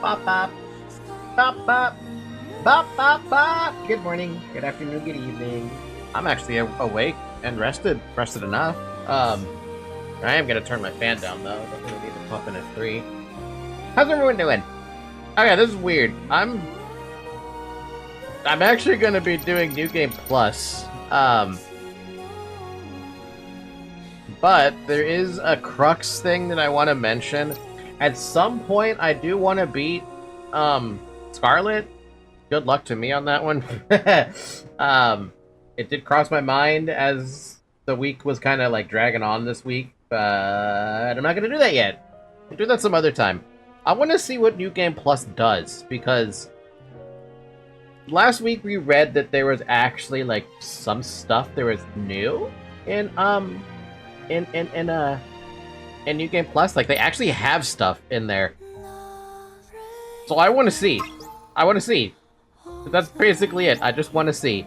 bop, bop. Bop, bop. Bop, bop, bop. Good morning, good afternoon, good evening. I'm actually awake and rested enough. I am gonna turn my fan down though. Definitely need to pump in at 3. How's everyone doing? Okay, this is weird. I'm actually gonna be doing New Game Plus. But there is a crux thing that I want to mention. At some point, I do want to beat Scarlet. Good luck to me on that one. It did cross my mind as the week was kind of like dragging on this week, but I'm not gonna do that yet. I'll do that some other time. I want to see what New Game Plus does, because last week we read that there was actually like some stuff there was new in New Game Plus. Like they actually have stuff in there. So I want to see. That's basically it. I just want to see.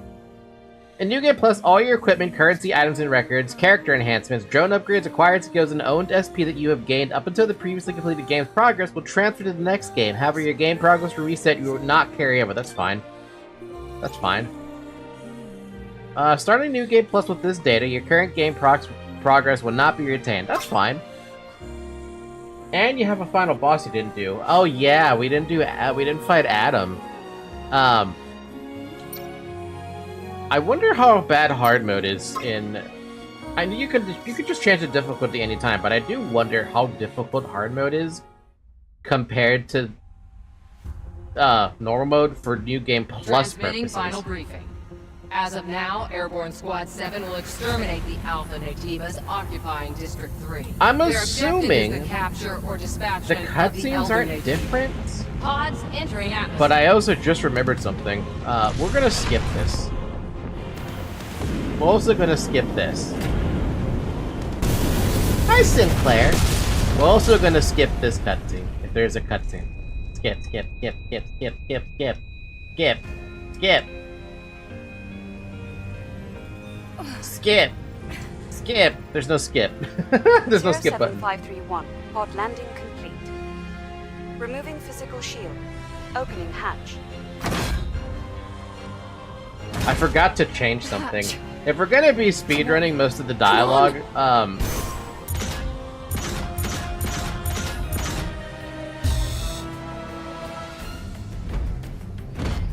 In New Game Plus, all your equipment, currency, items, and records, character enhancements, drone upgrades, acquired skills, and owned SP that you have gained up until the previously completed game's progress will transfer to the next game. However, your game progress will reset. You will not carry over. That's fine. That's fine. Starting New Game Plus with this data, your current game progress will not be retained. That's fine. And you have a final boss you didn't do. Oh yeah, we didn't fight Adam. I wonder how bad hard mode is in. I know you could just change the difficulty anytime, but I do wonder how difficult hard mode is compared to normal mode for New Game Plus purposes. Final briefing. As of now, Airborne Squad 7 will exterminate the Alpha Nativas occupying District 3. I'm assuming the capture or dispatch the cutscenes aren't different. Pods entering atmosphere. But I also just remembered something. We're gonna skip this. We're also gonna skip this. Hi, Sinclair. We're also gonna skip this cutscene, if there's a cutscene. Skip. Skip. There's no skip. There's no skip button. 07531. Pod landing complete. Removing physical shield. Opening hatch. I forgot to change something. If we're gonna be speedrunning most of the dialogue,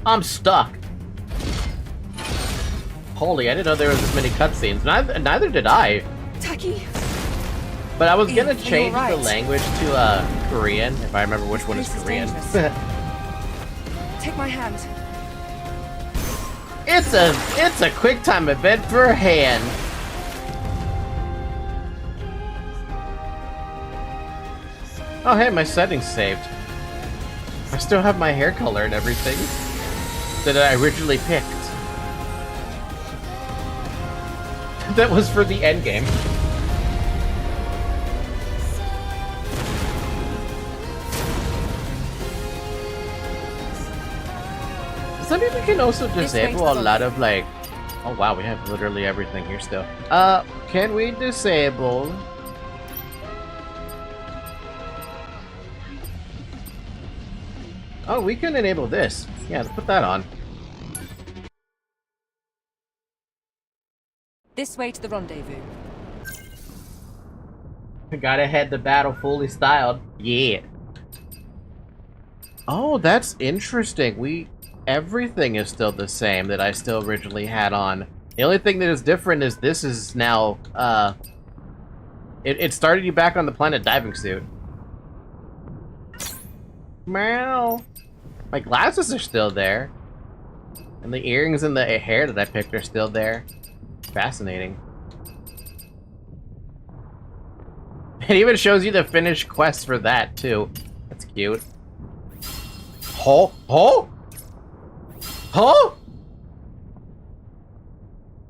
I'm stuck. Holy, I didn't know there was this many cutscenes. Neither did I. Taki. But I was gonna change the language to Korean, if I remember which one is Korean. Take my hand. It's a quick time event for a hand. Oh hey, my settings saved. I still have my hair color and everything that I originally picked. That was for the end game. So maybe we can also disable a lot of like. Oh wow, we have literally everything here still. Can we disable? Oh, we can enable this. Yeah, let's put that on. This way to the rendezvous. Gotta head the battle fully styled. Yeah. Oh, that's interesting. Everything is still the same that I still originally had on. The only thing that is different is this is now, it started you back on the planet diving suit. Meow. My glasses are still there. And the earrings and the hair that I picked are still there. Fascinating. It even shows you the finished quest for that, too. That's cute. Huh?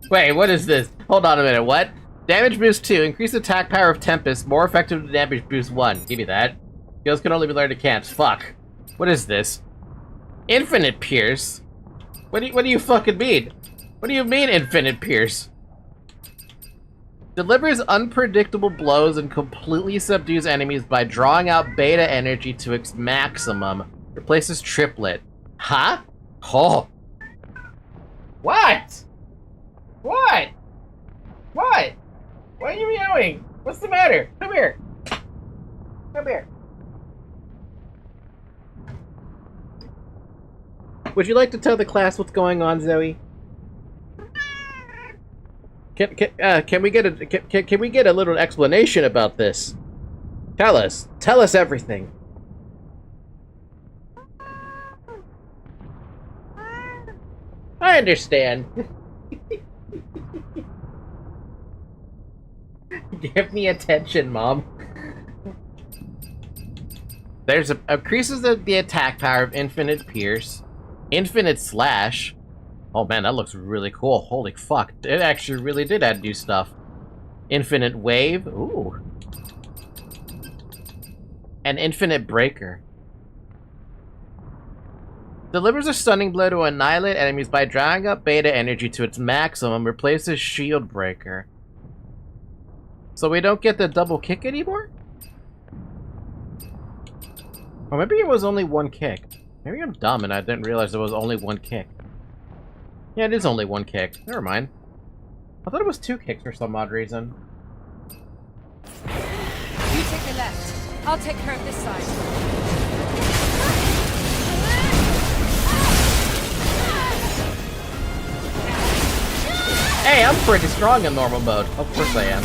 Wait, what is this? Hold on a minute, what? Damage boost 2, increased attack power of Tempest, more effective than damage boost 1. Give me that. Skills can only be learned at camps. Fuck. What is this? Infinite Pierce? What do you fucking mean? What do you mean, Infinite Pierce? Delivers unpredictable blows and completely subdues enemies by drawing out beta energy to its maximum. Replaces triplet. Huh? Oh. What? What? What? Why are you meowing? What's the matter? Come here. Come here. Would you like to tell the class what's going on, Zoe? Can we get a little explanation about this? Tell us everything. I understand. Give me attention, Mom. There's increases the attack power of Infinite Pierce, Infinite Slash. Oh man, that looks really cool. Holy fuck. It actually really did add new stuff. Infinite Wave. Ooh. And Infinite Breaker. Delivers a stunning blow to annihilate enemies by drawing up beta energy to its maximum. Replaces Shield Breaker. So we don't get the double kick anymore? Or maybe it was only one kick. Maybe I'm dumb and I didn't realize it was only one kick. Yeah, it is only one kick. Never mind. I thought it was two kicks for some odd reason. You take the left. I'll take care of this side. Hey, I'm pretty strong in normal mode. Of course I am.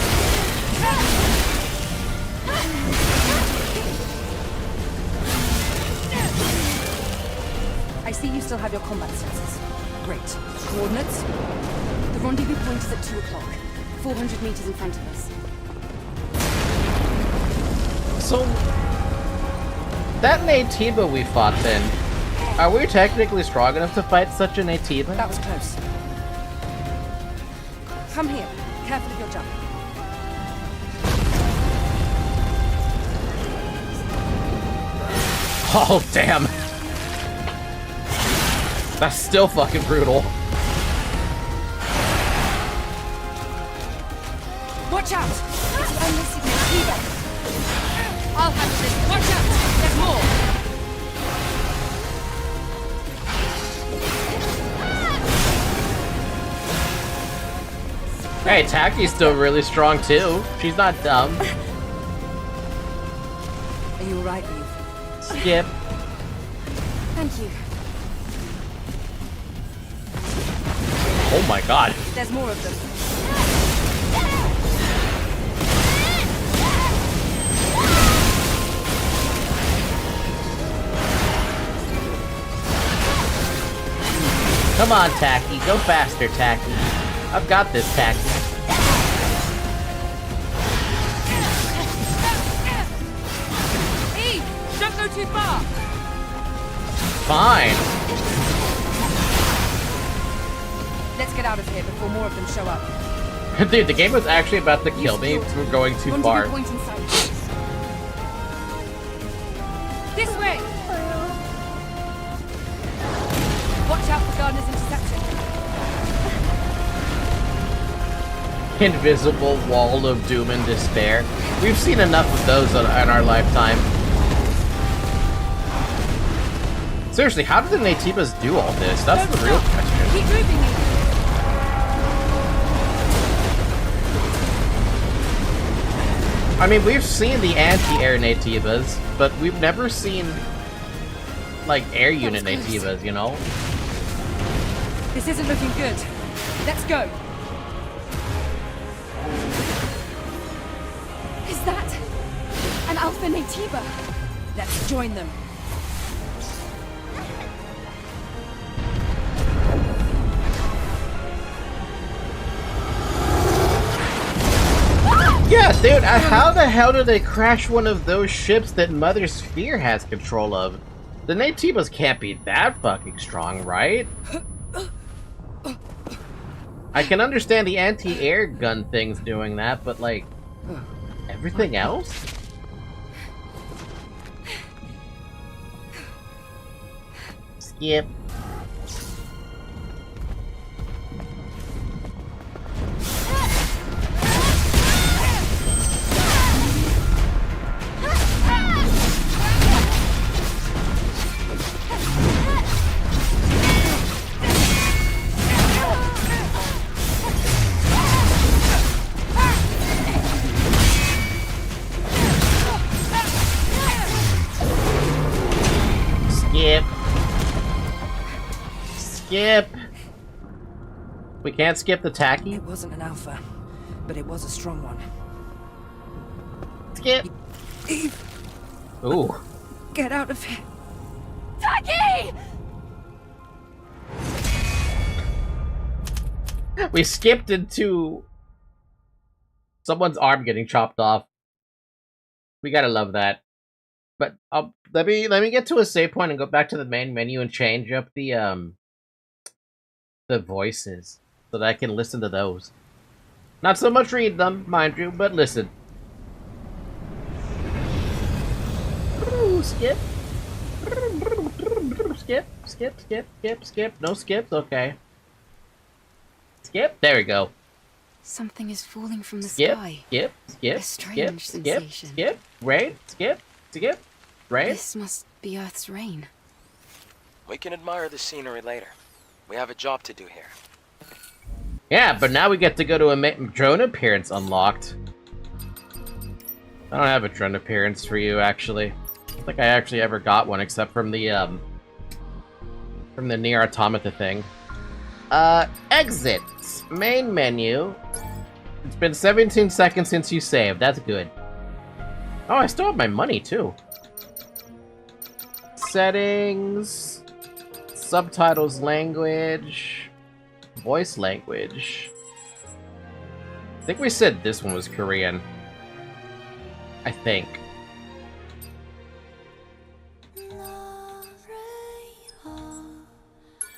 I see you still have your combat senses. Great. Coordinates? The rendezvous point is at 2 o'clock. 400 meters in front of us. So, that Natiba we fought then, are we technically strong enough to fight such a Natiba? That was close. Come here. Careful of your jump. Oh, damn. That's still fucking brutal. Watch out! It's unlisted Natiba. I'll handle this. Watch out! There's more! Hey, Taki's still really strong too. She's not dumb. Are you alright, Eve? Skip. Thank you. Oh my god. There's more of them. Come on, Taki. Go faster, Taki. I've got this, Taki. Eve! Don't go too far! Fine. Let's get out of here before more of them show up. Dude, the game was actually about to kill me for going too far. Point inside. This way! Watch out for Gardner's interception. Invisible wall of doom and despair. We've seen enough of those in our lifetime. Seriously, how did the Natibas do all this? That's the real question. Keep moving, Eve. I mean, we've seen the anti-air Natibas, but we've never seen, like, air unit Natibas, you know? This isn't looking good. Let's go. Is that an Alpha Natiba? Let's join them. Yeah, dude, how the hell did they crash one of those ships that Mother Sphere has control of? The Natibas can't be that fucking strong, right? I can understand the anti-air gun things doing that, but like, everything else? Skip. Skip. Skip. We can't skip the tacky. It wasn't an alpha, but it was a strong one. Skip. Eve, Ooh. get out of here. Taki! We skipped into someone's arm getting chopped off. We gotta love that. But let me get to a save point and go back to the main menu and change up the voices so that I can listen to those. Not so much read them, mind you, but listen. Ooh, skip. Skip, skip, skip, skip, skip. No skips, okay. Skip. There we go. Something is falling from the Skip, sky. skip, skip, A strange skip, sensation. skip, rain, skip, skip, rain. This must be Earth's rain. We can admire the scenery later. We have a job to do here. Yeah, but now we get to go to a drone appearance unlocked. I don't have a drone appearance for you, actually. I don't think I actually ever got one, except from the Nier Automata thing. Exits. Main menu. It's been 17 seconds since you saved. That's good. Oh, I still have my money, too. Settings. Subtitles language. Voice language. I think we said this one was Korean. I think.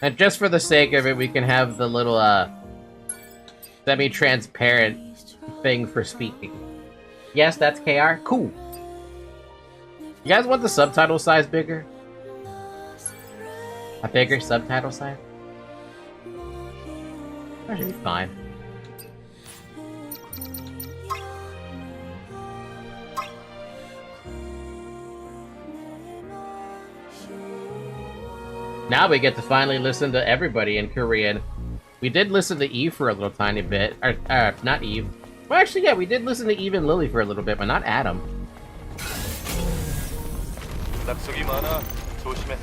And just for the sake of it, we can have the little, semi-transparent thing for speaking. Yes, that's KR? Cool. You guys want the subtitle size bigger? A bigger subtitle size? That should be fine. Now we get to finally listen to everybody in Korean. We did listen to Eve for a little tiny bit. Or, not Eve. Well, actually, yeah, we did listen to Eve and Lily for a little bit, but not Adam. 낙석이 많아. 조심해.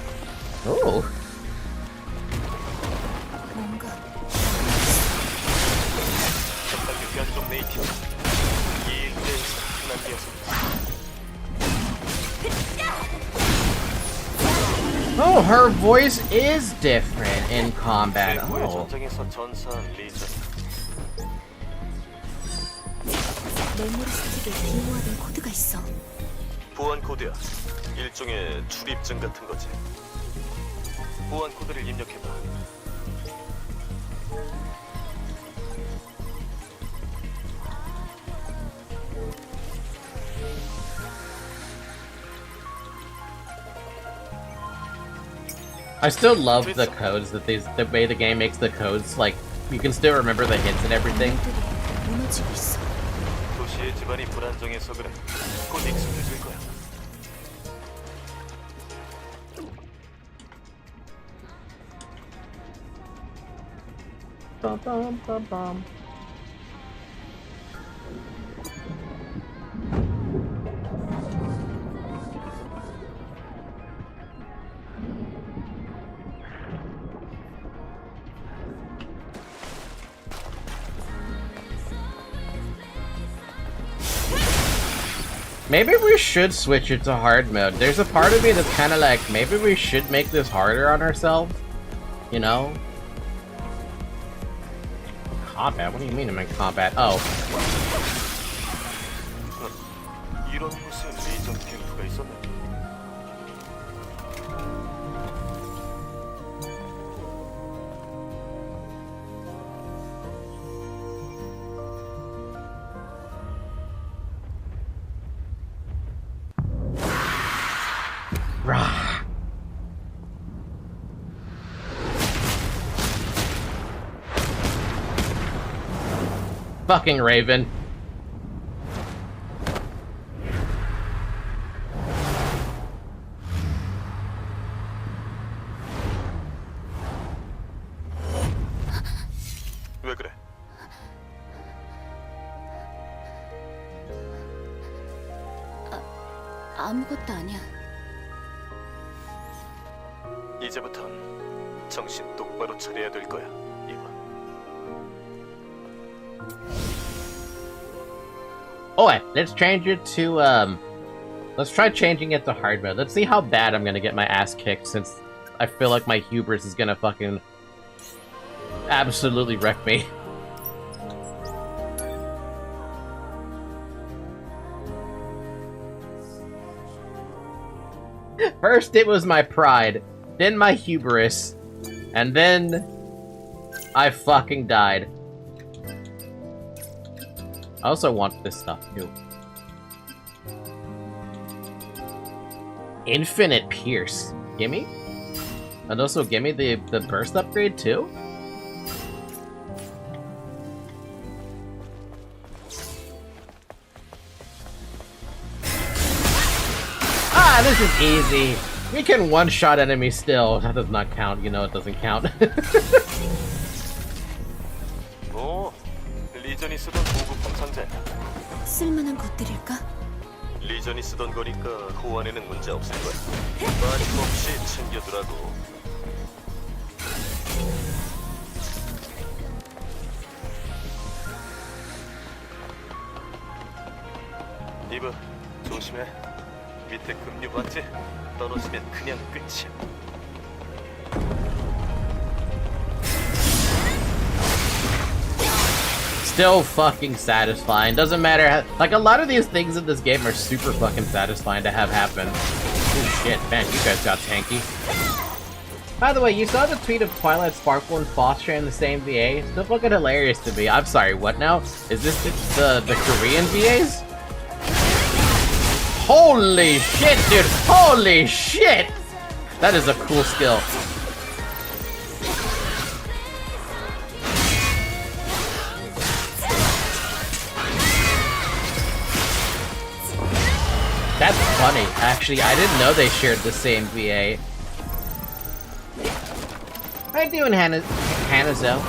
Oh. 정말 유쾌한 좀 네이티브. 이 일대에서 흔한 녀석. Oh, her voice is different in combat. Oh. 전장에서 전사한 리전. 메모리 수집에 기모화된 코드가 있어. 보안 코드야. 일종의 출입증 같은 거지. 보안 코드를 입력해봐. I still love the codes that the way the game makes the codes, like, you can still remember the hints and everything. 무너지고 있어. 도시의 집안이 불안정해서 그래. 곧 익숙해질 거야. Bum, bum, bum, bum. Maybe we should switch it to hard mode. There's a part of me that's kind of like, maybe we should make this harder on ourselves. You know? Combat? What do you mean I'm in combat? Oh. 이런 무슨 리전 캠프가 있었네. Rah. Fucking Raven. 왜 그래? 아무것도 아니야. 이제부턴 정신 똑바로 차려야 될 거야, 이봐. Oh, wait, let's change it to, let's try changing it to hard mode. Let's see how bad I'm gonna get my ass kicked, since I feel like my hubris is gonna fucking absolutely wreck me. First it was my pride, then my hubris, and then I fucking died. I also want this stuff too. Infinite Pierce. Gimme? And also gimme the burst upgrade too? Ah, this is easy. We can one-shot enemies still. That does not count. You know it doesn't count. 오, 리전이 쓰던 보급품 상자. 쓸만한 것들일까? 리전이 쓰던 거니까 호환에는 문제 없을 거야. 빠짐없이 챙겨두라고. 이봐, 조심해. 밑에 급류 봤지? 떨어지면 그냥 끝이야. Still fucking satisfying. Doesn't matter how, like, a lot of these things in this game are super fucking satisfying to have happen. Oh shit, man, you guys got tanky. By the way, you saw the tweet of Twilight Sparkle and Foster in the same VA? Still fucking hilarious to me. I'm sorry, what now? Is this the Korean VAs? Holy shit, dude! Holy shit! That is a cool skill. That's funny. Actually, I didn't know they shared the same VA. How you doing, Hanazo?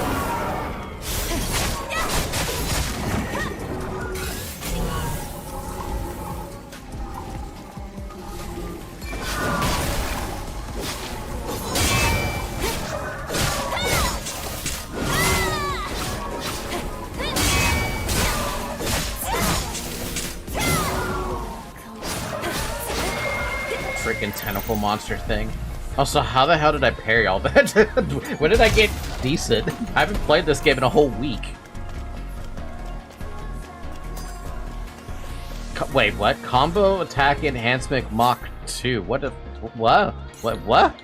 Freaking tentacle monster thing. Also, how the hell did I parry all that? When did I get decent? I haven't played this game in a whole week. Wait, what? Combo attack enhancement Mach 2. What the... What? What?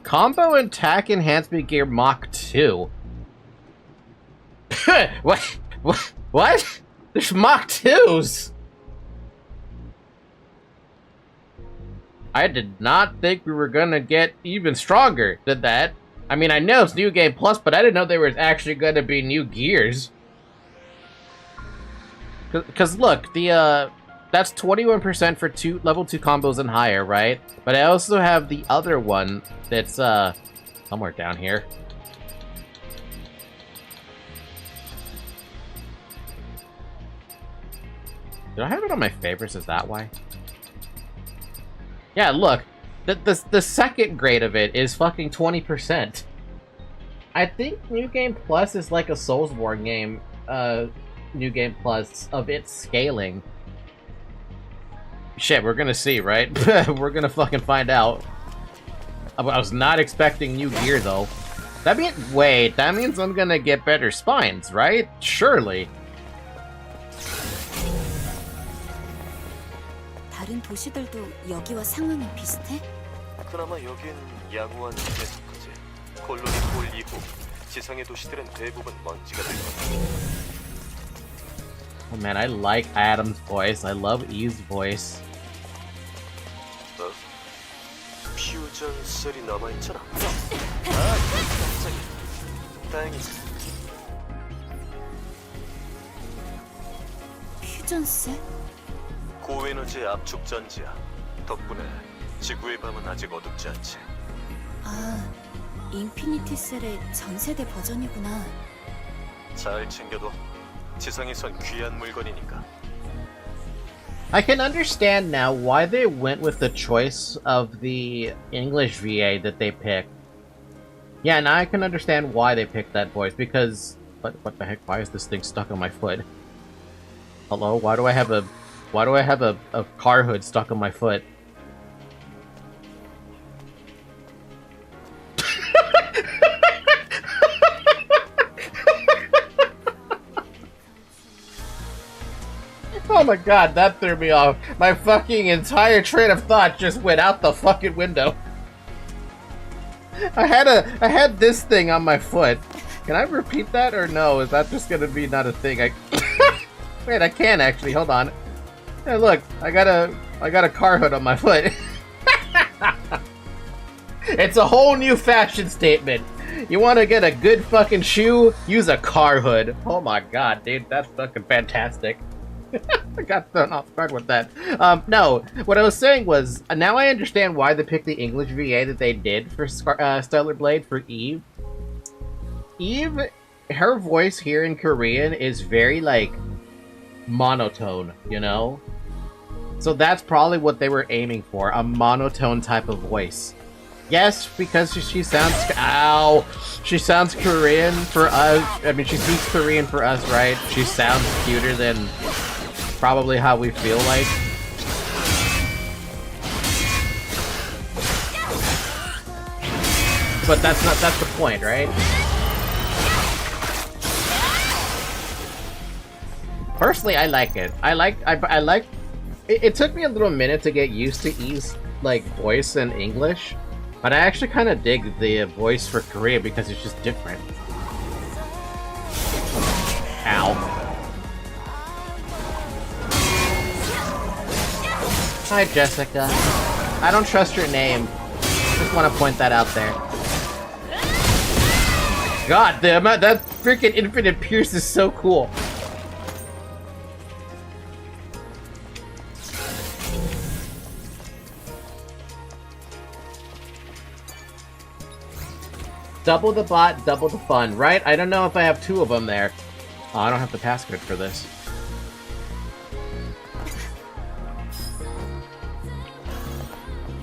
Combo attack enhancement gear Mach 2. What? There's Mach 2s! I did not think we were gonna get even stronger than that. I mean, I know it's New Game Plus, but I didn't know there was actually gonna be new gears. Cause look, the that's 21% for level 2 combos and higher, right? But I also have the other one that's somewhere down here. Did I have it on my favorites? Is that why? Yeah, look. The second grade of it is fucking 20%. I think New Game Plus is like a Soulsborne game, New Game Plus, of its scaling. Shit, we're gonna see, right? We're gonna fucking find out. I was not expecting new gear, though. That means... Wait, that means I'm gonna get better spines, right? Surely. 다른 도시들도 여기와 상황이 비슷해? 그나마 여긴 양호한 지에 속하지. 콜로니 폴 이후 지상의 도시들은 대부분 먼지가 될 거야. Oh man, I like Adam's voice. I love Eve's voice. 퓨전 셀이 남아있잖아. 깜짝이야. 다행이지. 퓨전 셀? 고에너지 압축 전지야. 덕분에 지구의 밤은 아직 어둡지 않지. 아, 인피니티 셀의 전 세대 버전이구나. 잘 챙겨둬. 지상에선 귀한 물건이니까. I can understand now why they went with the choice of the English VA that they picked. Yeah, now I can understand why they picked that voice, because... What the heck? Why is this thing stuck on my foot? Hello? Why do I have a car hood stuck on my foot? Oh my god, that threw me off. My fucking entire train of thought just went out the fucking window. I had this thing on my foot. Can I repeat that or no? Is that just gonna be not a thing? Wait, I can actually. Hold on. Hey, look, I got a car hood on my foot. It's a whole new fashion statement. You want to get a good fucking shoe? Use a car hood. Oh my god, dude, that's fucking fantastic. I got thrown off guard with that. No, what I was saying was, now I understand why they picked the English VA that they did for Stellar Blade for Eve. Eve, her voice here in Korean is very, like, monotone, you know? So that's probably what they were aiming for, a monotone type of voice. Yes, because she sounds... Ow! She sounds Korean for us. I mean, she speaks Korean for us, right? She sounds cuter than probably how we feel like. But that's the point, right? Personally, I like it. I like it took me a little minute to get used to Eve's like voice in English, but I actually kind of dig the voice for Korea because it's just different. Ow. Hi, Jessica. I don't trust your name. Just want to point that out there. God, the amount that freaking Infinite Pierce is so cool. Double the bot, double the fun, right? I don't know if I have two of them there. Oh, I don't have the passcode for this.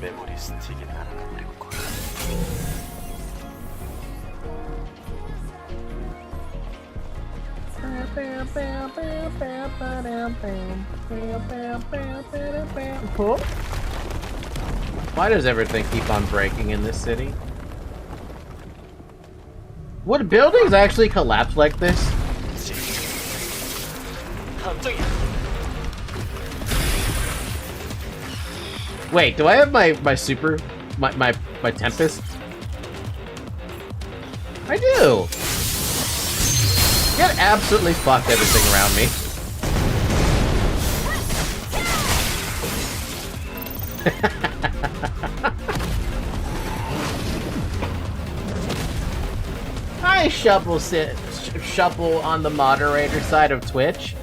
메모리 스틱이 날아가버리고. Why does everything keep on breaking in this city? Would buildings actually collapse like this? Wait, do I have my super... my Tempest? I do! Get absolutely fucked everything around me. Hi, Shuffle on the moderator side of Twitch.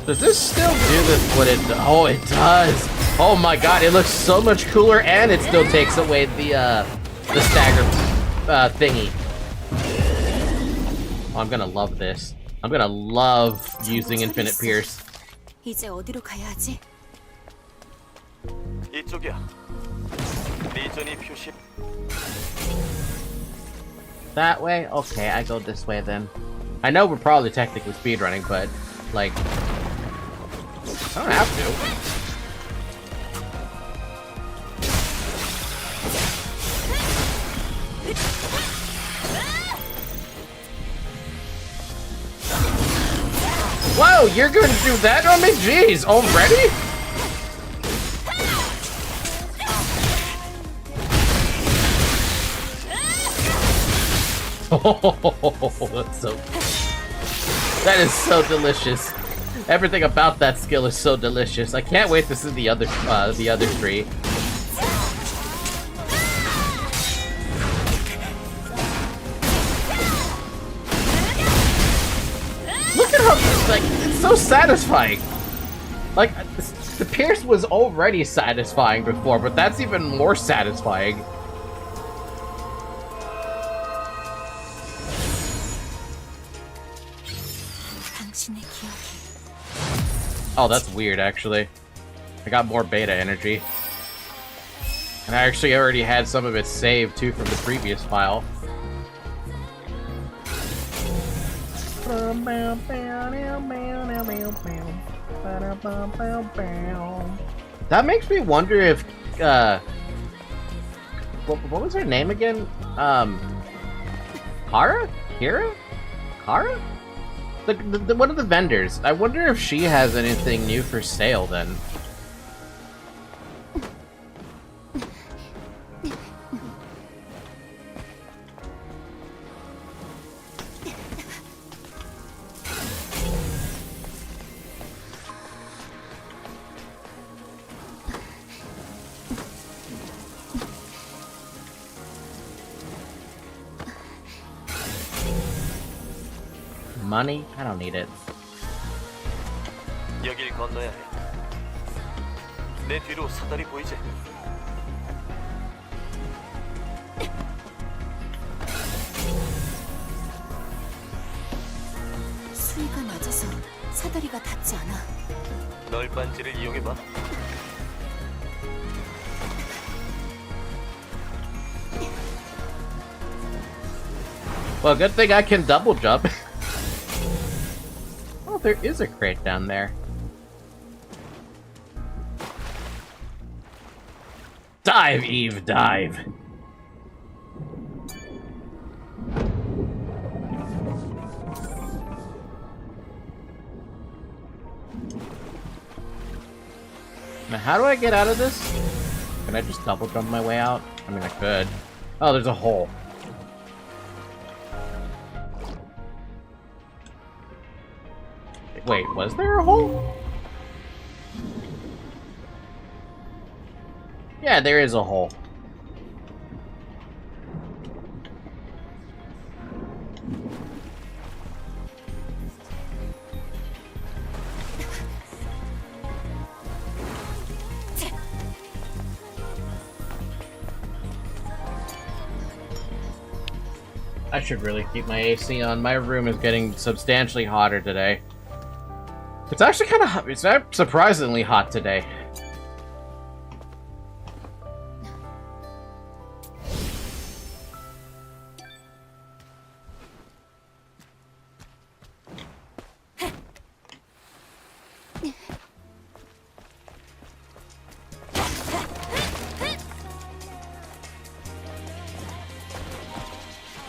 Does this still do this? What it? Oh, it does. Oh my god, it looks so much cooler, and it still takes away the stagger thingy. Oh, I'm gonna love this. I'm gonna love using Infinite Pierce. 이제 어디로 가야 하지? 이쪽이야. 리전이 표시. That way? Okay, I go this way then. I know we're probably technically speedrunning, but like, I don't have to. Whoa, you're gonna do that on me? Jeez, already? Oh, that's so... That is so delicious. Everything about that skill is so delicious. I can't wait to see the other three. like, it's so satisfying. Like, the pierce was already satisfying before, but that's even more satisfying. 당신의 기억이 Oh, that's weird, actually. I got more beta energy. And I actually already had some of it saved, too, from the previous file. That makes me wonder if, what was her name again? Kara? Kira? Kara? One of the vendors. I wonder if she has anything new for sale, then. Money? I don't need it. 여길 건너야 해. 내 뒤로 사다리 보이지? 수위가 낮아서 사다리가 닿지 않아. 널빤지를 이용해봐. Well, good thing I can double jump. Oh, there is a crate down there. Dive, Eve, dive. Now, how do I get out of this? Can I just double jump my way out? I mean, I could. Oh, there's a hole. Wait, was there a hole? Yeah, there is a hole. I should really keep my AC on. My room is getting substantially hotter today. It's actually kind of hot. It's surprisingly hot today.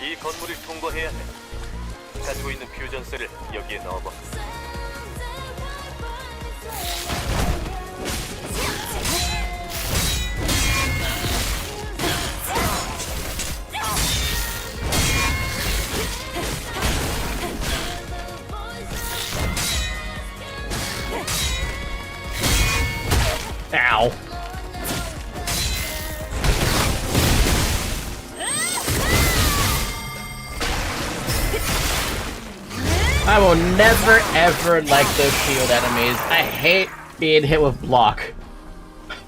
이 건물을 통과해야 해. 가지고 있는 퓨전셀을 여기에 넣어봐. Ow. I will never ever like those shield enemies. I hate being hit with block.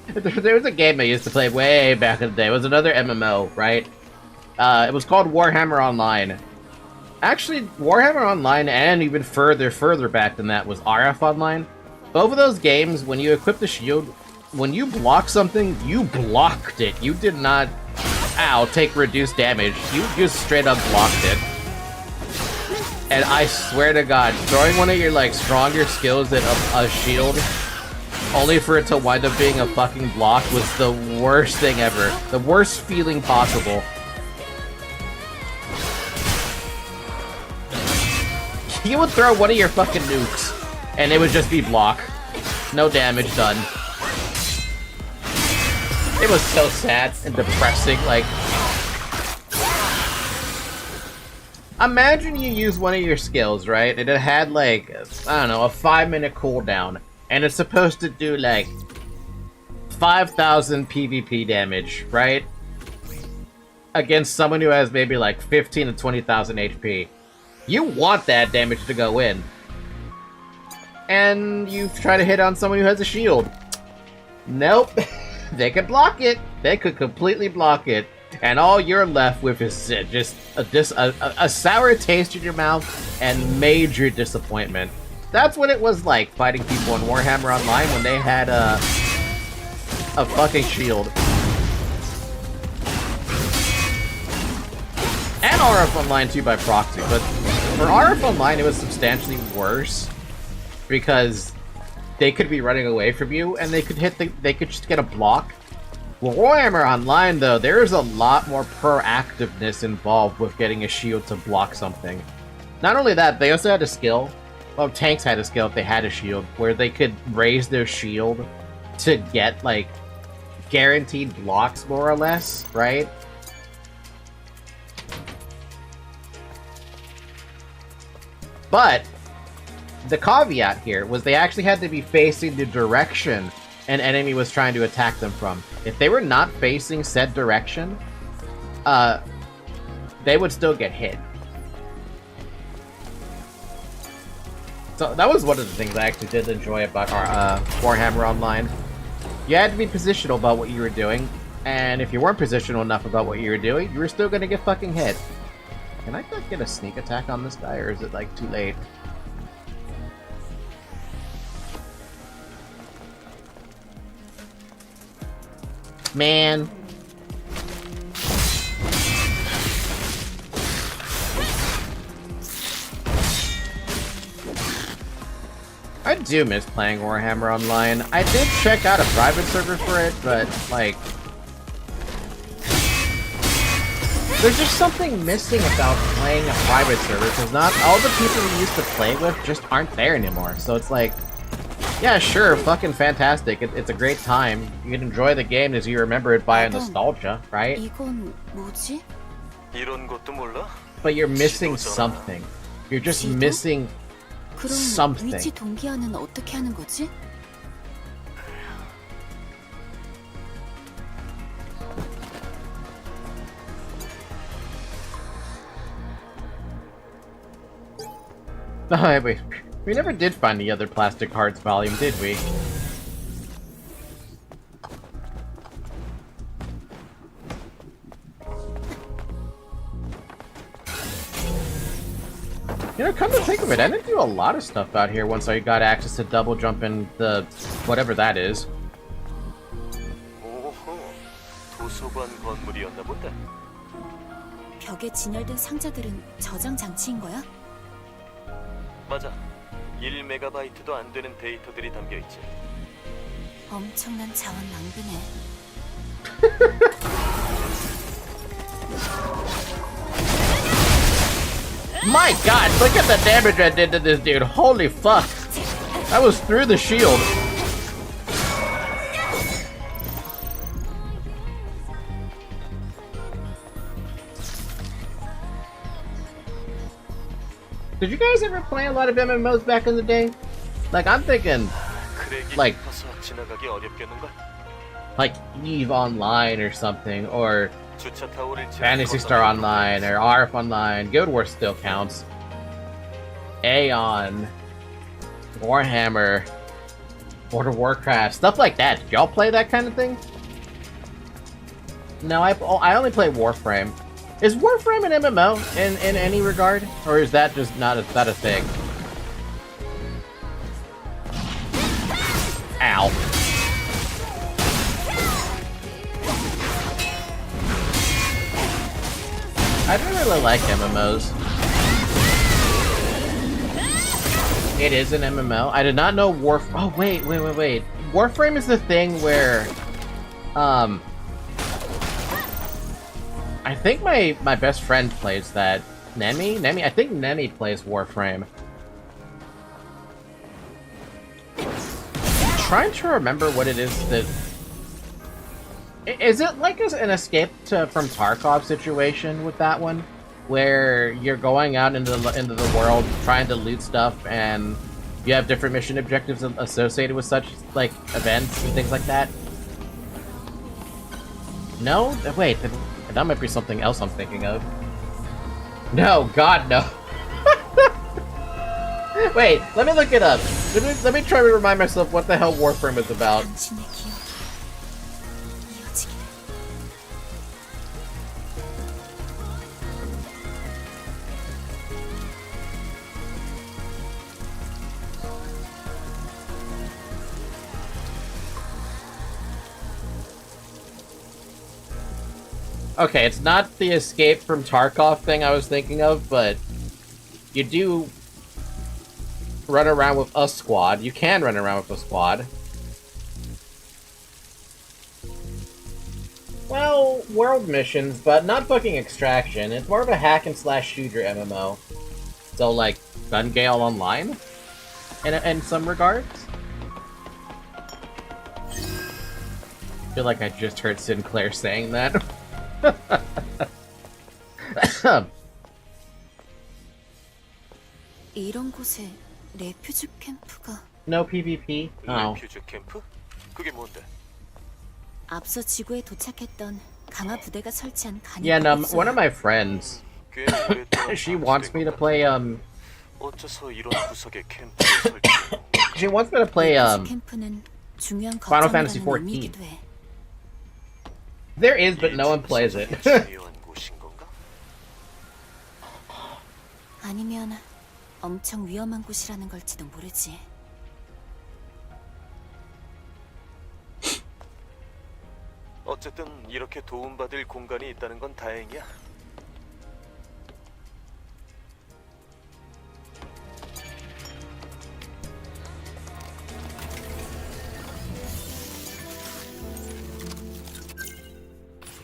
There was a game I used to play way back in the day. It was another MMO, right? It was called Warhammer Online. Actually, Warhammer Online and even further back than that was RF Online. Both of those games, when you equip the shield, when you block something, you blocked it. You did not, take reduced damage. You just straight up blocked it. And I swear to God, throwing one of your, like, stronger skills at a shield, only for it to wind up being a fucking block, was the worst thing ever. The worst feeling possible. You would throw one of your fucking nukes, and it would just be block. No damage done. It was so sad and depressing, like... Imagine you use one of your skills, right? And it had, like, I don't know, a 5-minute cooldown. And it's supposed to do, like, 5,000 PvP damage, right? Against someone who has maybe, like, 15 to 20,000 HP. You want that damage to go in. and you try to hit on someone who has a shield. Nope. They could block it. They could completely block it. And all you're left with is just a sour taste in your mouth and major disappointment. That's what it was like fighting people in Warhammer Online when they had a fucking shield. And RF Online too by proxy, but for RF Online it was substantially worse because they could be running away from you and they could just get a block. With Warhammer Online though, there's a lot more proactiveness involved with getting a shield to block something. Not only that, they also had a skill. Well, tanks had a skill if they had a shield, where they could raise their shield to get, like, guaranteed blocks, more or less, right? But the caveat here was they actually had to be facing the direction an enemy was trying to attack them from. If they were not facing said direction, they would still get hit. So that was one of the things I actually did enjoy about our Warhammer Online. You had to be positional about what you were doing, and if you weren't positional enough about what you were doing, you were still gonna get fucking hit. Can I not get a sneak attack on this guy, or is it like too late? Man. I do miss playing Warhammer Online. I did check out a private server for it, but, like... there's just something missing about playing a private server, because not all the people we used to play with just aren't there anymore. So it's like, yeah, sure, fucking fantastic. It's a great time. You can enjoy the game as you remember it by nostalgia, right? 이건 뭐지? 이런 것도 몰라? But you're missing something. You're just missing 그럼 something. 위치 동기화는 어떻게 하는 거지? Oh, wait. We never did find the other Plastic Hearts volume, did we? You know, come to think of it, I didn't do a lot of stuff out here once I got access to double jumping the... whatever that is. 오호, 도서관 건물이었나 본데. 벽에 진열된 상자들은 저장 장치인 거야? 맞아. 1메가바이트도 안 되는 데이터들이 담겨 있지. 엄청난 자원 낭비네. My god, look at the damage I did to this dude. Holy fuck. I was through the shield. Did you guys ever play a lot of MMOs back in the day? Like, I'm thinking, like EVE Online or something, or Fantasy Star Online, or ARF Online. Guild Wars still counts. Aeon, Warhammer, World of Warcraft, stuff like that. Did y'all play that kind of thing? No, I only play Warframe. Is Warframe an MMO in any regard, or is that just not a thing? Ow. I don't really like MMOs. It is an MMO. I did not know Oh, wait. Warframe is the thing where, I think my best friend plays that. Nemi? I think Nemi plays Warframe. I'm trying to remember what it is that... Is it like an escape from Tarkov situation with that one? Where you're going out into the world trying to loot stuff and you have different mission objectives associated with such, like, events and things like that? No? Wait, that might be something else I'm thinking of. No, God, no. Wait, let me look it up. Let me try to remind myself what the hell Warframe is about. 당신의 기억이 이어지기를. Okay, it's not the escape from Tarkov thing I was thinking of, but you do run around with a squad. You can run around with a squad. Well, world missions, but not fucking Extraction. It's more of a hack and slash shooter MMO. So, like, Gun Gale Online? In some regards? I feel like I just heard Sinclair saying that. 이런 곳에 레퓨지 캠프가 No PvP? Oh. 레퓨지 캠프? 그게 뭔데? 앞서 지구에 도착했던 강화 부대가 설치한 간이 Yeah, no, one of my friends, 꽤 오랫동안 she wants me to play, 어째서 이런 구석에 캠프를 설치? she wants me to play, 레퓨지 캠프는 중요한 Final Fantasy 거점이라는 14. 의미이기도 해. there is, but no one plays it. 중요한 곳인 건가? 아니면 엄청 위험한 곳이라는 걸지도 모르지. 어쨌든 이렇게 도움받을 공간이 있다는 건 다행이야.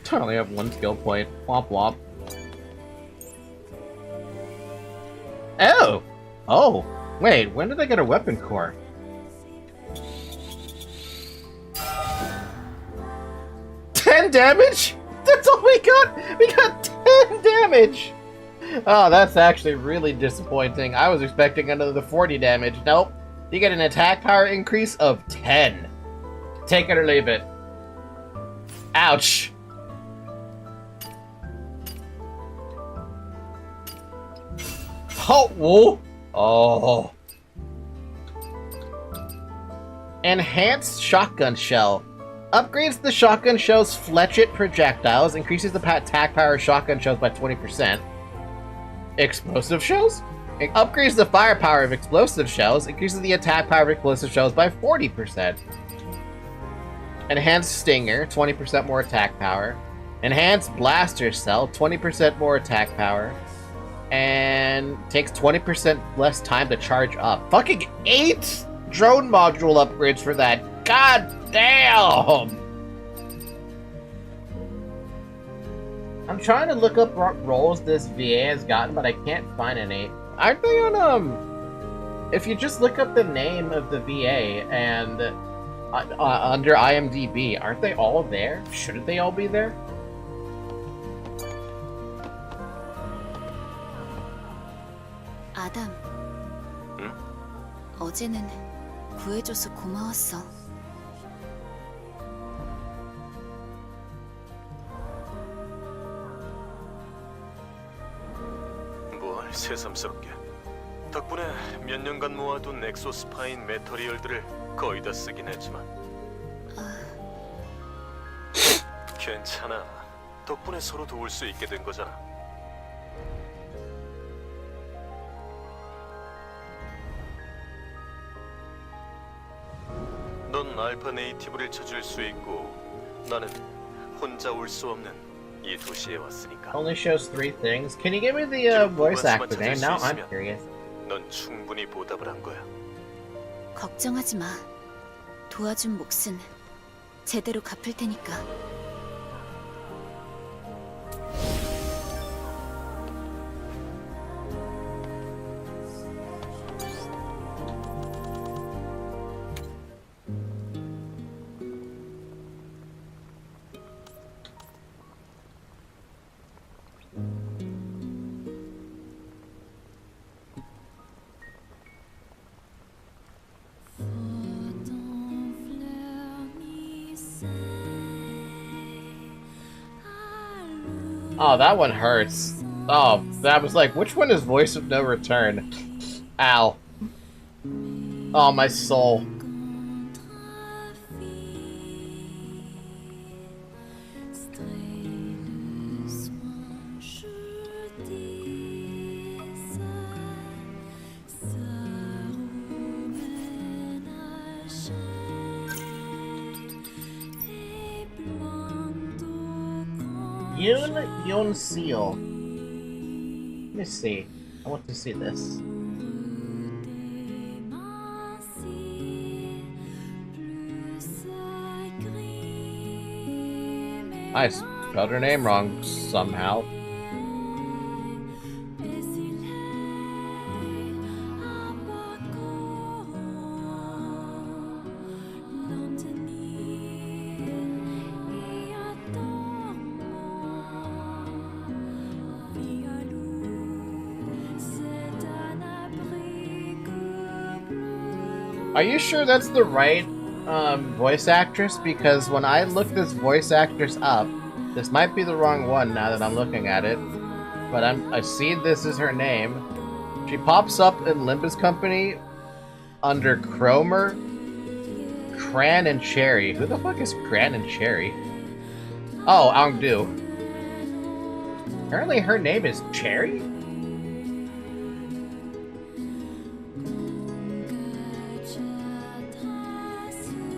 I only have one skill point. Womp womp. Oh! Oh! Wait, when did I get a weapon core? Damage? That's all we got! We got 10 damage! Oh, that's actually really disappointing. I was expecting another 40 damage. Nope. You get an attack power increase of 10. Take it or leave it. Ouch. Oh, whoa. Oh. Enhanced shotgun shell. Upgrades the shotgun shell's fletchet projectiles, increases the attack power of shotgun shells by 20%. Explosive shells? It upgrades the firepower of explosive shells, increases the attack power of explosive shells by 40%. Enhanced stinger, 20% more attack power. Enhanced blaster cell, 20% more attack power. And takes 20% less time to charge up. Fucking 8 drone module upgrades for that. God damn! I'm trying to look up what roles this VA has gotten, but I can't find any. Aren't they on, if you just look up the name of the VA and under IMDb, aren't they all there? Shouldn't they all be there? 아담. 응? 어제는 구해줘서 고마웠어. 뭘 새삼스럽게. 덕분에 몇 년간 모아둔 엑소스파인 메터리얼들을 거의 다 쓰긴 했지만 괜찮아. 덕분에 서로 도울 수 있게 된 거잖아. 넌 알파 네이티브를 찾을 수 있고 나는 혼자 올 수 없는 이 도시에 왔으니까. Only shows 3 things. Can you give me the voice actor name? Now I'm curious. 넌 충분히 보답을 한 거야. 걱정하지 마. 도와준 몫은 제대로 갚을 테니까. Oh, that one hurts. Oh, that was like, which one is Voice of No Return? Ow. Oh, my soul. Yoon Seal. Let me see. I want to see this. I spelled her name wrong somehow. Are you sure that's the right voice actress? Because when I look this voice actress up, this might be the wrong one now that I'm looking at it, but I see this is her name. She pops up in Limbus Company under Cromer, Cran, and Cherry. Who the fuck is Cran and Cherry? Oh, Angdu. Apparently her name is Cherry?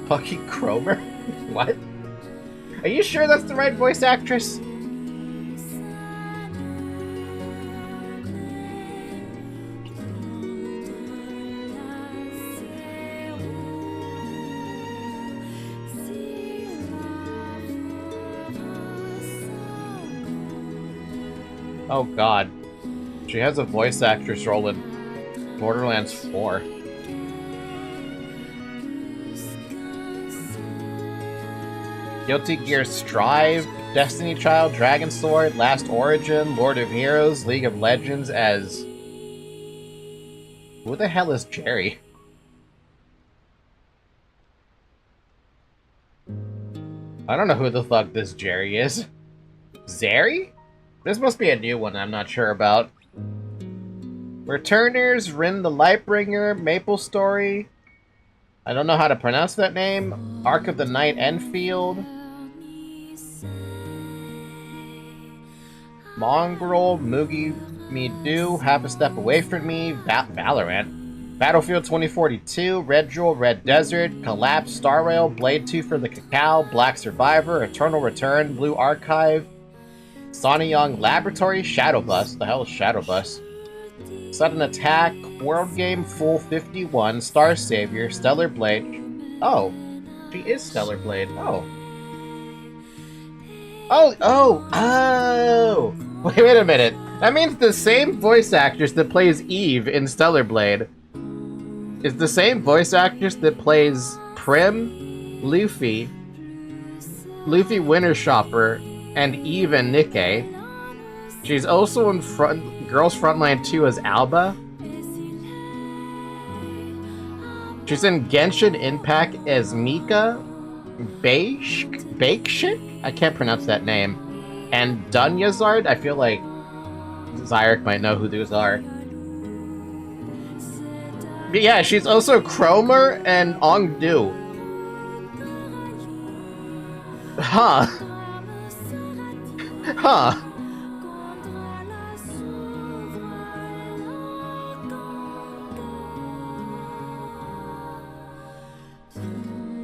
Fucking Cromer? What? Are you sure that's the right voice actress? Oh god. She has a voice actress role in Borderlands 4. Guilty Gear Strive, Destiny Child, Dragon Sword, Last Origin, Lord of Heroes, League of Legends as... Who the hell is Jerry? I don't know who the fuck this Jerry is. Zeri? This must be a new one I'm not sure about. Returners, Rin the Lightbringer, Maple Story. I don't know how to pronounce that name. Ark of the Night Enfield. Mongrel, Moogie Me Do, Half a Step Away From Me, Valorant, Battlefield 2042, Red Jewel, Red Desert, Collapse, Star Rail, Blade 2 for the Cacao, Black Survivor, Eternal Return, Blue Archive, Sonny Young Laboratory, Shadow Bus, the hell is Shadow Bus? Sudden Attack, World Game Full 51, Star Savior, Stellar Blade. Oh, she is Stellar Blade. Oh. Oh! Wait a minute. That means the same voice actress that plays Eve in Stellar Blade is the same voice actress that plays Prim, Luffy Winter Shopper, and Eve and Nikkei. She's also in Girls Frontline 2 as Alba. She's in Genshin Impact as Mika Bakeshik? I can't pronounce that name. And Dunyazard? I feel like Zyrek might know who those are. But yeah, she's also Cromer and Ongdu. Huh. Huh.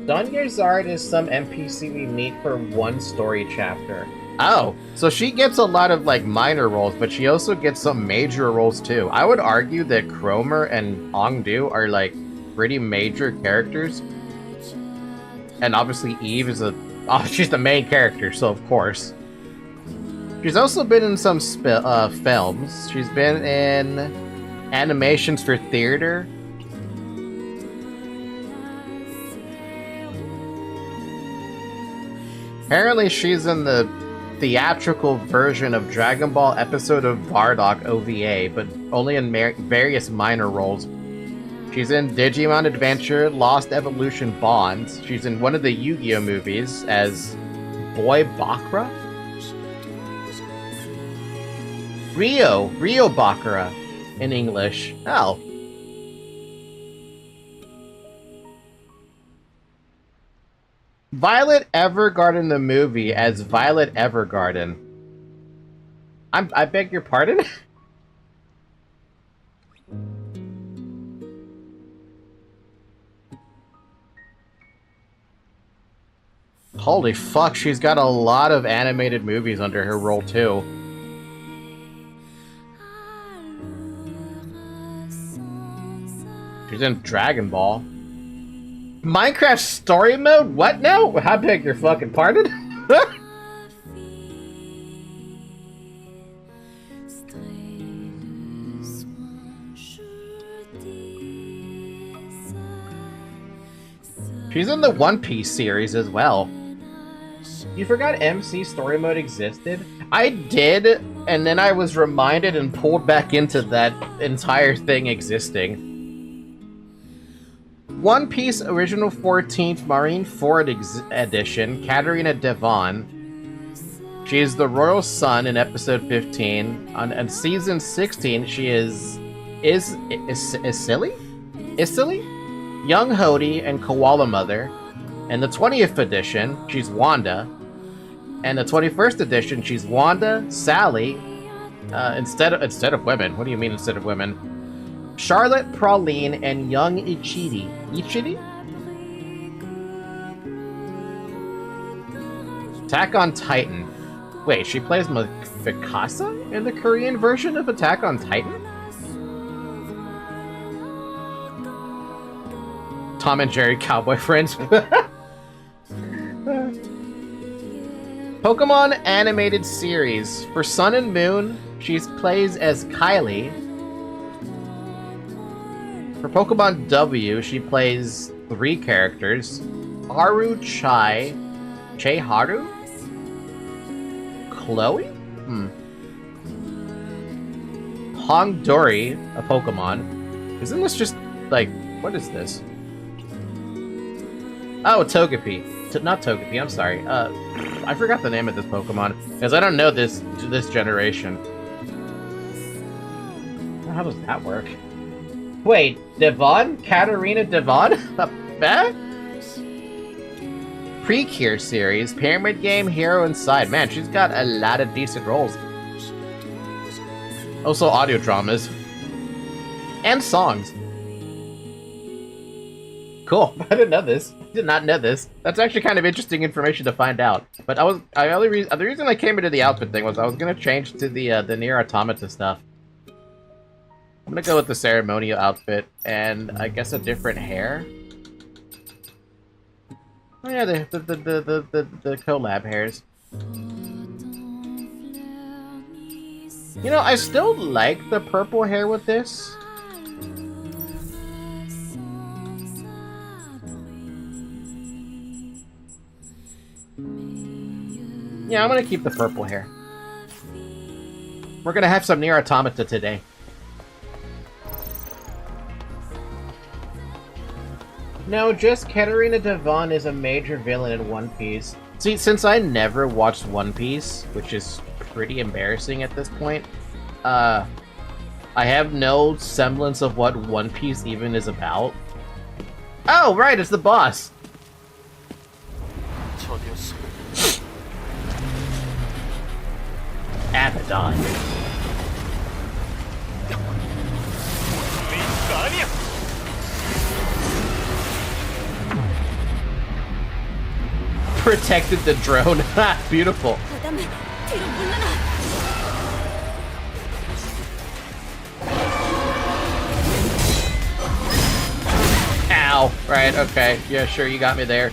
Dunyazard is some NPC we meet for one story chapter. Oh, so she gets a lot of like minor roles, but she also gets some major roles too. I would argue that Cromer and Ongdu are like pretty major characters. And obviously Eve is she's the main character, so of course. She's also been in some films. She's been in animations for theater. Apparently she's in the theatrical version of Dragon Ball episode of Bardock OVA, but only in various minor roles. She's in Digimon Adventure, Lost Evolution Bonds. She's in one of the Yu-Gi-Oh movies as Boy Bakura? Rio Bakura in English. Oh. Violet Evergarden the movie as Violet Evergarden. I beg your pardon? Holy fuck, she's got a lot of animated movies under her role too. She's in Dragon Ball. Minecraft story mode? What now? I beg your fucking pardon? She's in the One Piece series as well. You forgot MC story mode existed? I did, and then I was reminded and pulled back into that entire thing existing. One Piece Original 14th Marineford Edition, Katarina Devon. She is the Royal Sun in episode 15. On season 16, she is Silly? Young Hody and Koala Mother. In the 20th edition, she's Wanda. And the 21st edition, she's Wanda, Sally, instead of women. What do you mean instead of women? Charlotte, Praline, and young Ichidi. Ichidi? Attack on Titan. Wait, she plays Mikasa in the Korean version of Attack on Titan? Tom and Jerry Cowboy Friends. Pokemon animated series. For Sun and Moon, she plays as Kylie. For Pokemon W, she plays 3 characters. Haru Chai, Haru? Chloe? Hongdori, a Pokemon. Isn't this just, like, what is this? Oh, Togepi. Not Togepi, I'm sorry. I forgot the name of this Pokemon, because I don't know this generation. How does that work? Wait, Devon? Katarina Devon? Precure series, Pyramid Game, Hero Inside. Man, she's got a lot of decent roles. Also audio dramas. And songs. Cool. I didn't know this. Did not know this. That's actually kind of interesting information to find out. But the reason I came into the outfit thing was I was gonna change to the Nier Automata stuff. I'm gonna go with the ceremonial outfit and I guess a different hair. Oh yeah, the collab hairs. You know, I still like the purple hair with this. Yeah, I'm gonna keep the purple hair. We're gonna have some Nier Automata today. No, just Katarina Devon is a major villain in One Piece. See, since I never watched One Piece, which is pretty embarrassing at this point, I have no semblance of what One Piece even is about. Oh, right, it's the boss! Abaddon. Protected the drone. Beautiful. Ow. Right, okay. Yeah, sure, you got me there.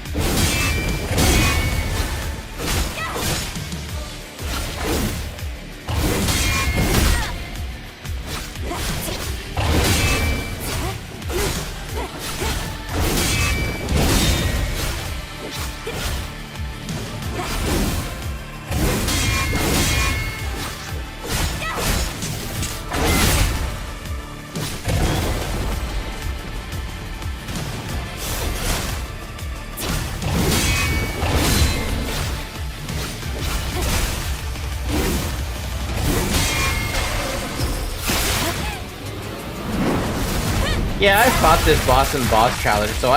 Yeah, I fought this boss in boss challenge, so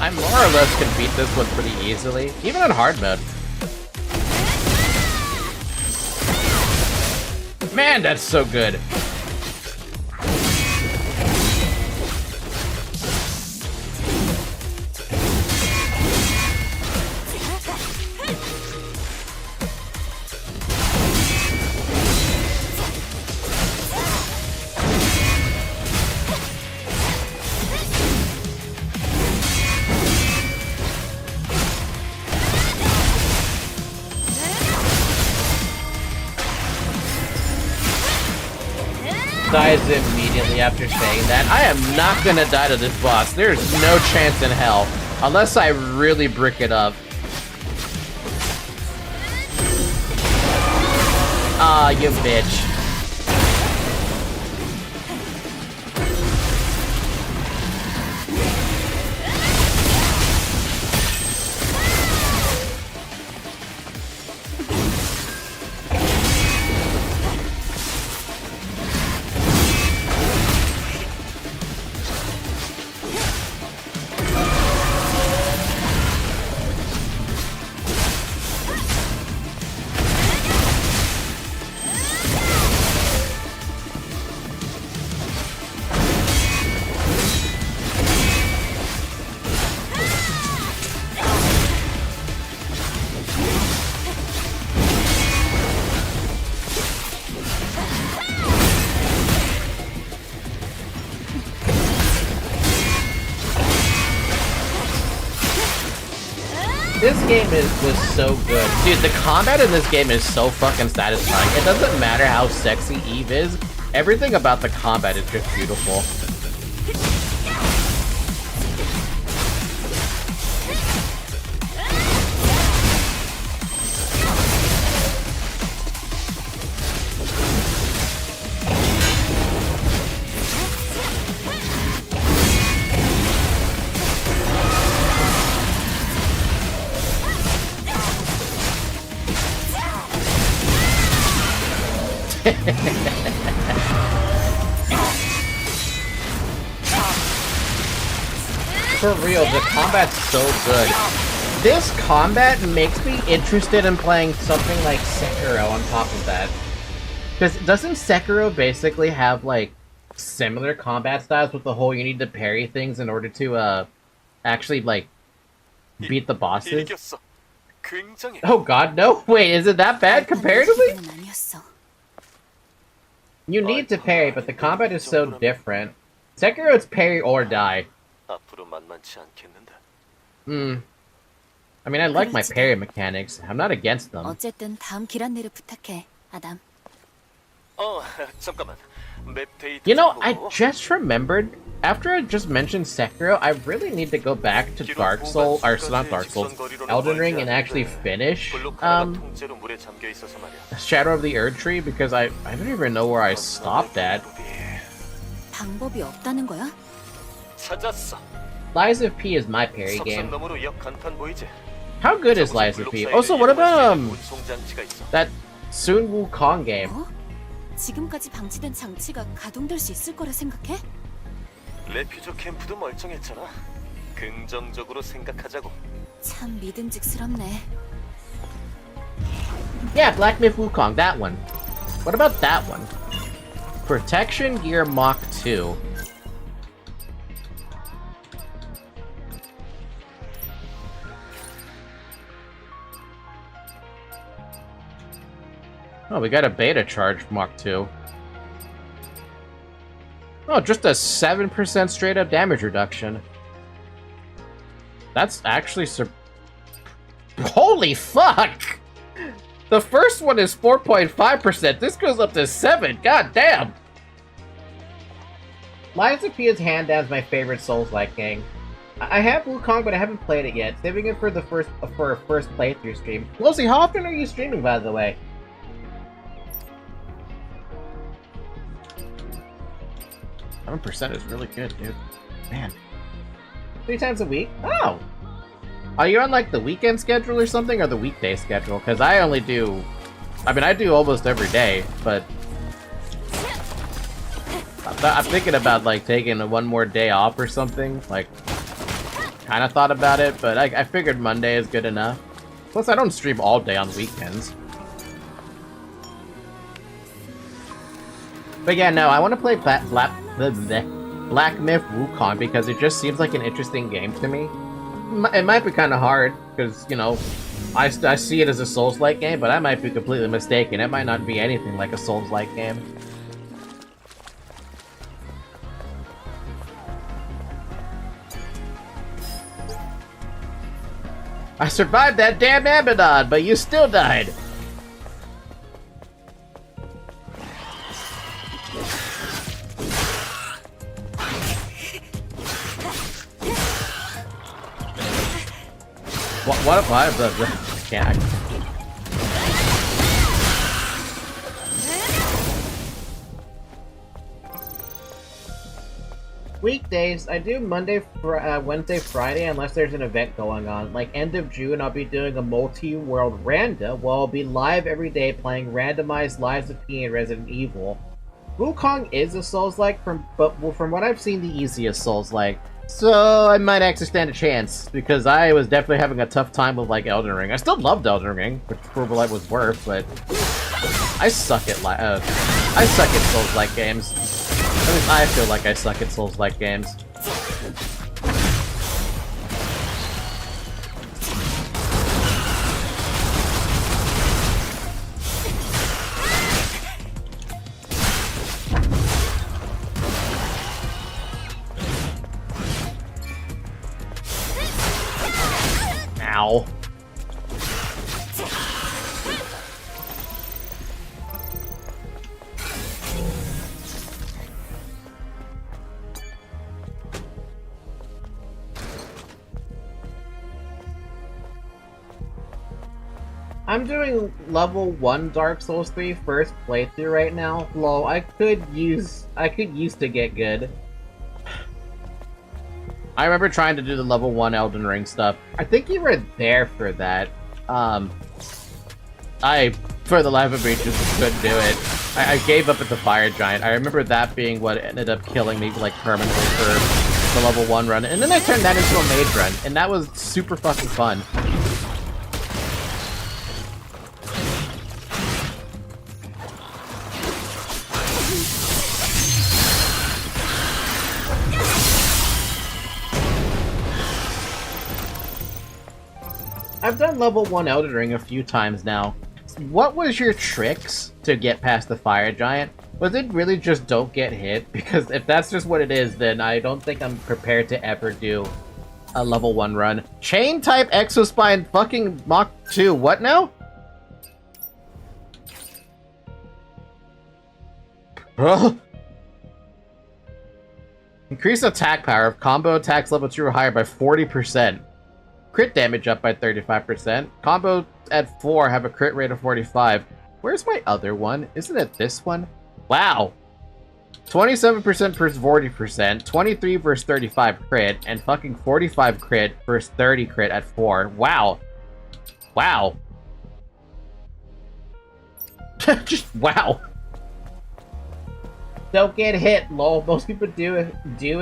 I more or less can beat this one pretty easily, even on hard mode. Man, that's so good. Dies immediately after saying that. I am not gonna die to this boss. There's no chance in hell. Unless I really brick it up. Ah, you bitch. This game was so good. Dude, the combat in this game is so fucking satisfying. It doesn't matter how sexy Eve is. Everything about the combat is just beautiful. For real, the combat's so good. This combat makes me interested in playing something like Sekiro on top of that. Because doesn't Sekiro basically have, like, similar combat styles with the whole you need to parry things in order to, actually, like, beat the bosses? Oh god, no! Wait, is it that bad comparatively? You need to parry, but the combat is so different. Sekiro, it's parry or die. I mean, I like my parry mechanics. I'm not against them. 어쨌든 다음 길 안내를 부탁해, 아담. 잠깐만. 맵 데이터 You know, 좀 I 보고. just remembered, after I just mentioned Sekiro, I really need to go back to Dark Souls, or not Dark Souls, Elden Ring, and actually finish, 블록 하나가 통째로 물에 잠겨 있어서 말이야. Shadow of the Erd Tree, because I don't even know where I stopped at. 방법이 없다는 거야? 찾았어. Lies of P is my parry 석상 game. 너머로 역 간판 보이지? How good is Lies of P? Also, what about, 운송장치가 있어. that Sun Wukong game? 어? 지금까지 방치된 장치가 가동될 수 있을 거라 생각해? 레퓨저 캠프도 멀쩡했잖아. 긍정적으로 생각하자고. 참 믿음직스럽네. Yeah, Black Myth Wukong, that one. What about that one? Protection Gear Mach 2. Oh, we got a beta charge Mach 2. Oh, just a 7% straight up damage reduction. That's actually holy fuck! The first one is 4.5%. This goes up to 7. God damn! Lies of P is hand down my favorite Souls-like game. I have Wukong, but I haven't played it yet. Saving it for a first playthrough stream. Lucy, how often are you streaming, by the way? 7% is really good, dude. Man. 3 times a week? Oh! Are you on, like, the weekend schedule or something, or the weekday schedule? Because I only do... I mean, I do almost every day, but... I'm thinking about, like, taking one more day off or something. Like, kind of thought about it, but I figured Monday is good enough. Plus, I don't stream all day on weekends. But yeah, no, I want to play Black Myth Wukong because it just seems like an interesting game to me. It might be kind of hard, because, you know, I see it as a Souls-like game, but I might be completely mistaken. It might not be anything like a Souls-like game. I survived that damn Abaddon, but you still died! What if I can't? Weekdays, I do Monday, Wednesday, Friday, unless there's an event going on. Like end of June, I'll be doing a multi-world randa, where I'll be live every day playing randomized Lives of P and Resident Evil. Wukong is a Souls-like, but from what I've seen, the easiest Souls-like. So I might actually stand a chance, because I was definitely having a tough time with, like, Elden Ring. I still loved Elden Ring, for what it was worth, but I suck at Souls-like games. At least I feel like I suck at Souls-like games. Ow. I'm doing level 1 Dark Souls 3 first playthrough right now. Lol, I could use to get good. I remember trying to do the level 1 Elden Ring stuff. I think you were there for that. I, for the life of me, just couldn't do it. I gave up at the Fire Giant. I remember that being what ended up killing me, like, permanently for the level 1 run. And then I turned that into a mage run, and that was super fucking fun. I've done level 1 Elden Ring a few times now. What was your tricks to get past the Fire Giant? Was it really just don't get hit? Because if that's just what it is, then I don't think I'm prepared to ever do a level 1 run. Chain type Exospine fucking Mach 2. What now? Increase attack power of combo attacks level 2 or higher by 40%. Crit damage up by 35%. Combo at 4 have a crit rate of 45. Where's my other one? Isn't it this one? Wow. 27% versus 40%, 23 versus 35 crit, and fucking 45 crit versus 30 crit at 4. Wow. Wow. Just wow. Don't get hit, lol. Most people who do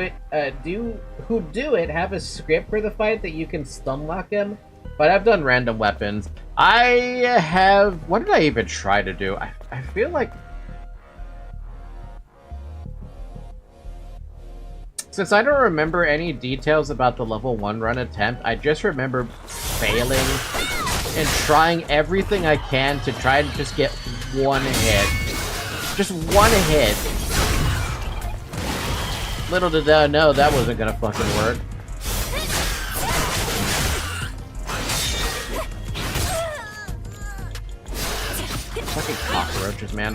it have a script for the fight that you can stun lock him. But I've done random weapons. I have... What did I even try to do? I feel like... Since I don't remember any details about the level 1 run attempt, I just remember failing and trying everything I can to try and just get one hit. Just one hit. Little did I know that wasn't gonna fucking work. Fucking cockroaches, man.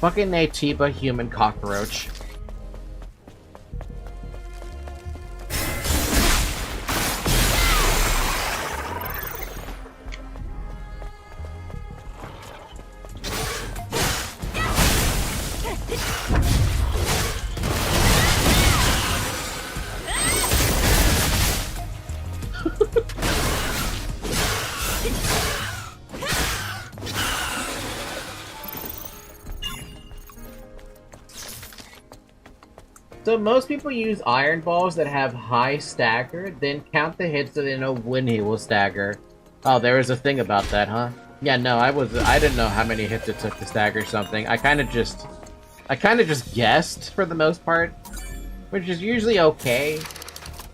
Fucking Natiba human cockroach. So most people use iron balls that have high stagger, then count the hits so they know when he will stagger. Oh, there was a thing about that, huh? Yeah, no, I didn't know how many hits it took to stagger something. I kind of just guessed for the most part, which is usually okay.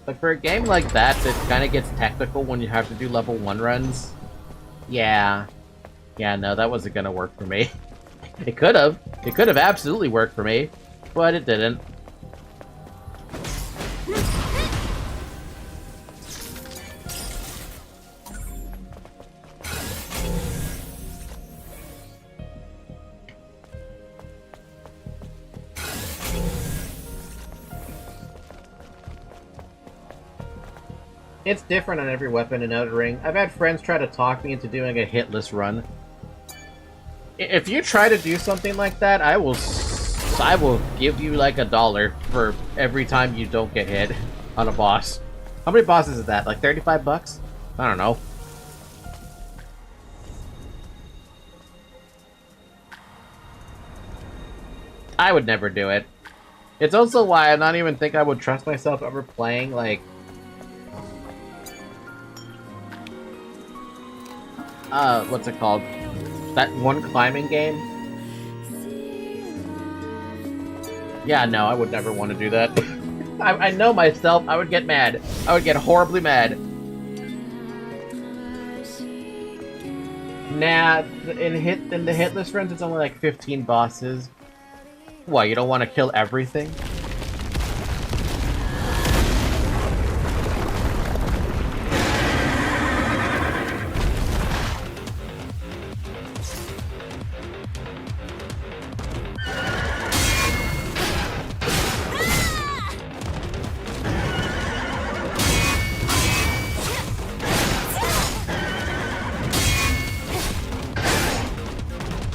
But for a game like that kind of gets technical when you have to do level 1 runs, yeah, no, that wasn't gonna work for me. It could have absolutely worked for me, but it didn't. It's different on every weapon in Elden Ring. I've had friends try to talk me into doing a hitless run. If you try to do something like that, I will give you like $1 for every time you don't get hit on a boss. How many bosses is that? Like 35 bucks? I don't know. I would never do it. It's also why I don't even think I would trust myself ever playing like what's it called? That one climbing game? Yeah, no, I would never want to do that. I know myself, I would get mad. I would get horribly mad. Nah, in the hitless runs, it's only like 15 bosses. What, you don't want to kill everything?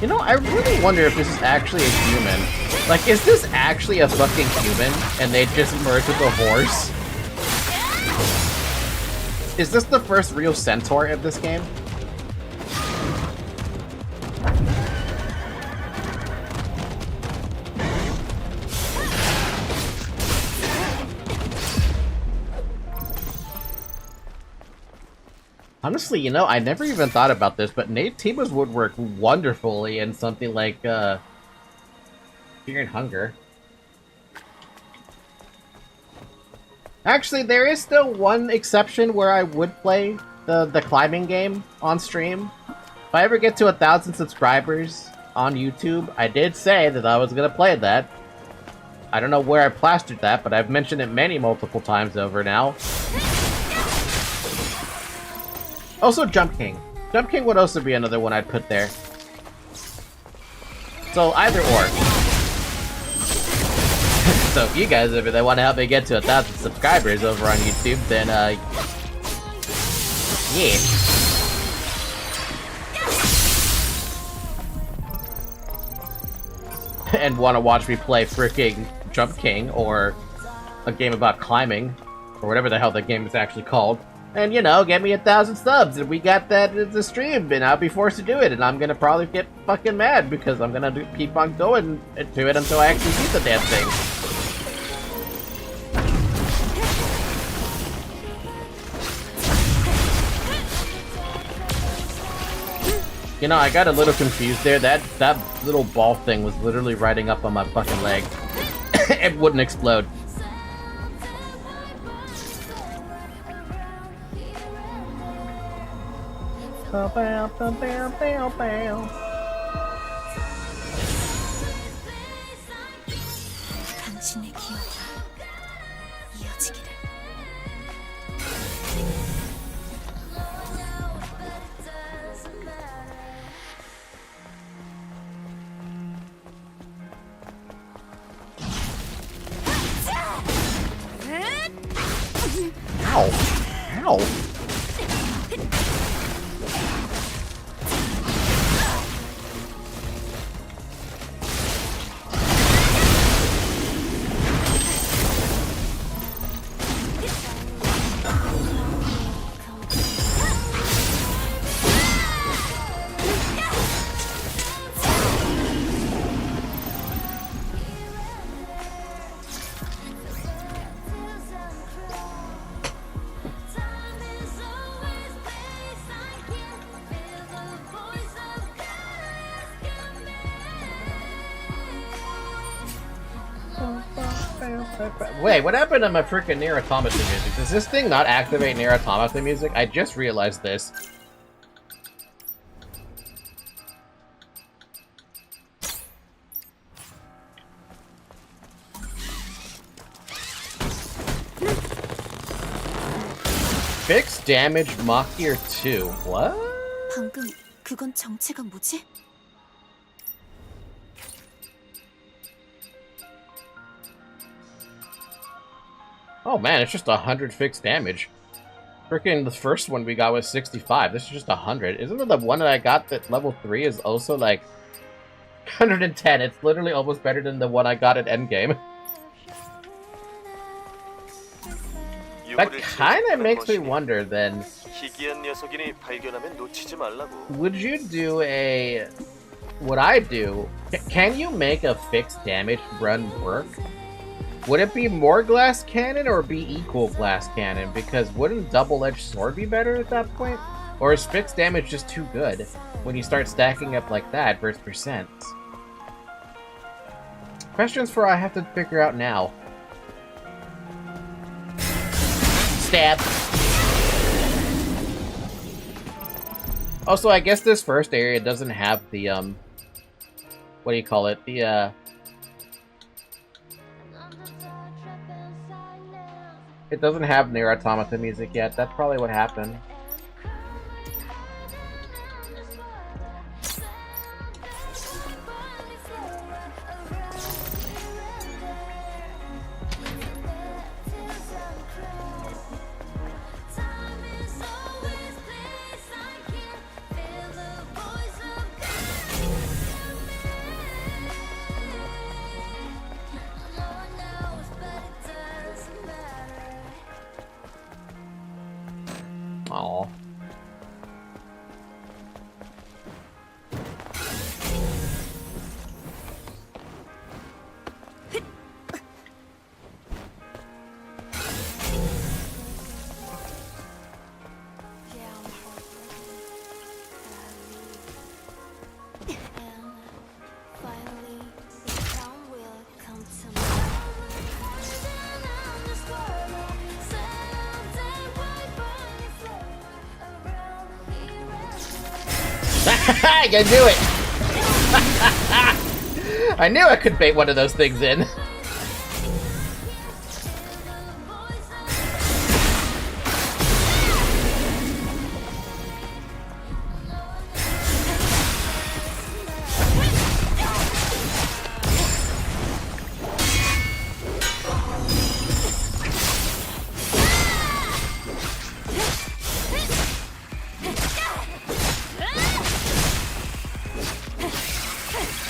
You know, I really wonder if this is actually a human. Like, is this actually a fucking human, and they just merged with a horse? Is this the first real centaur of this game? Honestly, you know, I never even thought about this, but Nate Tiba's would work wonderfully in something like, Fear and Hunger. Actually, there is still one exception where I would play the climbing game on stream. If I ever get to 1,000 subscribers on YouTube, I did say that I was gonna play that. I don't know where I plastered that, but I've mentioned it multiple times over now. Also, Jump King. Jump King would also be another one I'd put there. So, either or. So, if you guys, if they want to help me get to 1,000 subscribers over on YouTube, then, yeah. And want to watch me play freaking Jump King, or a game about climbing, or whatever the hell that game is actually called. And, you know, get me 1,000 subs, and we got that in the stream, and I'll be forced to do it, and I'm gonna probably get fucking mad, because I'm gonna keep on going to it until I actually beat the damn thing. You know, I got a little confused there. That little ball thing was literally riding up on my fucking leg. It wouldn't explode. 당신의 기억이 이어지기를. Ow! Ow! Wait, what happened to my freaking Nier Automata music? Does this thing not activate Nier Automata music? I just realized this. Fixed damage Mach Gear 2. What? 방금 그건 정체가 뭐지? Oh man, it's just 100 fixed damage. Freaking the first one we got was 65. This is just 100. Isn't it the one that I got that level 3 is also like 110? It's literally almost better than the one I got at endgame. That kind of makes me wonder then. 희귀한 녀석이니 발견하면 놓치지 말라고. Would you do a... Would I do... Can you make a fixed damage run work? Would it be more glass cannon or be equal glass cannon? Because wouldn't double-edged sword be better at that point? Or is fixed damage just too good when you start stacking up like that versus percents? Questions for I have to figure out now. Stab. Also, I guess this first area doesn't have the, what do you call it? The, it doesn't have Nier Automata music yet. That's probably what happened. Aww. I knew it! I knew I could bait one of those things in.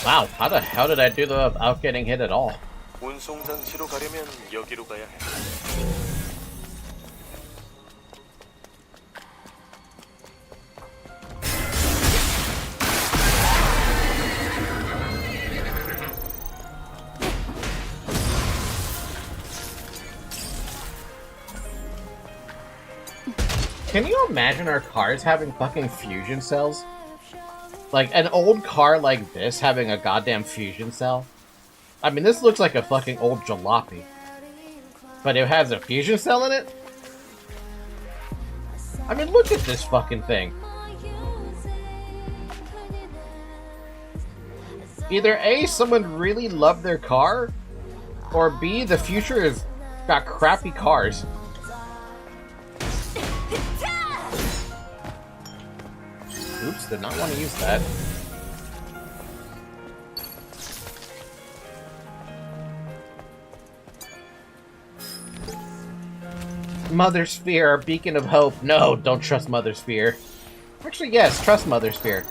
Wow, how the hell did I do the without getting hit at all? 운송 장치로 가려면 여기로 가야 해. Can you imagine our cars having fucking fusion cells? Like, an old car like this having a goddamn fusion cell? I mean, this looks like a fucking old jalopy. But it has a fusion cell in it? I mean, look at this fucking thing. Either A, someone really loved their car, or B, the future has got crappy cars. Oops, did not want to use that. Mother Sphere, our beacon of hope. No, don't trust Mother Sphere. Actually, yes, trust Mother Sphere.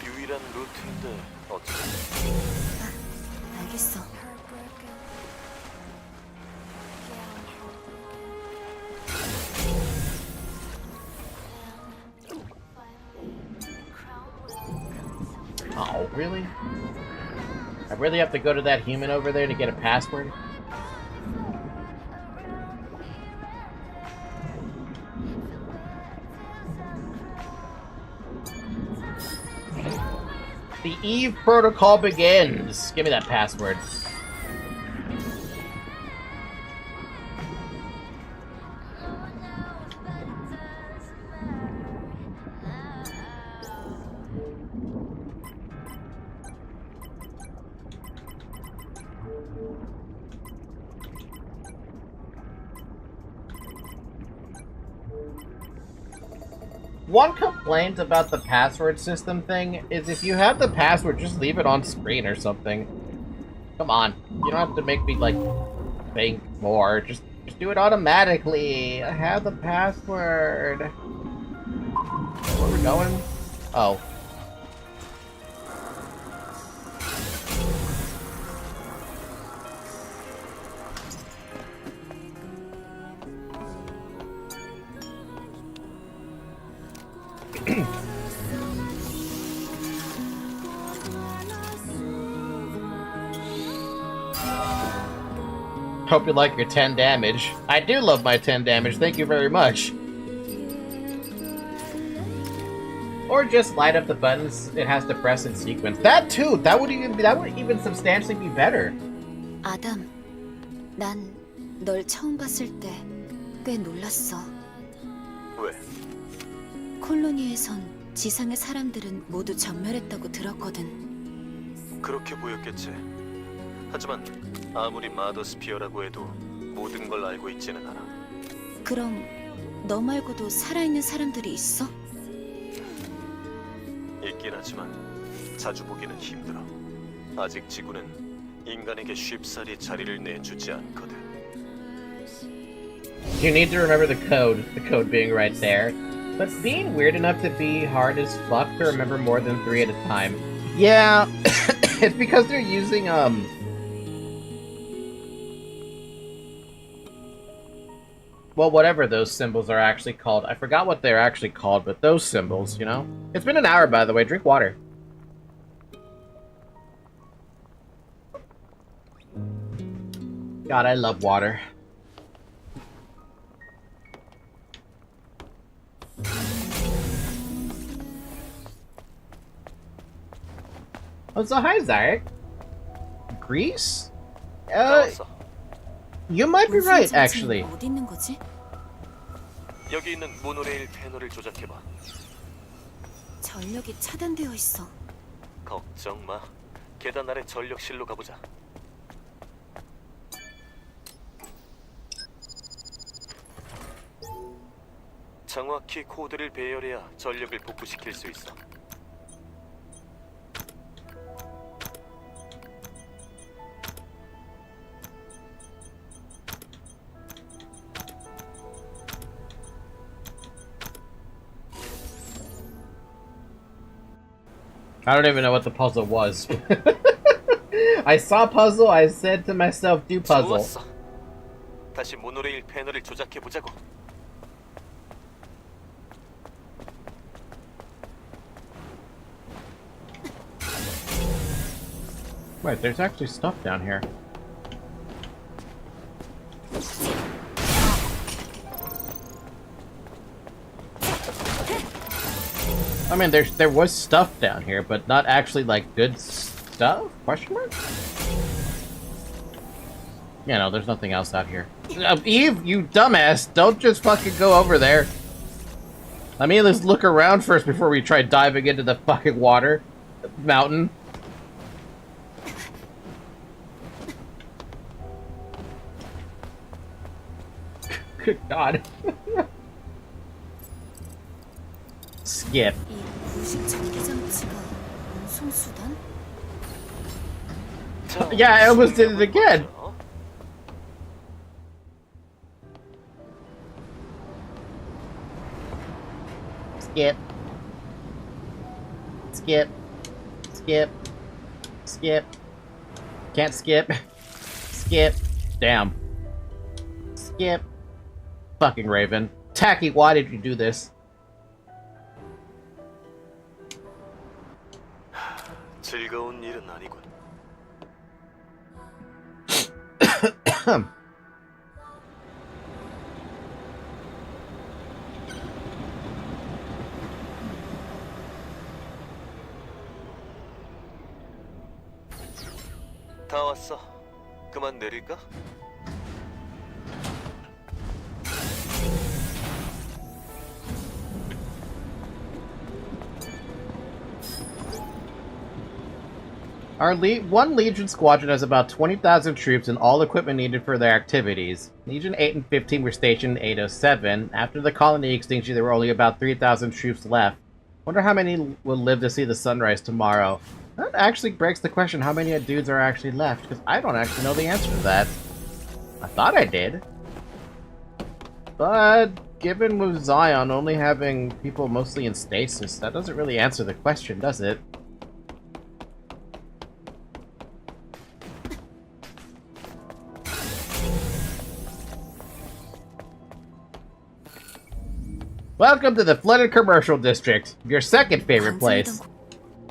유일한 루트인데 어쩌? 알겠어. Oh, really? I really have to go to that human over there to get a password? The Eve protocol begins! Give me that password. One complaint about the password system thing is if you have the password, just leave it on screen or something. Come on. You don't have to make me, like, think more. Just do it automatically. I have the password. Where are we going? Oh. Hope you like your 10 damage. I do love my 10 damage, thank you very much. Or just light up the buttons it has to press in sequence. That too! That would even substantially be better. 아담, 난 널 처음 봤을 때 꽤 놀랐어. 왜? 콜로니에선 지상의 사람들은 모두 전멸했다고 들었거든. 그렇게 보였겠지. 하지만 아무리 마더스피어라고 해도 모든 걸 알고 있지는 않아. 그럼 너 말고도 살아있는 사람들이 있어? 있긴 하지만 자주 보기는 힘들어. 아직 지구는 인간에게 쉽사리 자리를 내주지 않거든. You need to remember the code being right there. But being weird enough to be hard as fuck to remember more than 3 at a time. Yeah, it's because they're using, well, whatever those symbols are actually called. I forgot what they're actually called, but those symbols, you know? It's been an hour, by the way. Drink water. God, I love water. Oh, so hi, Zarek. Greece? 나왔어. You might be right, actually. 어디 있는 거지? 여기 있는 모노레일 패널을 조작해봐. 전력이 차단되어 있어. 걱정 마. 계단 아래 전력실로 가보자. 정확히 코드를 배열해야 전력을 복구시킬 수 있어. I don't even know what the puzzle was. I saw puzzle, I said to myself, do puzzle. 좋았어. 다시 모노레일 패널을 조작해보자고. Wait, there's actually stuff down here. I mean, there was stuff down here, but not actually, like, good stuff? Question mark? Yeah, no, there's nothing else out here. Eve, you dumbass! Don't just fucking go over there! Let me at least look around first before we try diving into the fucking water. Mountain. Good God. Skip. 이 무식 전기 장치가 운송수단? Yeah, I almost did it again. Skip. Skip. Skip. Skip. Can't skip. Skip. Damn. Skip. Fucking Raven. Tacky, why did you do this? 즐거운 일은 아니군. 다 왔어. 그만 내릴까? Our one Legion squadron has about 20,000 troops and all equipment needed for their activities. Legion 8 and 15 were stationed in 807. After the colony extinction, there were only about 3,000 troops left. Wonder how many will live to see the sunrise tomorrow. That actually breaks the question how many dudes are actually left, because I don't actually know the answer to that. I thought I did. But given with Zion only having people mostly in stasis, that doesn't really answer the question, does it? Welcome to the flooded commercial district, your second favorite place.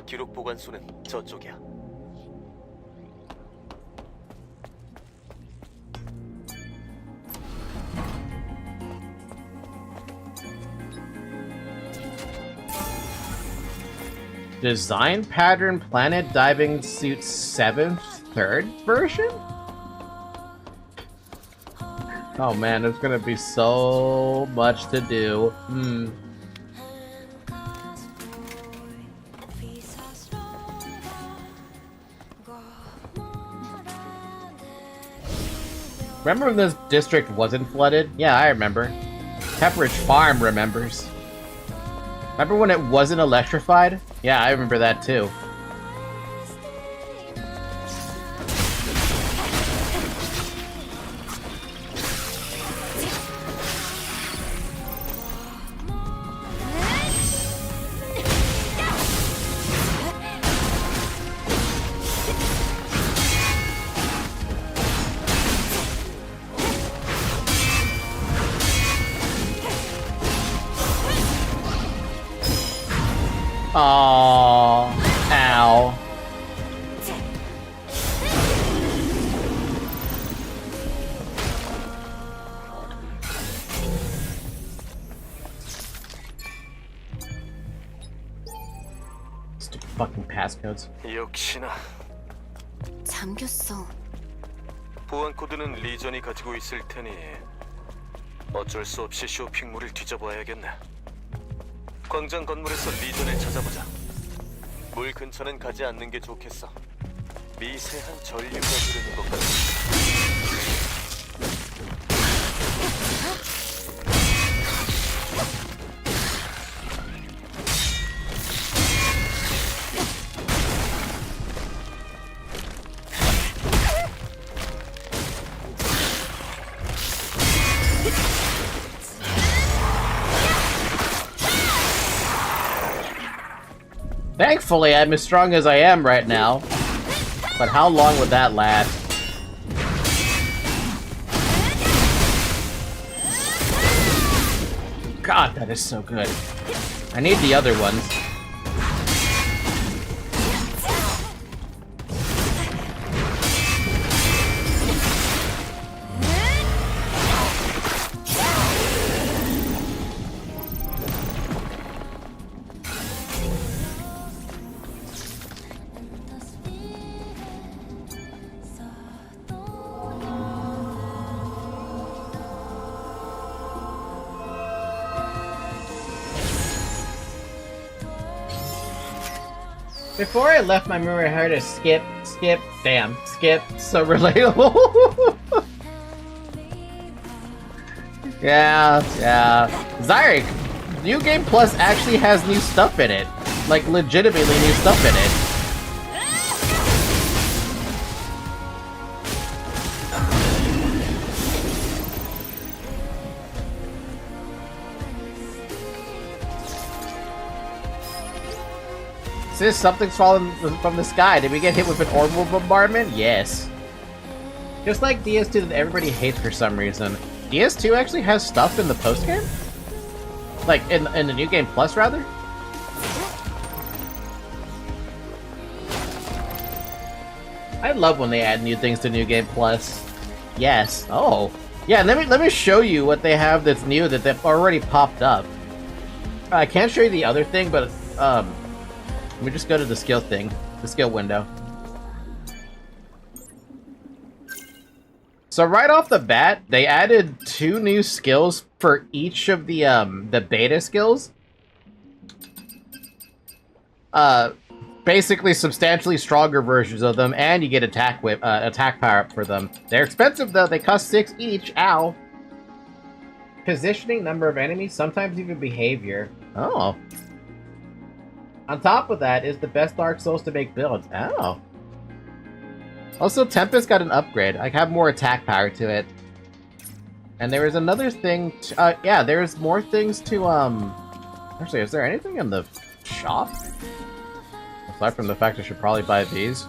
기록 보관소는 저쪽이야. Design pattern planet diving suit 7th, 3rd version? Oh man, there's gonna be so much to do. Remember when this district wasn't flooded? Yeah, I remember. Pepperidge Farm remembers. Remember when it wasn't electrified? Yeah, I remember that too. Aww. Ow. Stupid fucking passcodes. 역시나 잠겼어. 보안 코드는 리전이 가지고 있을 테니 어쩔 수 없이 쇼핑몰을 뒤져봐야겠네. 광장 건물에서 리전을 찾아보자. 물 근처는 가지 않는 게 좋겠어. 미세한 전류가 흐르는 것 같아. Thankfully, I'm as strong as I am right now. But how long would that last? God, that is so good. I need the other ones. Before I left my mirror, I heard a skip, damn, skip, so relatable. yeah. Zyric, New Game Plus actually has new stuff in it. Like, legitimately new stuff in it. Sis, something's fallen from the sky. Did we get hit with an orbital bombardment? Yes. Just like DS2 that everybody hates for some reason. DS2 actually has stuff in the post-game? Like, in the New Game Plus, rather? I love when they add new things to New Game Plus. Yes. Oh. Yeah, let me show you what they have that's new that they've already popped up. I can't show you the other thing, but, let me just go to the skill thing. The skill window. So right off the bat, they added 2 new skills for each of the beta skills. Basically substantially stronger versions of them, and you get attack power up for them. They're expensive though, they cost 6 each, ow! Positioning, number of enemies, sometimes even behavior. Oh. On top of that is the best Dark Souls to make builds. Oh. Also, Tempest got an upgrade. I have more attack power to it. And there was another thing yeah, there's more things to, actually, is there anything in the shop? Aside from the fact I should probably buy these.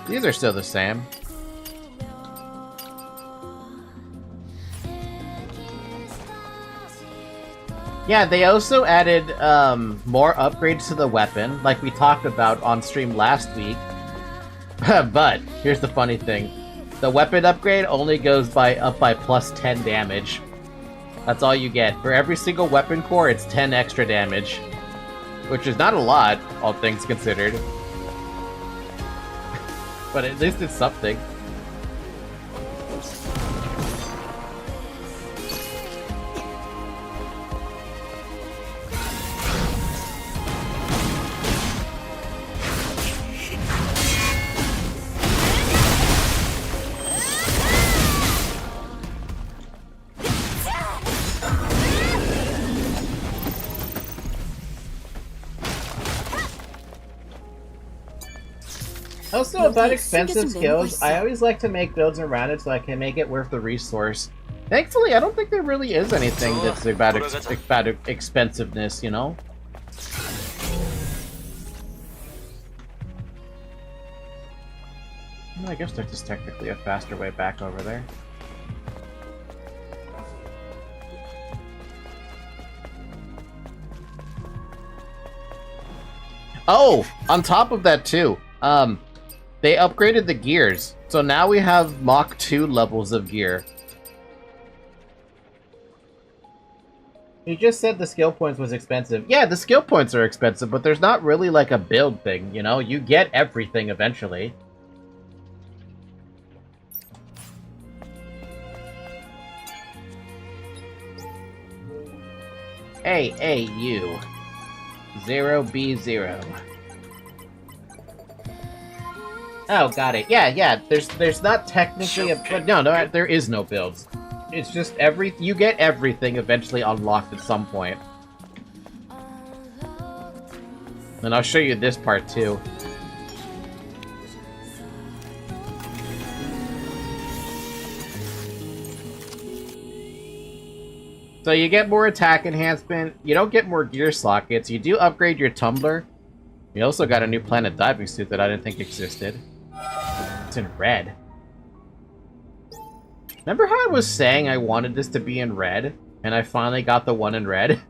These are still the same. Yeah, they also added more upgrades to the weapon, like we talked about on stream last week. But here's the funny thing. The weapon upgrade only goes up by plus 10 damage. That's all you get. For every single weapon core, it's 10 extra damage. Which is not a lot, all things considered. But at least it's something. Also, about expensive skills, I always like to make builds around it so I can make it worth the resource. Thankfully, I don't think there really is anything that's about expensiveness, you know? Well, I guess there's just technically a faster way back over there. Oh! On top of that, too, they upgraded the gears, so now we have Mach 2 levels of gear. You just said the skill points was expensive. Yeah, the skill points are expensive, but there's not really like a build thing, you know? You get everything eventually. AAU 0B0. Oh, got it. Yeah. There's not technically but no, there is no builds. It's just you get everything eventually unlocked at some point. And I'll show you this part too. So you get more attack enhancement. You don't get more gear sockets. You do upgrade your tumbler. You also got a new planet diving suit that I didn't think existed. It's in red. Remember how I was saying I wanted this to be in red? And I finally got the one in red?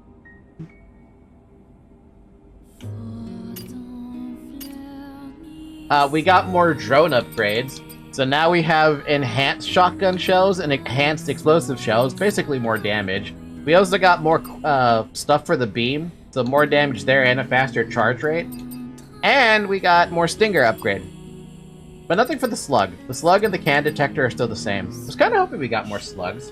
We got more drone upgrades. So now we have enhanced shotgun shells and enhanced explosive shells. Basically more damage. We also got more stuff for the beam. So more damage there and a faster charge rate. And we got more stinger upgrade. But nothing for the slug. The slug and the can detector are still the same. I was kind of hoping we got more slugs.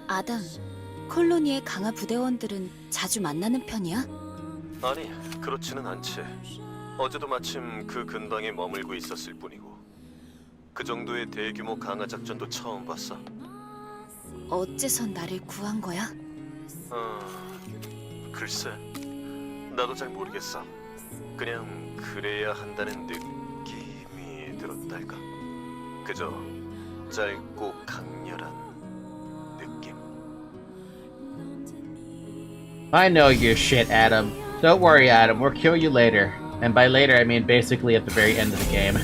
아담, 콜로니의 강화 부대원들은 자주 만나는 편이야? 아니, 그렇지는 않지. 어제도 마침 그 근방에 머물고 있었을 뿐이고. 그 정도의 대규모 강화 작전도 처음 봤어. 어째서 나를 구한 거야? 글쎄, 나도 잘 모르겠어. 그냥 그래야 한다는 느낌이 들었달까? 그저 짧고 강렬한 느낌. I know your shit, Adam. Don't worry, Adam. We'll kill you later. And by later, I mean basically at the very end of the game.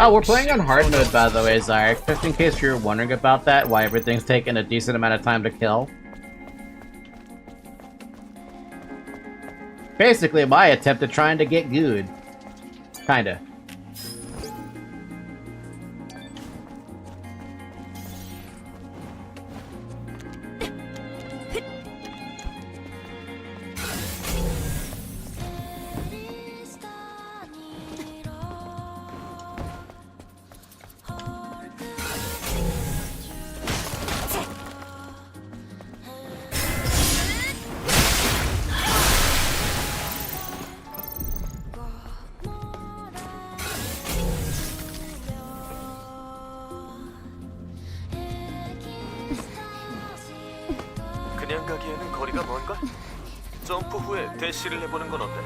Oh, we're playing on hard mode, by the way, Zarek. Just in case you're wondering about that, why everything's taking a decent amount of time to kill. Basically, my attempt at trying to get good. Kinda. 그냥 가기에는 거리가 먼걸? 점프 후에 대시를 해보는 건 어때?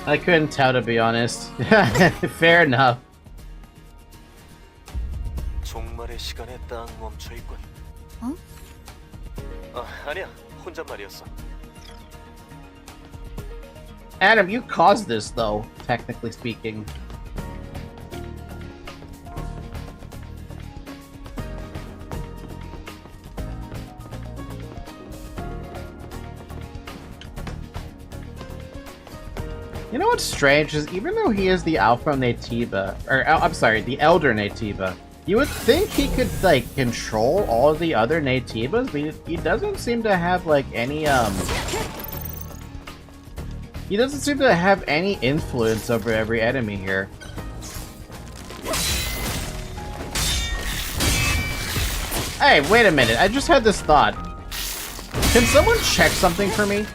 I couldn't tell, to be honest. Fair enough. 종말의 시간에 딱 멈춰 있군. 어? 아니야, 혼잣말이었어. Adam, you caused this, though, technically speaking. You know what's strange is even though he is the Alpha Nativa, or I'm sorry, the Elder Nativa, you would think he could like control all the other Nativas, but he doesn't seem to have like any he doesn't seem to have any influence over every enemy here. Hey, wait a minute, I just had this thought. Can someone check something for me?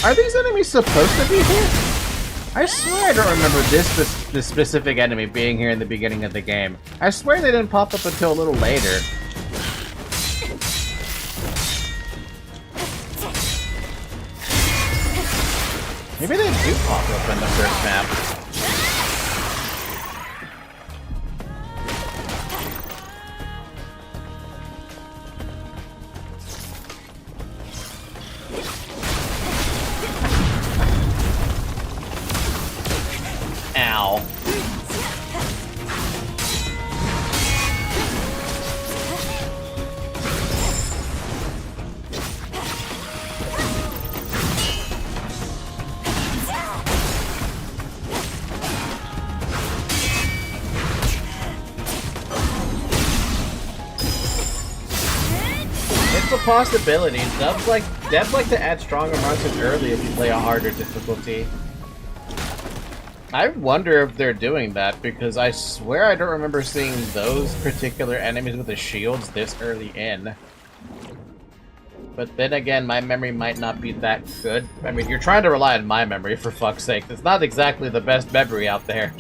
Are these enemies supposed to be here? I swear I don't remember this specific enemy being here in the beginning of the game. I swear they didn't pop up until a little later. Maybe they do pop up in the first map. Ow. It's a possibility. Devs like to add stronger monsters early if you play a harder difficulty. I wonder if they're doing that, because I swear I don't remember seeing those particular enemies with the shields this early in. But then again, my memory might not be that good. I mean, you're trying to rely on my memory, for fuck's sake. It's not exactly the best memory out there.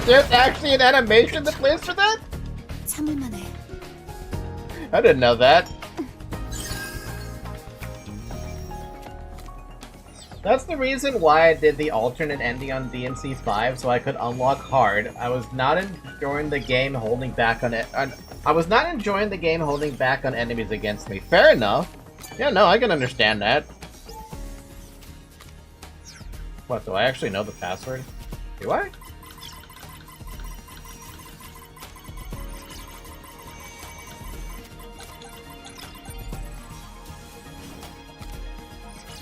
There's actually an animation that plays for that? 참을만해. I didn't know that. That's the reason why I did the alternate ending on DMC 5, so I could unlock hard. I was not enjoying the game holding back on it. I was not enjoying the game holding back on enemies against me. Fair enough. Yeah, no, I can understand that. What, do I actually know the password? Do I?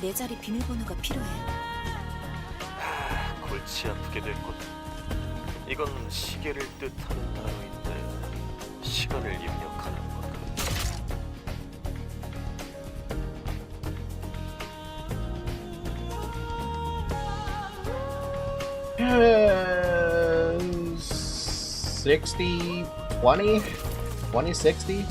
내 자리 비밀번호가 필요해. 골치 아프게 됐군. 이건 시계를 뜻하는 단어인데 시간을 입력하는 건가? Uh, 60, 20, 20, 60?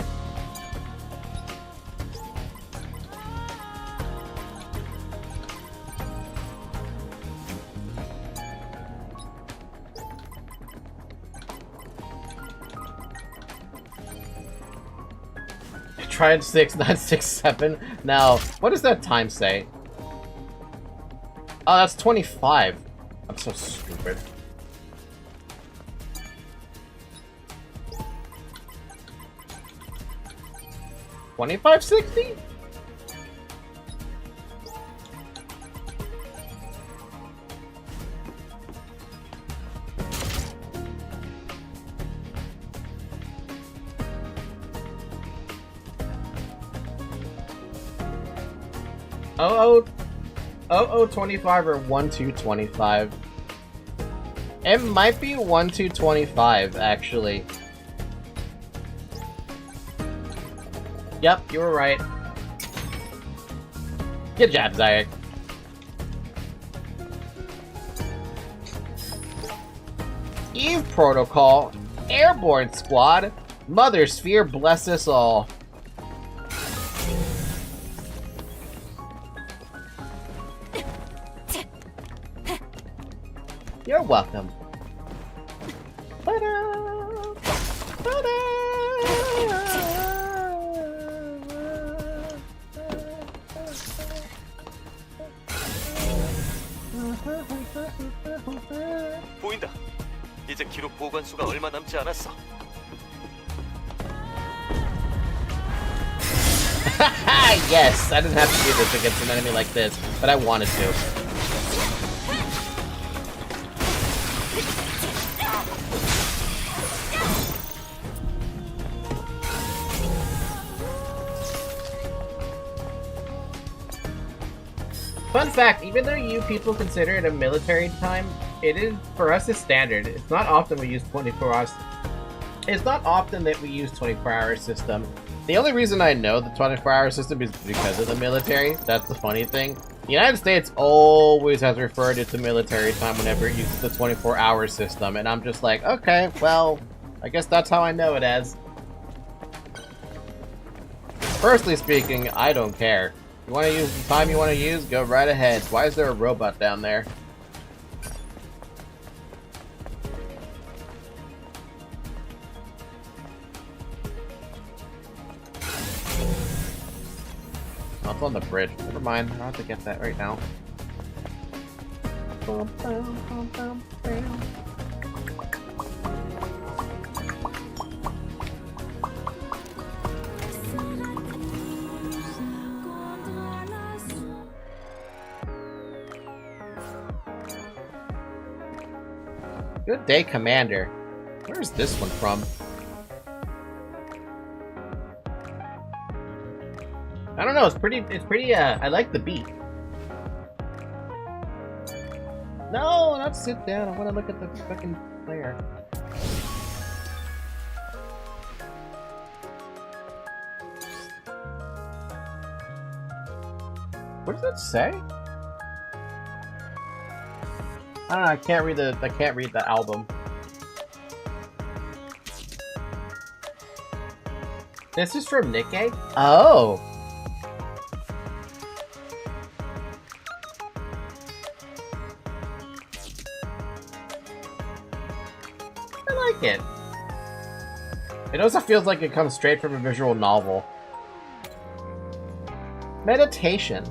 Tried 6, not 6, 7. Now, what does that time say? Oh, that's 25. I'm so stupid. $25.60? Oh, 25 or 1225. It might be 1225 actually. Yep, you were right. Good job, Zayak. Eve Protocol, Airborne Squad, Mother Sphere bless us all. You're welcome. Ta-da! Ta-da! 보인다. 이제 기록 보관수가 얼마 남지 않았어. Yes, I didn't have to do this against an enemy like this, but I wanted to. Fun fact, even though you people consider it a military time, it is, for us, it's standard. It's not often we use 24 hours. It's not often that we use 24-hour system. The only reason I know the 24-hour system is because of the military. That's the funny thing. The United States always has referred it to military time whenever it uses the 24-hour system, and I'm just like, okay, well, I guess that's how I know it as. Personally speaking, I don't care. You want to use the time you want to use? Go right ahead. Why is there a robot down there? Oh, it's on the bridge. Never mind. I don't have to get that right now. Good day, Commander. Where's this one from? I don't know, it's pretty, I like the beat. No, not sit down, I want to look at the fucking player. What does that say? I don't know, I can't read the album. This is from Nikkei? Oh! I like it. It also feels like it comes straight from a visual novel. Meditation.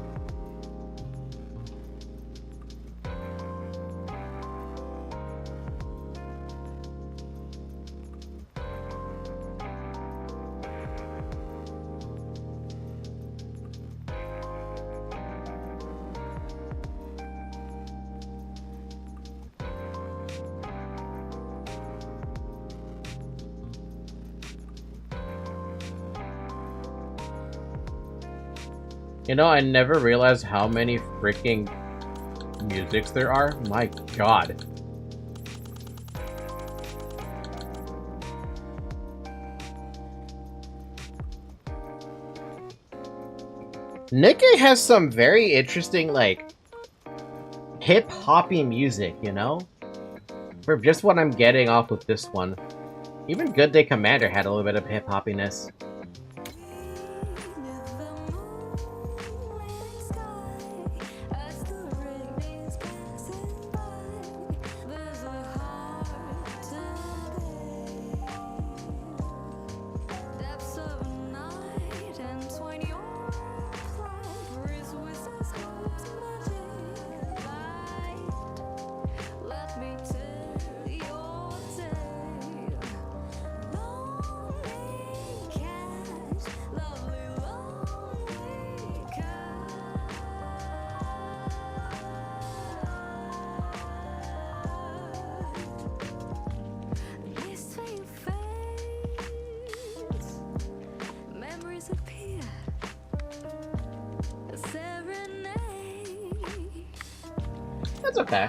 You know, I never realized how many freaking musics there are. My god. Nikkei has some very interesting, like, hip-hoppy music, you know? For just what I'm getting off with this one. Even Good Day Commander had a little bit of hip-hoppiness. That's okay.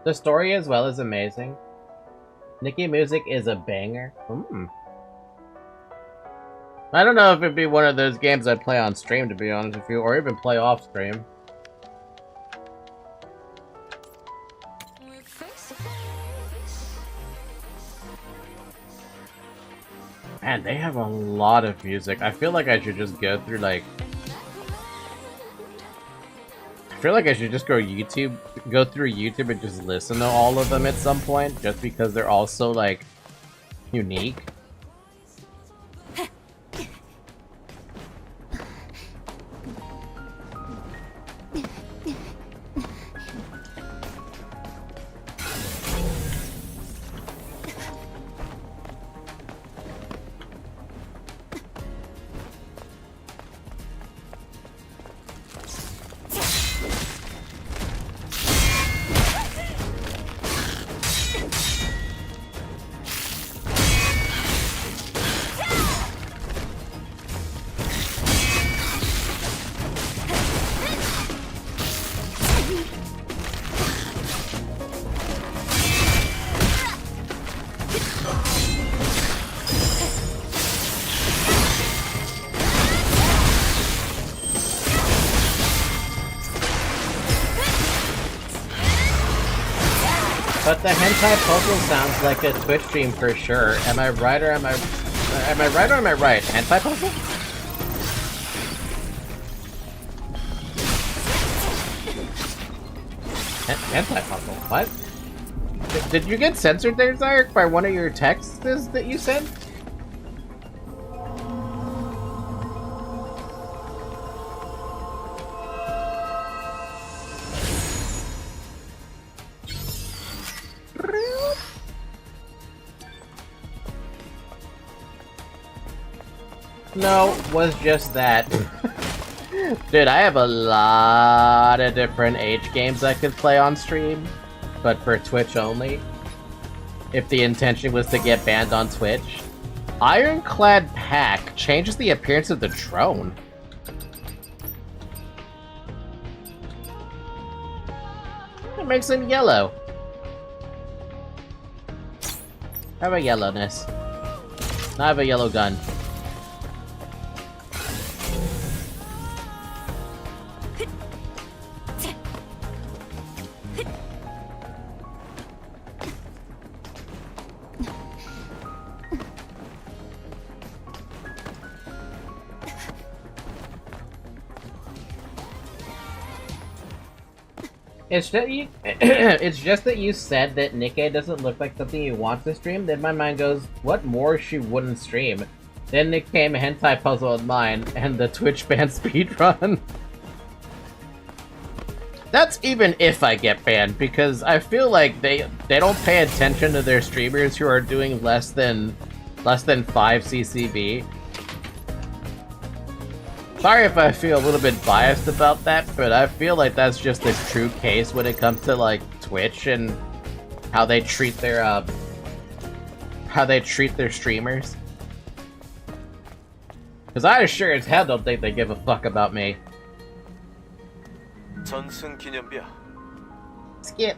The story as well is amazing. Nikkei music is a banger. I don't know if it'd be one of those games I'd play on stream, to be honest with you, or even play off stream. Man, they have a lot of music. I feel like I should just go through, like... I feel like I should just go through YouTube and just listen to all of them at some point, just because they're all so, like, unique. But the hentai puzzle sounds like a Twitch stream for sure. Am I right or am I right or am I right? Hentai puzzle? Hentai puzzle? What? Did you get censored there, Zyrek, by one of your texts that you sent? No, was just that. Dude, I have a lot of different age games I could play on stream, but for Twitch only. If the intention was to get banned on Twitch. Ironclad Pack changes the appearance of the drone. It makes him yellow. I have a yellowness. I have a yellow gun. It's that you, it's just that you said that Nikkei doesn't look like something you want to stream, then my mind goes, what more she wouldn't stream? Then it came a hentai puzzle in mine, and the Twitch ban speedrun. That's even if I get banned, because I feel like they don't pay attention to their streamers who are doing less than 5 CCB. Sorry if I feel a little bit biased about that, but I feel like that's just a true case when it comes to, like, Twitch and how they treat their streamers. Because I sure as hell don't think they give a fuck about me. 전승 기념비야. Skip.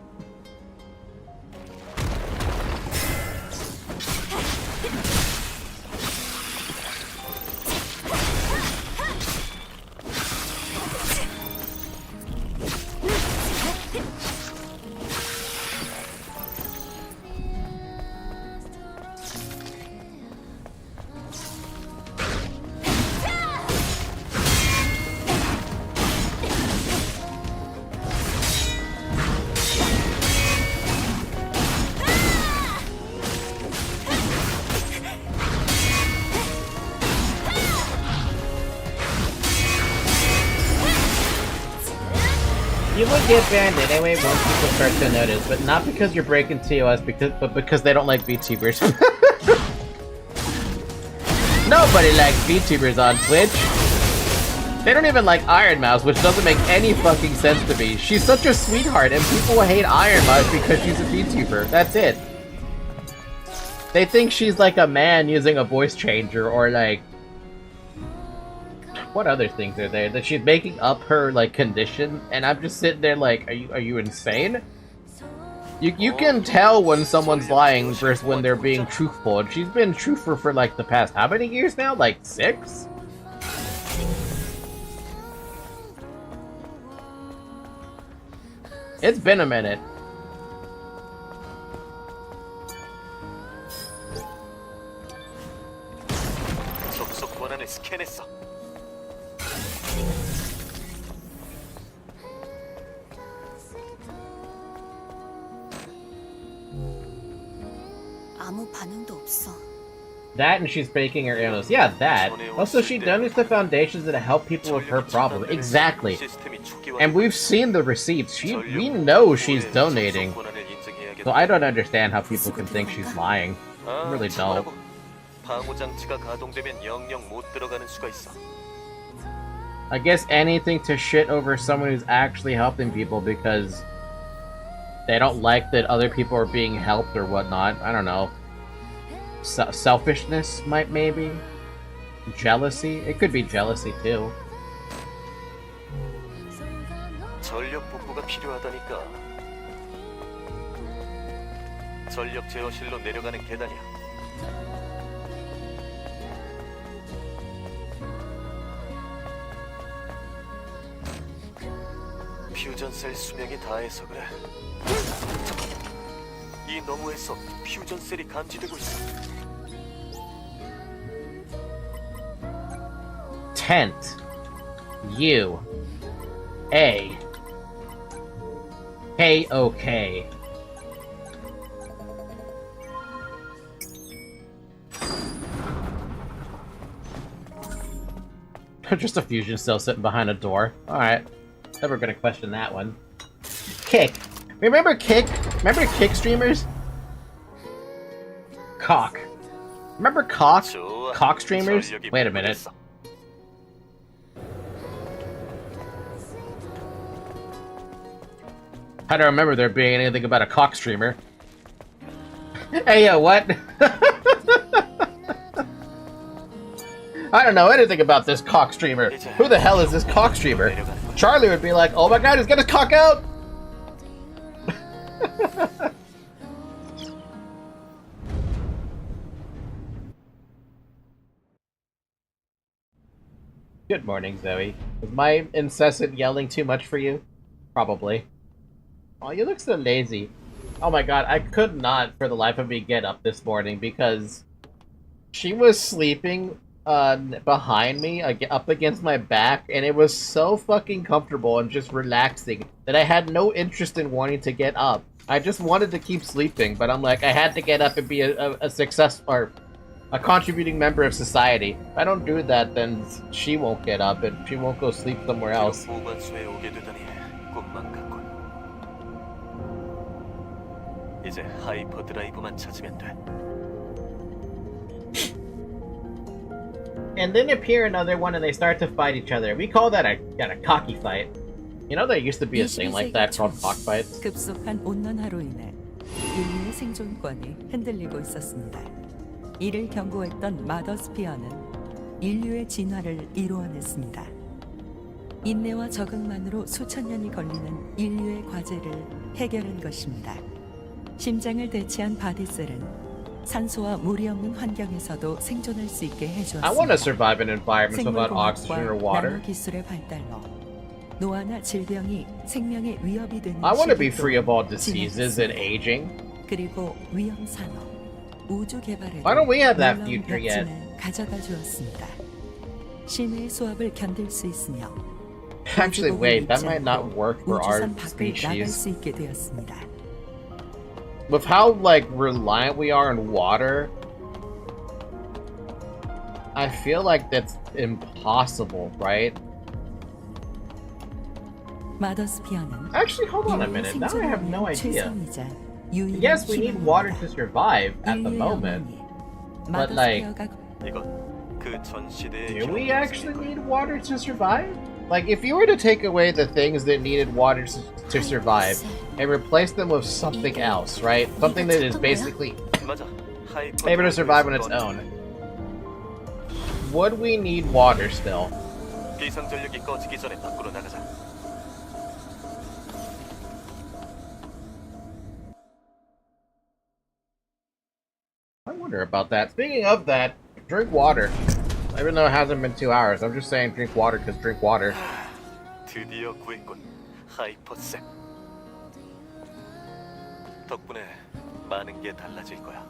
You would get banned anyway once people start to notice, but not because you're breaking TOS, but because they don't like VTubers. Nobody likes VTubers on Twitch. They don't even like Iron Mouse, which doesn't make any fucking sense to me. She's such a sweetheart, and people hate Iron Mouse because she's a VTuber. That's it. They think she's like a man using a voice changer, or like... What other things are there? That she's making up her, like, condition, and I'm just sitting there like, are you insane? You can tell when someone's lying versus when they're being truthful, and she's been truthful for, like, the past how many years now? Like, 6? It's been a minute. 접속 권한을 스캔했어. 아무 반응도 없어. That and she's faking her illness. Yeah, that. Also, she donates to foundations that help people with her problem. Exactly. And we've seen the receipts. We know she's donating. So I don't understand how people can think she's lying. I really don't. 방호 장치가 가동되면 영영 못 들어가는 수가 있어. I guess anything to shit over someone who's actually helping people because they don't like that other people are being helped or whatnot. I don't know. Selfishness, maybe? Jealousy? It could be jealousy too. 전력 복구가 필요하다니까. 전력 제어실로 내려가는 계단이야. 퓨전셀 수명이 다해서 그래. 이 너머에서 퓨전셀이 감지되고 있어. Tent. U. A. K-O-K. Just a fusion cell sitting behind a door. Alright. Never gonna question that one. Kick. Remember Kick? Remember Kick streamers? Cock. Remember Cock? Cock streamers? Wait a minute. How do I remember there being anything about a cock streamer? Hey, yo, what? I don't know anything about this cock streamer. Who the hell is this cock streamer? Charlie would be like, oh my god, he's got his cock out! Good morning, Zoe. Was my incessant yelling too much for you? Probably. Oh, you look so lazy. Oh my god, I could not for the life of me get up this morning because she was sleeping behind me, up against my back, and it was so fucking comfortable and just relaxing that I had no interest in wanting to get up. I just wanted to keep sleeping, but I'm like, I had to get up and be a success or a contributing member of society. If I don't do that, then she won't get up and she won't go sleep somewhere else. 이제 하이퍼 드라이브만 찾으면 돼. And then appear another one and they start to fight each other. We call that a cocky fight. You know there used to be a thing like that called cockfights? 급속한 온난화로 인해 인류의 생존권이 흔들리고 있었습니다. 이를 경고했던 마더스피어는 인류의 진화를 이루어냈습니다. 인내와 적응만으로 수천 년이 걸리는 인류의 과제를 해결한 것입니다. 심장을 대체한 바디셀은 산소와 물이 없는 환경에서도 생존할 수 있게 해주었습니다. I want to survive in environments without oxygen or water. 나노 기술의 발달로 노화나 질병이 생명의 위협이 되는 I want to be 시기도 free of all diseases and 지났습니다. aging. 그리고 위험 산업, 우주 개발에도 Why don't we have that 놀라운 future yet? 혁신을 가져다 주었습니다. 신의 수압을 견딜 수 있으며 Actually, 우주복을 wait, that 입지 might not 않고 work for our 우주선 밖을 나갈 species. 수 있게 되었습니다. With how, like, reliant we are on water, I feel like that's impossible, right? 마더스피어는 Actually, hold on a 인류의 minute. Now I have no 생존을 idea. 위한 최선이자 유일한 Yes, we need water to 희망입니다. survive at the 인류의 moment. 어머니, but, like, 마더스피어가 이건 그 전 시대의 Do we actually 경험이었으니까. need water to survive? Like, if you were to take away the things that needed water to survive and replace them with something else, right? Something that is basically 맞아. able to survive on its own. Would we need water still? 비상 전력이 꺼지기 전에 밖으로 나가자. I wonder about that. Speaking of that, drink water. Even though it hasn't been 2 hours, I'm just saying drink water because drink water. 드디어 구했군. 하이퍼색. 덕분에 많은 게 달라질 거야.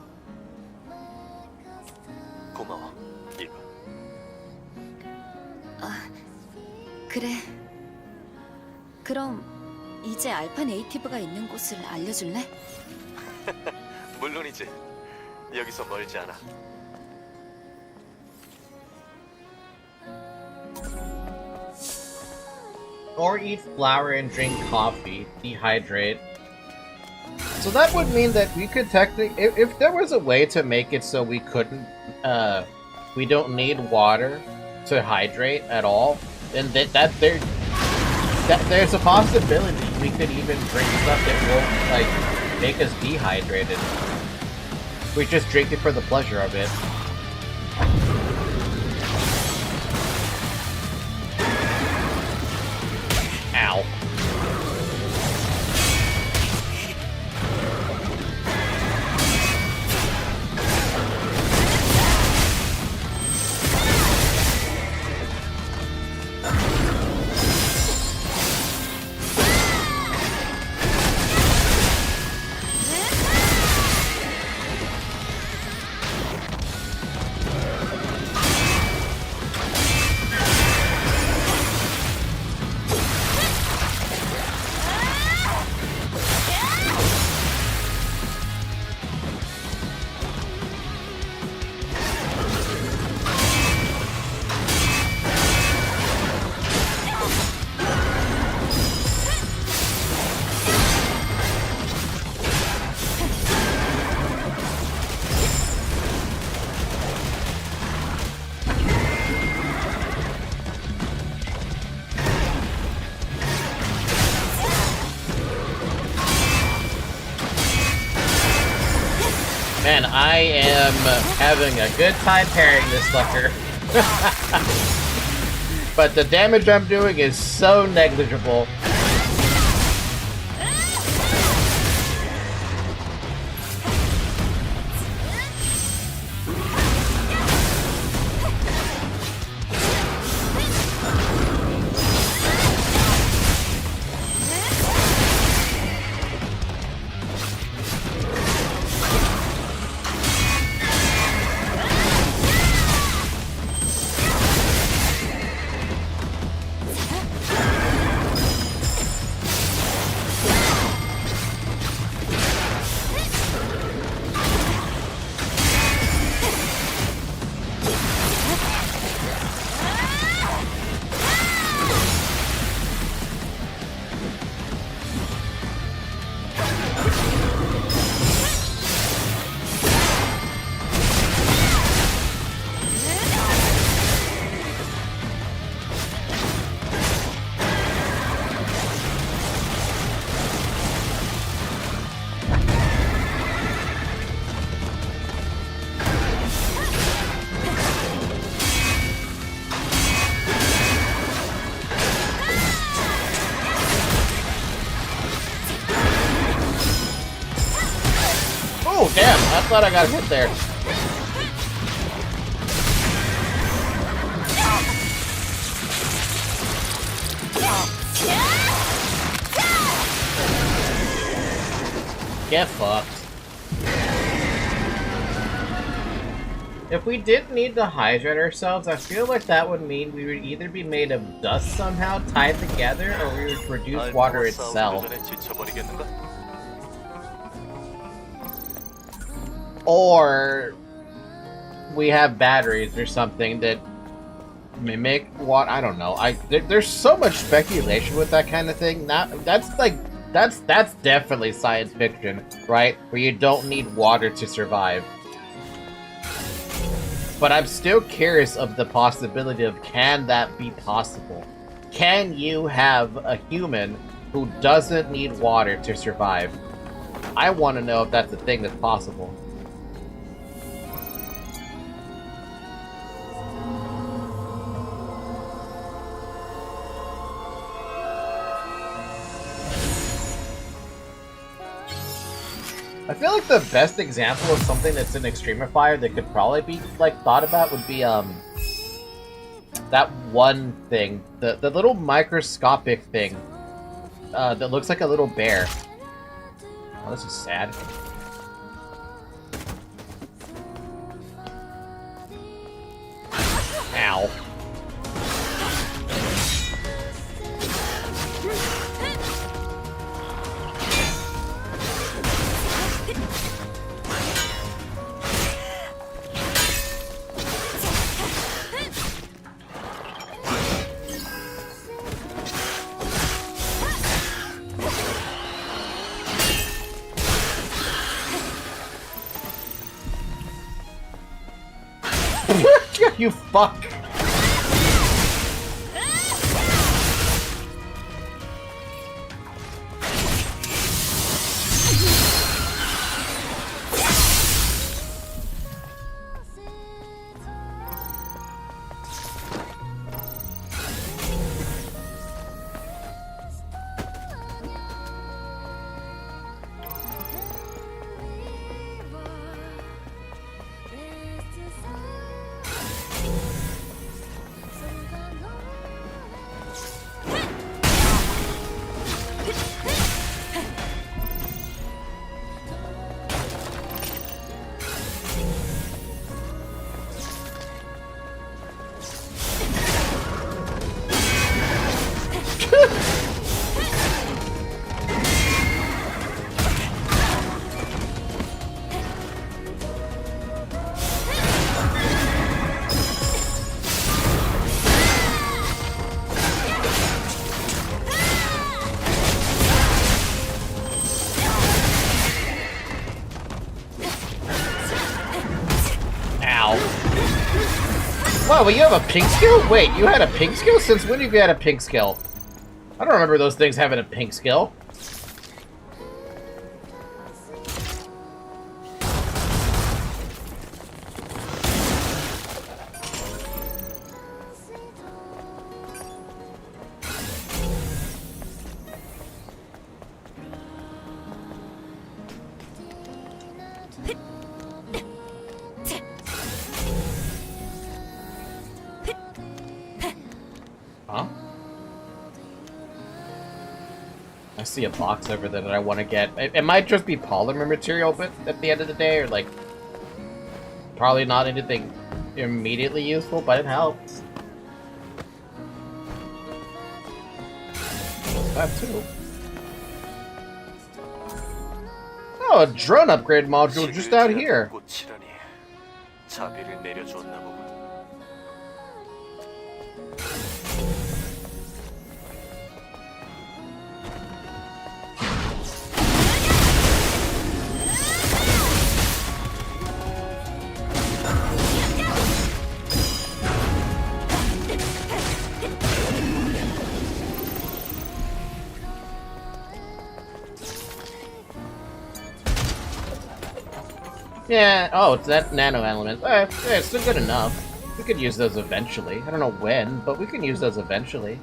고마워, 이거. 그래. 그럼 이제 알파 네이티브가 있는 곳을 알려줄래? 물론이지. 여기서 멀지 않아. Or eat flour and drink coffee. Dehydrate. So that would mean that we could technically, if there was a way to make it so we couldn't, we don't need water to hydrate at all, then there's a possibility we could even drink stuff that won't like make us dehydrated. We just drink it for the pleasure of it. Ow. Man, I am having a good time parrying this fucker. But the damage I'm doing is so negligible. Oh, damn! I thought I got hit there. Get fucked. If we didn't need to hydrate ourselves, I feel like that would mean we would either be made of dust somehow tied together, or we would produce water itself. Or we have batteries or something that mimic water. I don't know. There's so much speculation with that kind of thing. That's definitely science fiction, right? Where you don't need water to survive. But I'm still curious of the possibility of, can that be possible? Can you have a human who doesn't need water to survive? I want to know if that's a thing that's possible. I feel like the best example of something that's an extremifier that could probably be like thought about would be that one thing, the little microscopic thing that looks like a little bear. Oh, this is sad. Ow. You fuck! Wow, well, you have a pink skill? Wait, you had a pink skill? Since when have you had a pink skill? I don't remember those things having a pink skill. Huh? I see a box over there that I want to get. It might just be polymer material, but at the end of the day, or like, probably not anything immediately useful, but it helps. What's that too? Oh, a drone upgrade module just out here. Yeah, oh, it's that nano element. Yeah, it's still good enough. We could use those eventually. I don't know when, but we can use those eventually.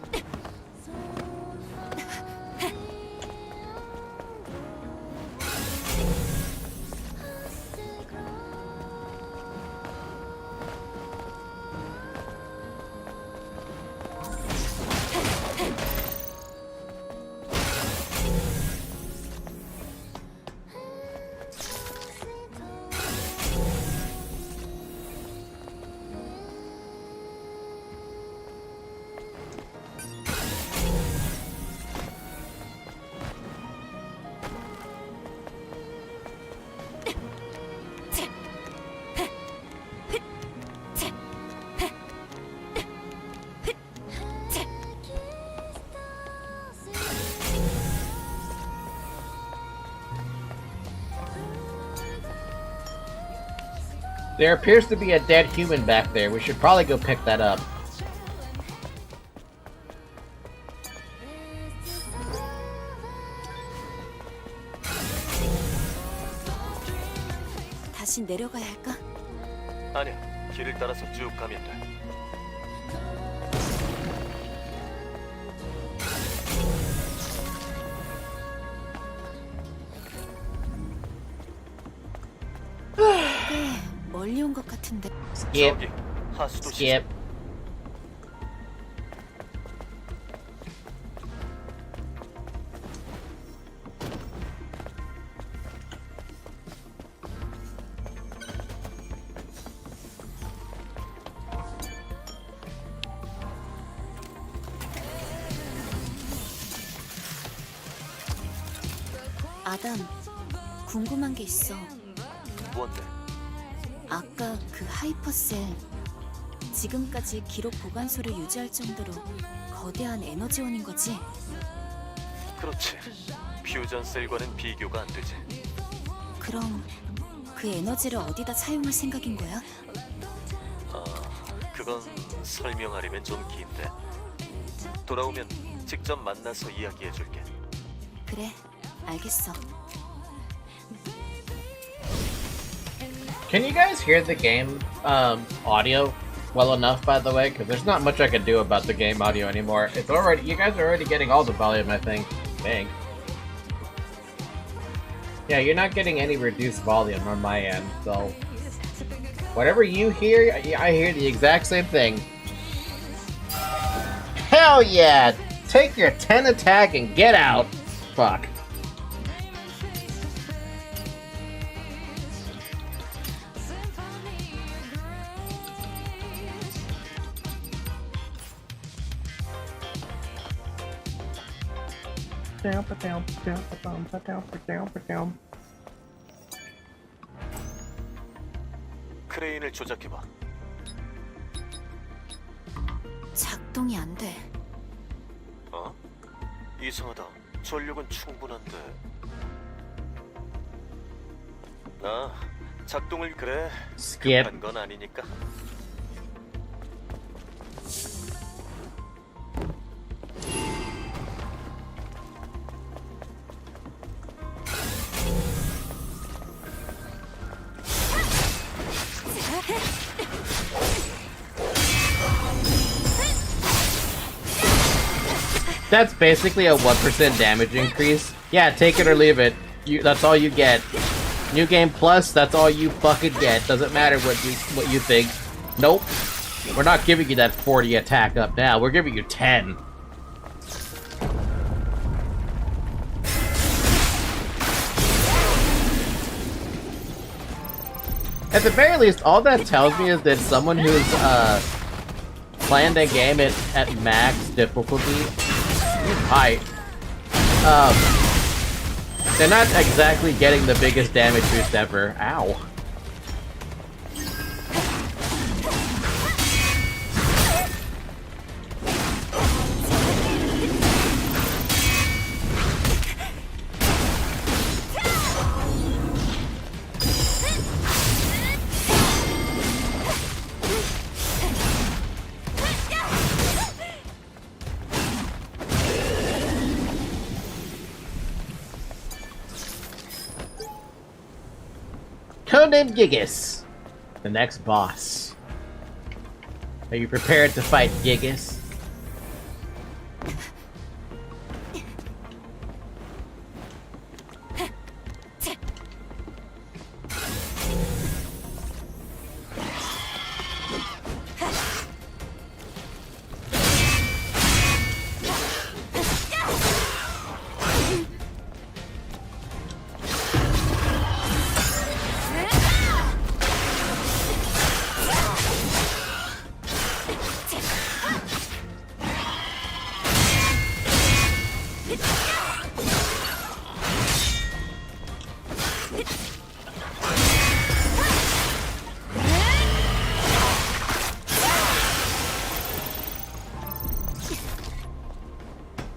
There appears to be a dead human back there. We should probably go pick that up. 다시 내려가야 할까? 아니야, 길을 따라서 쭉 가면 돼. 꽤 멀리 온 것 같은데. Skip. 저기 하수도 Skip. 아담, 궁금한 게 있어. 뭔데? 아까 그 하이퍼셀, 지금까지 기록 보관소를 유지할 정도로 거대한 에너지원인 거지? 그렇지. 퓨전 셀과는 비교가 안 되지. 그럼 그 에너지를 어디다 사용할 생각인 거야? 그건 설명하려면 좀 긴데. 돌아오면 직접 만나서 이야기해줄게. 그래, 알겠어. Can you guys hear the game audio well enough, by the way? Because there's not much I can do about the game audio anymore. It's already, you guys are already getting all the volume, I think. Dang. Yeah, you're not getting any reduced volume on my end, so whatever you hear, I hear the exact same thing. Hell yeah! Take your 10 attack and get out! Fuck. 크레인을 조작해봐. 작동이 안 돼. 어? 이상하다. 전력은 충분한데. 작동을 그래. Skip. 급한 건 아니니까. That's basically a 1% damage increase. Yeah, take it or leave it. That's all you get. New Game Plus, that's all you fucking get. Doesn't matter what you think. Nope. We're not giving you that 40 attack up now. We're giving you 10. At the very least, all that tells me is that someone who's planned a game at max difficulty, height, they're not exactly getting the biggest damage boost ever. Ow. Codename Gigas, the next boss. Are you prepared to fight Gigas?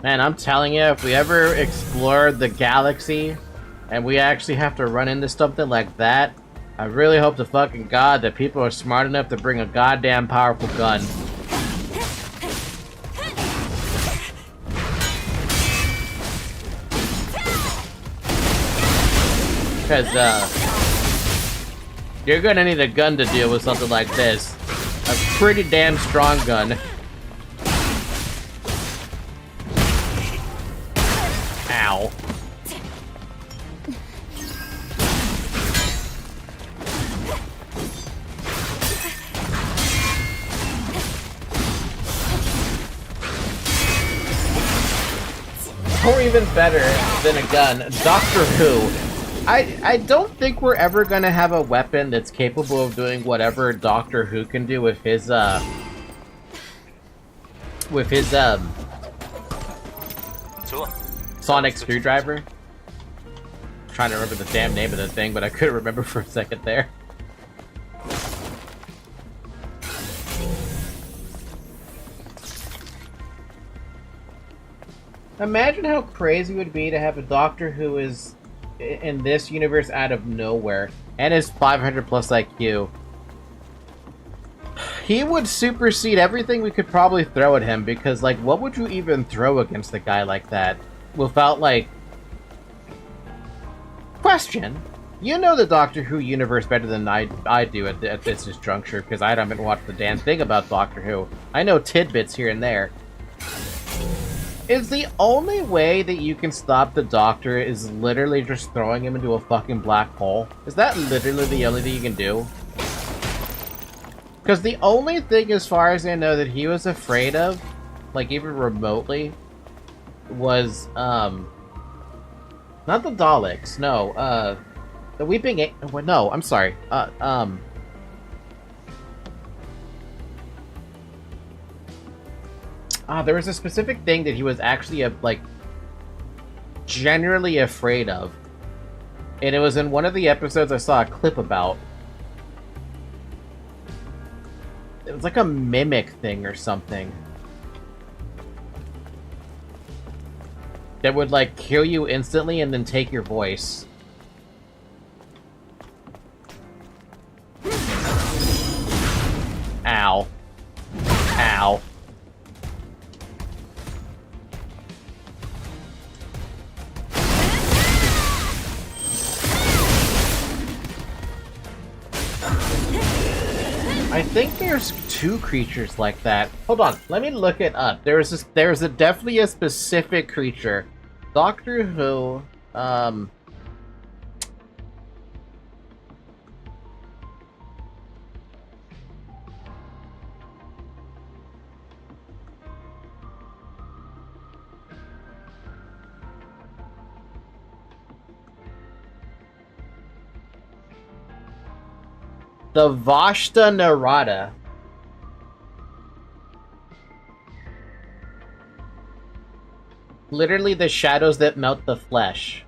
Man, I'm telling you, if we ever explore the galaxy and we actually have to run into something like that, I really hope to fucking God that people are smart enough to bring a goddamn powerful gun. Because, you're gonna need a gun to deal with something like this. A pretty damn strong gun. Ow. Or even better than a gun, Doctor Who. I don't think we're ever gonna have a weapon that's capable of doing whatever Doctor Who can do with his sonic screwdriver. I'm trying to remember the damn name of the thing, but I couldn't remember for a second there. Imagine how crazy it would be to have a Doctor who is in this universe out of nowhere and is 500 plus IQ. He would supersede everything we could probably throw at him, because, like, what would you even throw against a guy like that without, like... Question. You know the Doctor Who universe better than I do at this juncture, because I haven't watched the damn thing about Doctor Who. I know tidbits here and there. Is the only way that you can stop the Doctor is literally just throwing him into a fucking black hole? Is that literally the only thing you can do? Because the only thing, as far as I know, that he was afraid of, like, even remotely, was, not the Daleks, no, the Weeping no, I'm sorry, there was a specific thing that he was actually, like, generally afraid of. And it was in one of the episodes I saw a clip about. It was like a mimic thing or something. That would, like, kill you instantly and then take your voice. Ow. Ow. I think there's two creatures like that. Hold on, let me look it up. There's definitely a specific creature. Doctor Who, the Vashta Narada. Literally the shadows that melt the flesh.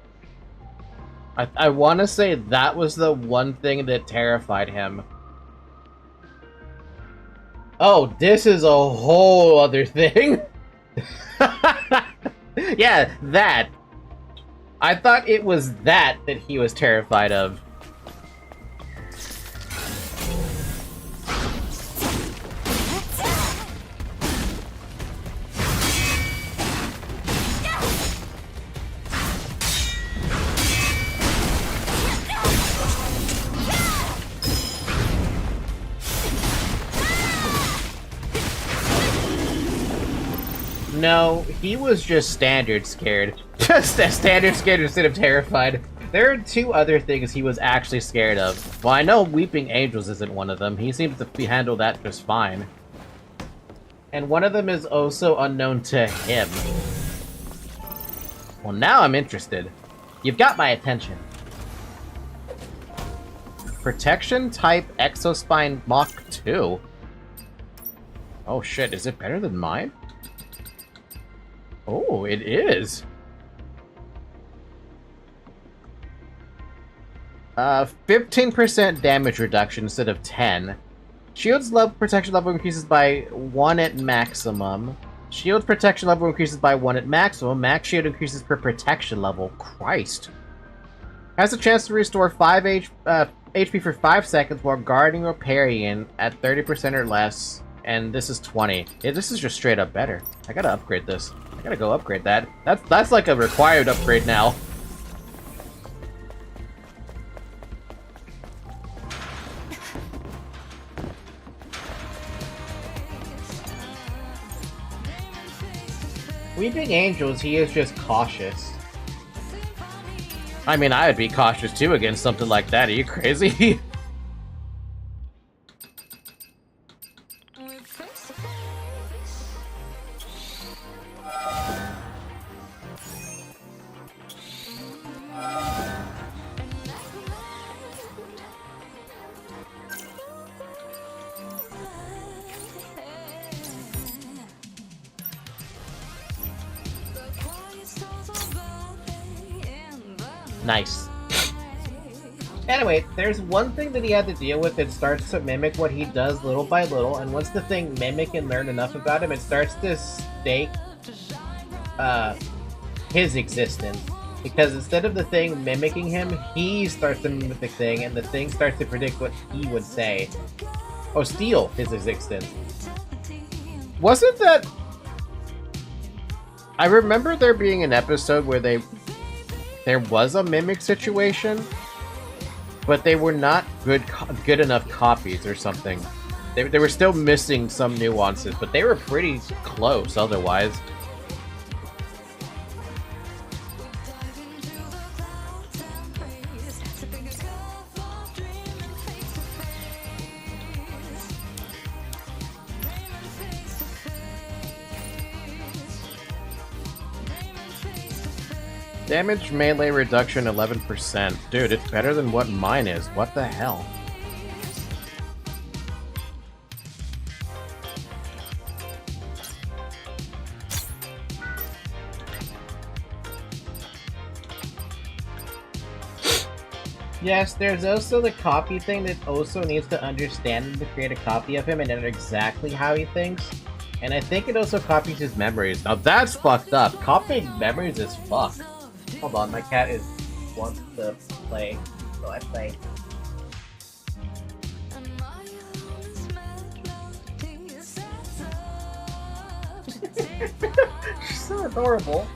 I want to say that was the one thing that terrified him. Oh, this is a whole other thing. Yeah, that. I thought it was that he was terrified of. No, he was just standard scared. Just a standard scared instead of terrified. There are two other things he was actually scared of. Well, I know Weeping Angels isn't one of them. He seems to handle that just fine. And one of them is also unknown to him. Well, now I'm interested. You've got my attention. Protection type Exospine Mach 2. Oh shit, is it better than mine? Oh, it is. 15% damage reduction instead of 10. Shield's protection level increases by 1 at maximum. Shield protection level increases by 1 at maximum. Max shield increases per protection level. Christ. Has a chance to restore 5 HP for 5 seconds while guarding or parrying at 30% or less, and this is 20. Yeah, this is just straight up better. I gotta upgrade this. I gotta go upgrade that. That's like a required upgrade now. Weeping Angels, he is just cautious. I mean, I would be cautious too against something like that. Are you crazy? Nice. Anyway, there's one thing that he had to deal with that starts to mimic what he does little by little, and once the thing mimic and learn enough about him, it starts to stake his existence. Because instead of the thing mimicking him, he starts to mimic the thing, and the thing starts to predict what he would say. Or steal his existence. Wasn't that... I remember there being an episode where there was a mimic situation, but they were not good enough copies or something. They were still missing some nuances, but they were pretty close otherwise. Damage melee reduction 11%. Dude, it's better than what mine is. What the hell? Yes, there's also the copy thing that also needs to understand him to create a copy of him and know exactly how he thinks. And I think it also copies his memories. Now that's fucked up. Copying memories is fucked. Hold on, my cat wants to play, so I play. She's so adorable.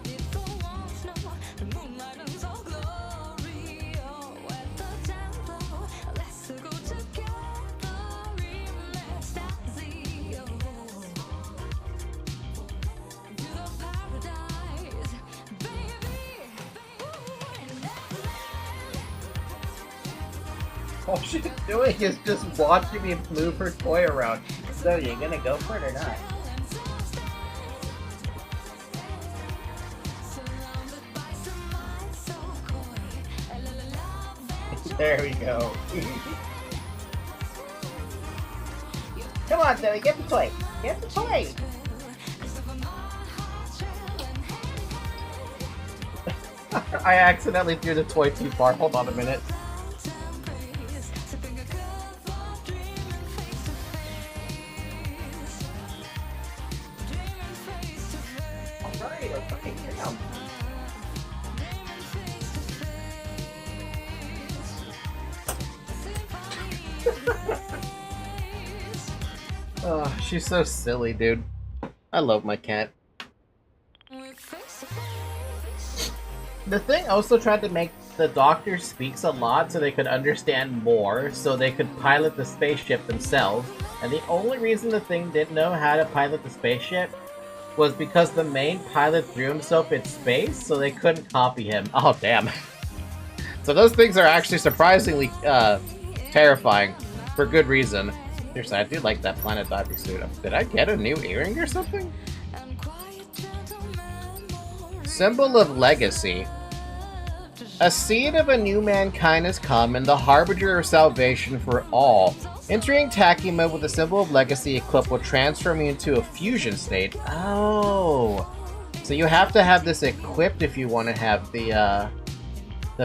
All she's doing is just watching me move her toy around. So, you gonna go for it or not? There we go. Come on, Zoe, get the toy! Get the toy! I accidentally threw the toy too far. Hold on a minute. Oh, she's so silly, dude. I love my cat. The thing also tried to make the Doctor speaks a lot so they could understand more, so they could pilot the spaceship themselves. And the only reason the thing didn't know how to pilot the spaceship was because the main pilot threw himself in space, so they couldn't copy him. Oh, damn. So those things are actually surprisingly terrifying, for good reason. Seriously, I do like that Planet Diving suit. Did I get a new earring or something? Symbol of Legacy. A seed of a new mankind has come and the harbinger of salvation for all. Entering Taki mode with the Symbol of Legacy equipped will transform you into a fusion state. Oh. So you have to have this equipped if you want to have the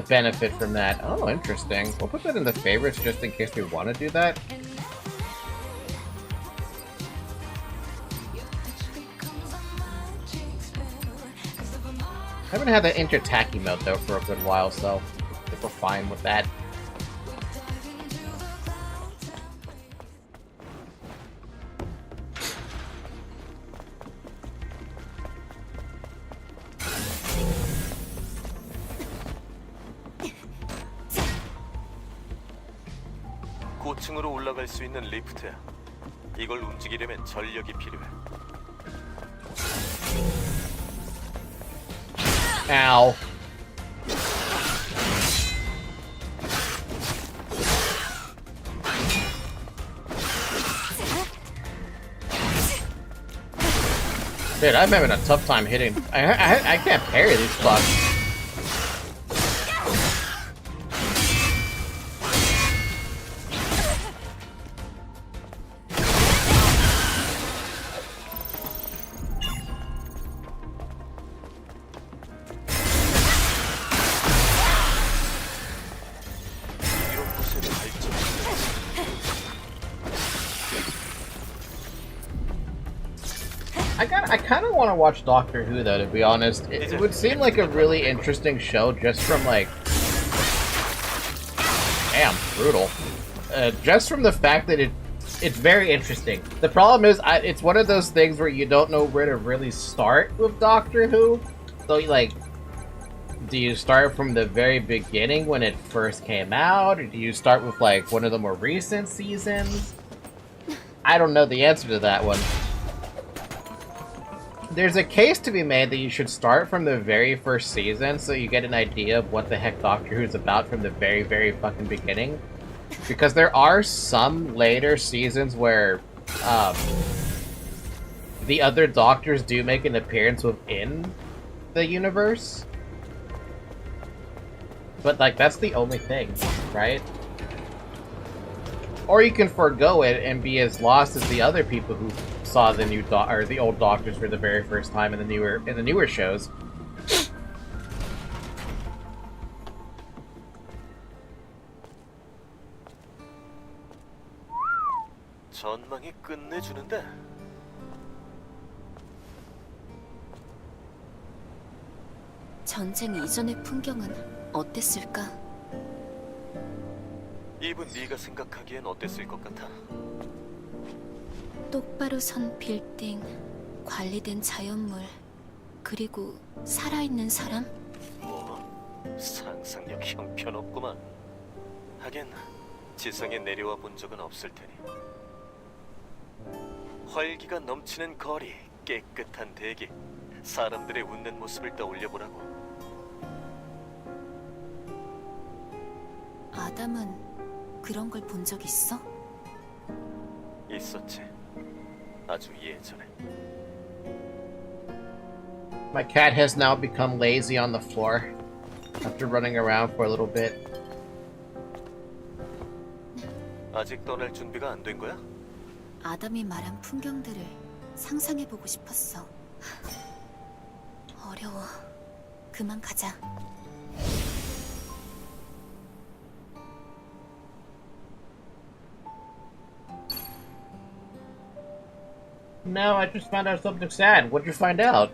benefit from that. Oh, interesting. We'll put that in the favorites just in case we want to do that. I haven't had the Enter Taki mode though for a good while, so I think we're fine with that. 3층으로 올라갈 수 있는 리프트야. 이걸 움직이려면 전력이 필요해. Ow. Dude, I'm having a tough time hitting. I can't parry these fucks. 이런 곳에 발전. I kind of want to watch Doctor Who though, to be honest. It would seem like a really interesting show just from like, damn, brutal. Just from the fact that it's very interesting. The problem is, it's one of those things where you don't know where to really start with Doctor Who. So like, do you start from the very beginning when it first came out, or do you start with like one of the more recent seasons? I don't know the answer to that one. There's a case to be made that you should start from the very first season so you get an idea of what the heck Doctor Who's about from the very, very fucking beginning. Because there are some later seasons where the other Doctors do make an appearance within the universe. But, like, that's the only thing, right? Or you can forego it and be as lost as the other people who saw the new or the old Doctors for the very first time in the newer shows. 전망이 끝내주는데. 전쟁 이전의 풍경은 어땠을까? 이분 네가 생각하기엔 어땠을 것 같아? 똑바로 선 빌딩, 관리된 자연물, 그리고 살아있는 사람? 뭐 상상력 형편없구만. 하긴 지상에 내려와 본 적은 없을 테니. 활기가 넘치는 거리, 깨끗한 대기, 사람들의 웃는 모습을 떠올려보라고. 아담은 그런 걸 본 적 있어? 있었지. 아주 예전에. My cat has now become lazy on the floor after running around for a little bit. 아직 떠날 준비가 안 된 거야? 아담이 말한 풍경들을 상상해보고 싶었어. 어려워. 그만 가자. No, I just found out something sad. What'd you find out?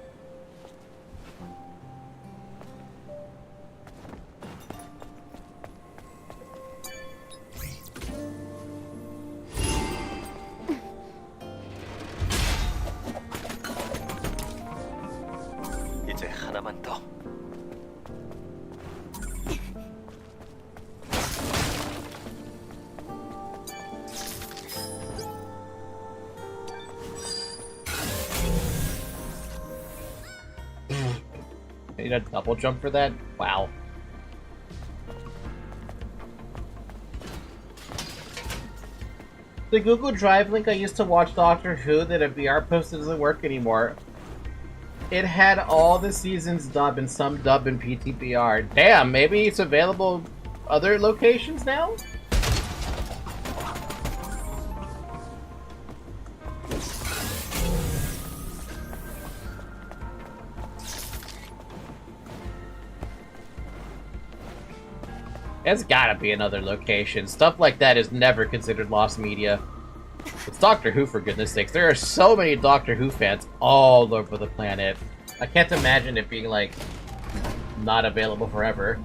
이제 하나만 더. You need a double jump for that? Wow. The Google Drive link I used to watch Doctor Who that a VR posted doesn't work anymore. It had all the seasons dubbed and some dubbed in PTBR. Damn, maybe it's available other locations now? It's gotta be another location. Stuff like that is never considered lost media. It's Doctor Who, for goodness sakes. There are so many Doctor Who fans all over the planet. I can't imagine it being, like, not available forever.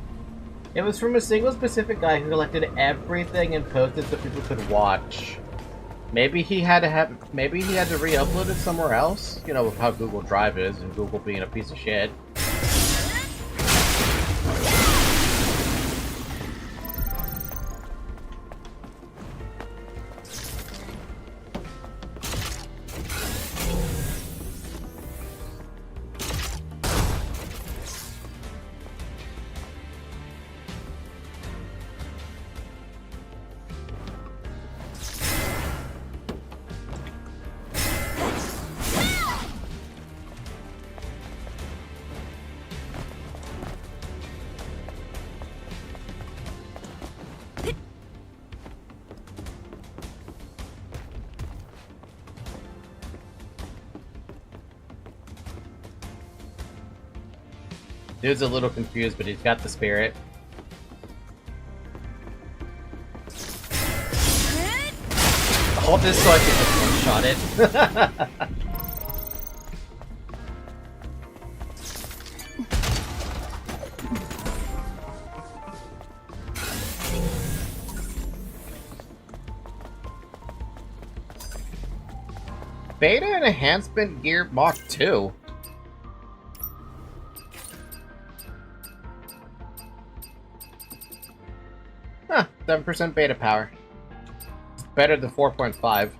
It was from a single specific guy who collected everything and posted so people could watch. Maybe he had to re-upload it somewhere else? You know, with how Google Drive is, and Google being a piece of shit. Dude's a little confused, but he's got the spirit. Hold this so I can just one-shot it. Beta and Enhancement Gear Mach 2. Huh, 7% beta power. It's better than 4.5.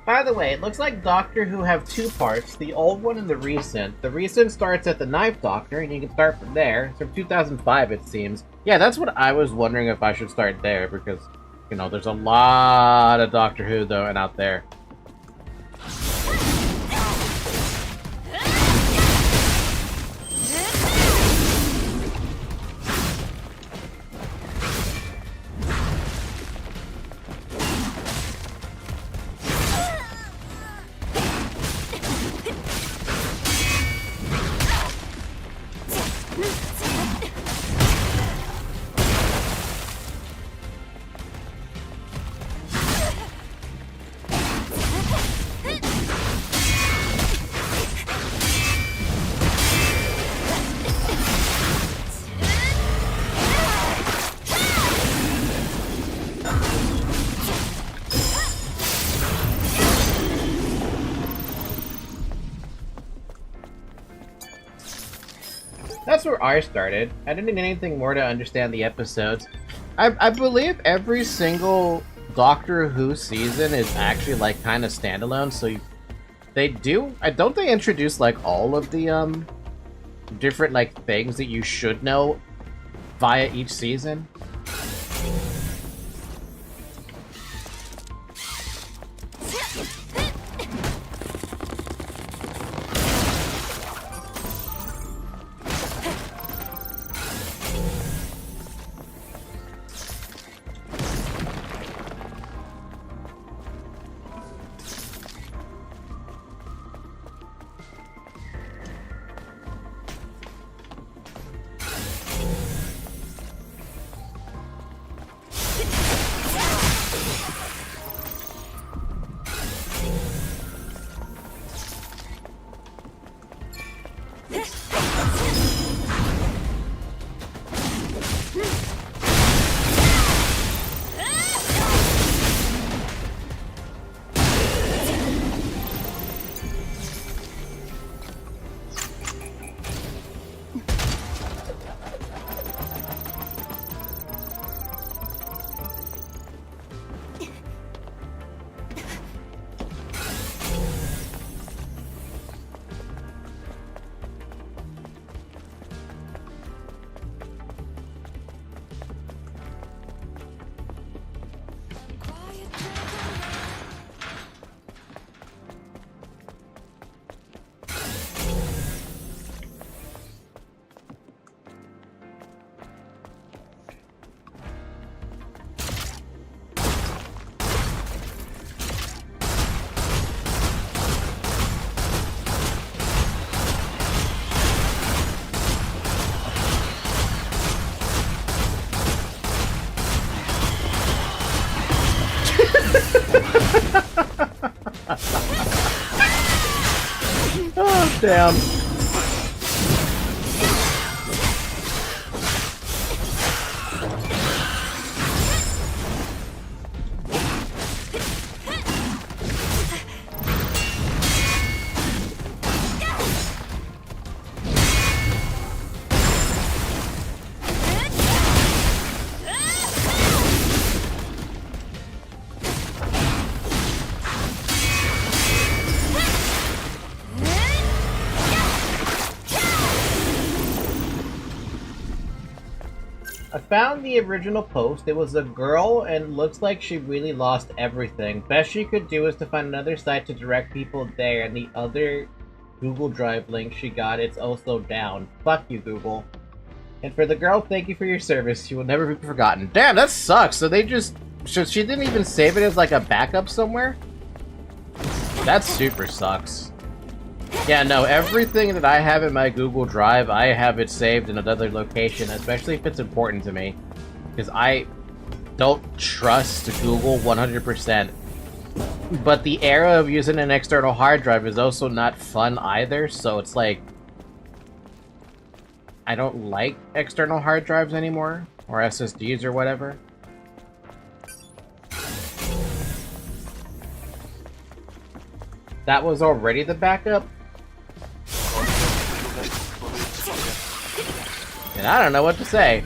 By the way, it looks like Doctor Who have two parts, the old one and the recent. The recent starts at the Ninth Doctor, and you can start from there. It's from 2005, it seems. Yeah, that's what I was wondering if I should start there, because, you know, there's a lot of Doctor Who, though, and out there. That's where I started. I didn't need anything more to understand the episodes. I believe every single Doctor Who season is actually like kind of standalone, so they do. Don't they introduce like all of the different like things that you should know via each season? Oh, damn. I found the original post. It was a girl and looks like she really lost everything. Best she could do is to find another site to direct people there, and the other Google Drive link she got, it's also down. Fuck you, Google. And for the girl, thank you for your service. You will never be forgotten. Damn, that sucks. So they just... So she didn't even save it as like a backup somewhere? That super sucks. Yeah, Yeah, no, everything that I have in my Google Drive, I have it saved in another location, especially if it's important to me. Because I don't trust Google 100%. But the era of using an external hard drive is also not fun either, so it's like... I don't like external hard drives anymore, or SSDs or whatever. That was already the backup? And I don't know what to say.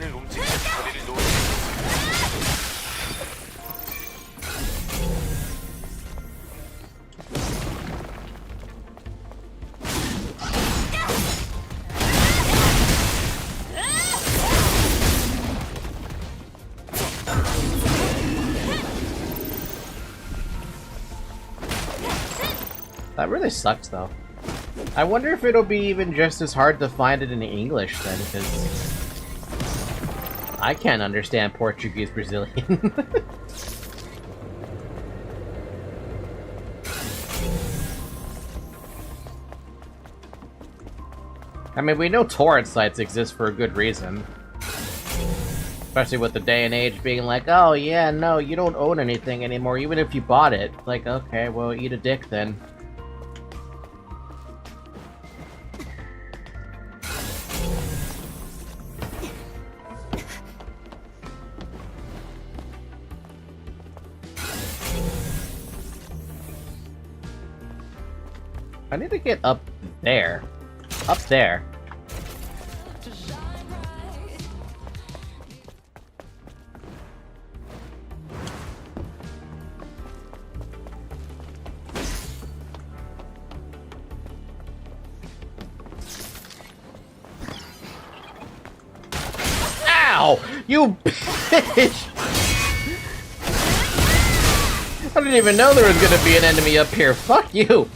That really sucks, though. I wonder if it'll be even just as hard to find it in English, then, because... I can't understand Portuguese Brazilian. I mean, we know torrent sites exist for a good reason. Especially with the day and age being like, oh yeah, no, you don't own anything anymore, even if you bought it. Like, okay, well, eat a dick then. I need to get up there. Up there. Ow! You bitch! I didn't even know there was gonna be an enemy up here. Fuck you!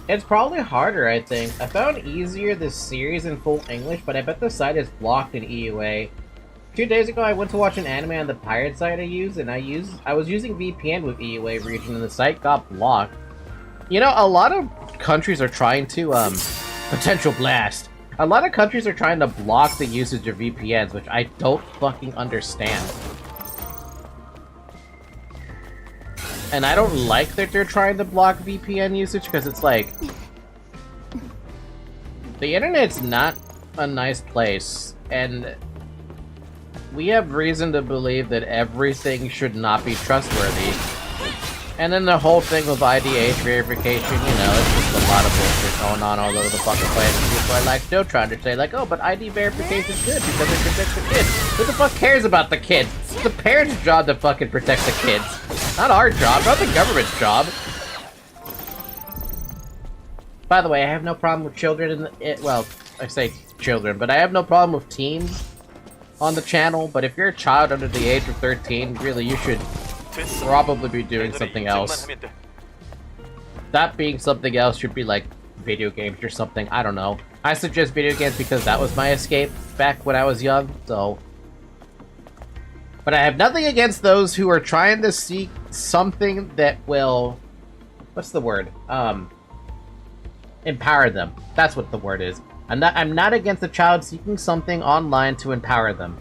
It's probably harder, I think. I found easier this series in full English, but I bet the site is blocked in EUA. 2 days ago, I went to watch an anime on the pirate site I use, and I was using VPN with EUA region, and the site got blocked. You know, a lot of countries are trying to, potential blast. A lot of countries are trying to block the usage of VPNs, which I don't fucking understand. And I don't like that they're trying to block VPN usage, because it's like... The internet's not a nice place, and... we have reason to believe that everything should not be trustworthy. And then the whole thing with ID age verification, you know, it's just a lot of bullshit going on all over the fucking place. And people are like still trying to say like, oh, but ID verification is good because it protects the kids. Who the fuck cares about the kids? It's the parents' job to fucking protect the kids. Not our job, not the government's job. By the way, I have no problem with children in well, I say children, but I have no problem with teens on the channel, but if you're a child under the age of 13, really you should probably be doing something else. That being something else should be like video games or something, I don't know. I suggest video games because that was my escape back when I was young, so... But I have nothing against those who are trying to seek something that will... What's the word? Empower them. That's what the word is. I'm not against a child seeking something online to empower them.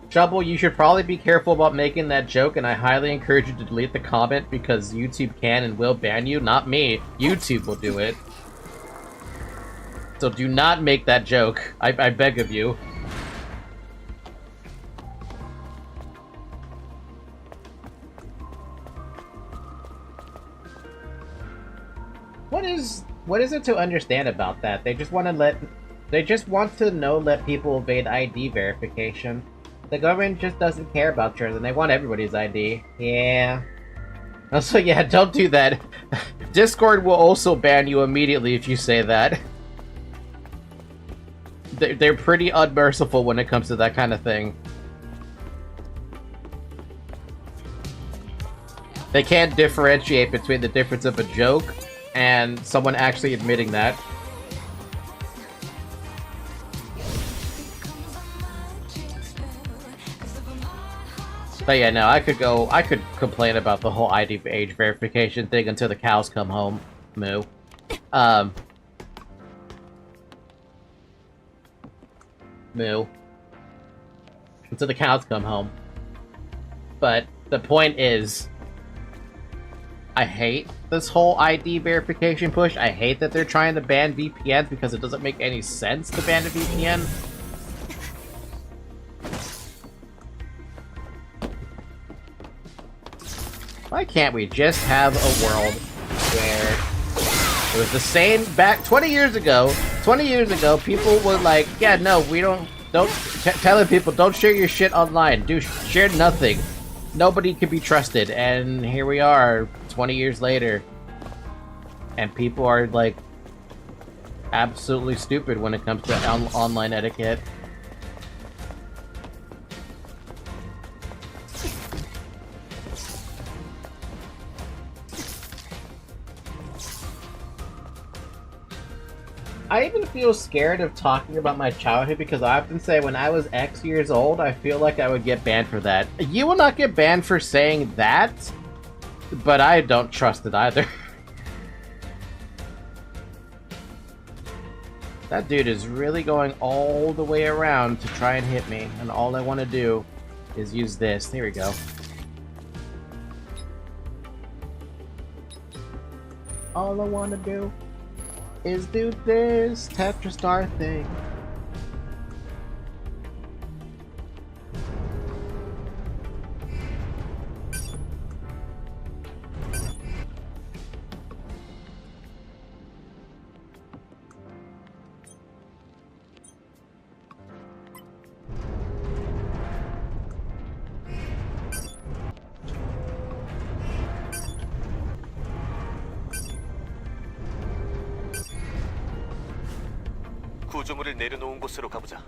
Trouble, you should probably be careful about making that joke, and I highly encourage you to delete the comment because YouTube can and will ban you. Not me. YouTube will do it. So do not make that joke. I beg of you. What is it to understand about that? They just want to let They just want to let people evade ID verification. The government just doesn't care about yours, and they want everybody's ID. Yeah. Also, yeah, don't do that. Discord will also ban you immediately if you say that. They're pretty unmerciful when it comes to that kind of thing. They can't differentiate between the difference of a joke and someone actually admitting that. But yeah, no, I could complain about the whole ID age verification thing until the cows come home. Moo. Moo. Until the cows come home. But the point is, I hate this whole ID verification push. I hate that they're trying to ban VPNs because it doesn't make any sense to ban a VPN. Why can't we just have a world where it was the same back 20 years ago? 20 years ago, people were like, yeah, no, we don't telling people don't share your shit online. Share nothing. Nobody can be trusted. And here we are 20 years later. And people are like absolutely stupid when it comes to online etiquette. I even feel scared of talking about my childhood because I often say when I was X years old, I feel like I would get banned for that. You will not get banned for saying that, but I don't trust it either. That dude is really going all the way around to try and hit me, and all I want to do is use this. Here we go. All I want to do is do this Tetris star thing. 구조물을 내려놓은 곳으로 가보자.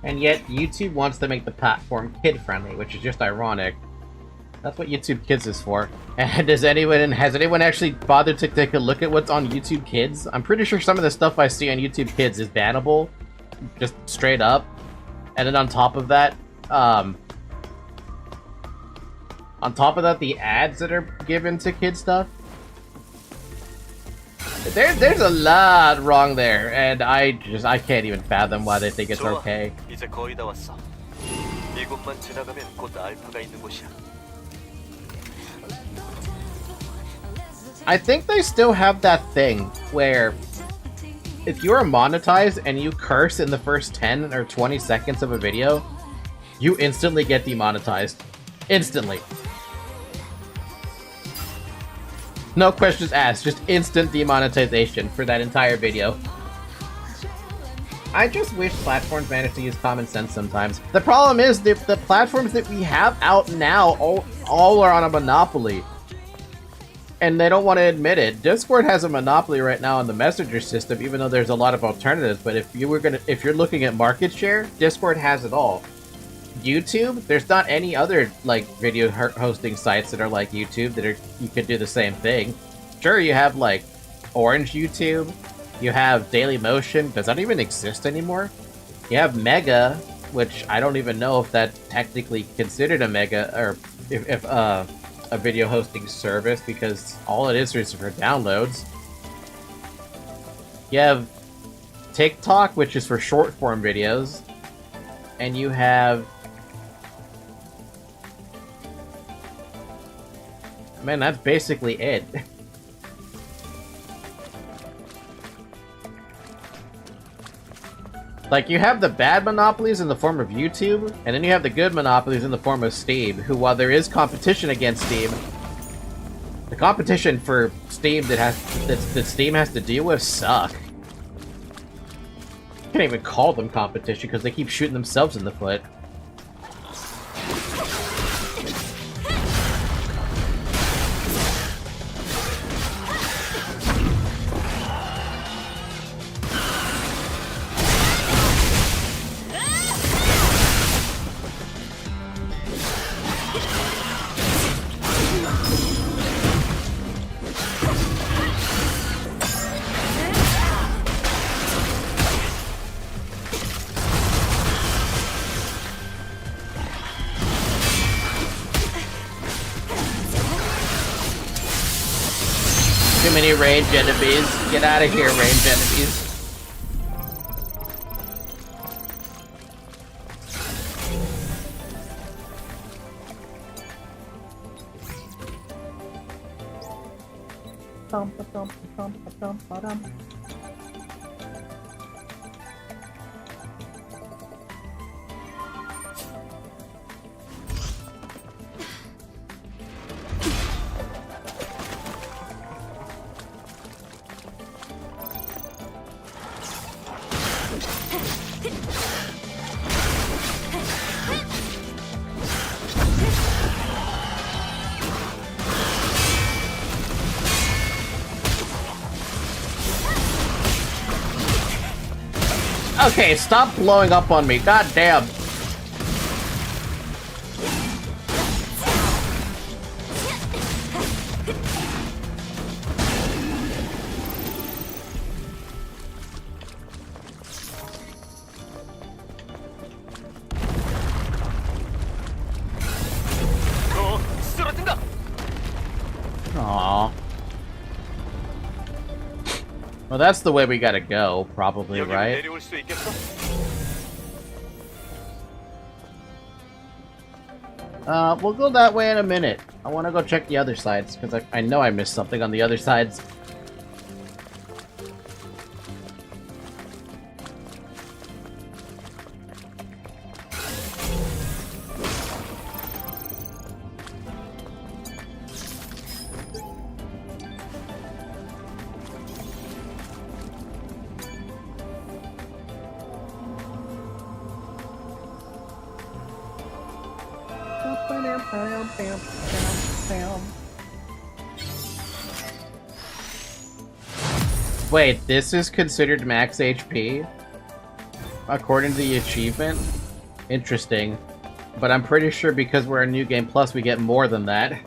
And yet, YouTube wants to make the platform kid-friendly, which is just ironic. That's what YouTube Kids is for. And has anyone actually bothered to take a look at what's on YouTube Kids? I'm pretty sure some of the stuff I see on YouTube Kids is bannable, just straight up. And then on top of that, the ads that are given to kid stuff, there's a lot wrong there, and I can't even fathom why they think it's okay. 이제 거의 다 왔어. 이곳만 지나가면 곧 알파가 있는 곳이야. I think they still have that thing where if you're monetized and you curse in the first 10 or 20 seconds of a video, you instantly get demonetized. Instantly. No questions asked, just instant demonetization for that entire video. I just wish platforms managed to use common sense sometimes. The problem is the platforms that we have out now all are on a monopoly. And they don't want to admit it. Discord has a monopoly right now on the messenger system, even though there's a lot of alternatives. But if you're looking at market share, Discord has it all. YouTube, there's not any other like video hosting sites that are like YouTube that you could do the same thing. Sure, you have like Orange YouTube, you have Dailymotion. Does that even exist anymore? You have Mega, which I don't even know if that's technically considered a Mega or if a video hosting service, because all it is for downloads. You have TikTok, which is for short form videos, and you have, man, that's basically it. Like, you have the bad monopolies in the form of YouTube, and then you have the good monopolies in the form of Steam, who, while there is competition against Steam, the competition for Steam that Steam has to deal with suck. You can't even call them competition because they keep shooting themselves in the foot. Too many ranged enemies. Get out of here, ranged enemies. Okay, stop blowing up on me. God damn. Aww. Well, that's the way we gotta go, probably, right? We'll go that way in a minute. I want to go check the other sides, because I know I missed something on the other sides. Wait, this is considered max HP? According to the achievement? Interesting. But I'm pretty sure because we're a New Game Plus, we get more than that.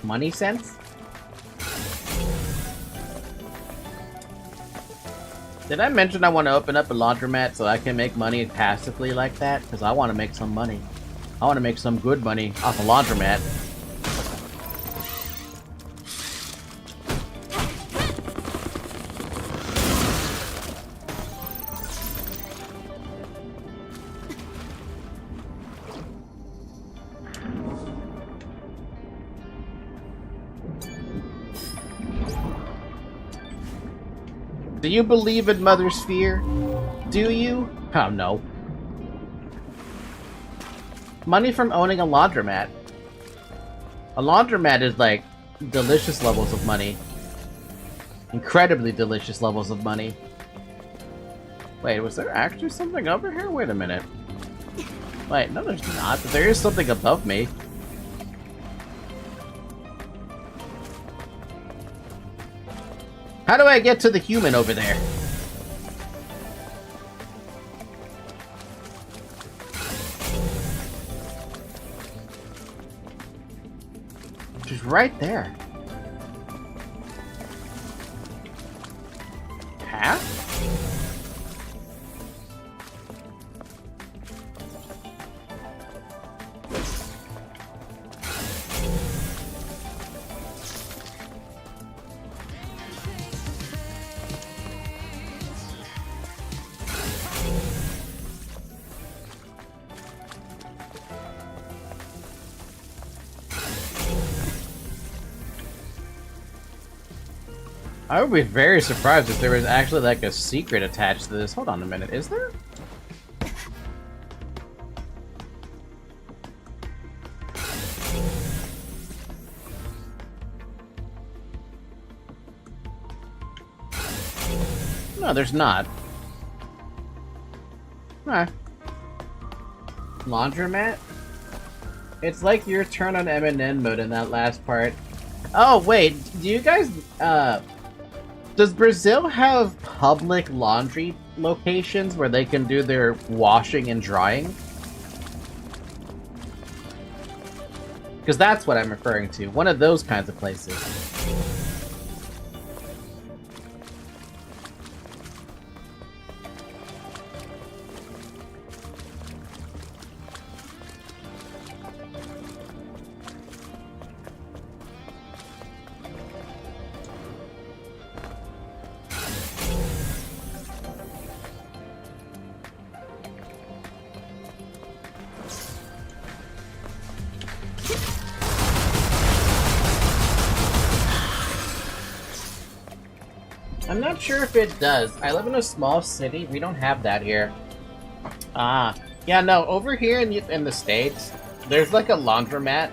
Money sense? Did I mention I want to open up a laundromat so I can make money passively like that? Because I want to make some money. I want to make some good money off a laundromat. Do you believe in Mother Sphere? Do you? Oh, no. Money from owning a laundromat. A laundromat is like delicious levels of money. Incredibly delicious levels of money. Wait, was there actually something over here? Wait a minute. Wait, no there's not. There is something above me. How do I get to the human over there? She's right there. Path? I would be very surprised if there was actually like a secret attached to this. Hold on a minute, is there? No, there's not. Huh. Laundromat? It's like your turn on M&N mode in that last part. Oh, wait, do you guys, does Brazil have public laundry locations where they can do their washing and drying? Because that's what I'm referring to. One of those kinds of places. I'm not sure if it does. I live in a small city. We don't have that here. Ah. Yeah, no, over here in the States, there's like a laundromat.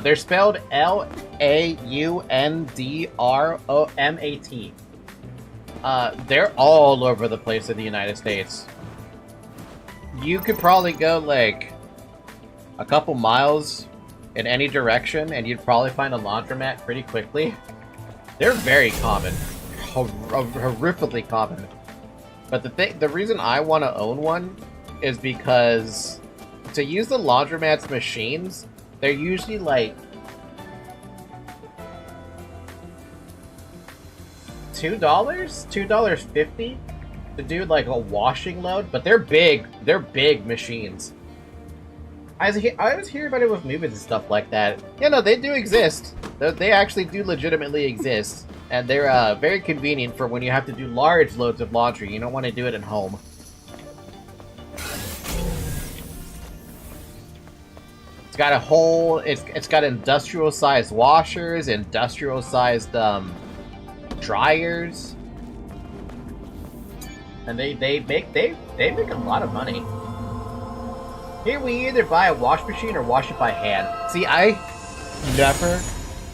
They're spelled Laundromat. They're all over the place in the United States. You could probably go like a couple miles in any direction and you'd probably find a laundromat pretty quickly. They're very common. Horrifically common. But the reason I want to own one is because to use the laundromat's machines, they're usually like $2.50 to do like a washing load, but they're big machines. I was hearing about it with movies and stuff like that. Yeah, no, they do exist. They actually do legitimately exist. And they're very convenient for when you have to do large loads of laundry. You don't want to do it at home. It's got a whole... It's got industrial-sized washers, industrial-sized dryers. And they make a lot of money. Here we either buy a wash machine or wash it by hand. See, I never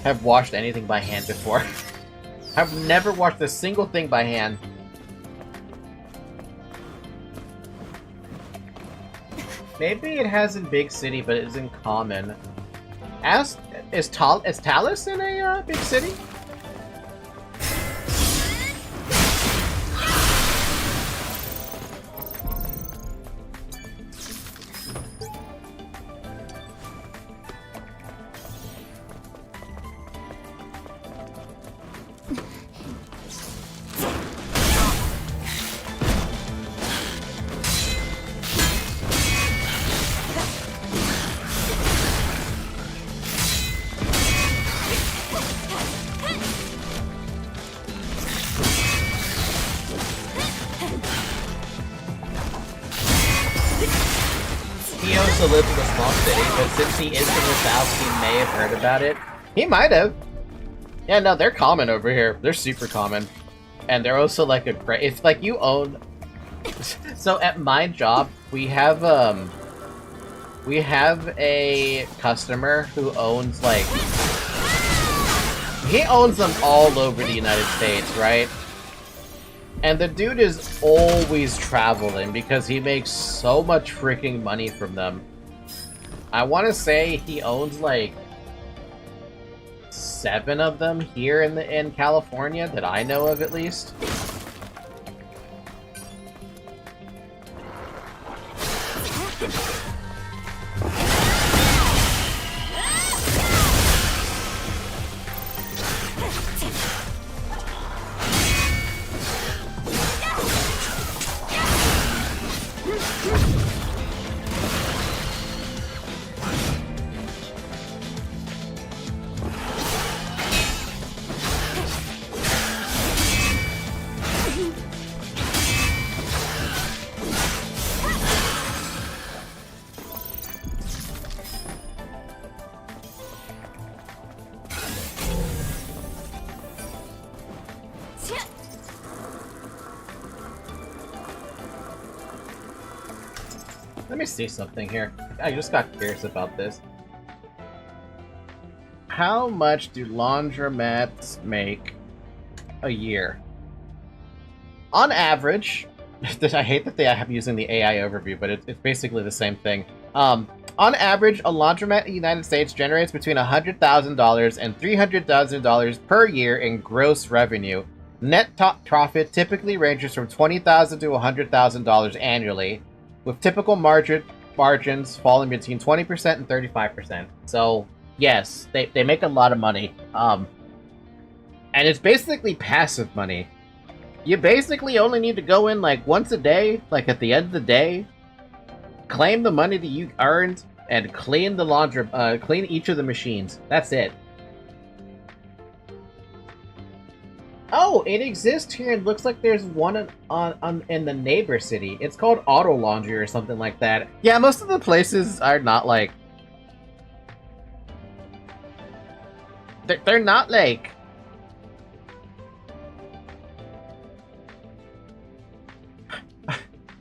have washed anything by hand before. I've never washed a single thing by hand. Maybe it has in big city, but it isn't common. Is Talus in a big city? Lives in a small city, but since he is from the south, he may have heard about it. He might have. Yeah, no, they're common over here. They're super common. And they're also like a great... It's like you own... So at my job, we have a customer who owns like... He owns them all over the United States, right? And the dude is always traveling because he makes so much freaking money from them. I want to say he owns like 7 of them here in California that I know of, at least. Let me see something here. I just got curious about this. How much do laundromats make a year? On average, I hate that they have using the AI overview, but it's basically the same thing. On average, a laundromat in the United States generates between $100,000 and $300,000 per year in gross revenue. Net top profit typically ranges from $20,000 to $100,000 annually, with typical margins falling between 20% and 35%. So, yes, they make a lot of money. And it's basically passive money. You basically only need to go in like once a day, like at the end of the day, claim the money that you earned, and clean the clean each of the machines. That's it. Oh, it exists here. It looks like there's one in the neighbor city. It's called Auto Laundry or something like that. Yeah, most of the places are not like... They're not like...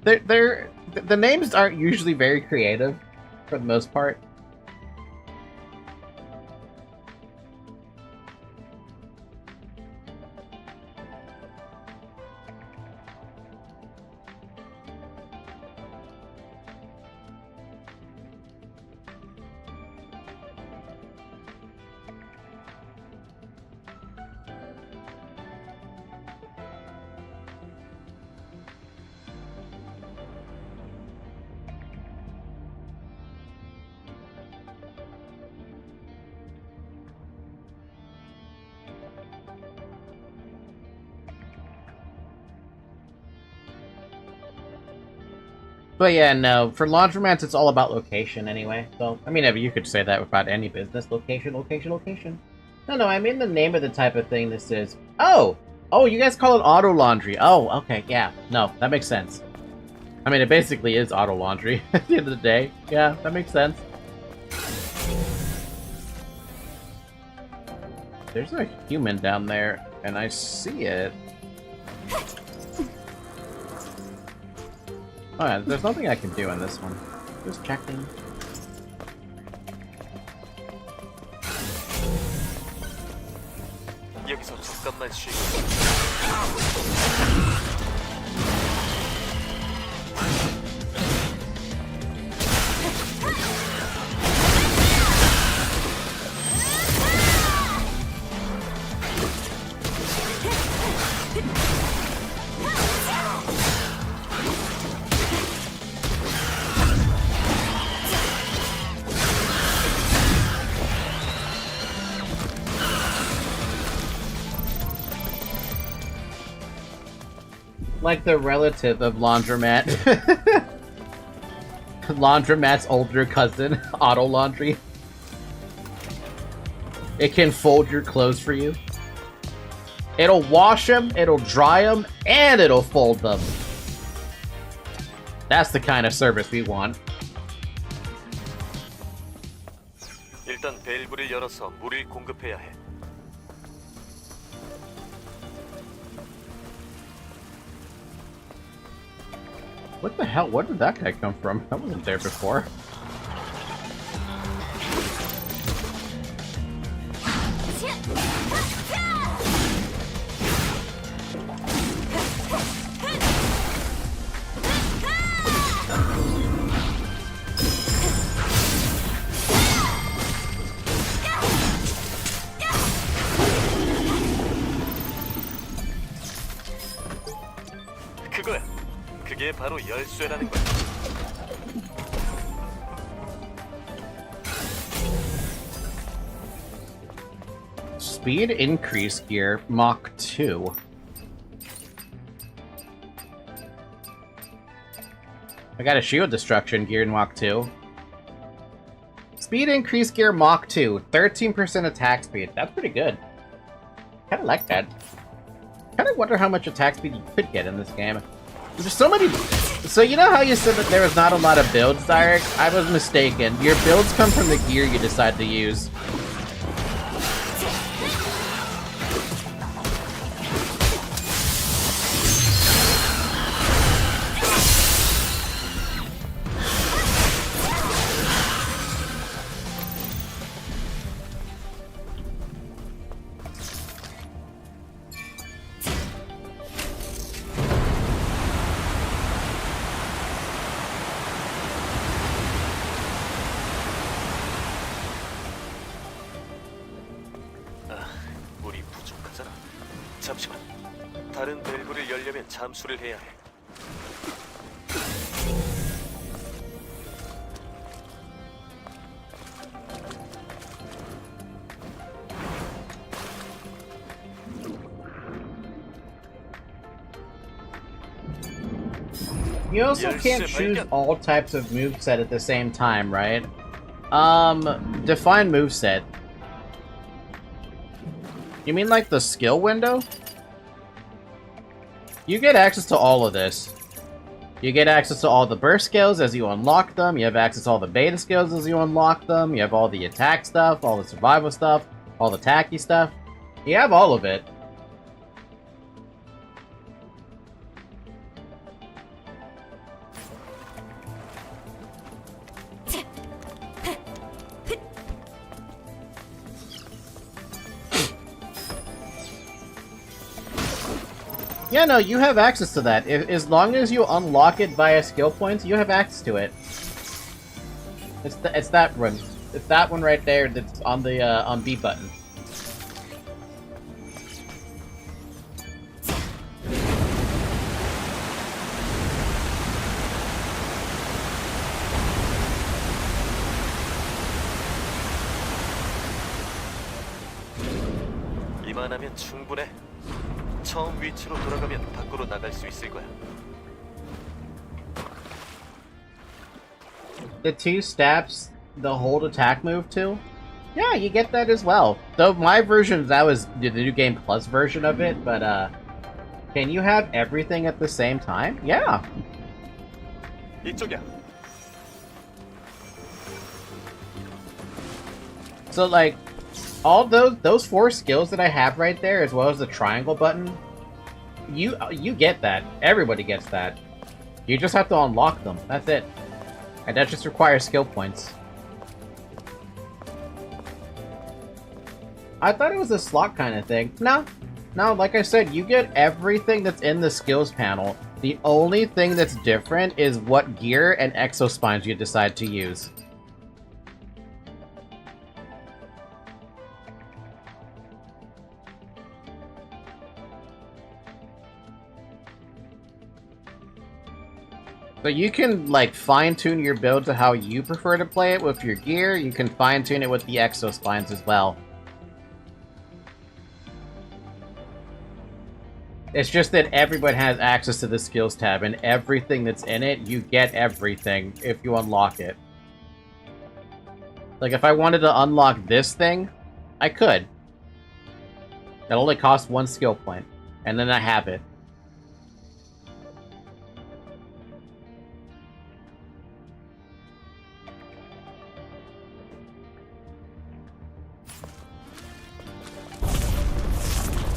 The names aren't usually very creative, for the most part. But yeah, no, for laundromats, it's all about location anyway. So, I mean, you could say that about any business. Location, location, location. No, I mean the name of the type of thing this is. Oh, you guys call it auto laundry. Oh, okay, yeah. No, that makes sense. I mean, it basically is auto laundry at the end of the day. Yeah, that makes sense. There's a human down there, and I see it. Oh yeah, there's nothing I can do in this one. Just checking. 여기서 잠깐만 쉬고. Like the relative of Laundromat. Laundromat's older cousin, Auto Laundry. It can fold your clothes for you. It'll wash them, it'll dry them, and it'll fold them. That's the kind of service we want. 일단 밸브를 열어서 물을 공급해야 해. What the hell? Where did that guy come from? That wasn't there before. 그거야. 그게 바로 열쇠라는 거야. Speed increase gear, Mach 2. I got a shield destruction gear in Mach 2. Speed increase gear, Mach 2. 13% attack speed. That's pretty good. Kinda like that. Kinda wonder how much attack speed you could get in this game. There's so many... So you know how you said that there was not a lot of builds, Derek? I was mistaken. Your builds come from the gear you decide to use. 잠수를 해야 해. You also can't choose all types of moveset at the same time, right? Define moveset. You mean like the skill window? You get access to all of this. You get access to all the burst skills as you unlock them. You have access to all the beta skills as you unlock them. You have all the attack stuff, all the survival stuff, all the tacky stuff. You have all of it. Yeah, no, you have access to that. As long as you unlock it via skill points, you have access to it. It's that one. It's that one right there that's on the on B button. 이만하면 충분해. 처음 위치로 돌아가면 밖으로 나갈 수 있을 거야. The 2 stabs, the hold attack move too? Yeah, you get that as well. Though my version, that was the New Game Plus version of it, but can you have everything at the same time? Yeah. 이쪽이야. So like, all those 4 skills that I have right there, as well as the triangle button, you get that. Everybody gets that. You just have to unlock them. That's it. And that just requires skill points. I thought it was a slot kind of thing. No, like I said, you get everything that's in the skills panel. The only thing that's different is what gear and exospines you decide to use. So you can, like, fine-tune your build to how you prefer to play it with your gear. You can fine-tune it with the exospines as well. It's just that everyone has access to the skills tab, and everything that's in it, you get everything if you unlock it. Like, if I wanted to unlock this thing, I could. It only costs 1 skill point, and then I have it.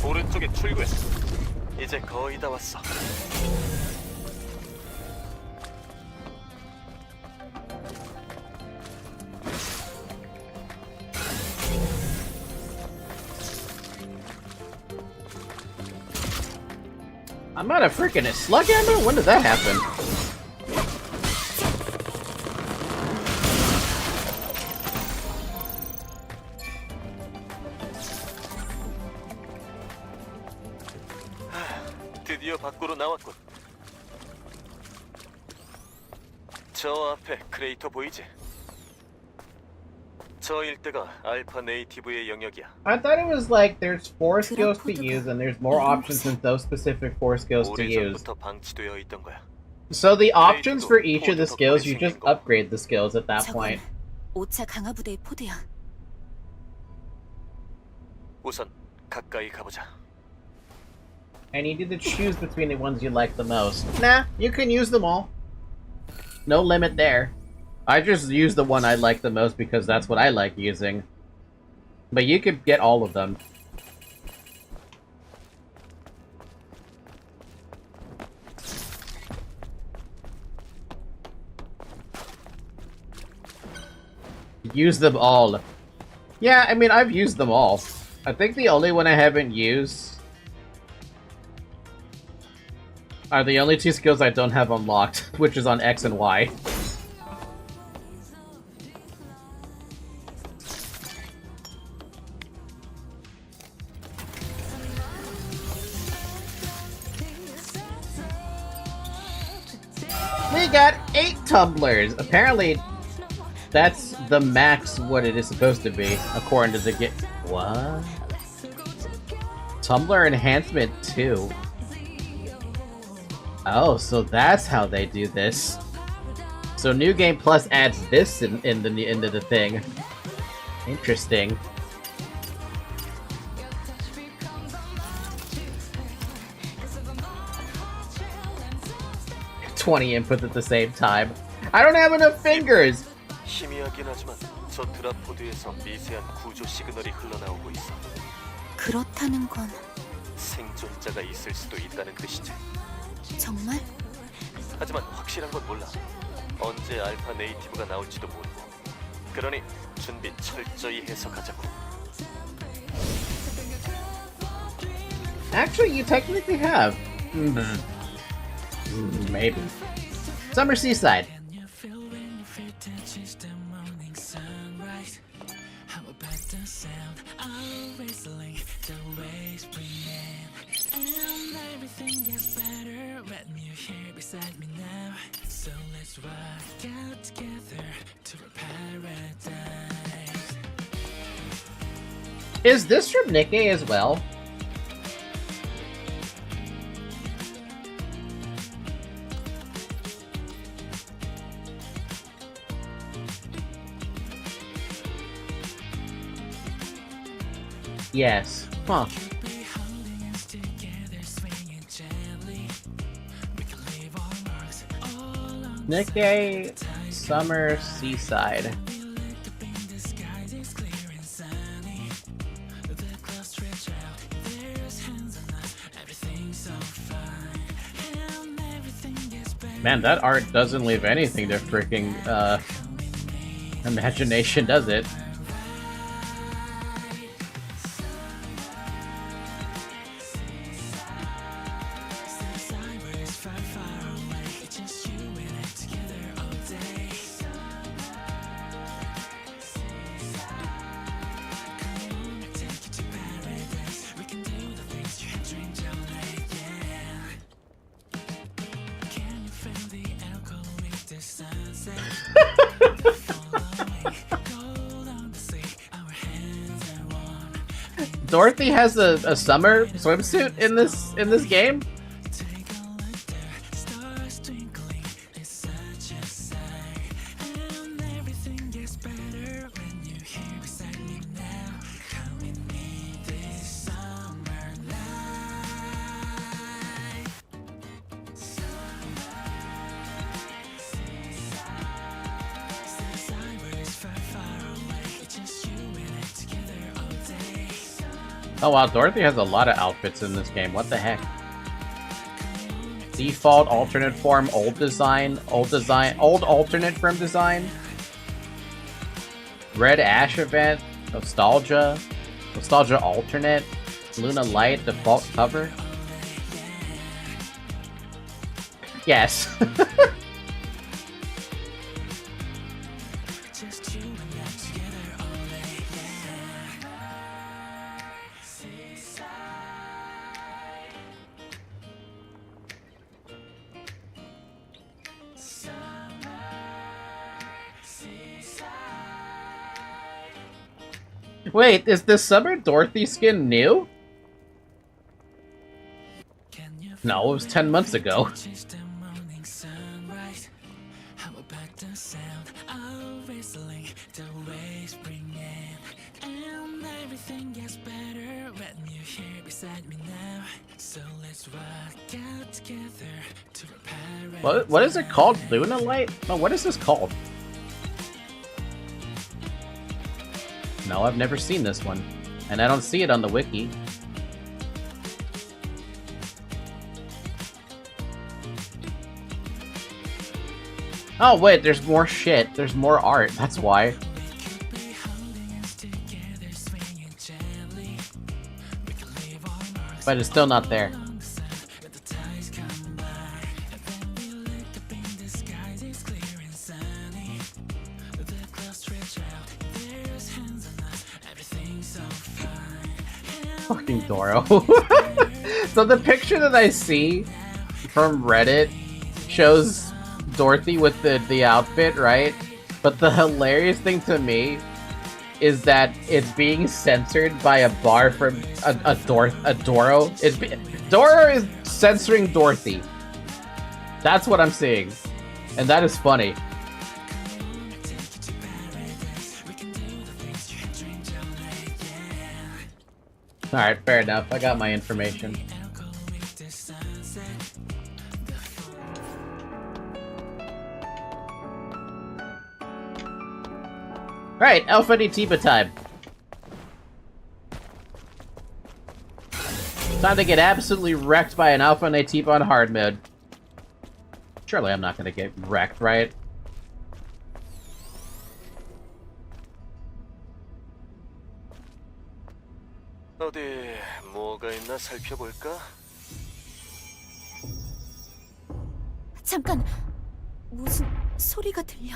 오른쪽에 출구야. 이제 거의 다 왔어. I'm out of freaking slug ammo? When did that happen? 드디어 밖으로 나왔군. 저 앞에 크레이터 보이지? 저 일대가 알파 네이티브의 영역이야. I thought it was like there's 4 skills to use and there's more options than those specific 4 skills to use. 오래전부터 방치되어 있던 거야. So the options for each of the skills, you just upgrade the skills at that 저건 point. 5차 강화 부대의 포드야. 우선 가까이 가보자. And you need to choose between the ones you like the most. Nah, you can use them all. No limit there. I just use the one I like the most because that's what I like using. But you could get all of them. Use them all. Yeah, I mean, I've used them all. I think the only one I haven't used are the only 2 skills I don't have unlocked, which is on X and Y. got 8 tumblers. Apparently, that's the max what it is supposed to be, according to the game. What? Tumbler enhancement 2. Oh, so that's how they do this. So New Game Plus adds this into the thing. Interesting. 20 inputs at the same time. I don't have enough fingers! 희미하긴 하지만 저 드랍포드에서 미세한 구조 시그널이 흘러나오고 있어. 그렇다는 건 생존자가 있을 수도 있다는 뜻이지. 정말? 하지만 확실한 건 몰라. 언제 알파 네이티브가 나올지도 모르고. 그러니 준비 철저히 해서 가자고. Actually, you technically have. Maybe. Summer Seaside. Is this from Nikkei as well? Yes. Huh. Nikkei Summer Seaside. Man, that art doesn't leave anything to freaking imagination, does it? Dorothy has a summer swimsuit in this game? Oh wow, Dorothy has a lot of outfits in this game. What the heck? Default, alternate form, old design, old alternate from design. Red Ash event, nostalgia, nostalgia alternate, Luna Light, default cover. Yes. Wait, is this summer Dorothy skin new? No, it was 10 months ago. What is it called? Luna Light? Oh, what is this called? No, I've never seen this one. And I don't see it on the wiki. Oh wait, there's more shit. There's more art, that's why. But it's still not there. Fucking Doro. So the picture that I see from Reddit shows Dorothy with the outfit, right? But the hilarious thing to me is that it's being censored by a bar from Doro. Doro is censoring Dorothy. That's what I'm seeing, and that is funny. All right, fair enough. I got my information. Alright, Alpha Netiba time. Time to get absolutely wrecked by an Alpha Netiba on hard mode. Surely I'm not gonna get wrecked, right? 어디 뭐가 있나 살펴볼까? 잠깐, 무슨 소리가 들려.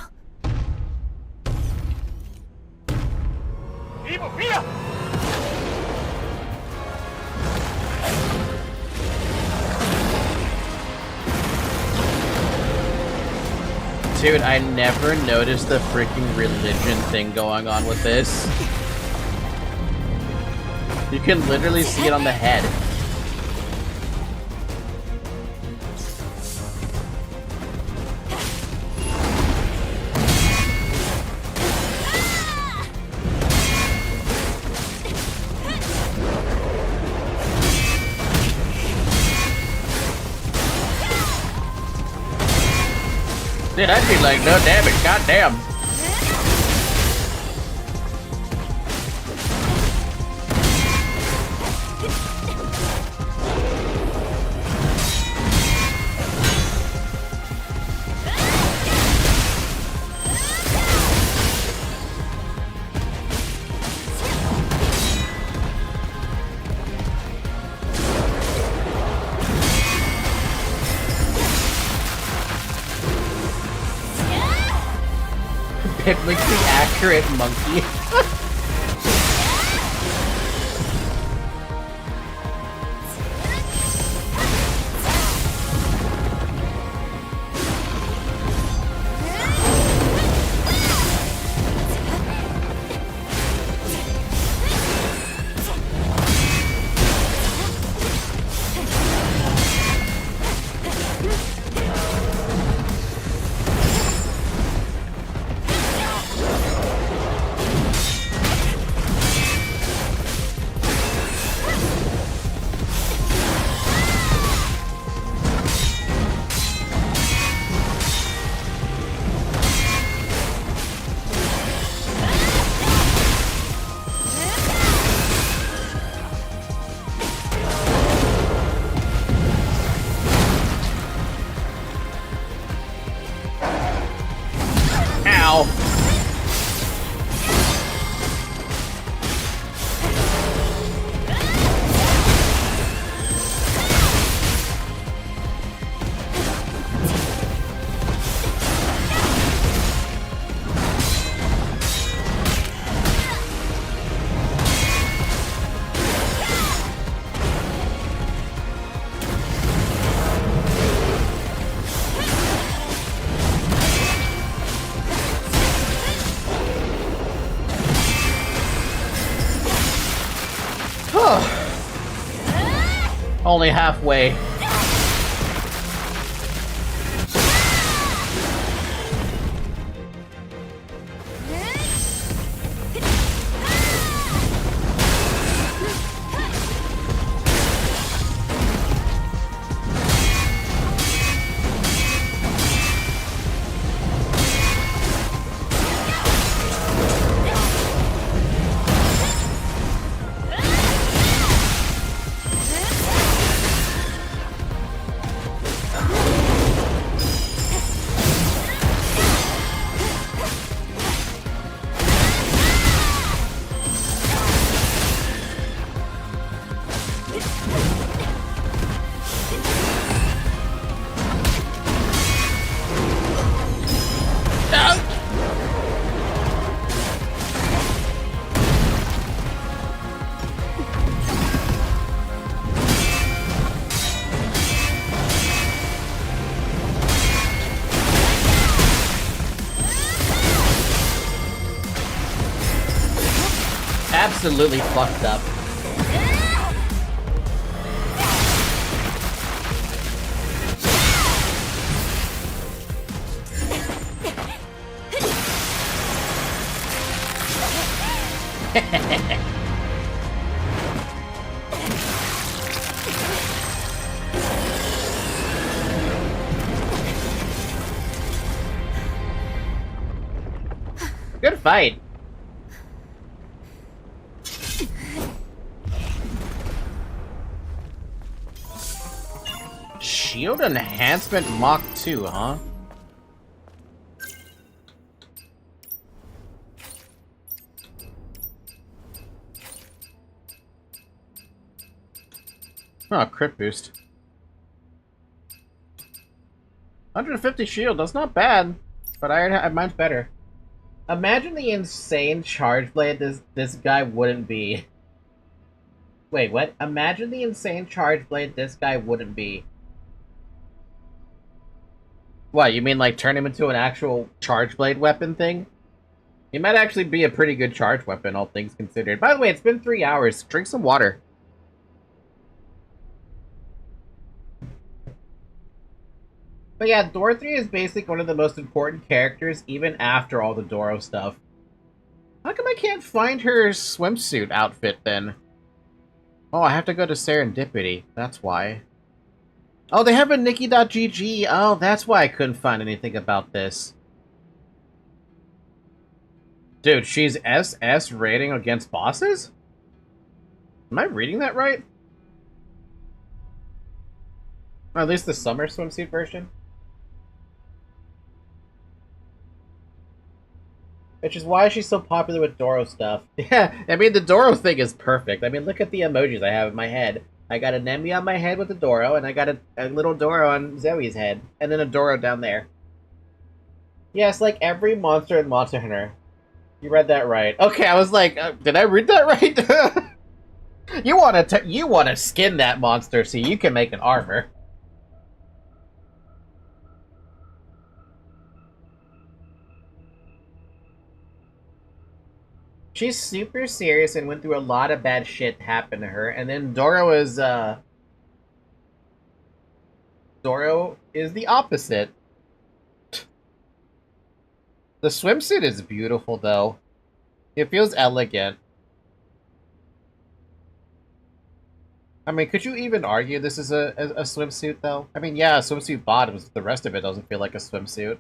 Dude, I never noticed the freaking religion thing going on with this. You can literally see it on the head. Dude, I'd be like, no damage, goddamn. Biblically accurate monkey. Only halfway. absolutely fucked up. Good fight. Shield enhancement Mach 2, huh? Oh, crit boost. 150 shield, that's not bad. But mine's better. Imagine the insane charge blade this guy wouldn't be. Wait, what? Imagine the insane charge blade this guy wouldn't be. What, you mean like turn him into an actual charge blade weapon thing? He might actually be a pretty good charge weapon, all things considered. By the way, it's been 3 hours. Drink some water. But yeah, Dorothy is basically one of the most important characters, even after all the Doro stuff. How come I can't find her swimsuit outfit, then? Oh, I have to go to Serendipity. That's why. Oh, they have a Nikki.gg. Oh, that's why I couldn't find anything about this. Dude, she's SS rating against bosses? Am I reading that right? Or at least the summer swimsuit version? Which is why she's so popular with Doro stuff. Yeah, I mean, the Doro thing is perfect. I mean, look at the emojis I have in my head. I got a Nemi on my head with the Doro, and I got a little Doro on Zoe's head, and then a Doro down there. Yes, like every monster in Monster Hunter. You read that right. Okay, I was like, did I read that right? you wanna skin that monster so you can make an armor. She's super serious and went through a lot of bad shit happen to her, and then Doro is the opposite. The swimsuit is beautiful, though. It feels elegant. I mean, could you even argue this is a swimsuit, though? I mean, yeah, swimsuit bottoms, but the rest of it doesn't feel like a swimsuit.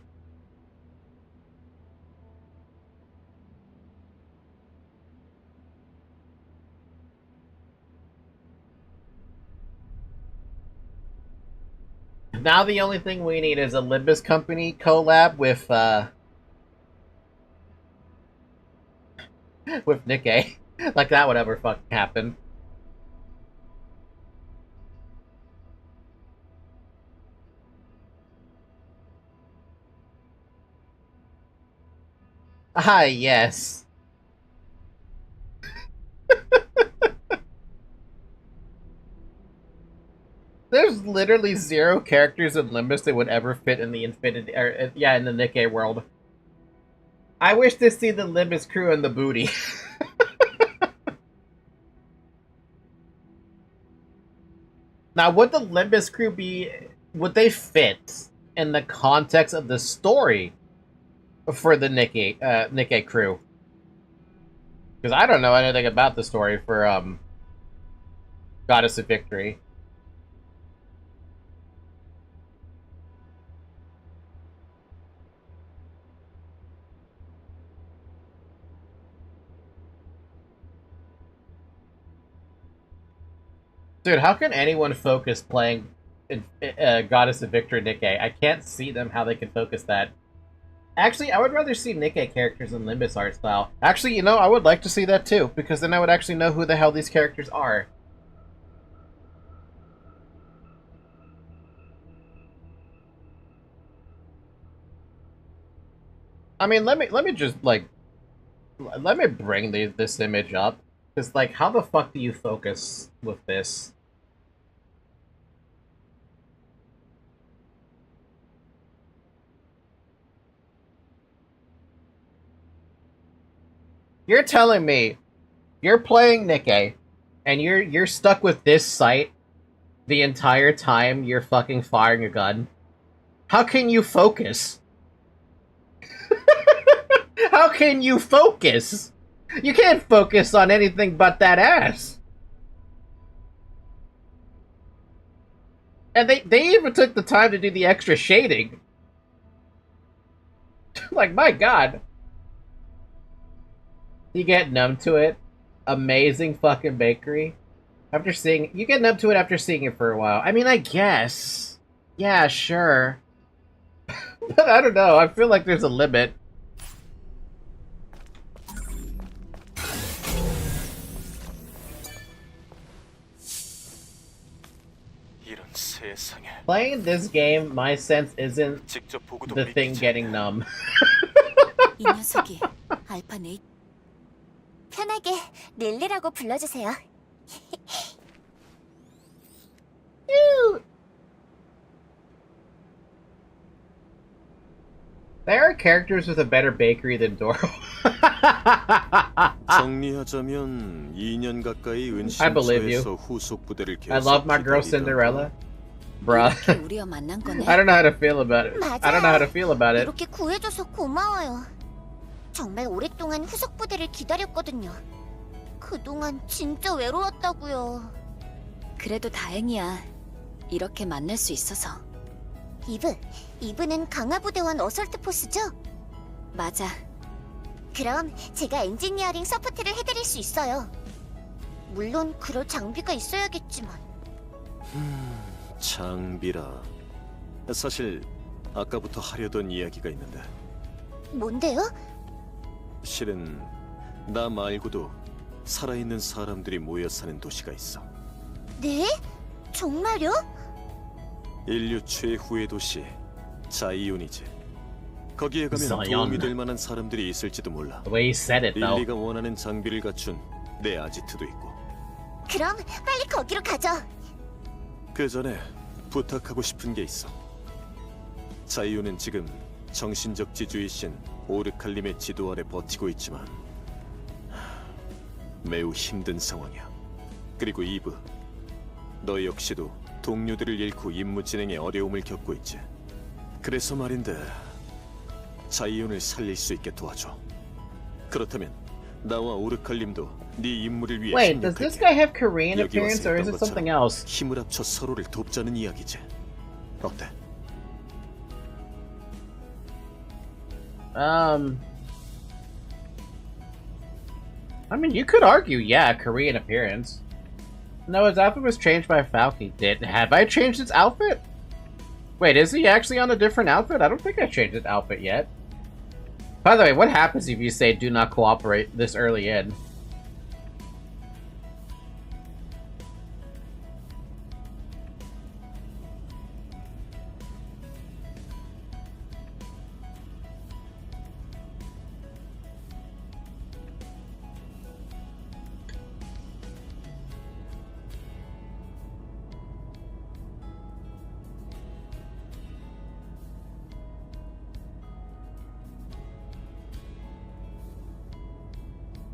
Now the only thing we need is a Limbus Company collab with Nikkei. Like that would ever fucking happen. Ah, yes. There's literally 0 characters in Limbus that would ever fit in the Infinity, or yeah, in the Nikkei world. I wish to see the Limbus crew and the booty. Now, would the Limbus crew be... would they fit in the context of the story for the Nikkei crew? Because I don't know anything about the story for, Goddess of Victory. Dude, how can anyone focus playing Goddess of Victory Nikkei? I can't see them how they can focus that. Actually, I would rather see Nikkei characters in Limbus art style. Actually, you know, I would like to see that too, because then I would actually know who the hell these characters are. I mean, let me just, like, let me bring this image up. Because, like, how the fuck do you focus with this? You're telling me you're playing Nikkei, and you're stuck with this sight the entire time you're fucking firing a gun. How can you focus? How can you focus? You can't focus on anything but that ass. And they even took the time to do the extra shading. Like, my god. You get numb to it. Amazing fucking bakery. After seeing... You get numb to it after seeing it for a while. I mean, I guess. Yeah, sure. But I don't know. I feel like there's a limit. Playing this game, my sense isn't the thing getting numb. 이 녀석이 알파 네이 편하게 릴리라고 불러주세요. There are characters with a better bakery than Doro. 정리하자면 2년 가까이 I believe you. 은신처에서 후속 부대를 I love my girl Cinderella. Bruh. 우리와 만난 거네. I don't know how to feel about it. I don't know how to feel about it. 이렇게 구해줘서 고마워요. 정말 오랫동안 후속 부대를 기다렸거든요. 그동안 진짜 외로웠다고요. 그래도 다행이야. 이렇게 만날 수 있어서. 이브는 강화 부대원 어설트 포스죠? 맞아. 그럼 제가 엔지니어링 서포트를 해드릴 수 있어요. 물론 그럴 장비가 있어야겠지만. 장비라. 사실 아까부터 하려던 이야기가 있는데. 뭔데요? 실은 나 말고도 살아있는 사람들이 모여 사는 도시가 있어. 네? 정말요? 인류 최후의 도시 자이온이지. 거기에 가면 자이온. 도움이 될 만한 사람들이 있을지도 몰라. The way he said it, though. 릴리가 원하는 장비를 갖춘 내 아지트도 있고. 그럼 빨리 거기로 가죠. 그 전에 부탁하고 싶은 게 있어. 자이온은 지금 정신적 지주이신 오르칼림의 지도 아래 버티고 있지만 매우 힘든 상황이야. 그리고 이브, 너 역시도 동료들을 잃고 임무 진행에 어려움을 겪고 있지. 그래서 말인데 자이온을 살릴 수 있게 도와줘. 그렇다면 나와 오르칼림도 네 임무를 위해 Wait, does this guy have Korean 여기 appearance 와서 or is 했던 it something 것처럼 else? 힘을 합쳐 서로를 돕자는 이야기지. 어때? I mean, you could argue, yeah, Korean appearance. No, his outfit was changed by Falky. Have I changed his outfit? Wait, is he actually on a different outfit? I don't think I changed his outfit yet. By the way, what happens if you say do not cooperate this early in?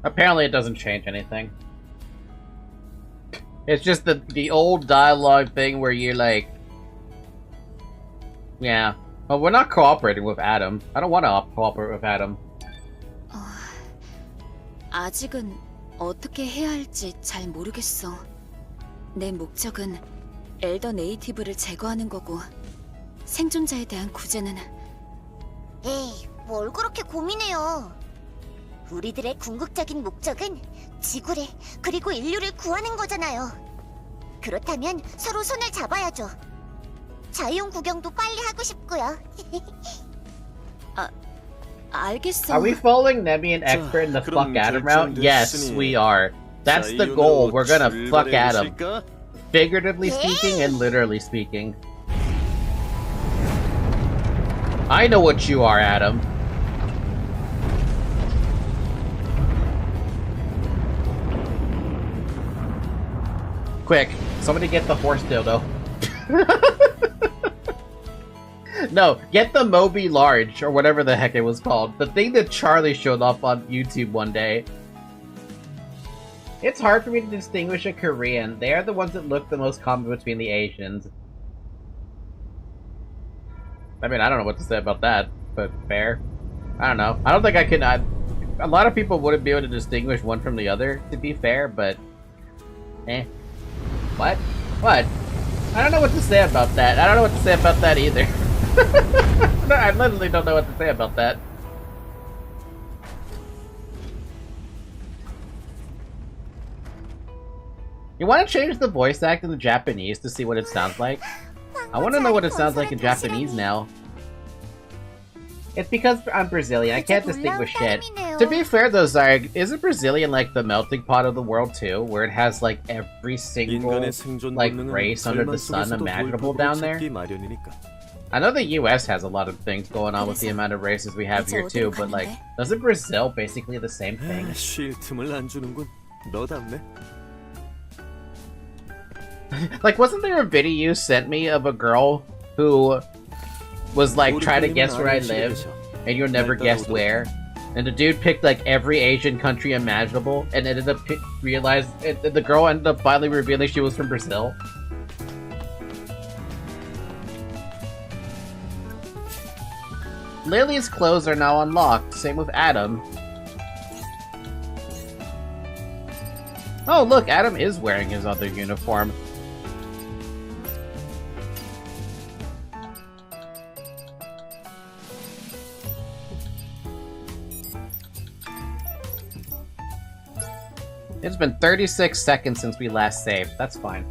Apparently it doesn't change anything. It's just the old dialogue thing where you're like... Yeah. Well, we're not cooperating with Adam. I don't want to cooperate with Adam. 아직은 어떻게 해야 할지 잘 모르겠어. 내 목적은 엘더 네이티브를 제거하는 거고 생존자에 대한 구제는... 에이, 뭘 그렇게 고민해요. 우리들의 궁극적인 목적은 지구를 그리고 인류를 구하는 거잖아요. 그렇다면 서로 손을 잡아야죠. 자이온 구경도 빨리 하고 싶고요. 알겠어. Are we following Nebian expert in the fuck Adam route? Yes, we are. That's the goal. We're gonna fuck Adam. Figuratively speaking and literally speaking. I know what you are, Adam. Quick, somebody get the horse dildo. No, get the Moby Large, or whatever the heck it was called. The thing that Charlie showed up on YouTube one day. It's hard for me to distinguish a Korean. They are the ones that look the most common between the Asians. I mean, I don't know what to say about that, but fair. I don't know. I don't think I can... a lot of people wouldn't be able to distinguish one from the other, to be fair, but... Eh. What? What? I don't know what to say about that. I don't know what to say about that either. I literally don't know what to say about that. You want to change the voice act in the Japanese to see what it sounds like? I want to know what it sounds like in Japanese now. It's because I'm Brazilian, I can't distinguish shit. To be fair though, Zarg, isn't Brazilian like the melting pot of the world too? Where it has like every single like race under the sun imaginable down there? I know the US has a lot of things going on with the amount of races we have here too, but like, doesn't Brazil basically the same thing? Like, wasn't there a video you sent me of a girl who was like trying to guess where I live, and you'll never guess where? And the dude picked like every Asian country imaginable, and ended up the girl ended up finally revealing she was from Brazil. Lily's clothes are now unlocked, same with Adam. Oh look, Adam is wearing his other uniform. It's been 36 seconds since we last saved. That's fine.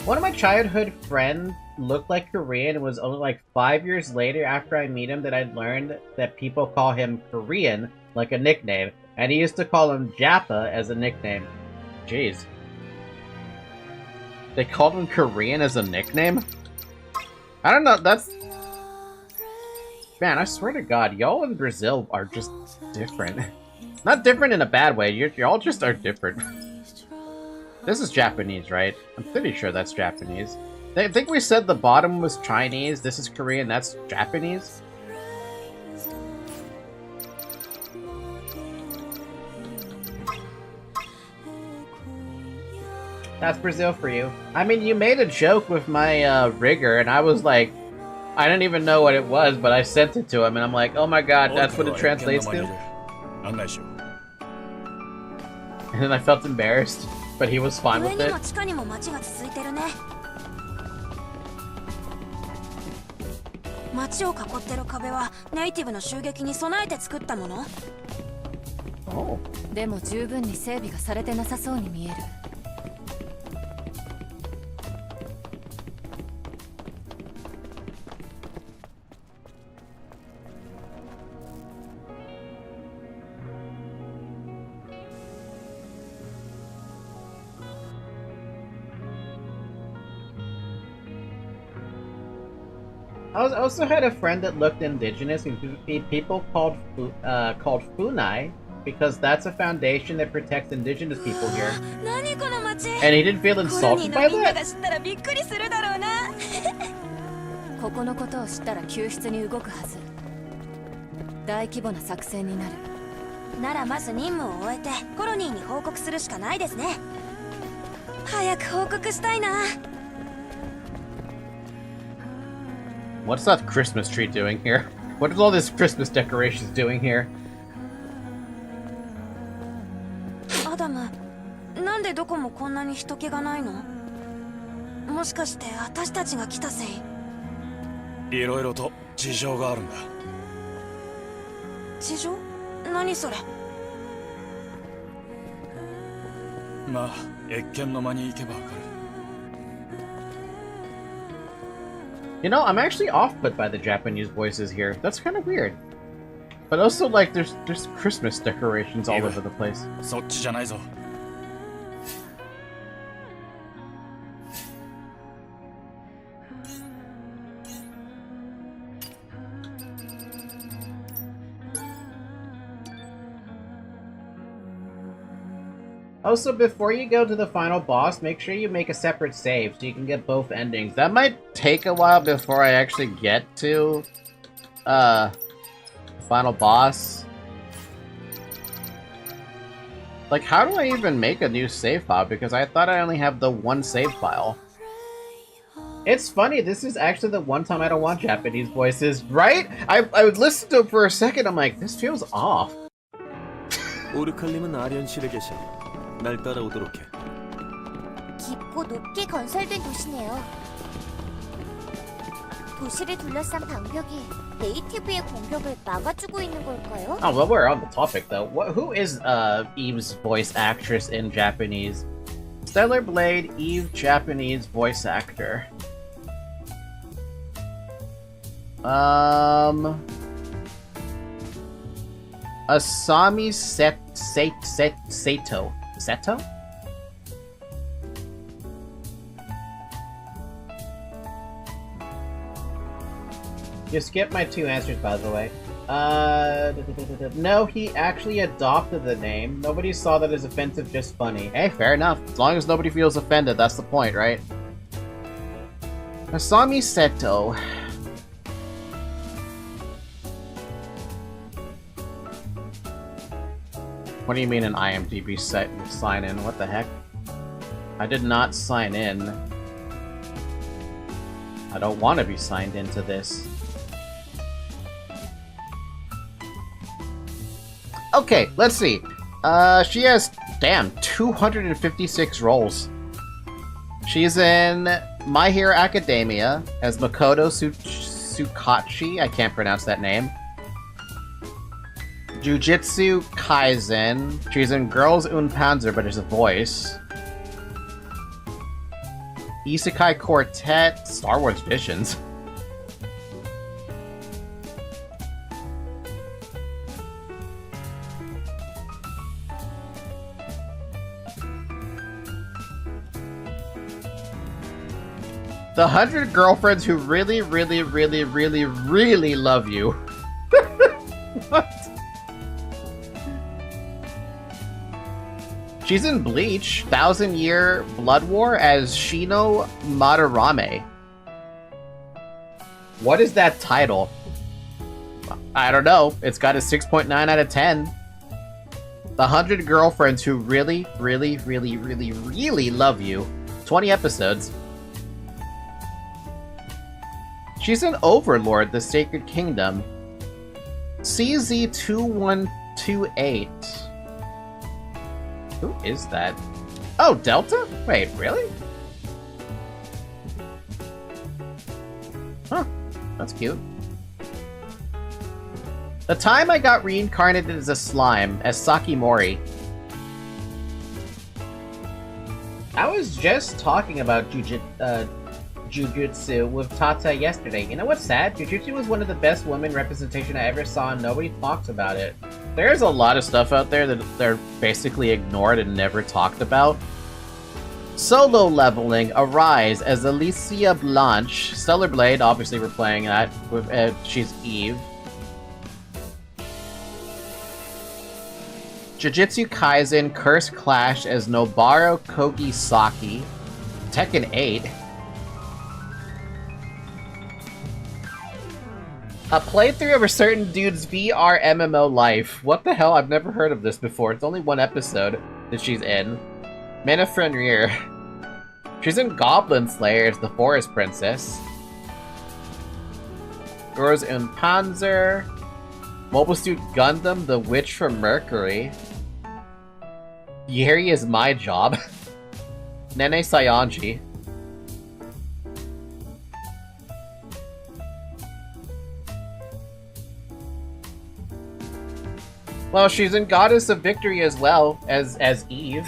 One of my childhood friends looked like Korean. It was only like 5 years later after I meet him that I learned that people call him Korean, like a nickname. And he used to call him Jappa as a nickname. Jeez. They called him Korean as a nickname? I don't know, that's... Man, I swear to God, y'all in Brazil are just different. Not different in a bad way, y'all just are different. This is Japanese, right? I'm pretty sure that's Japanese. I think we said the bottom was Chinese, this is Korean, that's Japanese? That's Brazil for you. I mean, you made a joke with my rigger, and I was like, I didn't even know what it was, but I sent it to him, and I'm like, oh my god, that's what it translates to? And then I felt embarrassed, but he was fine with it. Oh. でも十分に整備がされてなさそうに見える。I also had a friend that looked indigenous, and people called Funai, because that's a foundation that protects indigenous people here. And he didn't feel insulted by that? ここのことを知ったら救出に動くはず。大規模な作戦になる。ならまず任務を終えてコロニーに報告するしかないですね。早く報告したいな。What's that Christmas tree doing here? What is all this Christmas decorations doing here? アダム、なんでどこもこんなに人気がないの？もしかして私たちが来たせい？いろいろと事情があるんだ。事情？何それ？まあ、謁見の間に行けばわかる。You know, I'm actually off-put by the Japanese voices here. That's kind of weird. But also, like, there's Christmas decorations all over the place. そっちじゃないぞ。Also, before you go to the final boss, make sure you make a separate save so you can get both endings. That might take a while before I actually get to, final boss. Like, how do I even make a new save file? Because I thought I only have the one save file. It's funny, this is actually the one time I don't want Japanese voices, right? I would listen to it for a second, I'm like, this feels off. 오르칼님은 아련실에 계셔. 날 따라오도록 해. 깊고 높게 건설된 도시네요. 도시를 둘러싼 방벽이 네이티브의 공격을 막아주고 있는 걸까요? Oh, well, we're on the topic, though. Who is Eve's voice actress in Japanese? Stellar Blade, Eve, Japanese voice actor. Asami Seto. Seto? You skipped my 2 answers, by the way. No, he actually adopted the name. Nobody saw that as offensive, just funny. Hey, fair enough. As long as nobody feels offended, that's the point, right? Asami Seto. What do you mean an IMDb sign in? What the heck? I did not sign in. I don't want to be signed into this. Okay, let's see. She has, damn, 256 roles. She's in My Hero Academia as Makoto Tsukachi. I can't pronounce that name. Jujutsu Kaisen. She's in Girls und Panzer, but there's a voice. Isekai Quartet. Star Wars Visions. The 100 girlfriends who really, really, really, really, really love you. What? She's in Bleach, 1000 Year Blood War as Shino Madarame. What is that title? I don't know. It's got a 6.9 out of 10. The 100 girlfriends who really, really, really, really, really love you. 20 episodes. She's in Overlord, the Sacred Kingdom. CZ2128. Who is that? Oh, Delta? Wait, really? Huh, that's cute. The time I got reincarnated as a slime, as Sakimori. I was just talking about Jujutsu with Tata yesterday. You know what's sad? Jujutsu was one of the best women representation I ever saw and nobody talks about it. There's a lot of stuff out there that they're basically ignored and never talked about. Solo leveling, Arise as Alicia Blanche. Stellar Blade, obviously we're playing that. With, she's Eve. Jujutsu Kaisen, Curse Clash as Nobaro Kogisaki. Tekken 8. A playthrough of a certain dude's VR MMO life. What the hell? I've never heard of this before. It's only one episode that she's in. Mina Fenrir. She's in Goblin Slayer as the Forest Princess. Girls in Panzer. Mobile Suit Gundam, the Witch from Mercury. Yeri is my job. Nene Sayanji. Well, she's in Goddess of Victory as well, as Eve.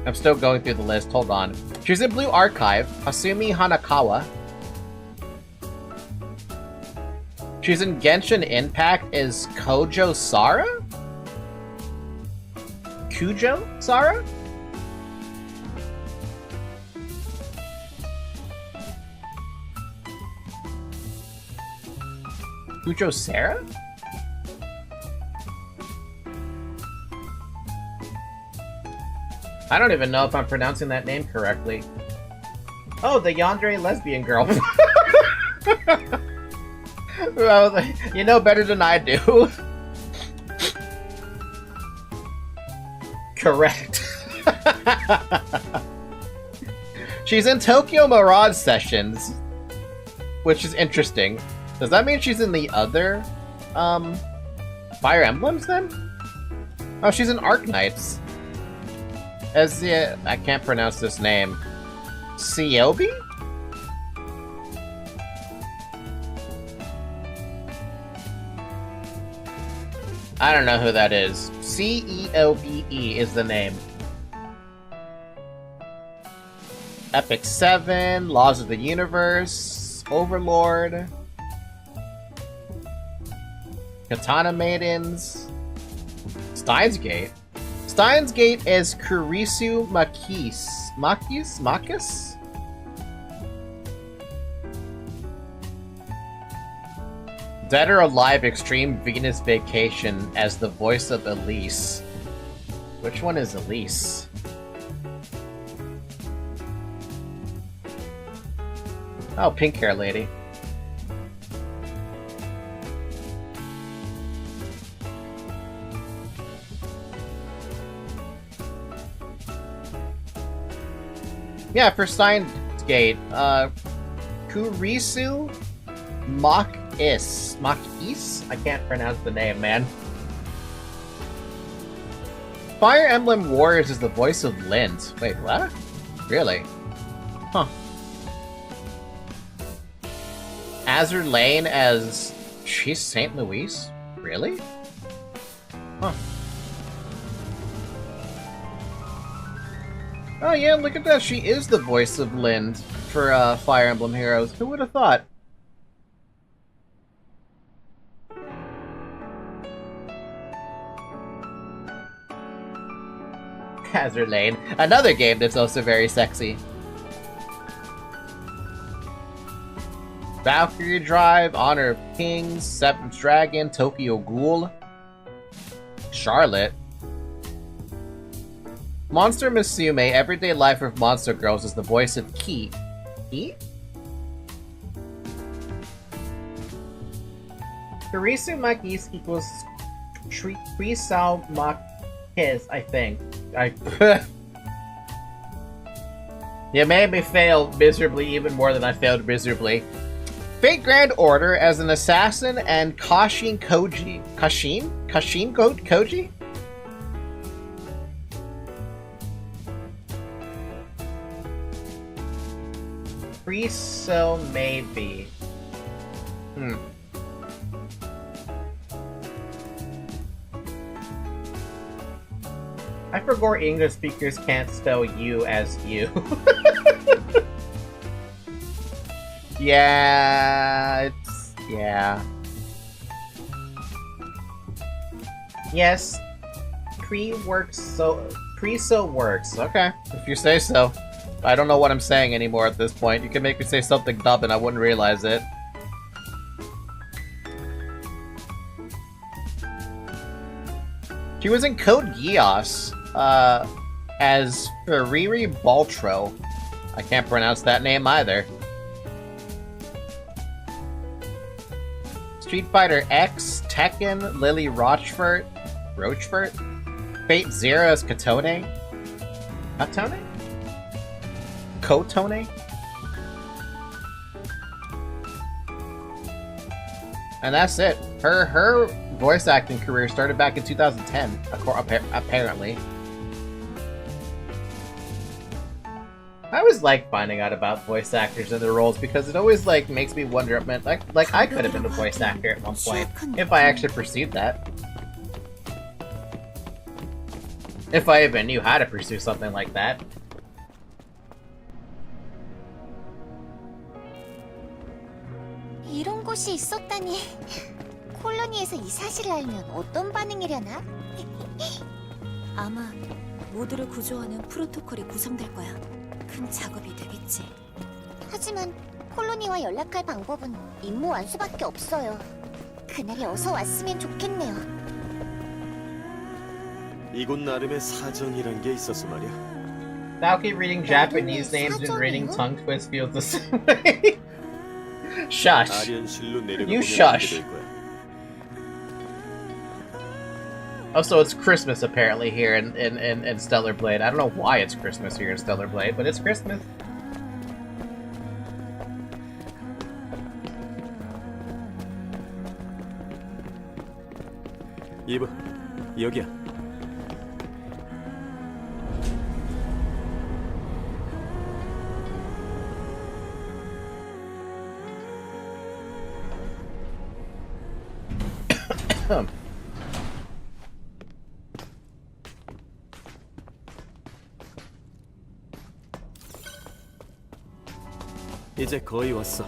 I'm still going through the list, hold on. She's in Blue Archive, Asumi Hanakawa. She's in Genshin Impact as Kojo Sara? Kujo Sara? Who chose Sarah? I don't even know if I'm pronouncing that name correctly. Oh, the yandere lesbian girl. Well, you know better than I do. Correct. She's in Tokyo Mirage Sessions, which is interesting. Does that mean she's in the other Fire Emblems then? Oh, she's in Arknights. As the I can't pronounce this name. Seobi? I don't know who that is. C-E-O-B-E is the name. Epic 7, Laws of the Universe, Overlord, Katana Maidens, Steins Gate. Steins Gate is Kurisu Makis? Dead or Alive Extreme Venus Vacation as the voice of Elise. Which one is Elise? Oh, pink hair lady. Yeah, for Steins Gate, Kurisu Makis. I can't pronounce the name, man. Fire Emblem Warriors is the voice of Lind. Wait, what? Really? Huh. Azur Lane as... She's St. Louis? Really? Huh. Oh yeah, look at that. She is the voice of Lind for Fire Emblem Heroes. Who would have thought? Azur Lane. Another game that's also very sexy. Valkyrie Drive, Honor of Kings, Seventh Dragon, Tokyo Ghoul, Charlotte. Monster Musume, Everyday Life of Monster Girls is the voice of Ki. Ki? Kurisu Makis equals Trisao Makis, I think. You made me fail miserably even more than I failed miserably. Fate Grand Order as an assassin and Kashin Koji. Kashin? Kashin Koji? So maybe. I forgot English speakers can't spell you as you. Yeah, yeah. Yes, Pre-so works. Okay, if you say so. I don't know what I'm saying anymore at this point. You can make me say something dumb and I wouldn't realize it. She was in Code Geass, as Ferriri Baltro. I can't pronounce that name either. Street Fighter X, Tekken, Lily Rochefort, Fate Zero as Kotone? Kotone? Kotone? And that's it. Her voice acting career started back in 2010, apparently. I always like finding out about voice actors and their roles because it always makes me wonder. Like I could have been a voice actor at one point if I actually pursued that. If I even knew how to pursue something like that. 이런 곳이 있었다니. 콜로니에서 이 사실을 알면 어떤 반응이려나? 아마 모두를 구조하는 프로토콜이 구성될 거야. 큰 작업이 되겠지. 하지만 콜로니와 연락할 방법은 임무 완수밖에 없어요. 그날이 어서 왔으면 좋겠네요. 이곳 나름의 사정이란 게 있었어 말이야. Naoki reading Japanese names and reading tongue twist feels the same way. Shush. 아련실로 내려가 You 보면 shush. 알게 될 거야. Oh, so it's Christmas apparently here in Stellar Blade. I don't know why it's Christmas here in Stellar Blade, but it's Christmas. 이브, 여기야. 이제 거의 왔어.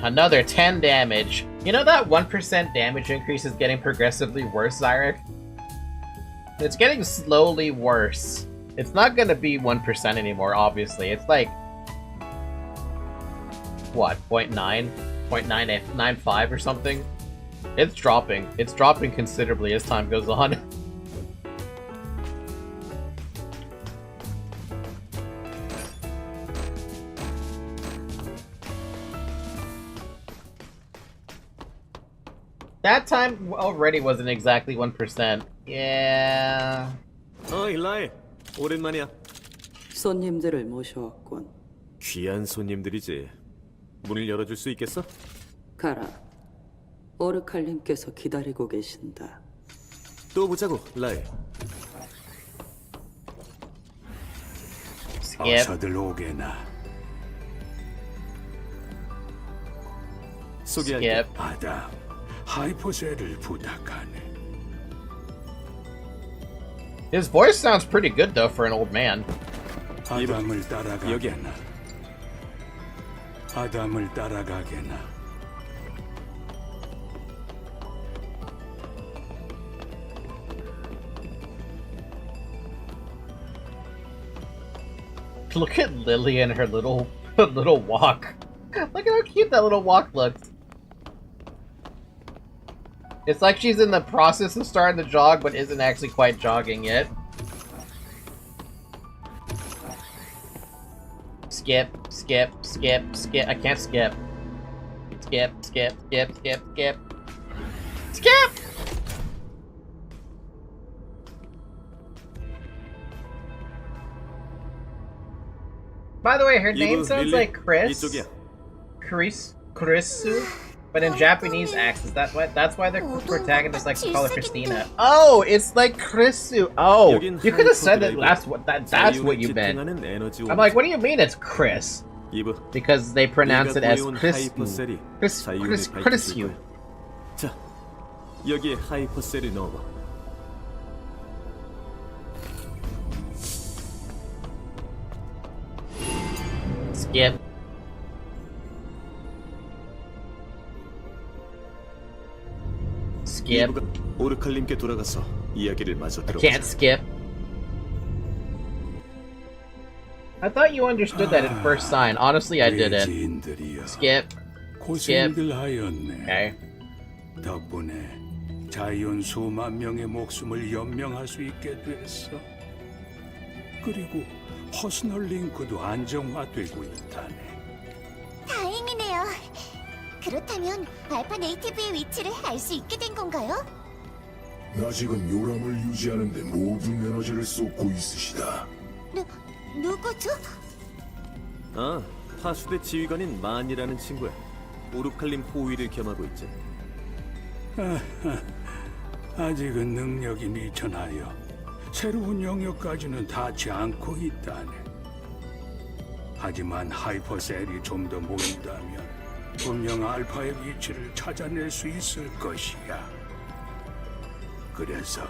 Another 10 damage. You know that 1% damage increase is getting progressively worse, Zyrek? It's getting slowly worse. It's not gonna be 1% anymore, obviously. It's like... what, 0.9? 0.995 or something? It's dropping. It's dropping considerably as time goes on. That time already wasn't exactly 1%. Yeah... 일라이. 오랜만이야. 손님들을 모셔왔군. 귀한 손님들이지. 문을 열어줄 수 있겠어? 가라. 오르칼님께서 기다리고 계신다. 또 보자고, 라이. Skip. 어서들 오게나. 소개할게. Skip. 아담, 하이퍼셀을 부탁하네. His voice sounds pretty good though for an old man. 아담을 여기야. 따라가게나. 아담을 따라가게나. Look at Lily and her little walk. Look at how cute that little walk looks. It's like she's in the process of starting to jog, but isn't actually quite jogging yet. Skip, skip, skip, skip. I can't skip. Skip, skip, skip, skip, skip. Skip! By the way, her name sounds like Chris. 이쪽이야. Chrisu. But in Japanese acts, is that what? That's why the protagonist likes to call her Christina. Oh, it's like Chrisu. Oh, you could have said that. That's what you meant. I'm like, what do you mean it's Chris? 이브, Because they pronounce it as Chris. 하이퍼셀이 Chrisu. 자, 여기에 하이퍼셀을 넣어봐. Skip. Skip. 이브가 오르칼님께 돌아가서 이야기를 마저 I 들어보자. can't skip. I thought you understood that at first sign. Honestly, I didn't. 외지인들이여, Skip. 고생들 하였네. Okay. 덕분에 자이온 수만 명의 목숨을 연명할 수 있게 됐어. 그리고 퍼스널 링크도 안정화되고 있다네. 다행이네요. 그렇다면 알파 네이티브의 위치를 알 수 있게 된 건가요? 아직은 요람을 유지하는 데 모든 에너지를 쏟고 있으시다. 누구죠? 아, 파수대 지휘관인 만이라는 친구야. 오르칼님 호위를 겸하고 있지. 아직은 능력이 미천하여 새로운 영역까지는 닿지 않고 있다네. 하지만 하이퍼셀이 좀 더 모인다면 분명 알파의 위치를 찾아낼 수 있을 것이야. 그래서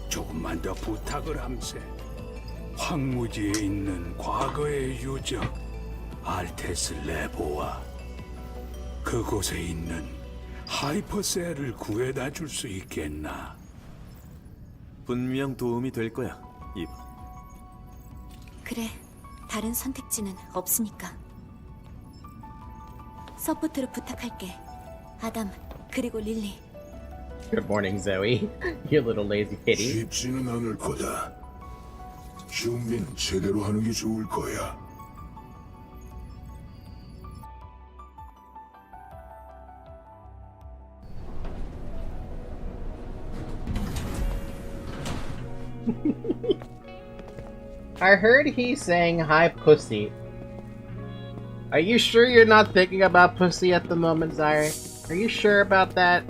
조금만 더 부탁을 함세. 황무지에 있는 과거의 유적 알테스 레보와 그곳에 있는 하이퍼셀을 구해다 줄 수 있겠나? 분명 도움이 될 거야. 입. 그래, 다른 선택지는 없으니까. 서포트를 부탁할게. 아담, 그리고 릴리. Good morning, Zoe. You little lazy kitty. 쉽지는 않을 거다. 준비는 제대로 하는 게 좋을 거야. I heard he saying hi pussy. Are you sure you're not thinking about pussy at the moment, Zaire? Are you sure about that?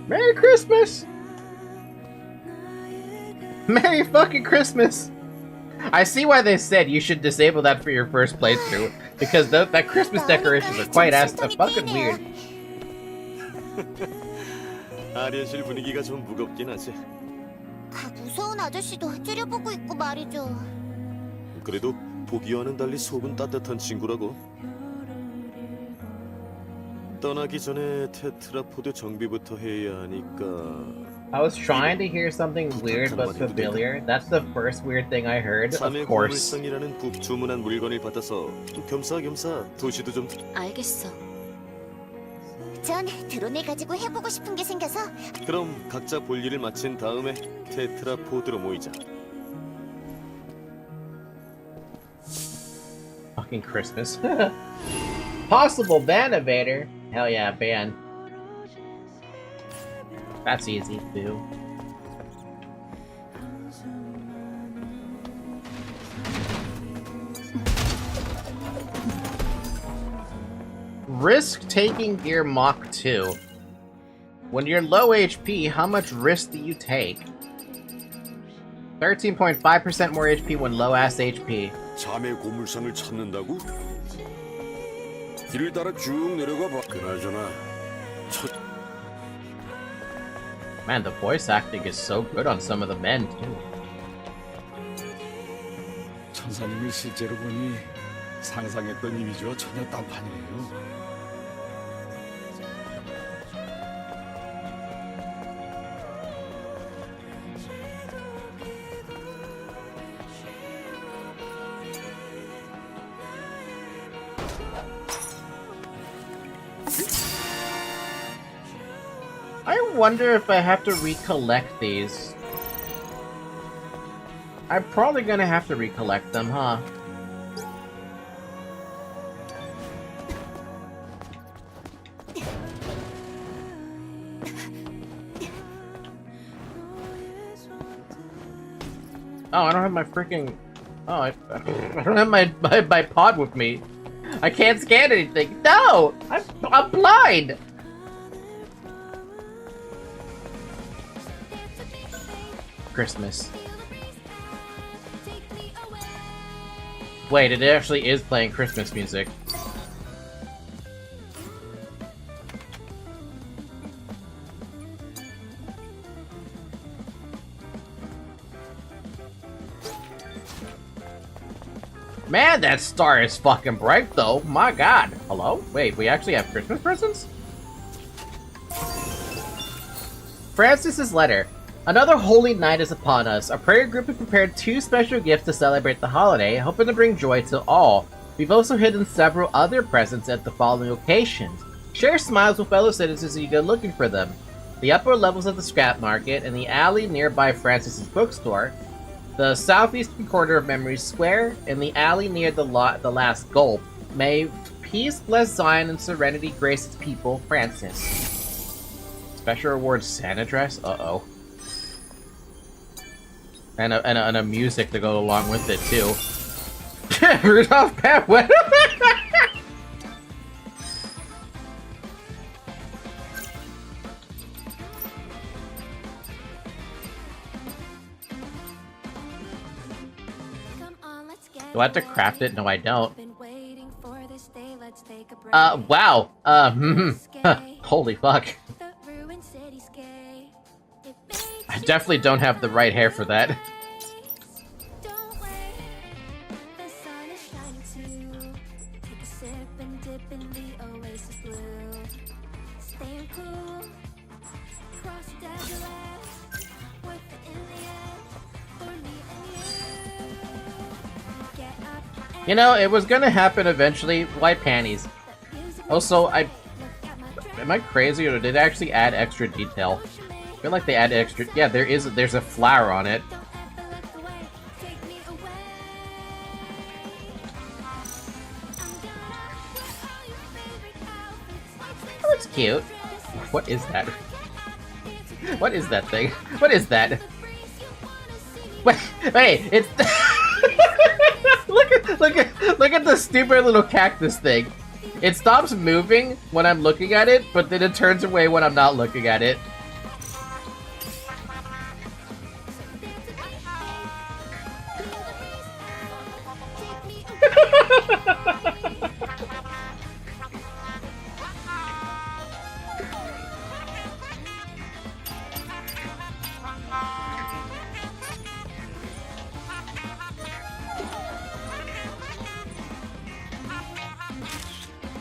Merry Christmas! Merry fucking Christmas! I see why they said you should disable that for your first playthrough, because that Christmas decorations are quite fucking weird. 아리엔실 분위기가 좀 무겁긴 하지. 다 무서운 아저씨도 째려보고 있고 말이죠. 그래도 보기와는 달리 속은 따뜻한 친구라고. 떠나기 전에 테트라포드 정비부터 해야 하니까. I was trying to hear something weird but familiar. That's the first weird thing I heard, of course. 고물상이라는 주문한 물건을 받아서 겸사겸사 도시도 좀. 알겠어. 전 드론을 가지고 해보고 싶은 게 생겨서. 그럼 각자 볼 일을 마친 다음에 테트라포드로 모이자. Fucking Christmas. Possible ban evader. Hell yeah, ban. That's easy to do. Risk-taking gear Mach 2. When you're low HP, how much risk do you take? 13.5% more HP when low-ass HP. 자매 고물상을 찾는다고? 길을 따라 쭉 내려가 봐. 그나저나 Man, the voice acting is so good on some of the men, too. 천사님을 실제로 보니 상상했던 이미지와 전혀 딴판이에요. I wonder if I have to recollect these. I'm probably gonna have to recollect them, huh? Oh, I don't have my freaking... Oh, I don't have my pod with me. I can't scan anything. No! I'm blind! Christmas. Wait, it actually is playing Christmas music. Man, that star is fucking bright though. My god. Hello? Wait, we actually have Christmas presents? Francis's letter. Another holy night is upon us. Our prayer group has prepared 2 special gifts to celebrate the holiday, hoping to bring joy to all. We've also hidden several other presents at the following locations. Share smiles with fellow citizens as you go looking for them. The upper levels of the scrap market, and the alley nearby Francis's bookstore, the southeastern corner of Memory Square, and the alley near the last gulp. May peace bless Zion and serenity grace its people, Francis. Special rewards Santa dress? Uh-oh. And a music to go along with it, too. Rudolph Pat, what? Do I have to craft it? No, I don't. Wow. Holy fuck. I definitely don't have the right hair for that. You know, it was gonna happen eventually. White panties. Also, am I crazy, or did they actually add extra detail? I feel like they add extra. Yeah, there's a flower on it. That looks cute. What is that? What is that thing? What is that? Wait, it's look at the stupid little cactus thing. It stops moving when I'm looking at it, but then it turns away when I'm not looking at it.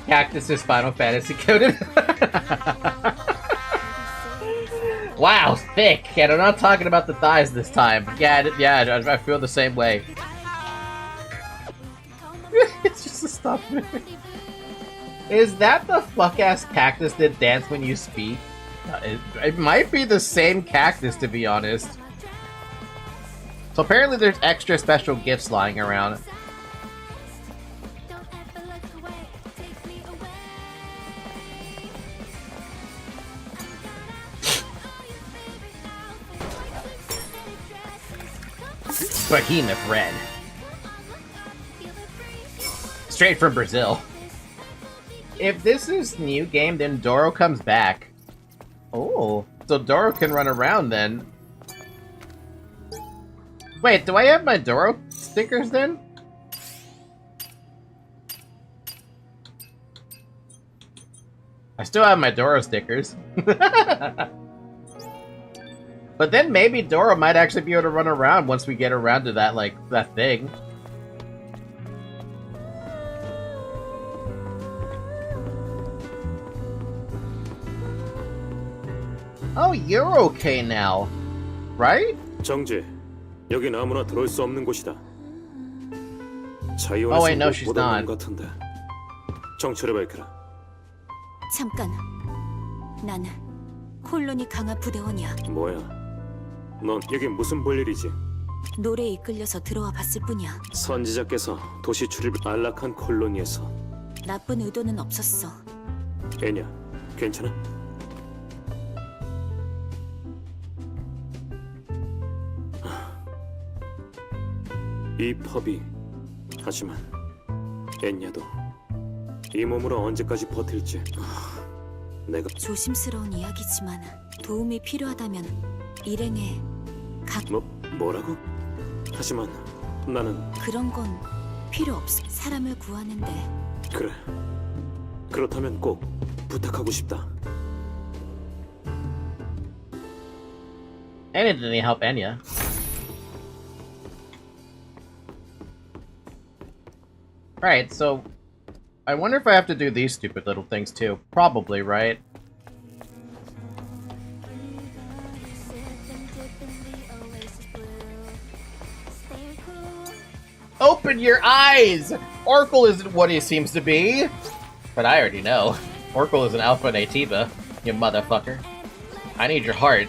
Cactus is Final Fantasy coded. Wow, thick. And I'm not talking about the thighs this time. Yeah, I feel the same way. It's just a stop moving. Is that the fuck-ass cactus that dance when you speak? It might be the same cactus, to be honest. So apparently there's extra special gifts lying around. Behemoth Red. Straight from Brazil. If this is new game, then Doro comes back. Oh, so Doro can run around then. Wait, do I have my Doro stickers then? I still have my Doro stickers. But then maybe Doro might actually be able to run around once we get around to that, like, that thing. Oh, you're okay now, right? 정지, 여긴 아무나 들어올 수 없는 곳이다. Oh wait, no, she's not. 같은데. 정체를 밝혀라. 잠깐. 나는 콜로니 강화 부대원이야. 뭐야? 넌 여기 무슨 볼일이지? 노래에 이끌려서 들어와 봤을 뿐이야. 선지자께서 도시 출입 안락한 콜로니에서 나쁜 의도는 없었어. 애냐, 괜찮아? 이 펍이 하지만 애냐도 이 몸으로 언제까지 버틸지 내가 조심스러운 이야기지만 도움이 필요하다면 일행에 뭐라고? 하지만 나는 그런 건 필요 없어. 사람을 구하는데. 그래. 그렇다면 꼭 부탁하고 싶다. Enya didn't help Enya. Right, so I wonder if I have to do these stupid little things too. Probably, right? Open your eyes! Oracle isn't what he seems to be! But I already know. Oracle is an alpha nativa, you motherfucker. I need your heart.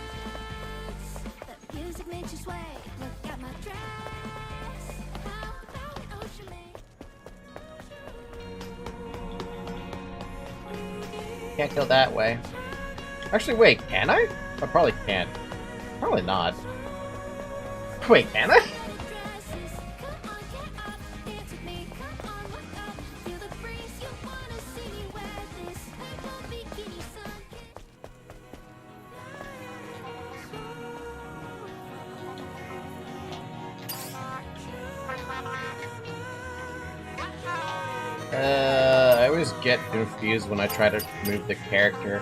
Can't go that way. Actually, wait, can I? I probably can't. Probably not. Wait, can I? I always get confused when I try to move the character.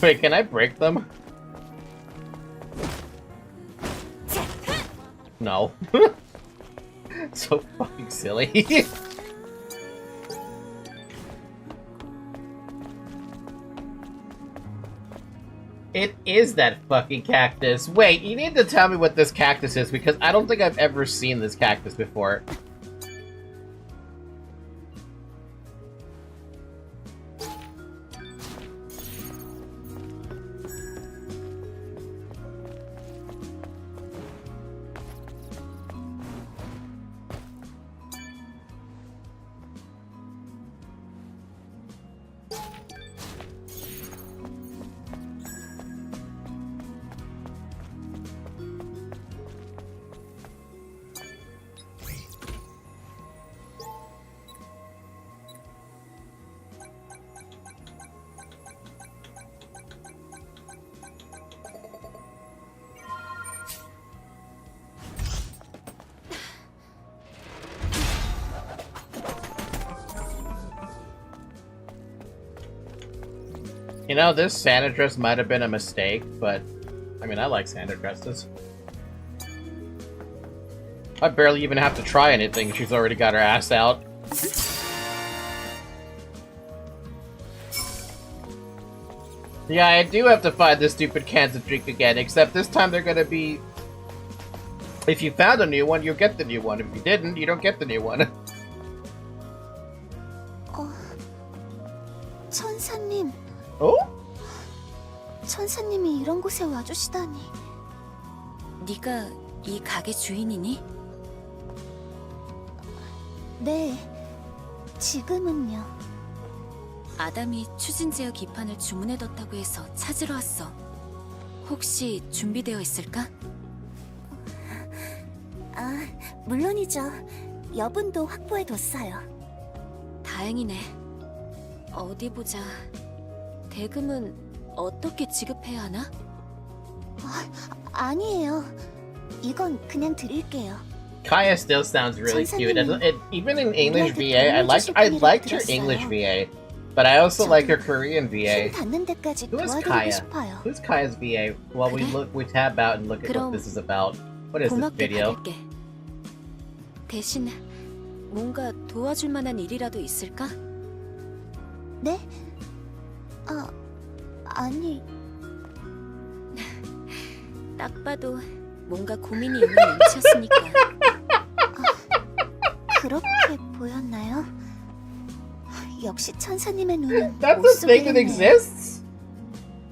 Wait, can I break them? No. So fucking silly. It is that fucking cactus. Wait, you need to tell me what this cactus is, because I don't think I've ever seen this cactus before. You know, this Santa dress might have been a mistake, but I mean, I like Santa dresses. I barely even have to try anything. She's already got her ass out. Yeah, I do have to find the stupid cans of drink again, except this time they're gonna be... If you found a new one, you'll get the new one. If you didn't, you don't get the new one. 천사님. 어? 천사님이 이런 곳에 와주시다니. 네가 이 가게 주인이니? 네, 지금은요. 아담이 추진제어 기판을 주문해뒀다고 해서 찾으러 왔어. 혹시 준비되어 있을까? 아, 물론이죠. 여분도 확보해뒀어요. 다행이네. 어디 보자. 대금은 어떻게 지급해야 하나? 아니에요. 이건 그냥 드릴게요. Kaya still sounds really cute. Even in English VA, I liked her English VA, but I also like her Korean VA. Who is Kaya? Who's Kaya's VA? Well, we tab out and look at what this is about. What is this video? 받을게. 대신 뭔가 도와줄 만한 일이라도 있을까? 네? 아니... 딱 봐도 뭔가 고민이 있는 눈치였으니까. 그렇게 보였나요? 역시 천사님의 눈은 That's a thing that exists?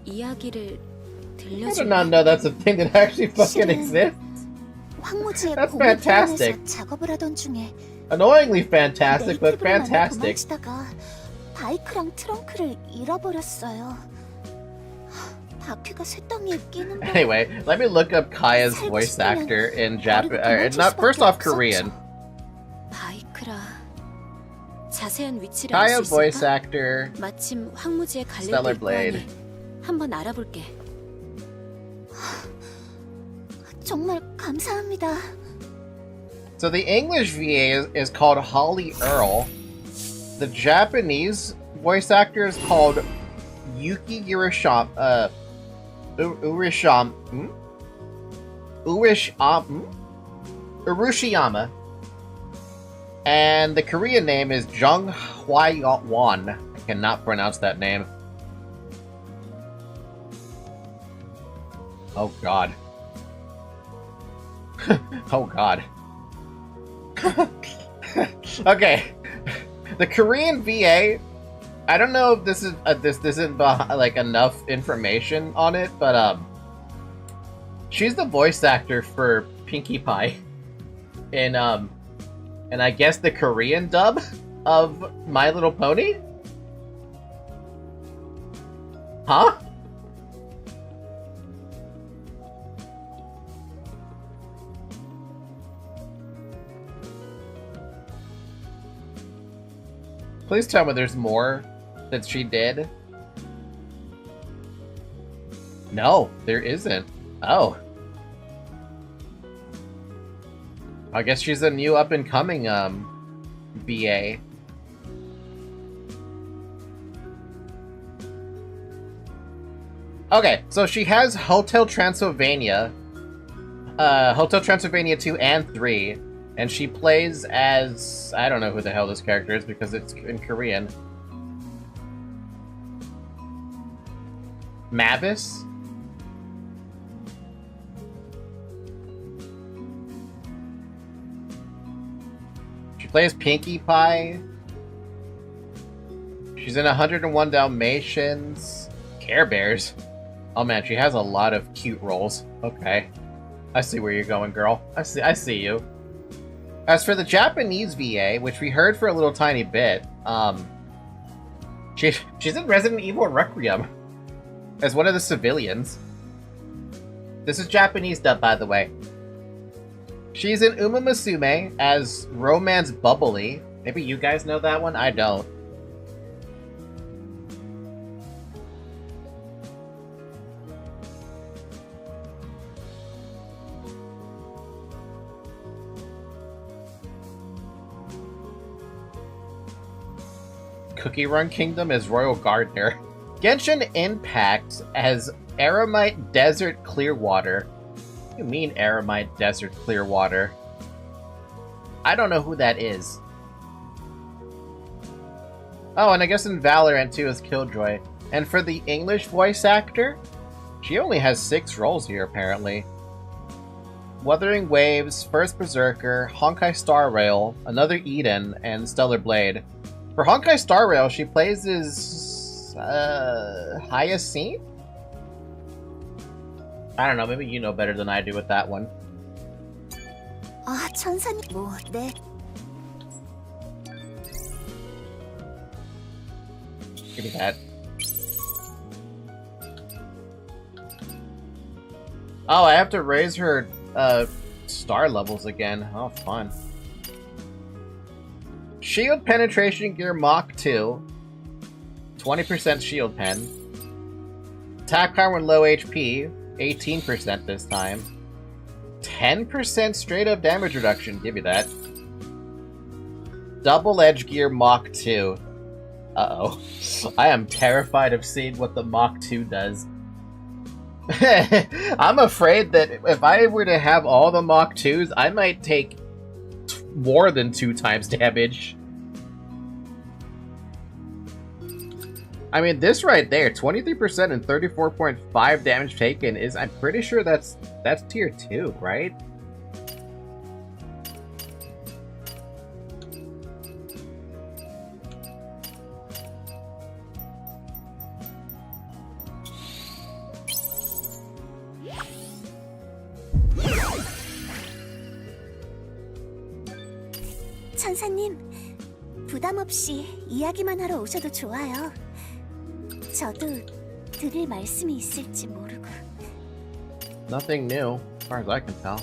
이야기를 I 들려줄까? did not know that's a thing that actually fucking exists. 황무지의 That's 공을 fantastic. 포함해서 작업을 하던 중에 Annoyingly fantastic, but 네이티브를 만나 fantastic. 도망치다가 바이크랑 트렁크를 잃어버렸어요. 바퀴가 쇳덩이에 끼는 거. Anyway, let me look up Kaya's voice actor in Japanese. Not first off Korean. 바이크라. 자세한 위치를 Kaya 알 수 voice 있을까? actor. 마침 황무지에 갈 일도 Stellar 있고 하니 Blade. 한번 알아볼게. 정말 감사합니다. So the English VA is called Holly Earl. The Japanese voice actor is called Yuki Urishiyama. Urishiyama. And the Korean name is Jung Hwa-won. I cannot pronounce that name. Oh god. Oh god. Okay. The Korean VA, I don't know if this is this isn't like enough information on it, but she's the voice actor for Pinkie Pie in and I guess the Korean dub of My Little Pony? Huh? Please tell me there's more that she did. No, there isn't. Oh. I guess she's a new up-and-coming, BA. Okay, so she has Hotel Transylvania, Hotel Transylvania 2 and 3, and she plays as... I don't know who the hell this character is because it's in Korean. Mavis? plays Pinkie Pie. She's in 101 Dalmatians. Care Bears. Oh man, she has a lot of cute roles. Okay. I see where you're going, girl. I see you. As for the Japanese VA, which we heard for a little tiny bit, she's in Resident Evil Requiem as one of the civilians. This is Japanese dub, by the way. She's in Uma Musume as Romance Bubbly. Maybe you guys know that one? I don't. Cookie Run Kingdom as Royal Gardener. Genshin Impact as Eremite Desert Clearwater. What do you mean Eremite Desert Clearwater? I don't know who that is. Oh, and I guess in Valorant too is Killjoy. And for the English voice actor, she only has 6 roles here apparently. Wuthering Waves, First Berserker, Honkai Star Rail, Another Eden, and Stellar Blade. For Honkai Star Rail, she plays as Hyacinth? I don't know, maybe you know better than I do with that one. 천사님 뭐 네. Give me that. Oh, I have to raise her star levels again. Oh, fun. Shield Penetration Gear Mach 2. 20% shield pen. Attack power when low HP. 18% this time. 10% straight up damage reduction. Give me that. Double Edge Gear Mach 2. Uh-oh. I am terrified of seeing what the Mach 2 does. I'm afraid that if I were to have all the Mach 2s, I might take more than 2 times damage. I mean, this right there, 23% and 34.5 damage taken is, I'm pretty sure that's tier 2, right? 천사님, 부담 없이 이야기만 하러 오셔도 좋아요. 저도 드릴 말씀이 있을지 모르고. Nothing new, as far as I can tell.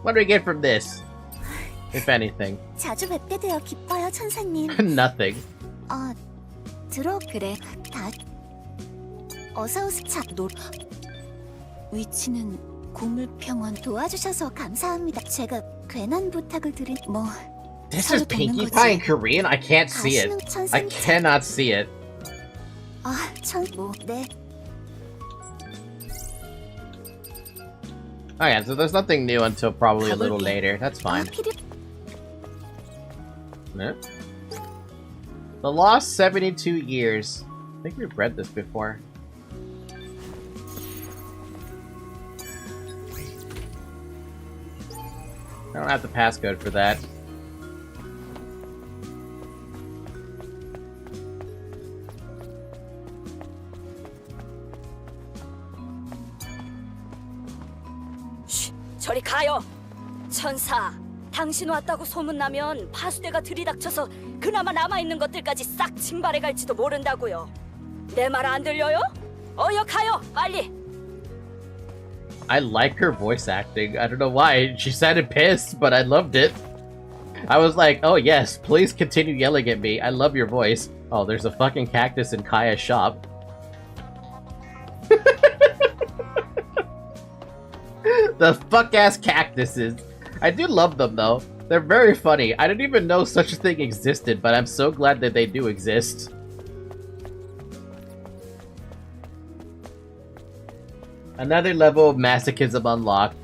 What do we get from this? If anything. 자주 뵙게 되어 기뻐요, 천사님. Nothing. 그래, 다. 어서 오세요. 위치는 고물평원 도와주셔서 감사합니다. 제가 괜한 부탁을 드린 This is Pinkie Pie in Korean? I can't see it. I cannot see it. 네. Oh yeah, so there's nothing new until probably a little later. That's fine. Yeah. The Lost 72 Years. I think we've read this before. I don't have the passcode for that. 저리 가요. 천사, 당신 왔다고 소문나면 파수대가 들이닥쳐서 그나마 남아있는 것들까지 싹 징발해 갈지도 모른다고요. 내 말 안 들려요? 어여 가요, 빨리. I like her voice acting. I don't know why. She sounded pissed, but I loved it. I was like, oh yes, please continue yelling at me. I love your voice. Oh, there's a fucking cactus in Kaya's shop. The fuck-ass cactuses. I do love them, though. They're very funny. I didn't even know such a thing existed, but I'm so glad that they do exist. Another level of masochism unlocked.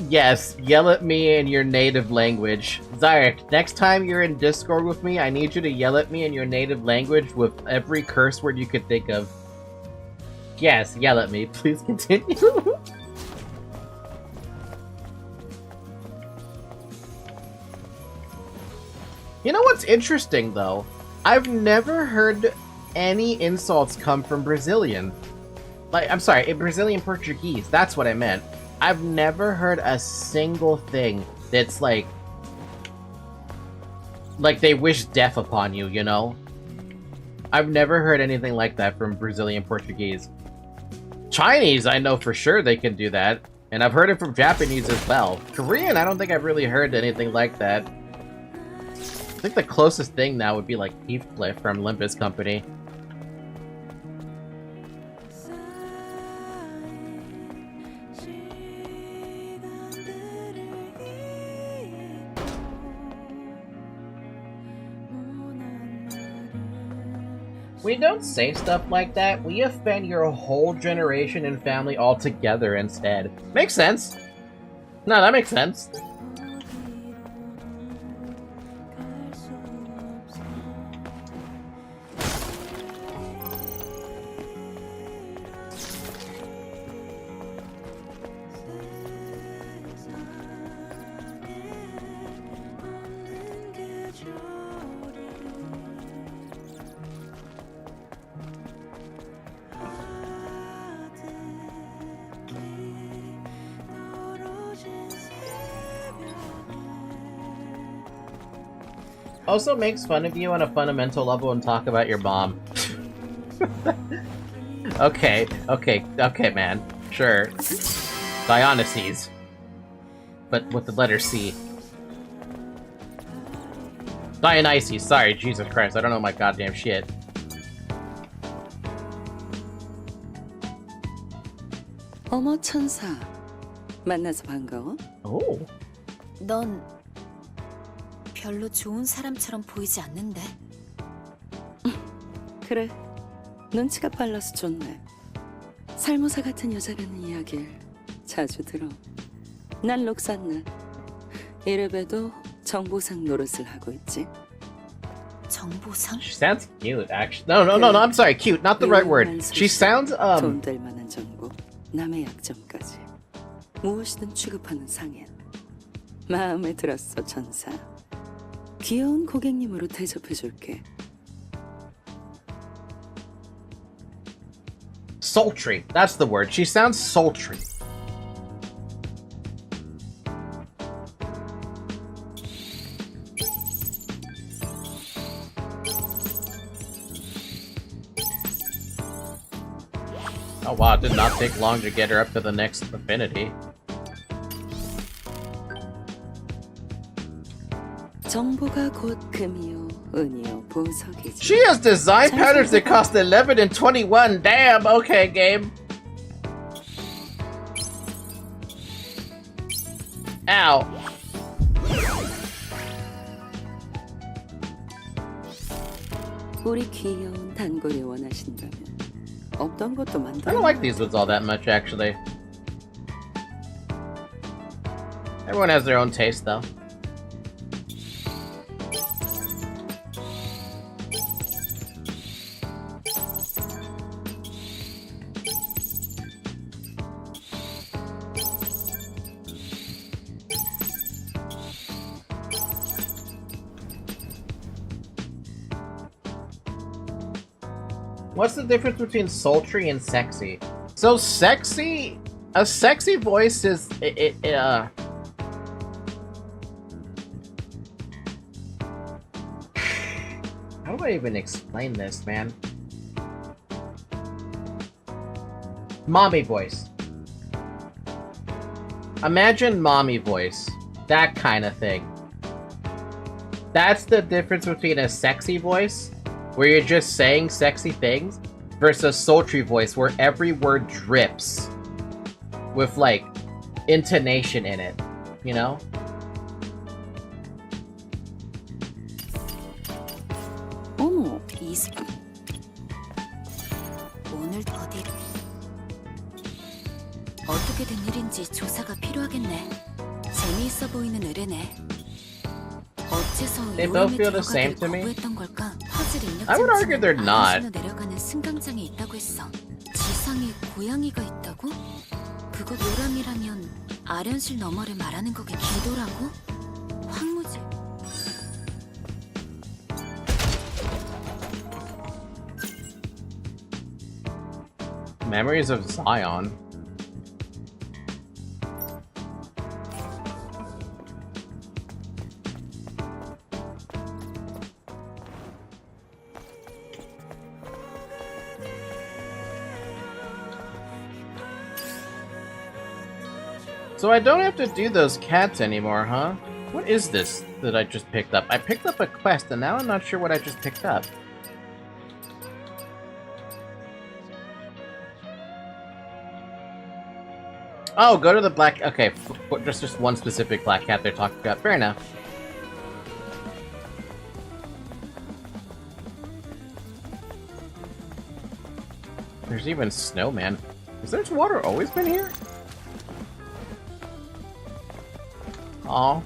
Yes, yell at me in your native language. Zyrek, next time you're in Discord with me, I need you to yell at me in your native language with every curse word you could think of. Yes, yell at me. Please continue. You know what's interesting, though? I've never heard any insults come from Brazilian. Like, I'm sorry, Brazilian Portuguese. That's what I meant. I've never heard a single thing that's like they wish death upon you, you know? I've never heard anything like that from Brazilian Portuguese. Chinese, I know for sure they can do that. And I've heard it from Japanese as well. Korean, I don't think I've really heard anything like that. I think the closest thing now would be like Heathcliff from Olympus Company. We don't say stuff like that. We offend your whole generation and family altogether instead. Makes sense. No, that makes sense. Also makes fun of you on a fundamental level and talk about your mom. Okay, man. Sure. Dionysus. But with the letter C. Dionysus, sorry, Jesus Christ, I don't know my goddamn shit. 어머 천사, 만나서 반가워. Oh. 넌 별로 좋은 사람처럼 보이지 않는데. 그래, 눈치가 빨라서 좋네. 살모사 같은 여자라는 이야기를 자주 들어. 난 록산나. 이래봬도 정보상 노릇을 하고 있지. 정보상? She sounds cute, actually. No, I'm sorry, cute, not the right word. She sounds, 도움될 만한 정보, 남의 약점까지. 무엇이든 취급하는 상인. 마음에 들었어, 천사. 귀여운 고객님으로 대접해줄게. Sultry. That's the word. She sounds sultry. Oh wow, it did not take long to get her up to the next affinity. 정보가 곧 금이요, 은이요, 보석이지. She has design patterns that cost 11 and 21. Damn, okay, game. Ow. 우리 귀여운 단골이 원하신다면 없던 것도 만들어. I don't like these ones all that much, actually. Everyone has their own taste, though. What's the difference between sultry and sexy? So sexy, a sexy voice is how do I even explain this, man? Mommy voice. Imagine mommy voice. That kind of thing. That's the difference between a sexy voice, where you're just saying sexy things, versus sultry voice, where every word drips with, like, intonation in it, you know? 오늘 어디를? 어떻게 된 일인지 조사가 필요하겠네. 재미있어 보이는 의뢰네. 어째서 They both 요람에 feel the same 들어가길 to me? 거부했던 걸까? 퍼즐 입력 I would argue they're 장치는 not. 아래로 내려가는 승강장에 있다고 했어. 지상에 고양이가 있다고? 그거 요람이라면 아련실 너머를 말하는 거겠. 기도라고? 황무지. Memories of Zion. So I don't have to do those cats anymore, huh? What is this that I just picked up? I picked up a quest, and now I'm not sure what I just picked up. Oh, go to the black... Okay, just one specific black cat they're talking about. Fair enough. There's even snowman. Has there water always been here? Aw.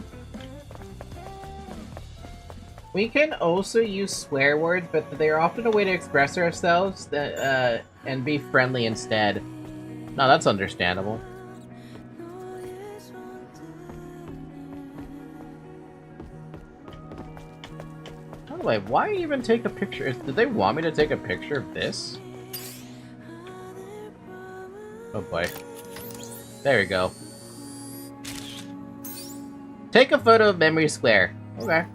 We can also use swear words, but they are often a way to express ourselves that, and be friendly instead. No, that's understandable. By the way, why even take a picture? Did they want me to take a picture of this? Oh boy. There we go. Take a photo of Memory Square. Okay.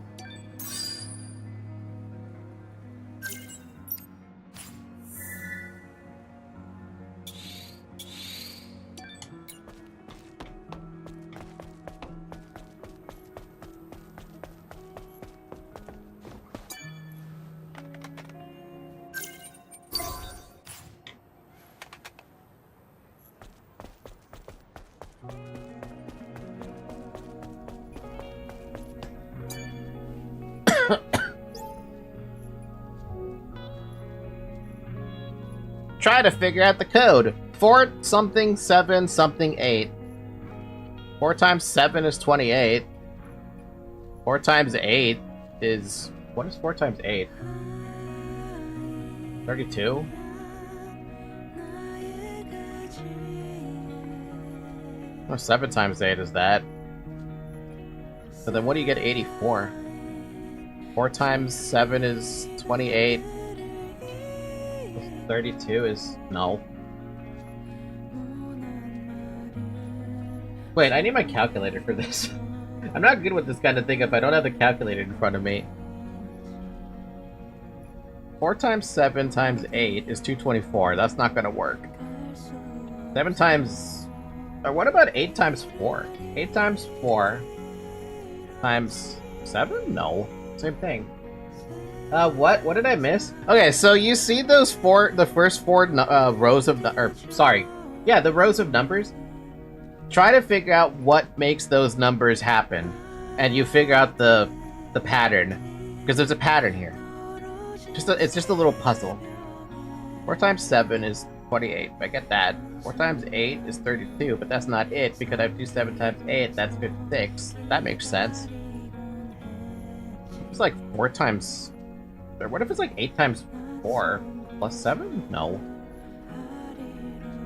Try to figure out the code. 4 something 7 something 8. 4 times 7 is 28. 4 times 8 is... What is 4 times 8? 32? Oh, 7 times 8 is that. So then what do you get 84? 4 times 7 is 28. 32 is... no. Wait, I need my calculator for this. I'm not good with this kind of thing if I don't have the calculator in front of me. 4 times 7 times 8 is 224. That's not gonna work. 7 times... Or what about 8 times 4? 8 times 4 times 7? No. Same thing. What did I miss? Okay, so you see those the first 4 rows of, the rows of numbers? Try to figure out what makes those numbers happen, and you figure out the pattern, because there's a pattern here. It's just a little puzzle. 4 times 7 is 28, I get that. 4 times 8 is 32, but that's not it, because I have to do 7 times 8, that's 56. That makes sense. It's like 4 times... Or what if it's like 8 times 4 plus 7? No.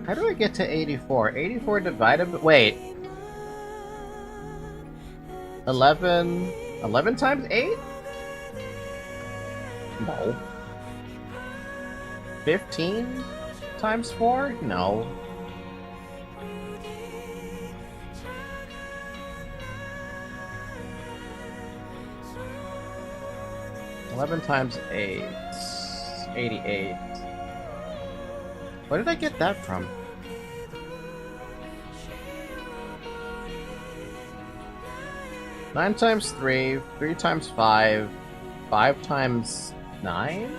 How do I get to 84? 84 divided by... Wait. 11... 11 times 8? No. 15 times 4? No. $11 times 8, 88. Where did I get that from? Nine times 3, 3 times 5, 5 times 9?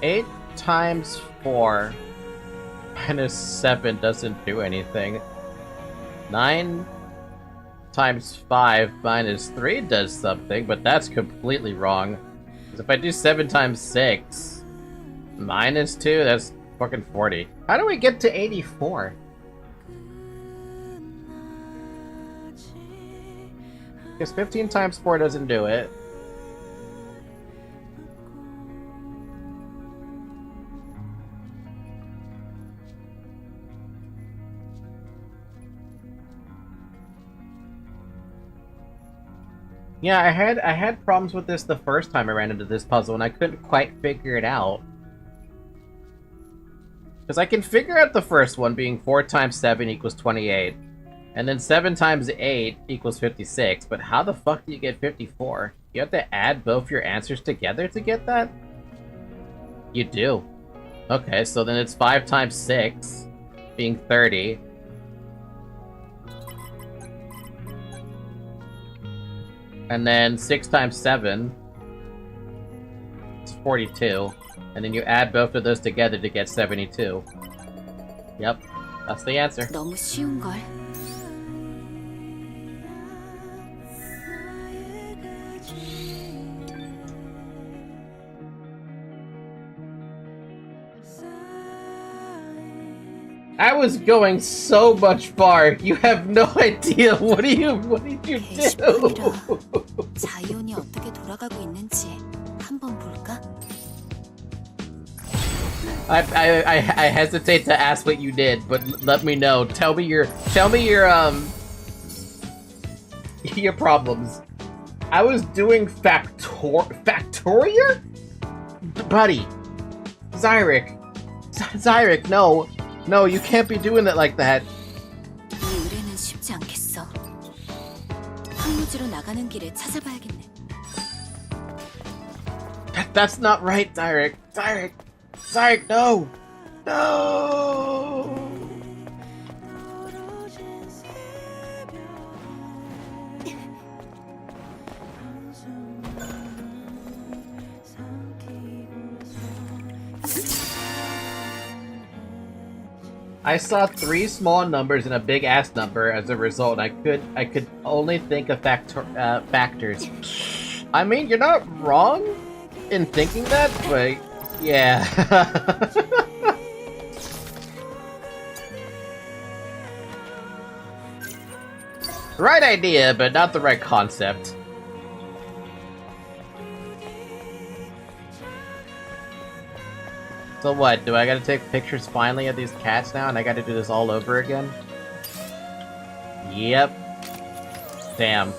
8 times 4 minus 7 doesn't do anything. 9 times 5 minus 3 does something, but that's completely wrong. Because if I do 7 times 6 minus 2, that's fucking 40. How do we get to 84? Because 15 times 4 doesn't do it. Yeah, I had problems with this the first time I ran into this puzzle, and I couldn't quite figure it out. Because I can figure out the first one being 4 times 7 equals 28, and then 7 times 8 equals 56, but how the fuck do you get 54? You have to add both your answers together to get that? You do. Okay, so then it's 5 times 6, being 30. And then 6 times 7 is 42. And then you add both of those together to get 72. Yep, that's the answer. 너무 쉬운걸? I was going so much far. You have no idea. What did you do? 자이온이 어떻게 돌아가고 있는지 한번 볼까? I hesitate to ask what you did, but let me know. Tell me your your problems. I was doing Factoria? Buddy. Zyric, no. No, you can't be doing it like that. 이 의뢰는 쉽지 않겠어. 항무지로 나가는 길에 찾아봐야겠네. That's not right, Zyric, no! No! I saw 3 small numbers and a big ass number as a result. I could only think of factors. I mean, you're not wrong in thinking that, but yeah. Right idea, but not the right concept. So what, do I gotta take pictures finally of these cats now and I gotta do this all over again? Yep. Damn.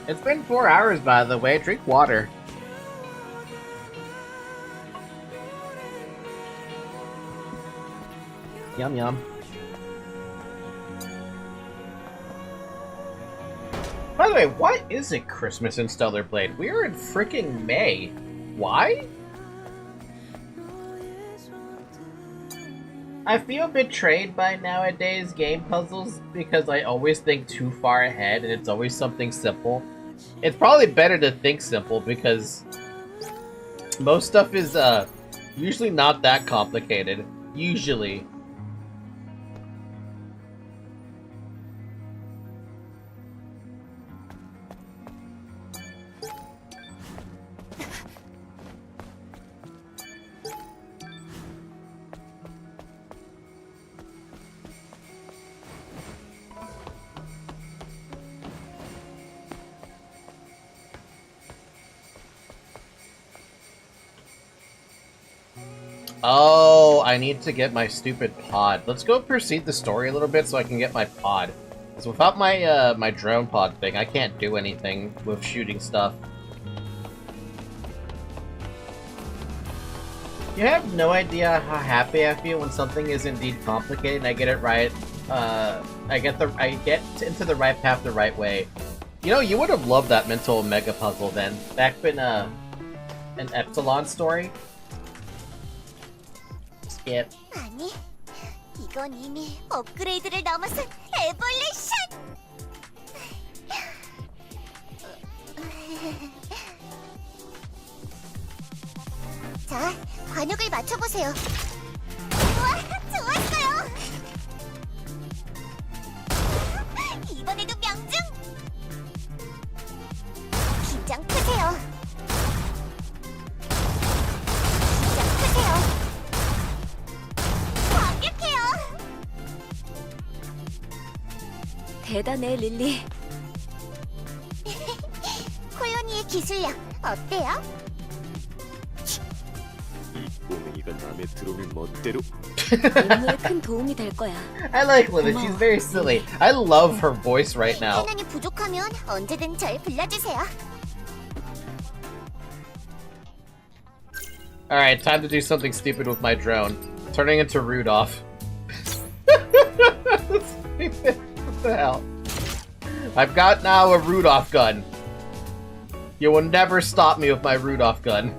It's been 4 hours, by the way. Drink water. Yum yum. By the way, why is it Christmas in Stellar Blade? We're in freaking May. Why? I feel betrayed by nowadays game puzzles because I always think too far ahead and it's always something simple. It's probably better to think simple because most stuff is usually not that complicated. Usually. Oh, I need to get my stupid pod. Let's go proceed the story a little bit so I can get my pod. Because without my my drone pod thing, I can't do anything with shooting stuff. You have no idea how happy I feel when something is indeed complicated and I get it right. I get into the right path the right way. You know, you would have loved that mental mega puzzle then. Back in an Epsilon story. Skip. 아니, 이건 이미 업그레이드를 넘어선 에볼루션! 자, 관역을 맞춰보세요. 우와, 좋았어요. 이번에도 명중. 긴장 푸세요. 긴장 푸세요. 완벽해요. 대단해, 릴리. 콜로니의 기술력 어때요? 꼬맹이가 남의 드론을 멋대로. 임무에 큰 도움이 될 거야. I like Lilith. She's very silly. I love her voice right now. 하나님 부족하면 언제든 절 불러주세요. Alright, time to do something stupid with my drone. Turning into Rudolph. What the hell? I've got now a Rudolph gun. You will never stop me with my Rudolph gun.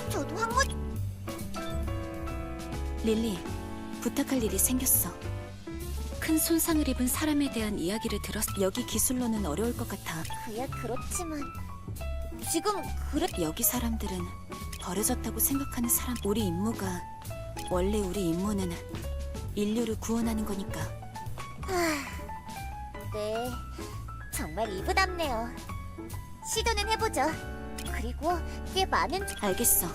저도 항문 릴리, 부탁할 일이 생겼어. 큰 손상을 입은 사람에 대한 이야기를 들었. 여기 기술로는 어려울 것 같아. 그야 그렇지만 지금 그래 여기 사람들은 버려졌다고 생각하는 사람. 우리 임무는 인류를 구원하는 거니까. 네, 정말 이부답네요. 시도는 해보죠. 그리고 꽤 많은 알겠어.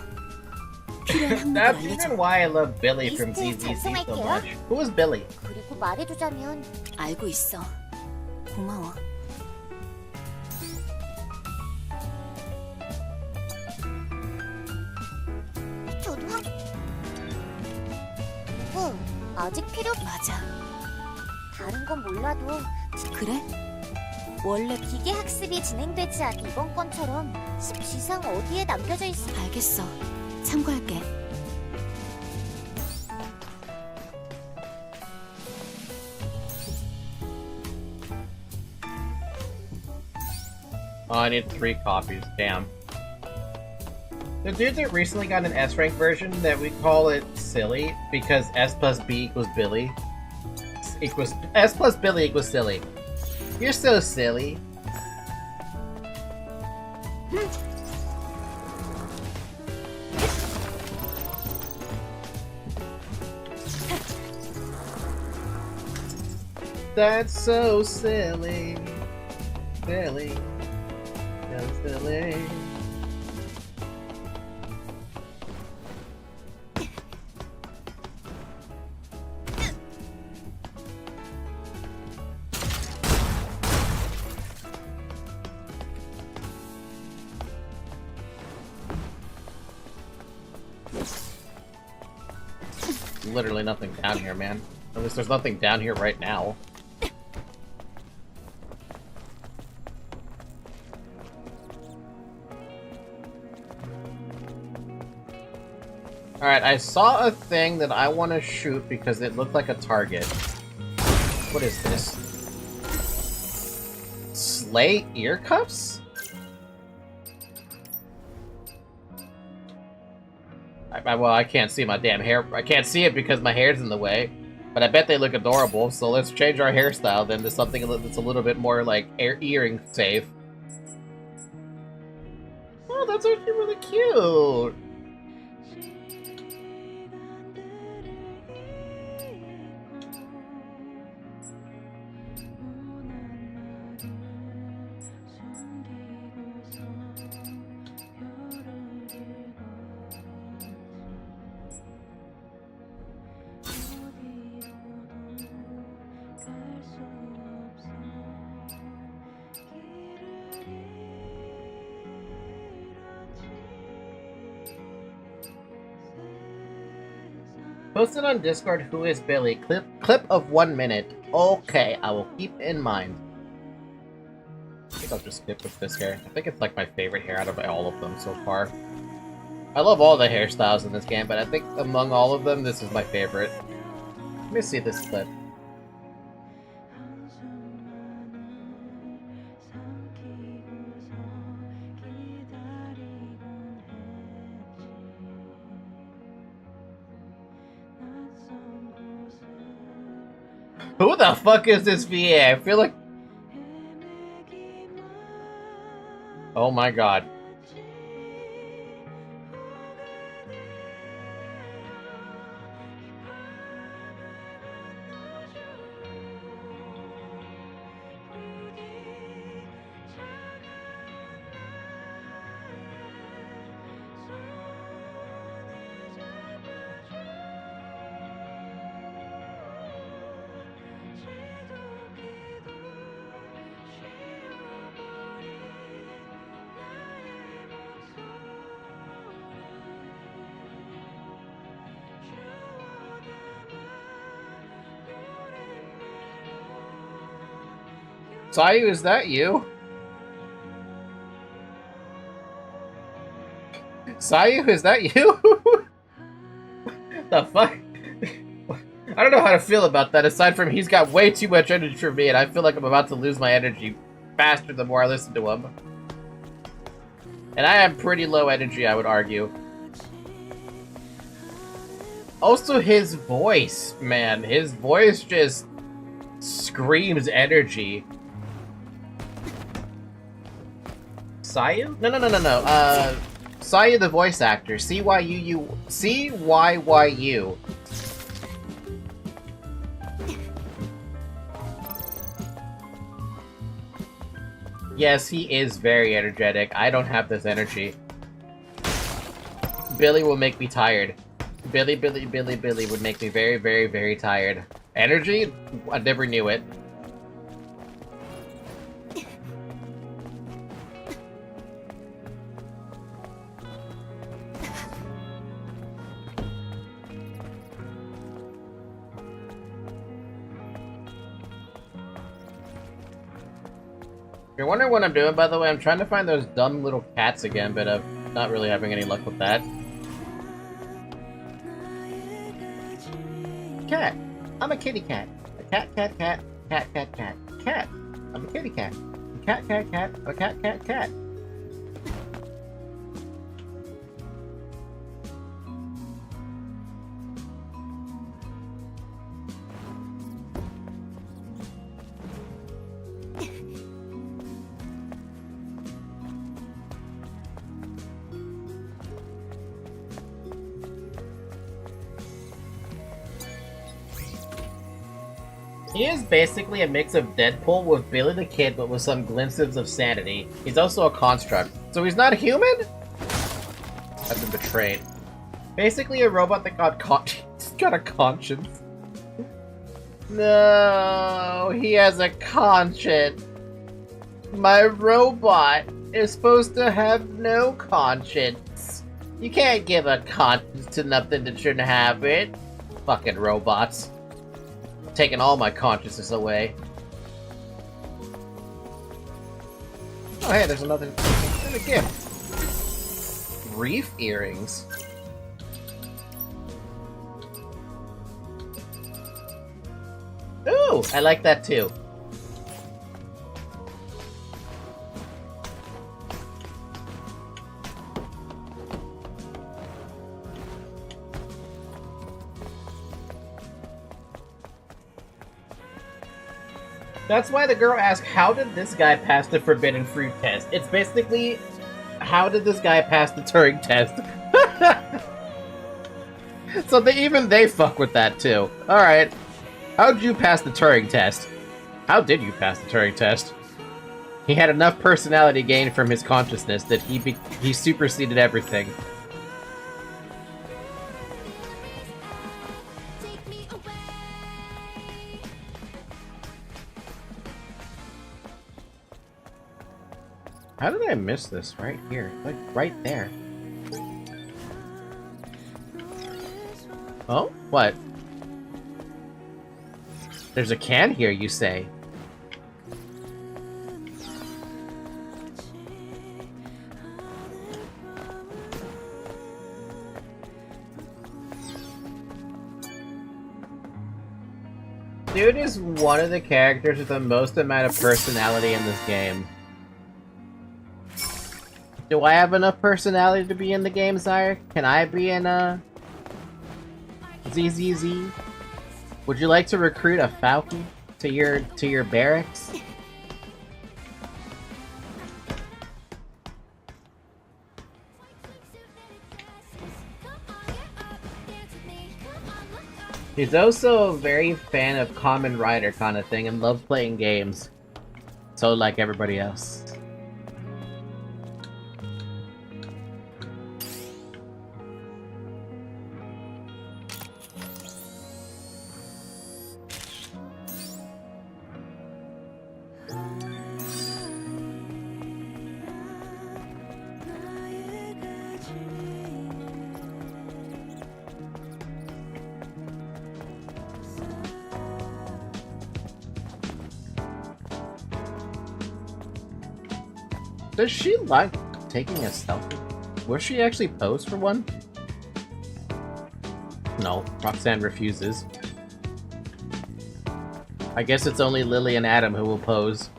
필요한 항목을 That's 알려줘. even why I love Billy from 리스트에 ZZZ so 작성할게요. much. Who is Billy? 그리고 말해두자면 알고 있어. 고마워. 저도 아직 필요 맞아. 다른 건 몰라도 그래? 원래 기계 학습이 진행되지 않은 이번 건처럼 10지상 어디에 남겨져 있어. 알겠어. 참고할게. Oh, I need 3 copies. Damn. The dudes that recently got an S rank version that we call it silly because S plus B equals Billy. S plus Billy equals silly. You're so silly. That's so silly. Silly. So silly. Literally nothing down here, man. At least there's nothing down here right now. Alright, I saw a thing that I want to shoot because it looked like a target. What is this? Slay ear cuffs? Well, I can't see my damn hair. I can't see it because my hair's in the way. But I bet they look adorable, so let's change our hairstyle then to something that's a little bit more like earring safe. Oh, that's actually really cute! Posted on Discord, who is Billy? Clip of 1 minute. Okay, I will keep in mind. I think I'll just skip with this hair. I think it's like my favorite hair out of all of them so far. I love all the hairstyles in this game, but I think among all of them, this is my favorite. Let me see this clip. Who the fuck is this VA? I feel like... Oh my god. Sayu, is that you? Sayu, is that you? The fuck? I don't know how to feel about that, aside from he's got way too much energy for me, and I feel like I'm about to lose my energy faster the more I listen to him. And I am pretty low energy, I would argue. Also, his voice, man. His voice just screams energy. Sayu? No. Sayu, the voice actor. C-Y-Y-U. Yes, he is very energetic. I don't have this energy. Billy will make me tired. Billy would make me very, very, very tired. Energy? I never knew it. If you're wondering what I'm doing, by the way, I'm trying to find those dumb little cats again, but I'm not really having any luck with that. Cat. I'm a kitty cat. A cat. Cat. I'm a kitty cat. Cat. I'm a cat. He is basically a mix of Deadpool with Billy the Kid, but with some glimpses of sanity. He's also a construct. So he's not human? I've been betrayed. Basically a robot that he's got a conscience. No, he has a conscience. My robot is supposed to have no conscience. You can't give a conscience to nothing that shouldn't have it. Fucking robots. Taking all my consciousness away. Oh hey, there's another gift. Reef earrings. Ooh, I like that too. That's why the girl asked, how did this guy pass the forbidden fruit test? It's basically, how did this guy pass the Turing test? So even they fuck with that too. Alright. How'd you pass the Turing test? How did you pass the Turing test? He had enough personality gained from his consciousness that he superseded everything. How did I miss this right here? Like, right there. Oh? What? There's a can here, you say? Dude is one of the characters with the most amount of personality in this game. Do I have enough personality to be in the game, Sire? Can I be in, ZZZ? Would you like to recruit a Falcon to your barracks? He's also a very fan of Kamen Rider kind of thing and loves playing games. So like everybody else. Does she like taking a selfie? Will she actually pose for one? No, Roxanne refuses. I guess it's only Lily and Adam who will pose.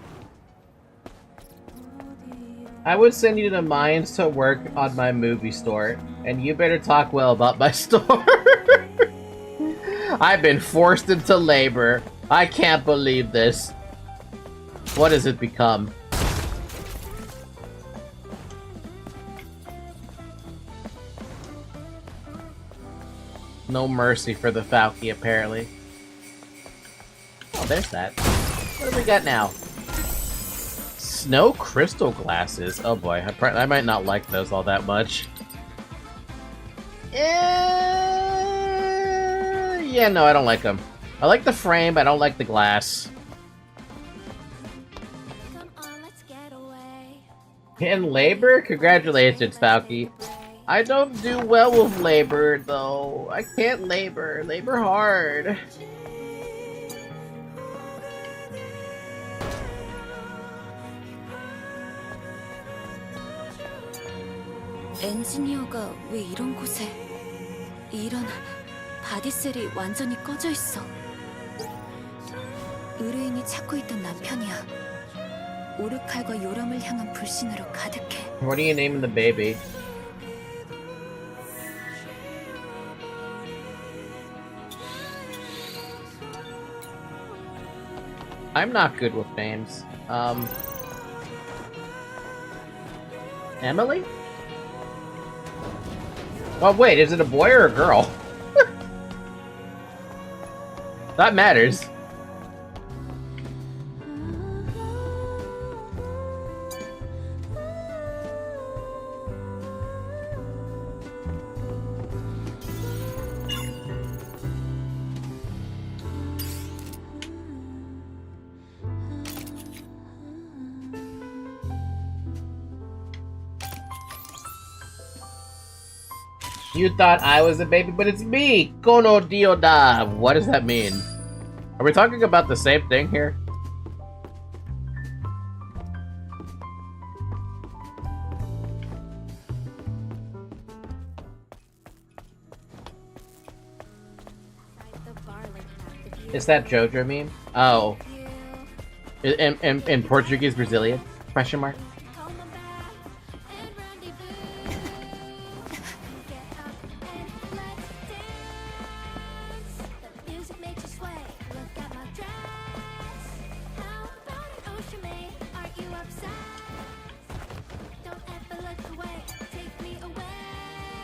I would send you to Mines to work on my movie store, and you better talk well about my store. I've been forced into labor. I can't believe this. What has it become? No mercy for the Falky, apparently. Oh, there's that. What do we got now? Snow crystal glasses. Oh boy, I might not like those all that much. Yeah, no, I don't like them. I like the frame, but I don't like the glass. In labor? Congratulations, Falky. I don't do well with labor, though. I can't labor. Labor hard. 엔지니어가 왜 이런 곳에? 이런 바디셀이 완전히 꺼져 있어. 의뢰인이 찾고 있던 남편이야. 오르칼과 요람을 향한 불신으로 가득해. What are you naming the baby? I'm not good with names. Emily? Oh wait, is it a boy or a girl? That matters. You thought I was a baby, but it's me! Kono Dioda! What does that mean? Are we talking about the same thing here? Is that JoJo meme? Oh. In Portuguese Brazilian? Question mark?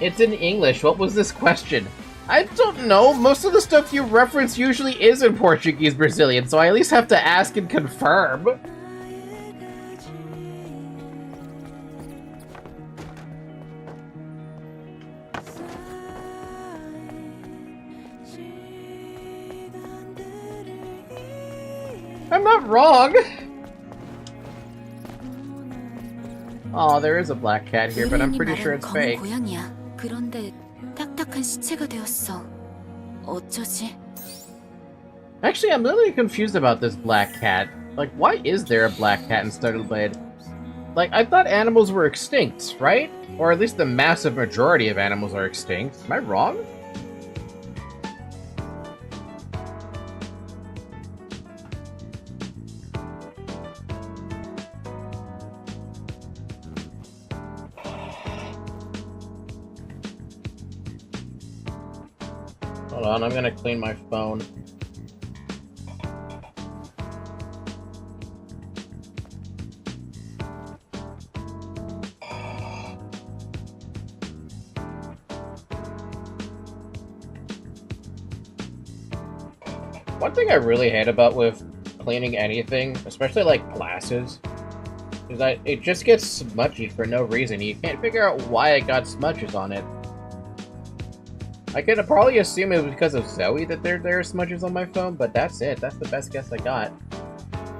It's in English. What was this question? I don't know. Most of the stuff you reference usually is in Portuguese Brazilian, so I at least have to ask and confirm. I'm not wrong. Oh, there is a black cat here, but I'm pretty sure it's fake. 그런데 딱딱한 시체가 되었어. 어쩌지? Actually, I'm really confused about this black cat. Like, why is there a black cat in Stardew Blade? Like, I thought animals were extinct, right? Or at least the massive majority of animals are extinct. Am I wrong? Hold on, I'm gonna clean my phone. One thing I really hate about with cleaning anything, especially like glasses, is that it just gets smudgy for no reason. You can't figure out why it got smudges on it. I could probably assume it was because of Zoe that there are smudges on my phone, but that's it. That's the best guess I got.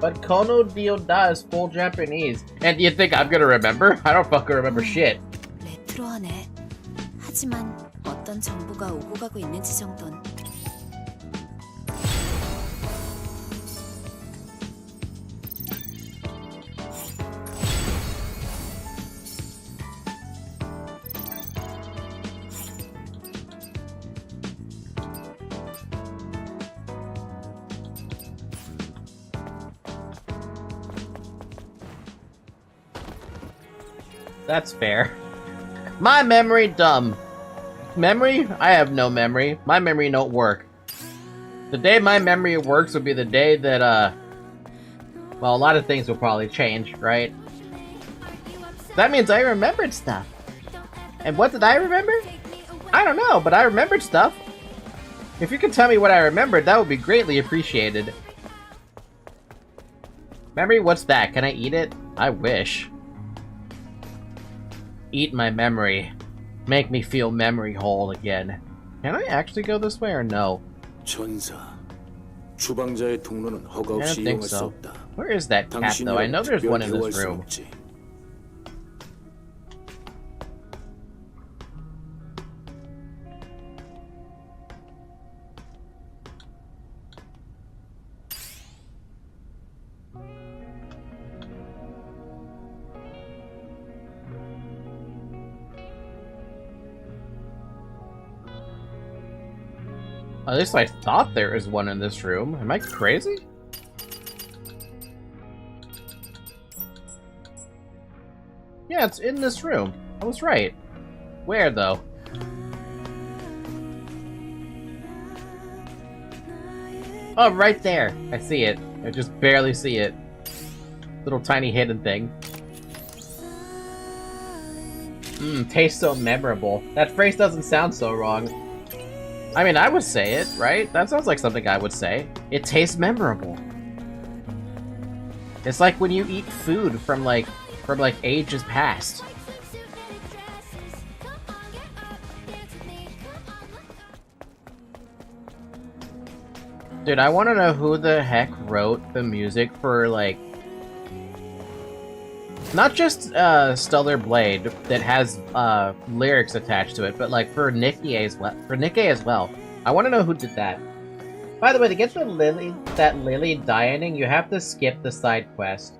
But Kono Dioda is full Japanese. And you think I'm gonna remember? I don't fucking remember shit. 레트로하네. 하지만 어떤 정보가 오고 가고 있는지 정도는. That's fair. My memory dumb. Memory? I have no memory. My memory don't work. The day my memory works would be the day that, well, a lot of things will probably change, right? That means I remembered stuff. And what did I remember? I don't know, but I remembered stuff. If you could tell me what I remembered, that would be greatly appreciated. Memory? What's that? Can I eat it? I wish. Eat my memory. Make me feel memory whole again. Can I actually go this way or no? 전사, 주방자의 통로는 허가 I don't 없이 think 이용할 수 so. 없다. Where is that cat though? I know there's one in this room. At least I thought there was one in this room. Am I crazy? Yeah, it's in this room. I was right. Where, though? Oh, right there. I see it. I just barely see it. Little tiny hidden thing. Tastes so memorable. That phrase doesn't sound so wrong. I mean, I would say it, right? That sounds like something I would say. It tastes memorable. It's like when you eat food from ages past. Dude, I want to know who the heck wrote the music for, like, not just Stellar Blade that has lyrics attached to it, but like for Nikke as well. I want to know who did that. By the way, to get the Lily dieting, you have to skip the side quest.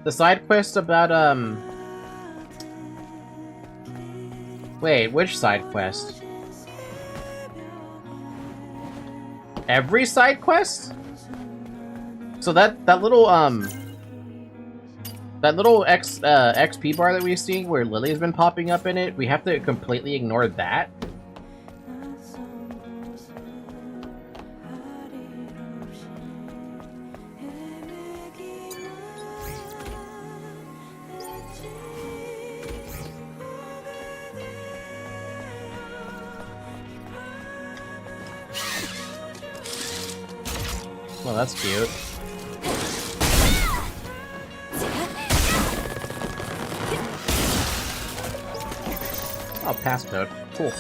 The side quest about wait, which side quest? Every side quest? So that little XP bar that we see where Lily's been popping up in it, we have to completely ignore that? Well, that's cute. Oh, passcode. Cool.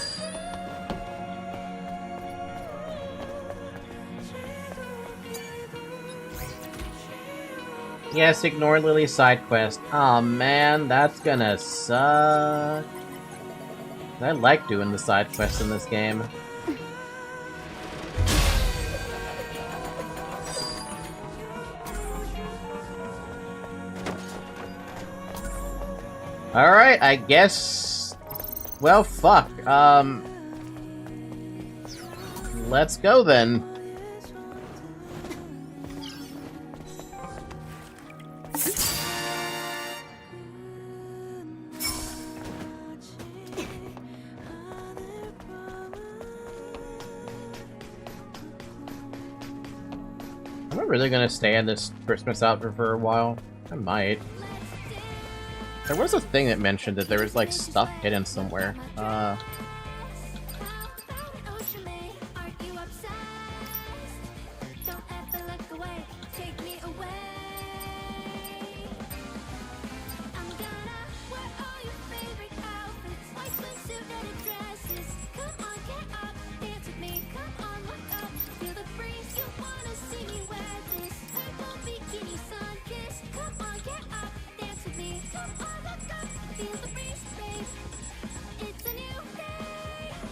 Yes, ignore Lily's side quest. Aw, man, that's gonna suck. I like doing the side quests in this game. Alright, I guess... Well, fuck. Let's go then. Am I really gonna stay in this Christmas outfit for a while? I might. There was a thing that mentioned that there was, like, stuff hidden somewhere.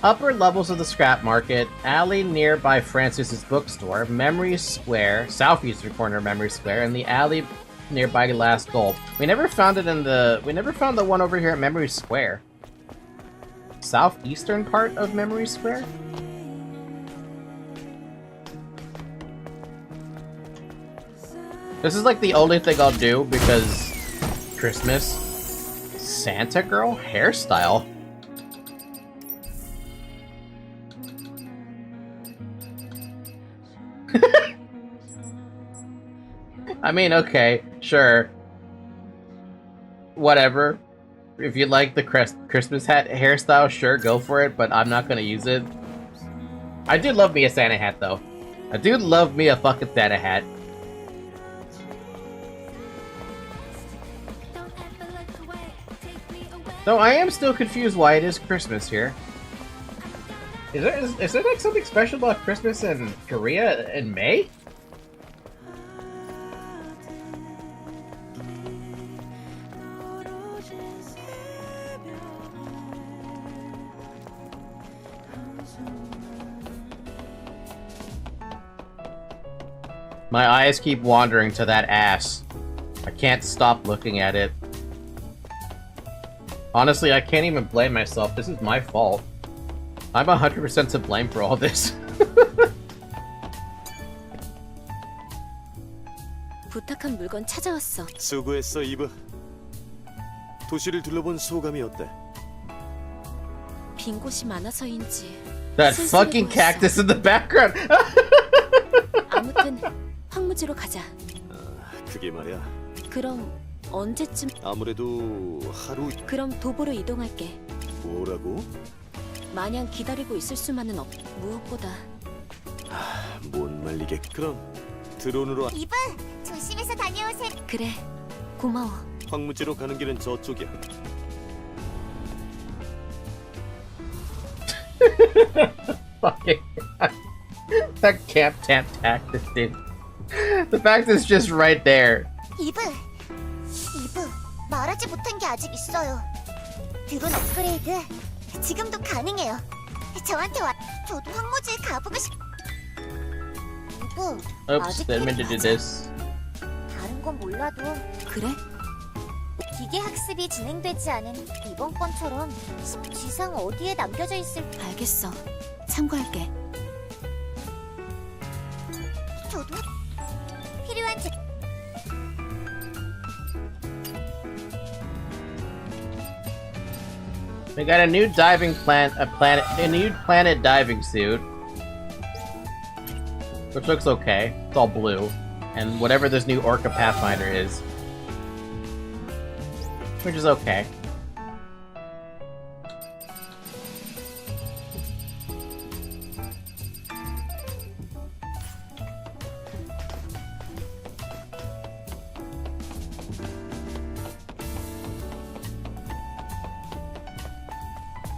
Upper levels of the scrap market, alley nearby Francis's bookstore, Memory Square, southeastern corner of Memory Square, and the alley nearby Last Gold. We never found it in the... We never found the one over here at Memory Square. Southeastern part of Memory Square? This is like the only thing I'll do because Christmas. Santa girl hairstyle. I mean, okay, sure. Whatever. If you like the Christmas hat hairstyle, sure, go for it, but I'm not gonna use it. I do love me a Santa hat, though. I do love me a fucking Santa hat. Though I am still confused why it is Christmas here. Is there like something special about Christmas in Korea in May? My eyes keep wandering to that ass. I can't stop looking at it. Honestly, I can't even blame myself. This is my fault. I'm 100% to blame for all this. 부탁한 물건 찾아왔어. 수고했어, 이브. 도시를 둘러본 소감이 어때? 빈 곳이 많아서인지. That fucking cactus in the background. 아무튼 황무지로 가자. 그게 말이야. 그럼 언제쯤? 아무래도 하루. 그럼 도보로 이동할게. 뭐라고? 마냥 기다리고 있을 수만은 없. 무엇보다. 못 말리게. 그럼 드론으로. 이브, 조심해서 다녀오세요. 그래, 고마워. 황무지로 가는 길은 저쪽이야. Fucking that camp tap cactus, dude. The fact is just right there. 이브, 말하지 못한 게 아직 있어요. 드론 업그레이드 지금도 가능해요. 저한테 와. 저도 황무지에 가보고 싶. 이브, Oops, didn't mean to do this. 다른 건 몰라도. 그래? 기계 학습이 진행되지 않은 이번 건처럼 지상 어디에 남겨져 있을. 알겠어. 참고할게. 저도 필요한 제. We got a new diving a new planet diving suit, which looks okay. It's all blue, and whatever this new Orca Pathfinder is, which is okay.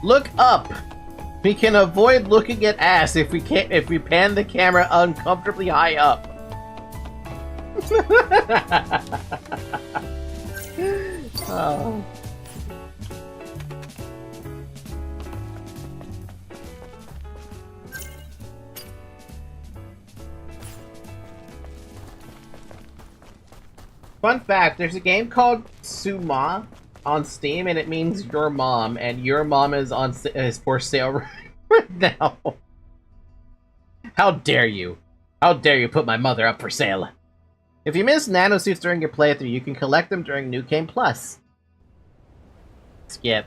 Look up! We can avoid looking at ass if we pan the camera uncomfortably high up. Oh. Fun fact, there's a game called Suma on Steam, and it means your mom, and your mom is for sale right now. How dare you? How dare you put my mother up for sale? If you miss nanosuits during your playthrough, you can collect them during New Game Plus. Skip.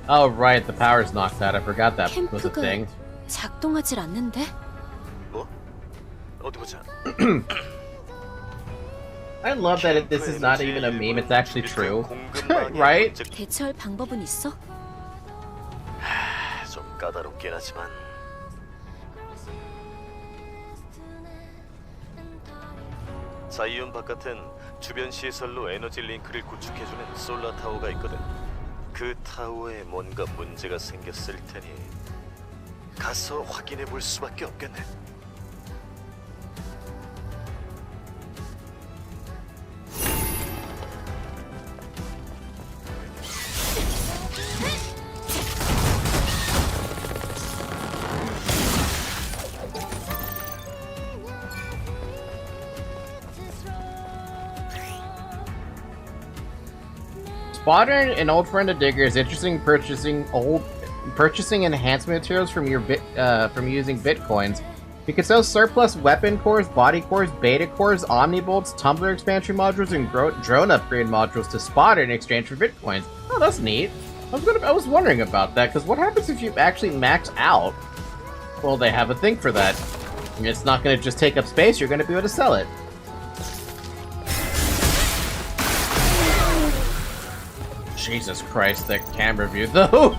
Oh right, the power's knocked out. I forgot that was a thing. 작동하질 않는데? 뭐? 어디 보자. I love that this is not even a meme, it's actually true. Right? 대처할 방법은 있어? 좀 까다롭긴 하지만. 자이온 바깥엔 주변 시설로 에너지 링크를 구축해주는 솔라 타워가 있거든. 그 타워에 뭔가 문제가 생겼을 테니 가서 확인해 볼 수밖에 없겠네. Spotting an old friend of Digger is interesting. Purchasing purchasing enhancement materials from your from using bitcoins. You can sell surplus weapon cores, body cores, beta cores, omnibolts, tumbler expansion modules, and drone upgrade modules to Spotter in exchange for bitcoins. Oh, that's neat. I was wondering about that, because what happens if you actually max out? Well, they have a thing for that. It's not going to just take up space, you're going to be able to sell it. Jesus Christ, that camera view, though!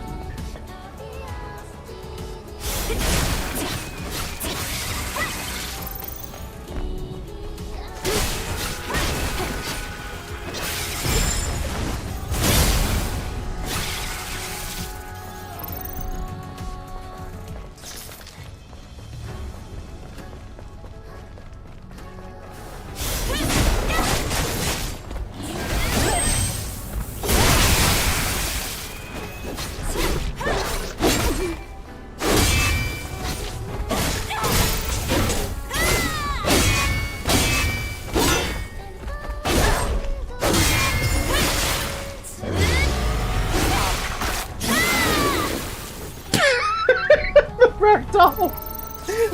Ragdoll!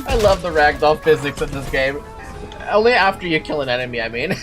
I love the ragdoll physics in this game. Only after you kill an enemy, I mean.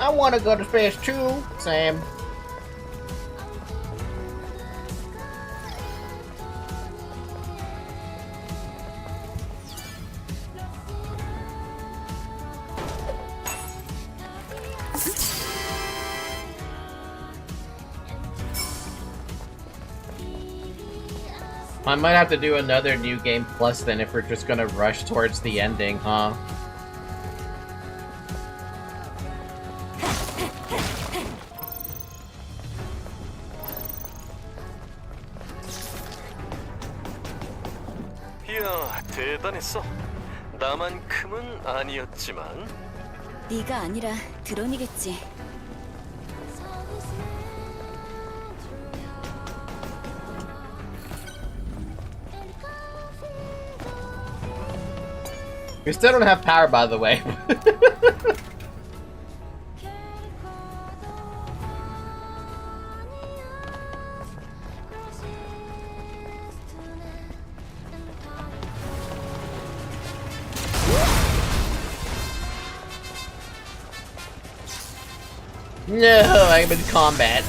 I want to go to space too, Sam. I might have to do another New Game Plus then if we're just gonna rush towards the ending, huh? 이야, 대단했어. 나만큼은 아니었지만. 네가 아니라 드론이겠지. We still don't have power, by the way. No, I'm in combat.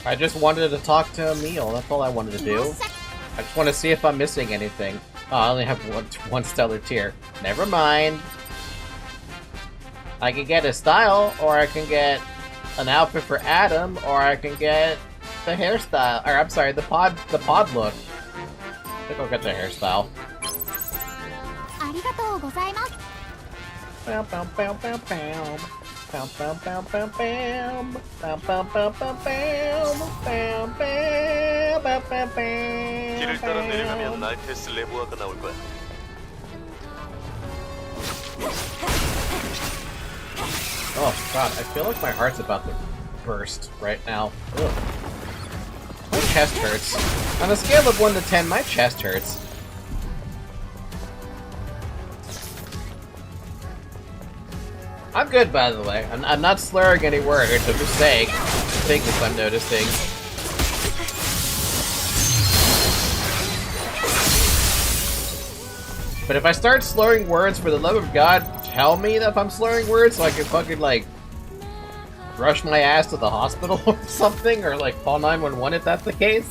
I just wanted to talk to Emil, that's all I wanted to do. I just want to see if I'm missing anything. Oh, I only have one stellar tier. Never mind. I can get a style, or I can get an outfit for Adam, or I can get the hairstyle. Or I'm sorry, the pod look. I think I'll get the hairstyle. Bam, bam, bam, bam, bam. Bam, bam, bam, bam, bam. Bam, bam, bam, bam, bam. Bam, bam, bam, bam, bam. 길을 따라 내려가면 날테스 레보아가 나올 거야. Oh god, I feel like my heart's about to burst right now. Ugh. My chest hurts. On a scale of 1 to 10, my chest hurts. I'm good, by the way. I'm not slurring any words. I'm just saying things I'm noticing. But if I start slurring words, for the love of God, tell me if I'm slurring words so I can fucking, like, rush my ass to the hospital or something, or, like, call 911 if that's the case.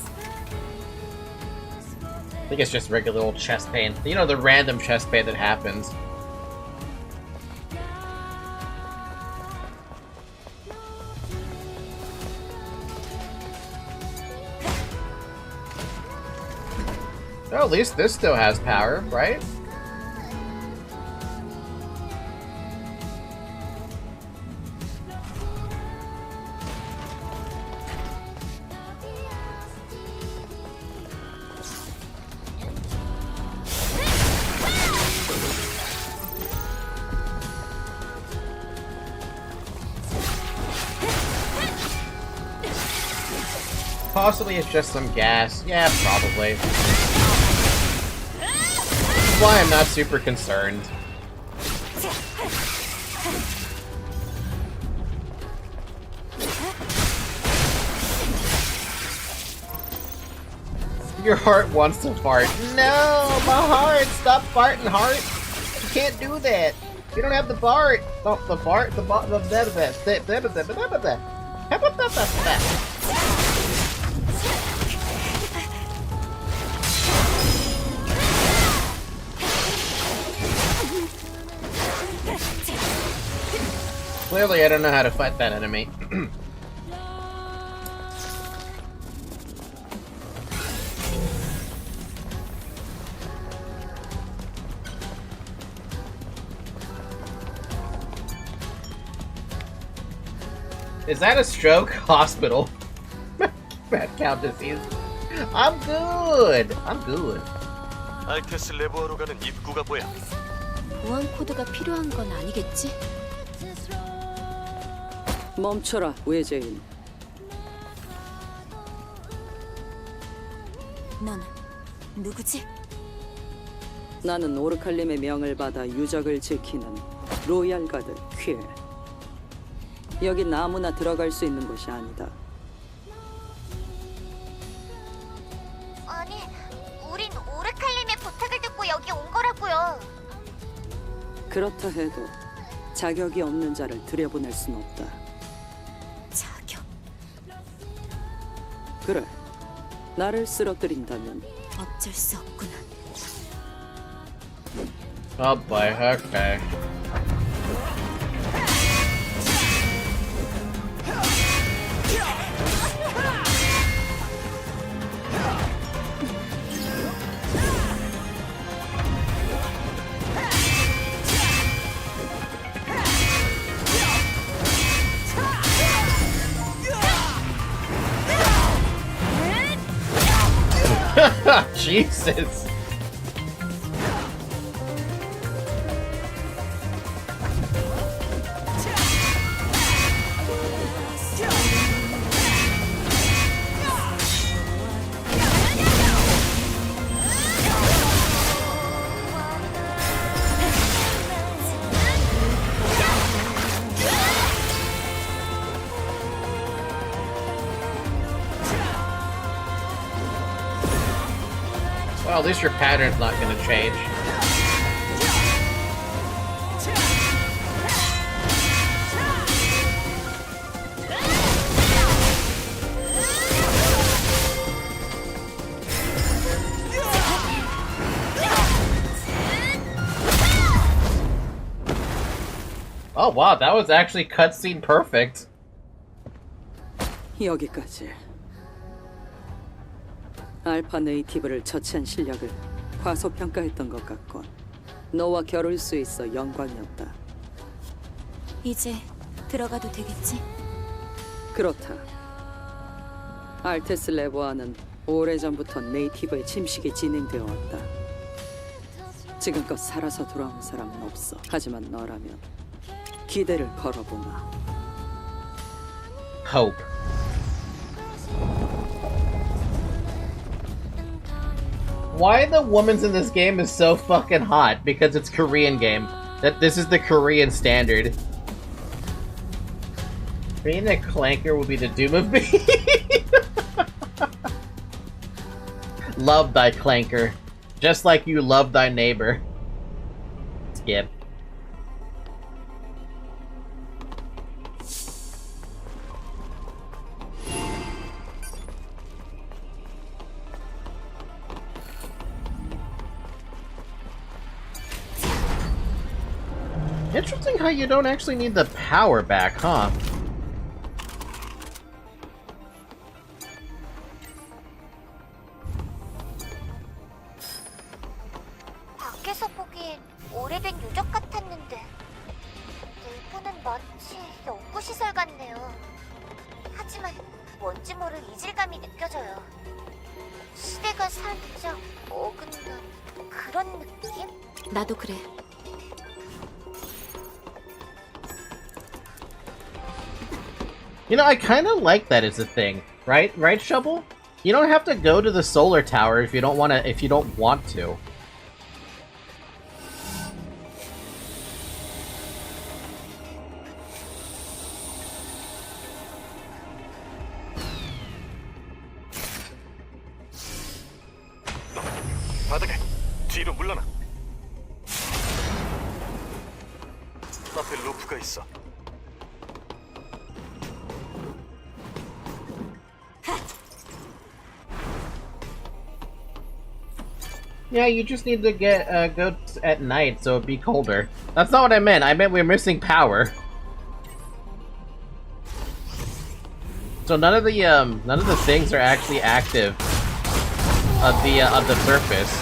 I think it's just regular old chest pain. You know, the random chest pain that happens. Oh, at least this still has power, right? Possibly it's just some gas. Yeah, probably. That's why I'm not super concerned. Your heart wants to fart. No, my heart! Stop farting, heart! You can't do that. You don't have the fart. Oh, the fart. The Clearly, I don't know how to fight that enemy. Is that a stroke? Hospital. Mad cow disease. I'm good. I'm good. 알테스 레보아로 가는 입구가 뭐야? 보안 코드가 필요한 건 아니겠지? 멈춰라, 외제인. 넌 누구지? 나는 오르칼림의 명을 받아 유적을 지키는 로얄 가드 퀴. 여긴 아무나 들어갈 수 있는 곳이 아니다. 아니, 우린 오르칼림의 부탁을 듣고 여기 온 거라고요. 그렇다 해도 자격이 없는 자를 들여보낼 순 없다. 자격. 그래, 나를 쓰러뜨린다면 어쩔 수 없구나. Oh boy, okay. Jesus. Well, at least your pattern's not going to change. Oh wow, that was actually cutscene perfect. 여기까지. 알파 네이티브를 처치한 실력을 과소평가했던 것 같군. 너와 겨룰 수 있어 영광이었다. 이제 들어가도 되겠지? 그렇다. 알테스 레보아는 오래전부터 네이티브의 침식이 진행되어 왔다. 지금껏 살아서 돌아온 사람은 없어. 하지만 너라면 기대를 걸어보마. Hope. Why the woman's in this game is so fucking hot? Because it's Korean game. That this is the Korean standard. Being a clanker would be the doom of me. Love thy clanker. Just like you love thy neighbor. Skip. Interesting how you don't actually need the power back, huh? 밖에서 보기엔 오래된 유적 같았는데 내부는 마치 연구시설 같네요. 하지만 뭔지 모를 이질감이 느껴져요. 시대가 살짝 어긋난 그런 느낌? 나도 그래. You know, I kind of like that as a thing, right? Right, Shovel? You don't have to go to the solar tower if you don't want to. If you don't want to. 바닥에 뒤로 물러나. 앞에 루프가 있어. Yeah, you just need to get go at night so it'd be colder. That's not what I meant. I meant we're missing power. So none of the things are actually active of the surface.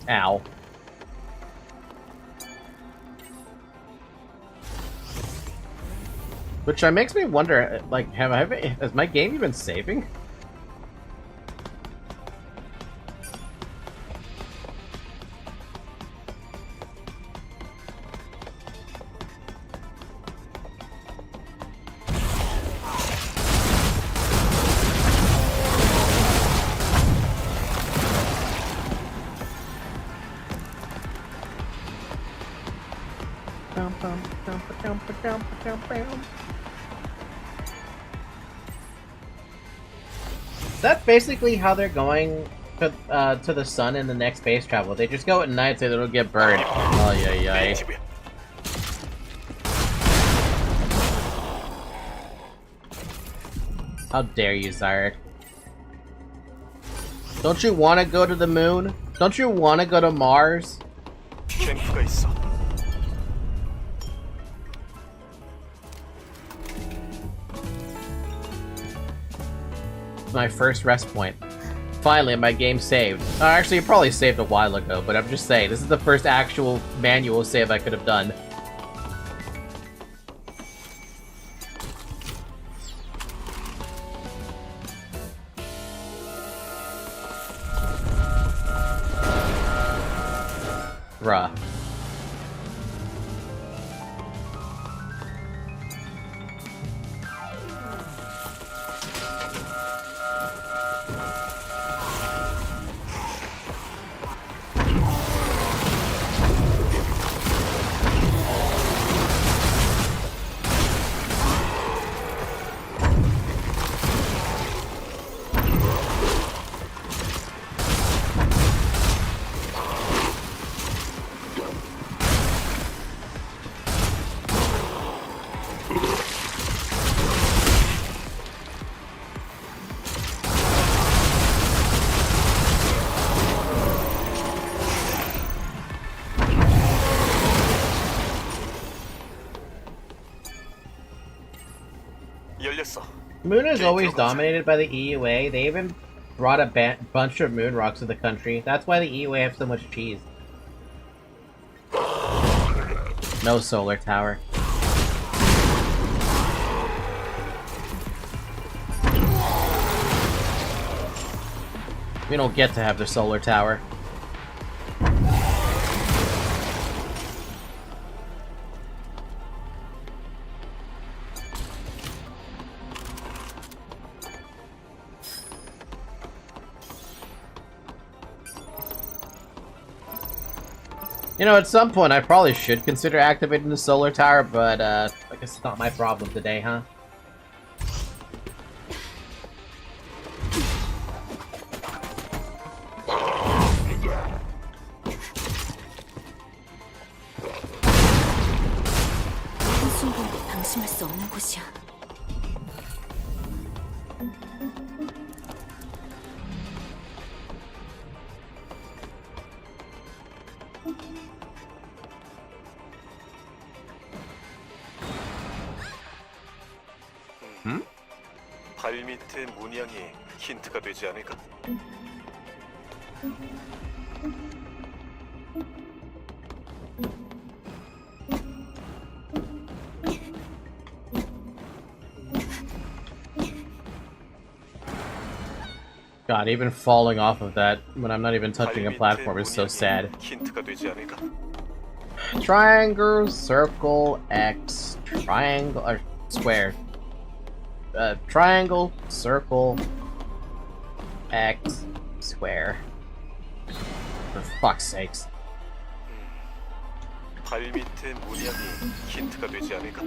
Ow. Which makes me wonder, like, has my game even saving? That's basically how they're going to the sun in the next space travel. They just go at night so they don't get burned. Oh yeah. How dare you, Zarek? Don't you want to go to the moon? Don't you want to go to Mars? My first rest point. Finally, my game saved. Actually, it probably saved a while ago, but I'm just saying, this is the first actual manual save I could have done. Bruh. Moon is always dominated by the EUA. They even brought a bunch of moon rocks to the country. That's why the EUA have so much cheese. No solar tower. We don't get to have the solar tower. You know, at some point I probably should consider activating the solar tower, but I guess it's not my problem today, huh? 순간도 방심할 수 없는 곳이야. 발 밑의 문양이 힌트가 되지 않을까? God, even falling off of that when I'm not even touching a platform is so sad. 힌트가 되지 않을까? Triangle, circle, X, triangle, or square. Triangle, circle, X, square. For fuck's sakes. 발 밑의 문양이 힌트가 되지 않을까?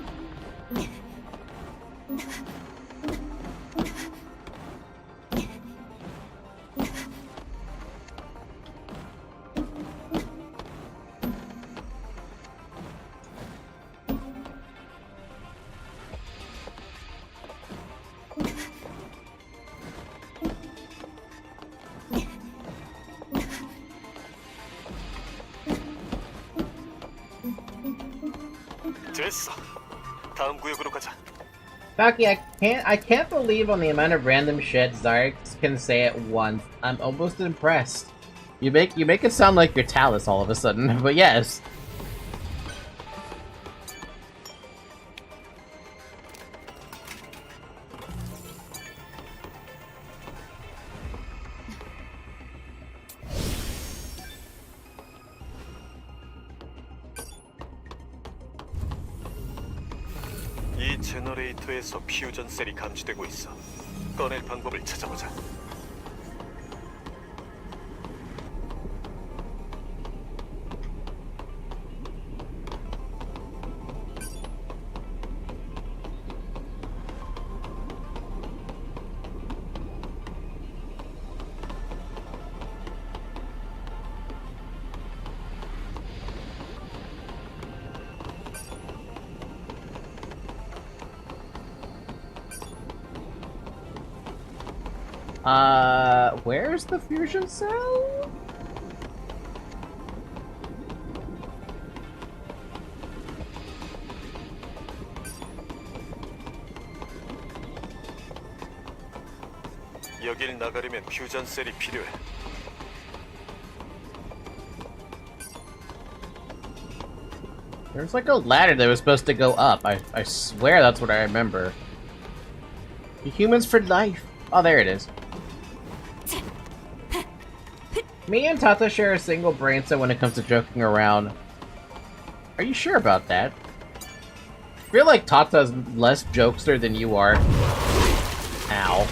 됐어. 다음 구역으로 가자. Baki, I can't believe on the amount of random shit Zyrex can say at once. I'm almost impressed. You make it sound like you're Talus all of a sudden, but yes. 이 제너레이터에서 퓨전 셀이 감지되고 있어. 꺼낼 방법을 찾아보자. Where's the fusion cell? 여길 나가려면 퓨전 셀이 필요해. There's like a ladder that was supposed to go up. I swear that's what I remember. Humans for life. Oh, there it is. Me and Tata share a single brain cell when it comes to joking around. Are you sure about that? I feel like Tata's less jokester than you are. Ow.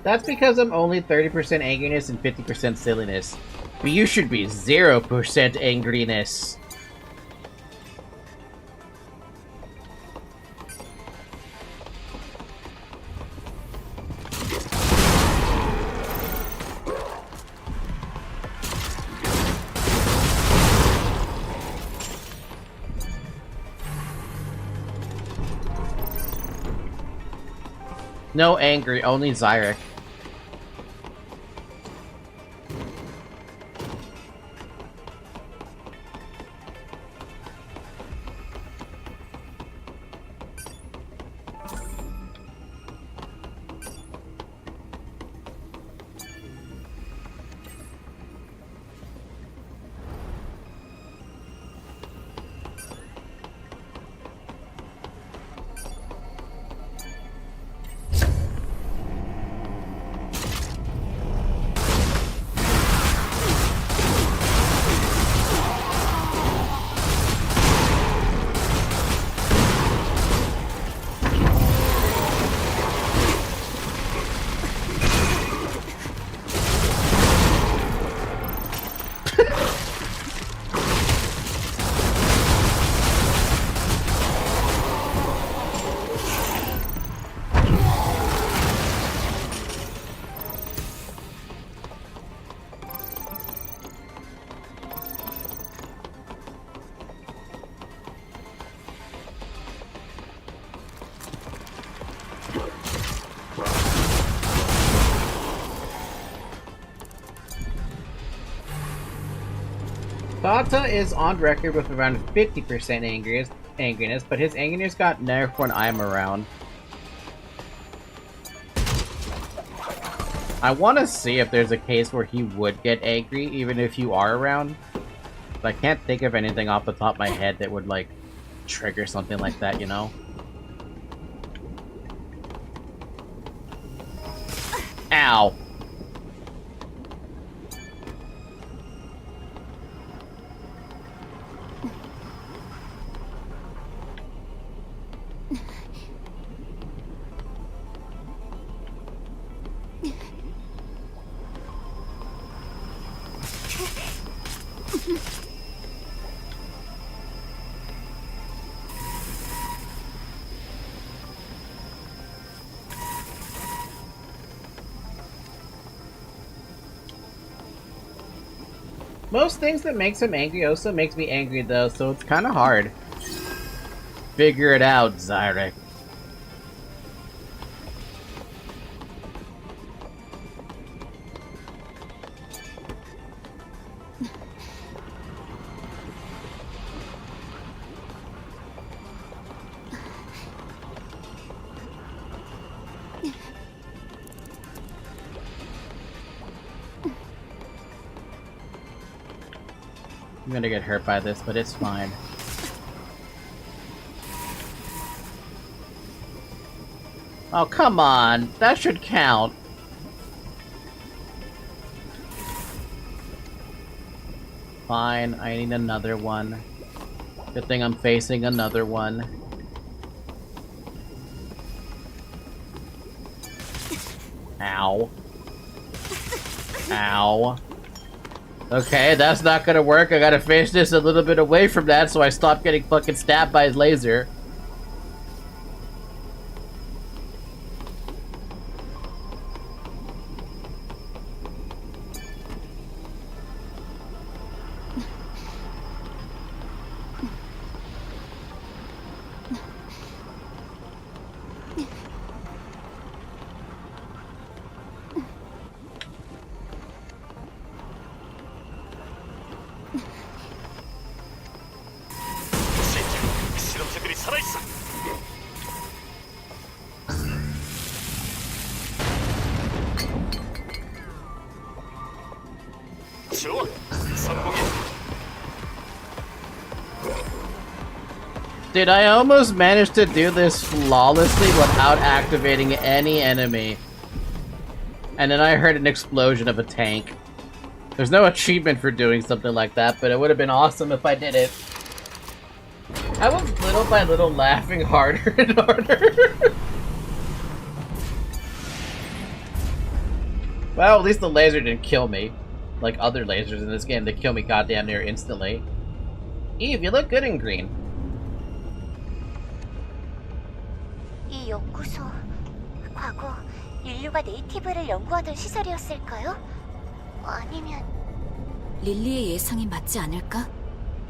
That's because I'm only 30% angriness and 50% silliness. But you should be 0% angriness. No angry, only Zyric. Bata is on record with around 50% angriness, but his angriness got nerfed when I'm around. I want to see if there's a case where he would get angry even if you are around. But I can't think of anything off the top of my head that would, like, trigger something like that, you know? Ow. Most things that makes him angry also makes me angry though, so it's kind of hard. Figure it out, Zyrek. I'm gonna get hurt by this, but it's fine. Oh, come on! That should count! Fine, I need another one. Good thing I'm facing another one. Ow. Ow. Okay, that's not gonna work. I gotta face this a little bit away from that so I stop getting fucking stabbed by his laser. Dude, I almost managed to do this flawlessly without activating any enemy. And then I heard an explosion of a tank. There's no achievement for doing something like that, but it would have been awesome if I did it. I was little by little laughing harder and harder. Well, at least the laser didn't kill me. Like other lasers in this game, they kill me goddamn near instantly. Eve, you look good in green. 이 연구소, 과거 인류가 네이티브를 연구하던 시설이었을까요? 아니면 릴리의 예상이 맞지 않을까?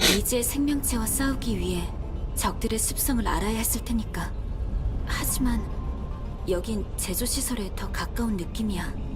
미지의 생명체와 싸우기 위해 적들의 습성을 알아야 했을 테니까. 하지만 여긴 제조시설에 더 가까운 느낌이야.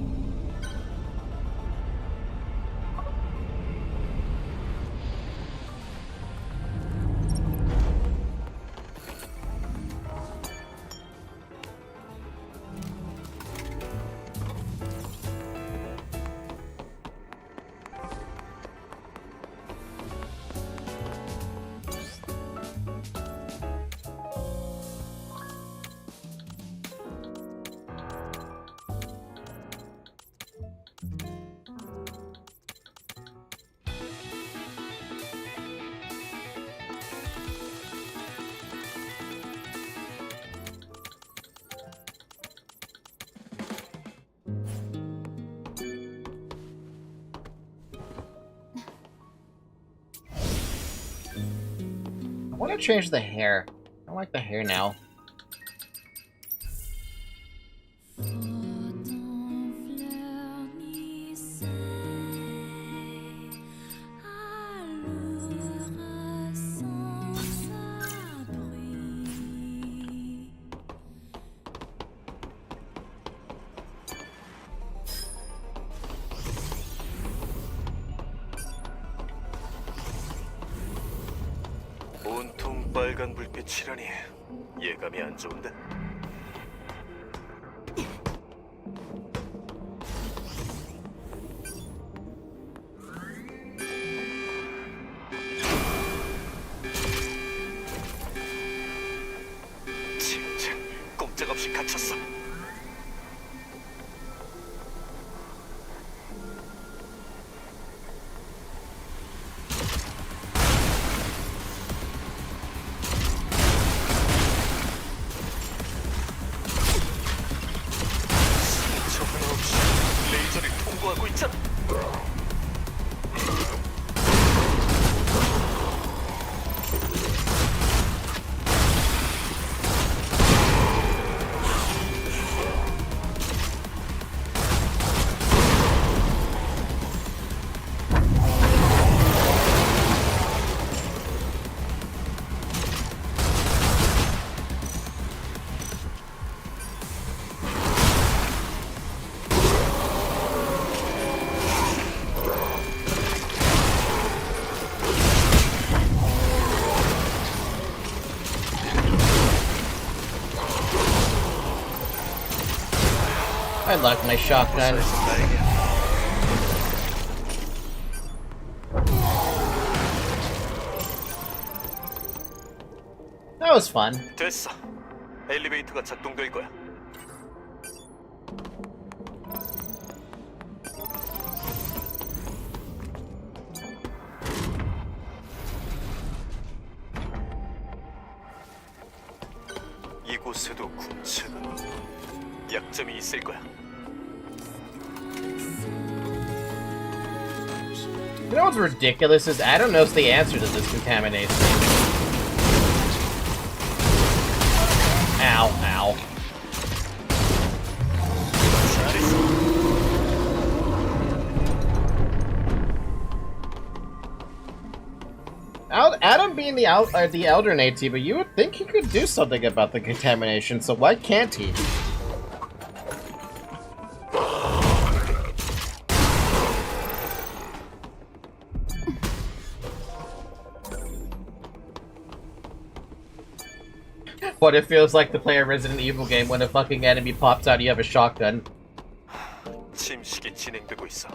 I want to change the hair. I like the hair now. 빨간 불빛이라니 예감이 안 좋은데. 진짜 꼼짝없이 갇혔어. 정없이 레이저를 통과하고 있잖아. I like my shotgun. That was fun. 됐어. 엘리베이터가 작동될 거야. 이곳에도 군책은 약점이 있을 거야. You know what's ridiculous is Adam knows the answer to this contamination. Ow, ow. Adam being the Elder Nate, but you would think he could do something about the contamination, so why can't he? What it feels like to play a Resident Evil game when a fucking enemy pops out, you have a shotgun. 침식이 진행되고 있어.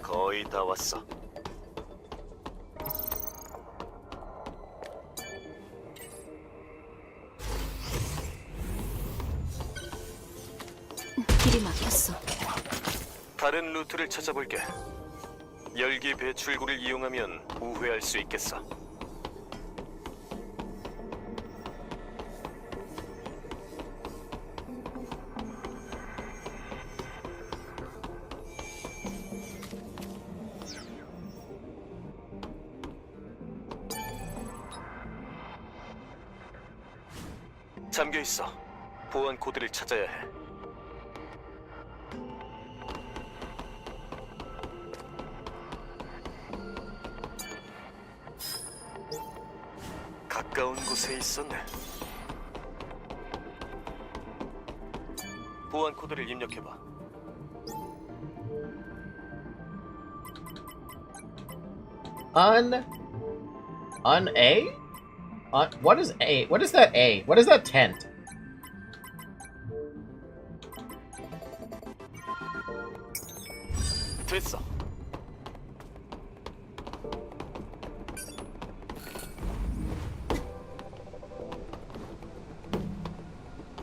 거의 다 왔어. 길이 막혔어. 다른 루트를 찾아볼게. 열기 배출구를 이용하면 우회할 수 있겠어. 잠겨 있어. 보안 코드를 찾아야 해. 가까운 곳에 있었네. 보안 코드를 입력해봐. A? What is A? What is that A? What is that tent? 됐어.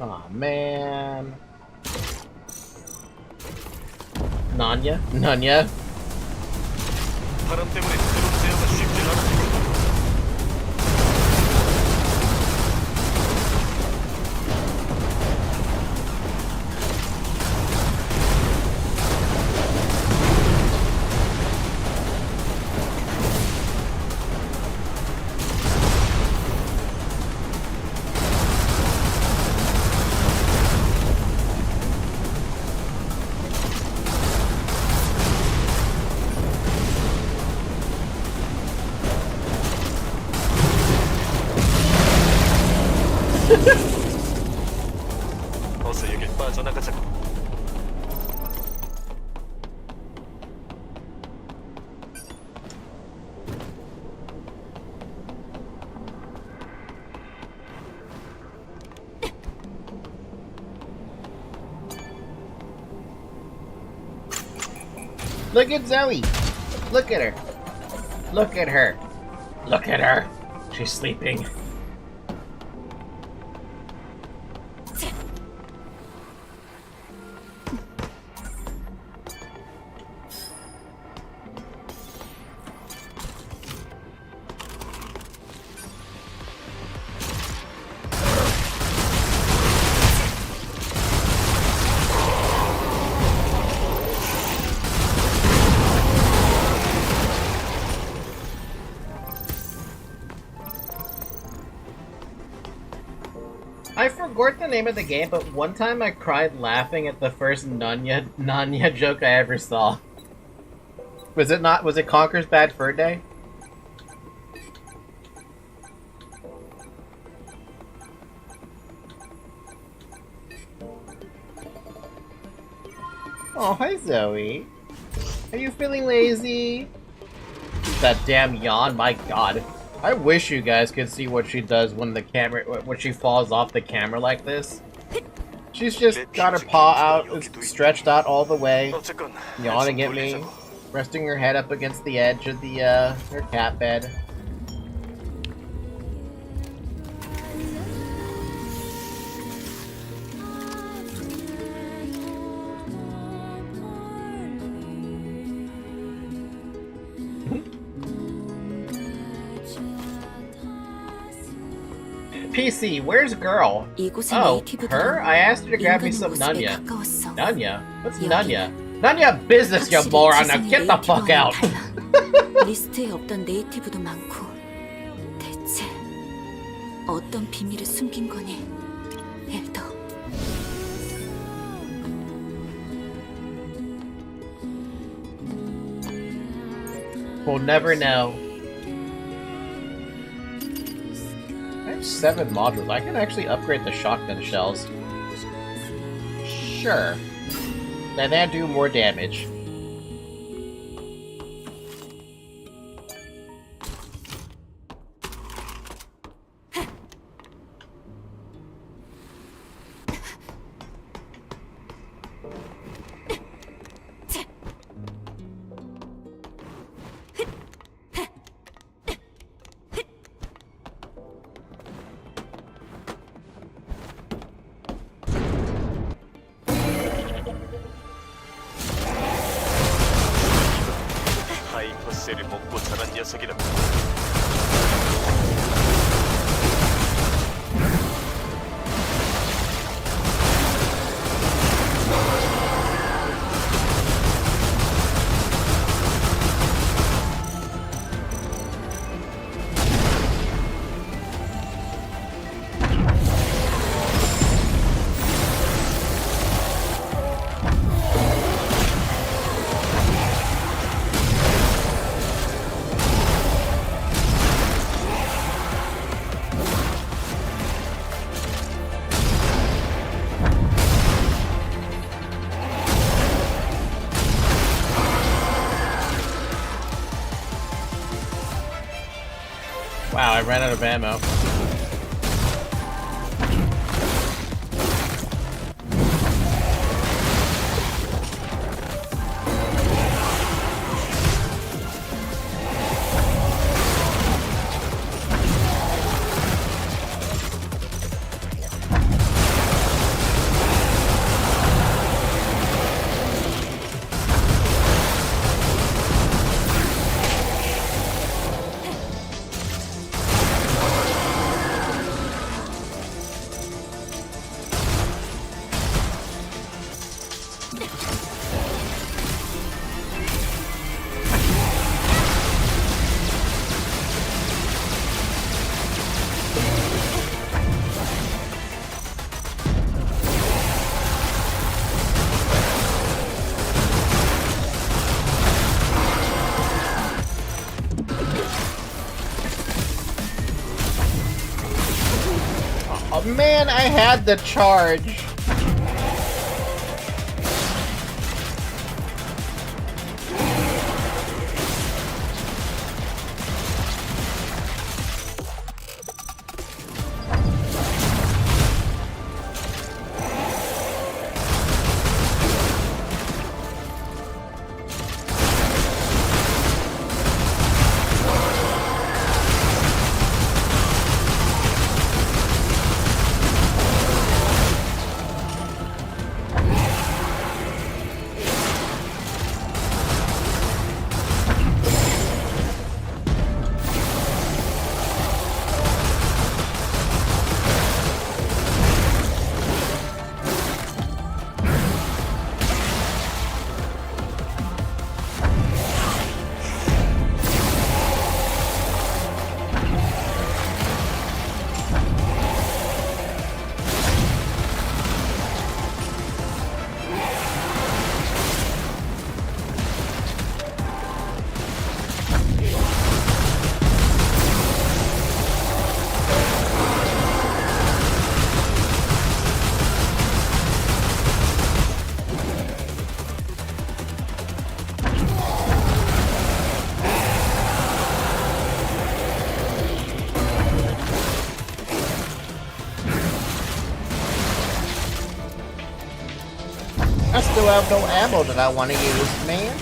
Aw, man. Nanya? Nanya? 바람 때문에 새로운 제어가 쉽지 않아. Look at Zoe. Look at her. Look at her. Look at her. She's sleeping. I forgot the name of the game, but one time I cried laughing at the first Nanya joke I ever saw. Was it Conker's Bad Fur Day? Oh, hi Zoe. Are you feeling lazy? That damn yawn, my god. I wish you guys could see what she does when when she falls off the camera like this. She's just got her paw out, it's stretched out all the way, yawning at me, resting her head up against the edge of her cat bed. PC, where's girl? Oh, her? I asked her to grab me some Nanya. Nanya? What's Nanya? Nanya business, you moron! Now get the fuck out! 리스트에 없던 네이티브도 많고 대체 어떤 비밀을 숨긴 거니, 엘더? We'll never know. 7 modules. I can actually upgrade the shotgun shells. Sure. Then they do more damage. 하이퍼셀을 먹고 자란 녀석이라. Wow, I ran out of ammo. Oh man, I had the charge. have no ammo that I want to use, man.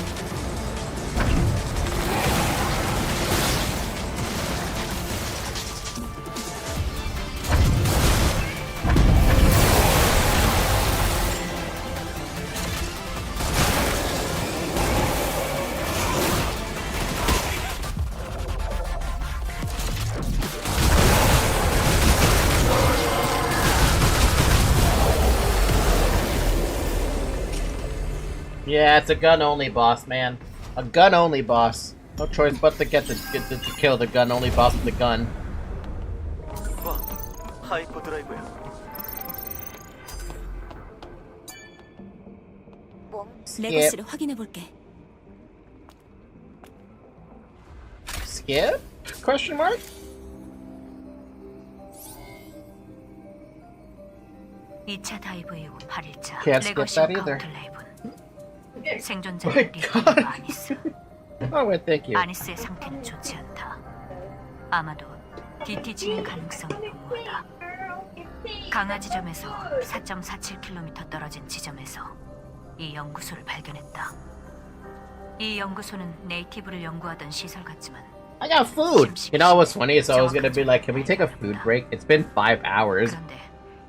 Yeah, it's a gun-only boss, man. A gun-only boss. No choice but to to kill the gun-only boss with the gun. 와, 하이퍼드라이브야. 레거시를 확인해 볼게. Skip? Question mark? 다이브 이후 8일차. Can't skip that either. 생존자 My God. 아니스. Oh, well, thank you. 아니스의 상태는 좋지 않다. 아마도 DT 진행 가능성이 분명하다. 강화 지점에서 4.47km 떨어진 지점에서 이 연구소를 발견했다. 이 연구소는 네이티브를 연구하던 시설 같지만 I got food! You know what's funny? So I was gonna be like, can we take a food break? It's been 5 hours. 그런데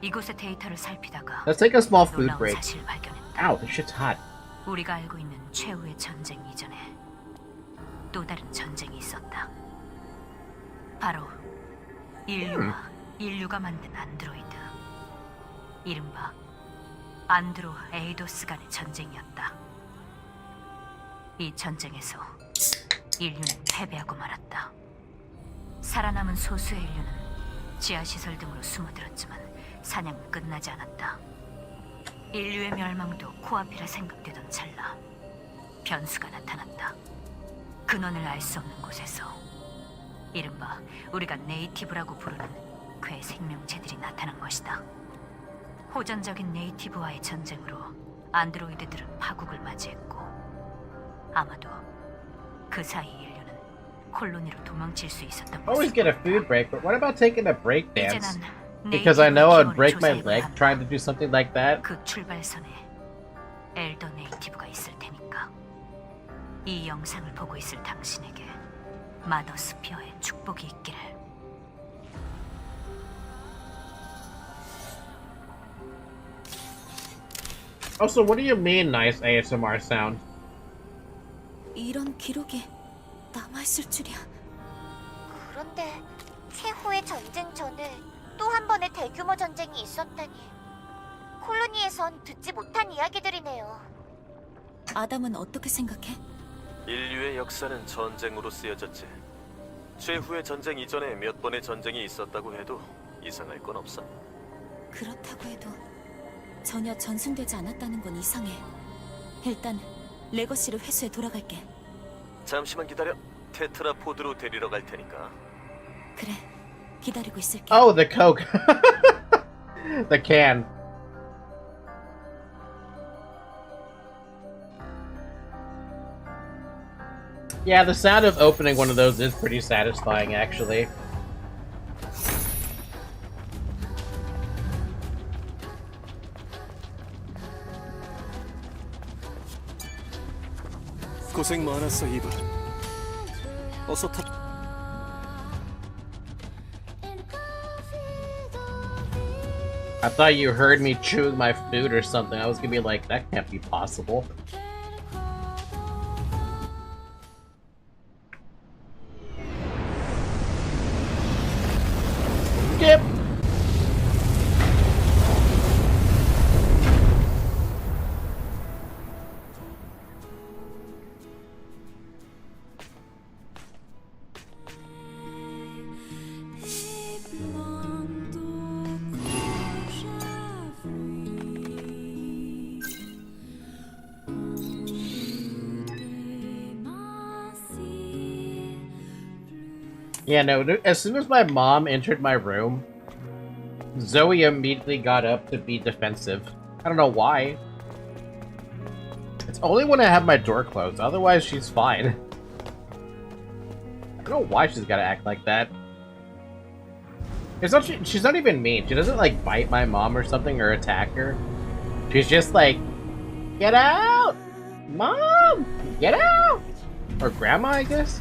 이곳의 데이터를 살피다가 Let's take a small food 놀라운 break. 사실을 발견했다. Ow, this shit's hot. 우리가 알고 있는 최후의 전쟁 이전에 또 다른 전쟁이 있었다. 바로 인류와 인류가 만든 안드로이드. 이른바 안드로 에이도스 간의 전쟁이었다. 이 전쟁에서 인류는 패배하고 말았다. 살아남은 소수의 인류는 지하시설 등으로 숨어들었지만 사냥은 끝나지 않았다. 인류의 멸망도 코앞이라 생각되던 찰나 변수가 나타났다. 근원을 알 수 없는 곳에서 이른바 우리가 네이티브라고 부르는 괴 생명체들이 나타난 것이다. 호전적인 네이티브와의 전쟁으로 안드로이드들은 파국을 맞이했고 아마도 그 사이 인류는 콜로니로 도망칠 수 있었던 Always 것을 get a food break, but what about taking a break 이제 dance? 난 Because I know I'd 네이티브 break my 기원을 leg 조사해봐야 trying to do something like that. 그 출발선에 엘더 네이티브가 있을 테니까 이 영상을 보고 있을 당신에게 마더 스피어의 축복이 있기를. Also, what do you mean nice ASMR sound? 이런 기록이 남아있을 줄이야. 그런데 최후의 전쟁 전에 또 한 번의 대규모 전쟁이 있었다니. 콜로니에선 듣지 못한 이야기들이네요. 아담은 어떻게 생각해? 인류의 역사는 전쟁으로 쓰여졌지. 최후의 전쟁 이전에 몇 번의 전쟁이 있었다고 해도 이상할 건 없어. 그렇다고 해도 전혀 전승되지 않았다는 건 이상해. 일단 레거시를 회수해 돌아갈게. 잠시만 기다려. 테트라포드로 데리러 갈 테니까. 그래, 기다리고 있을게. Oh, the Coke. The can. Yeah, the sound of opening one of those is pretty satisfying, actually. 고생 많았어, 이봐. 어서 타. I thought you heard me chewing my food or something. I was gonna be like, that can't be possible. Skip! Yeah, no, as soon as my mom entered my room, Zoe immediately got up to be defensive. I don't know why. It's only when I have my door closed, otherwise she's fine. I don't know why she's gotta act like that. It's not, she's not even mean. She doesn't like bite my mom or something or attack her. She's just like, Get out! Mom! Get out! Or Grandma, I guess?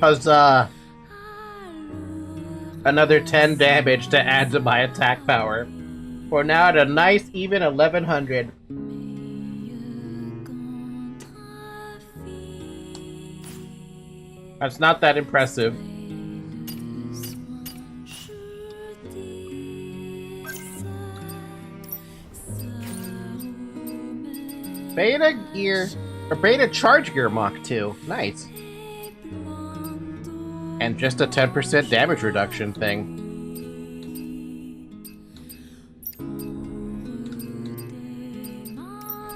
How's, another 10 damage to add to my attack power. We're now at a nice even 1100. That's not that impressive. Beta gear, or beta charge gear Mach 2. Nice. And just a 10% damage reduction thing.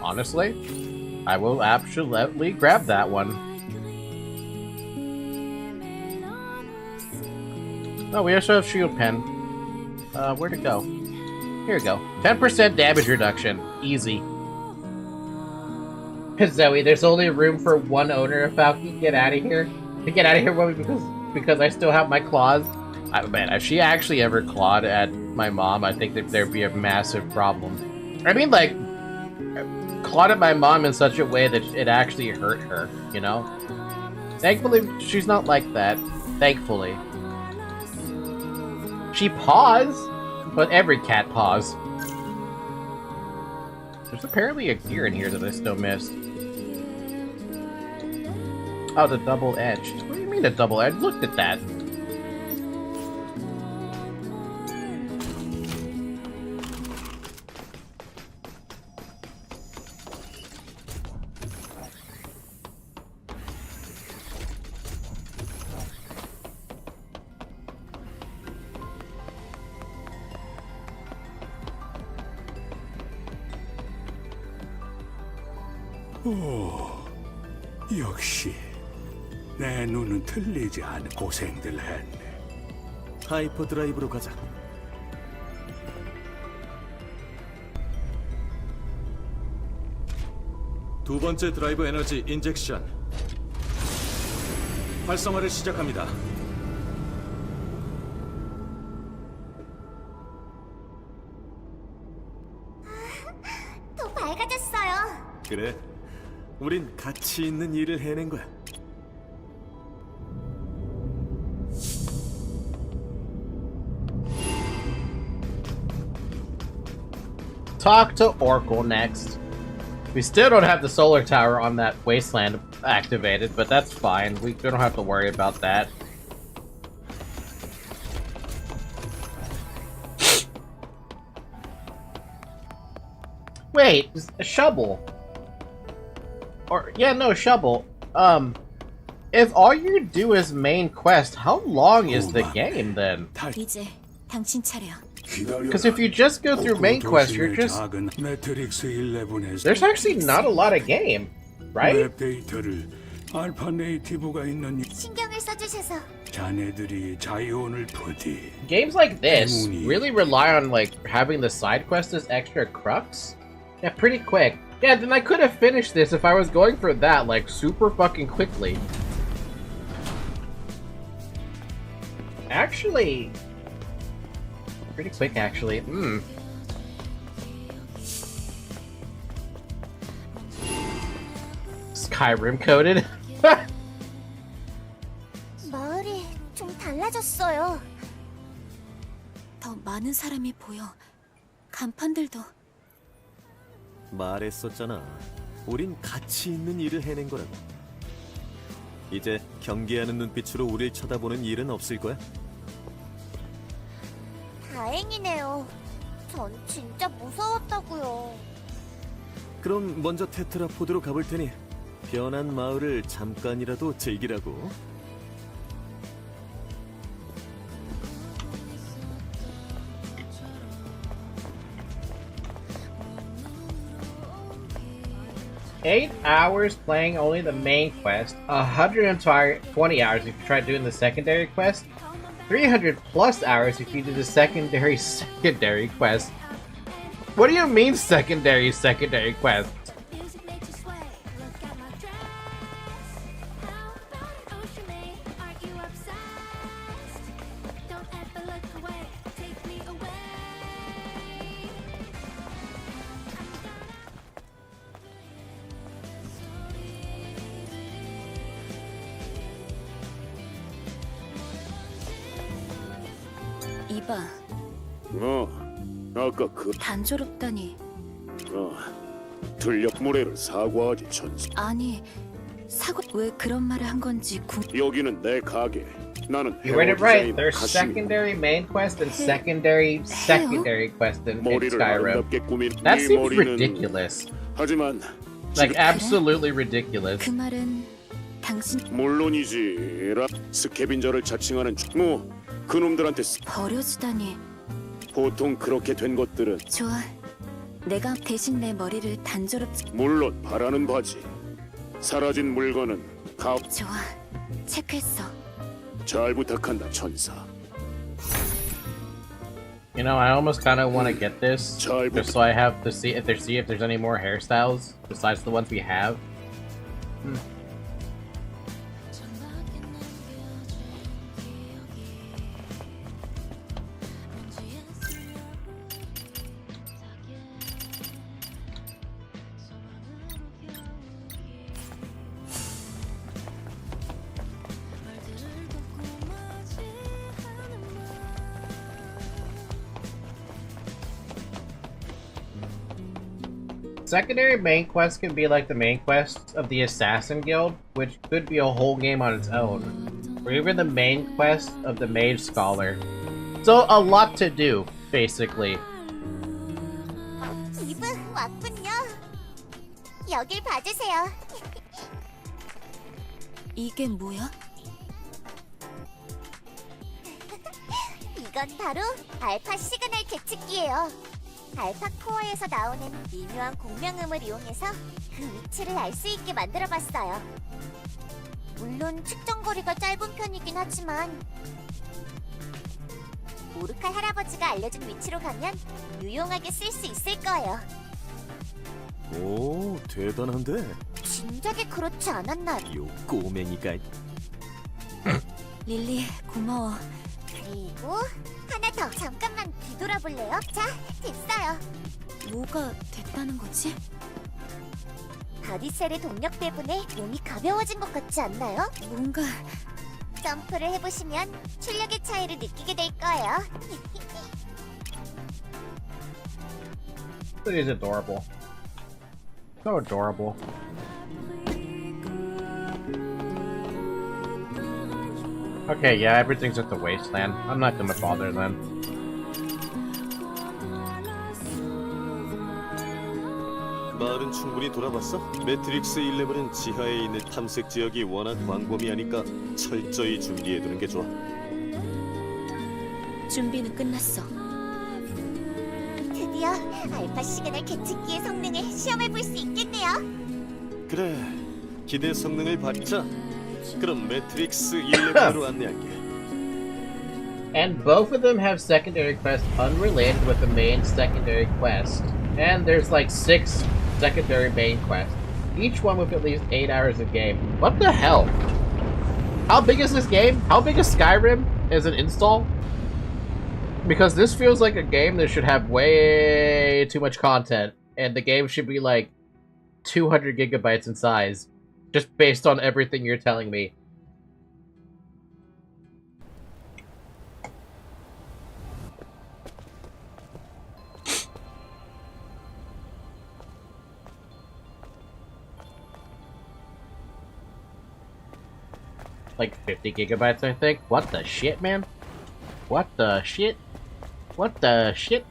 Honestly, I will absolutely grab that one. Oh, we also have shield pen. Where'd it go? Here we go. 10% damage reduction. Easy. Zoe, there's only room for one owner of Falky. Get out of here. Get out of here, Wowie, because I still have my claws. Man, if she actually ever clawed at my mom, I think that there'd be a massive problem. I mean, like, clawed at my mom in such a way that it actually hurt her, you know? Thankfully, she's not like that. Thankfully. She paws, but every cat paws. There's apparently a gear in here that I still missed. Oh, the double-edged. What do you mean a double-edged? Look at that. 오, 역시 내 눈은 틀리지 않은 고생들 했네. 하이퍼 드라이브로 가자. 두 번째 드라이브 에너지 인젝션. 활성화를 시작합니다. 더 밝아졌어요. 그래. 우린 가치 있는 일을 해낸 거야. Talk to Oracle next. We still don't have the solar tower on that wasteland activated, but that's fine. We don't have to worry about that. Wait, a shovel. Or, yeah, no, shovel. If all you do is main quest, how long is the game then? 이제 당신 차례야. Because if you just go through main quest, you're just... There's actually not a lot of game, right? 알파 네이티브가 있는 신경을 써주셔서. 자네들이 자유혼을 부디. Games like this really rely on like having the side quest as extra crux. Yeah, pretty quick. Yeah, then I could have finished this if I was going for that like super fucking quickly. Actually, pretty quick actually. Skyrim coded. 마을이 좀 달라졌어요. 더 많은 사람이 보여. 간판들도. 말했었잖아. 우린 가치 있는 일을 해낸 거라고. 이제 경계하는 눈빛으로 우릴 쳐다보는 일은 없을 거야. 다행이네요. 전 진짜 무서웠다고요. 그럼 먼저 테트라포드로 가볼 테니 변한 마을을 잠깐이라도 즐기라고. $8 hours playing only the main quest, 120 hours if you try doing the secondary quest, 300 plus hours if you do the secondary quest. What do you mean secondary quest? 이봐, 아까 그 단조롭다니. 들녘 무례를 사과하지 천사. 아니, 왜 그런 말을 한 건지 여기는 내 가게. 나는 You read it right. 헤어 There's 디자인 secondary main quest and secondary quest in 머리를 Skyrim. 아름답게 꾸민 That 네 seems 머리는 ridiculous. 하지만 Like absolutely ridiculous. 그 말은 당신 물론이지. 스캐빈저를 자칭하는 그놈들한테 버려지다니. 보통 그렇게 된 것들은 좋아, 내가 대신 내 머리를 단조롭지. 물론 바라는 바지. 사라진 물건은 좋아, 체크했어. 잘 부탁한다 천사. You know, I almost kind of want to get this just so I have to see if there's any more hairstyles besides the ones we have. Secondary main quest can be like the main quest of the Assassin Guild, which could be a whole game on its own, or even the main quest of the Mage Scholar. So a lot to do, basically. 이브 왔군요. 여길 봐주세요. 이게 뭐야? 이건 바로 알파 시그널 계측기예요. 알파 코어에서 나오는 미묘한 공명음을 이용해서 그 위치를 알 수 있게 만들어봤어요. 물론 측정 거리가 짧은 편이긴 하지만 오르칼 할아버지가 알려준 위치로 가면 유용하게 쓸 수 있을 거예요. 오, 대단한데? 진작에 그렇지 않았나? 요 꼬맹이가. 릴리, 고마워. 그리고 하나 더. 잠깐만 뒤돌아볼래요? 자, 됐어요. 뭐가 됐다는 거지? 바디셀의 동력 때문에 몸이 가벼워진 것 같지 않나요? 뭔가 점프를 해보시면 출력의 차이를 느끼게 될 거예요. It is adorable. So adorable. Okay, yeah, everything's just a wasteland. I'm not gonna bother then. 마을은 충분히 돌아봤어? 매트릭스 11은 지하에 있는 탐색 지역이 워낙 광범위하니까 철저히 준비해두는 게 좋아. 준비는 끝났어. 드디어 알파 시그널 계측기의 성능을 시험해볼 수 있겠네요. 그래, 기대 성능을 받자. 그럼 매트릭스 11으로 안내할게. And both of them have secondary quests unrelated with the main secondary quest. And there's like 6 secondary main quests, each one with at least 8 hours of game. What the hell? How big is this game? How big is Skyrim as an install? Because this feels like a game that should have way too much content, and the game should be like 200 gigabytes in size, just based on everything you're telling me. Like 50 gigabytes, I think. What the shit, man? What the shit? What the shit?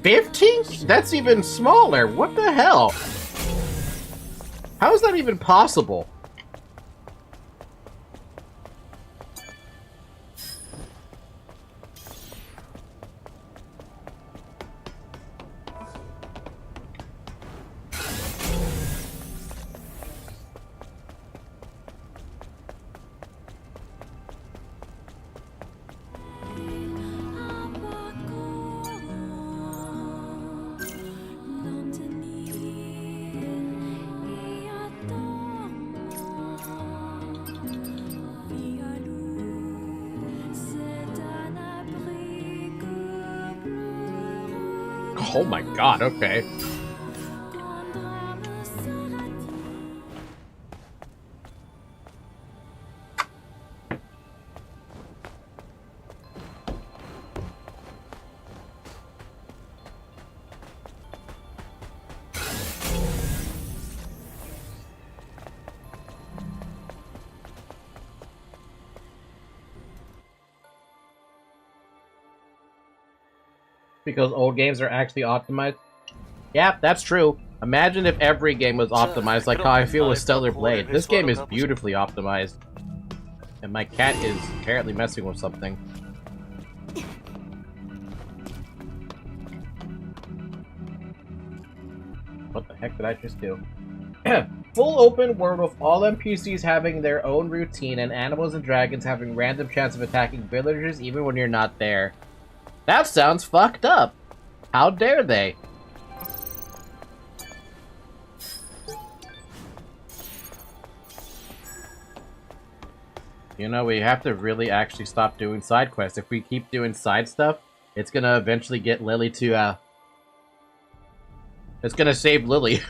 $15? That's even smaller. What the hell? How is that even possible? Oh my god, okay. Because old games are actually optimized. Yeah, that's true. Imagine if every game was optimized like how I feel with Stellar Blade. This game is beautifully optimized. And my cat is apparently messing with something. What the heck did I just do? Full open world with all NPCs having their own routine and animals and dragons having random chance of attacking villagers even when you're not there. That sounds fucked up. How dare they? You know, we have to really actually stop doing side quests. If we keep doing side stuff, it's gonna eventually get Lily to, it's gonna save Lily.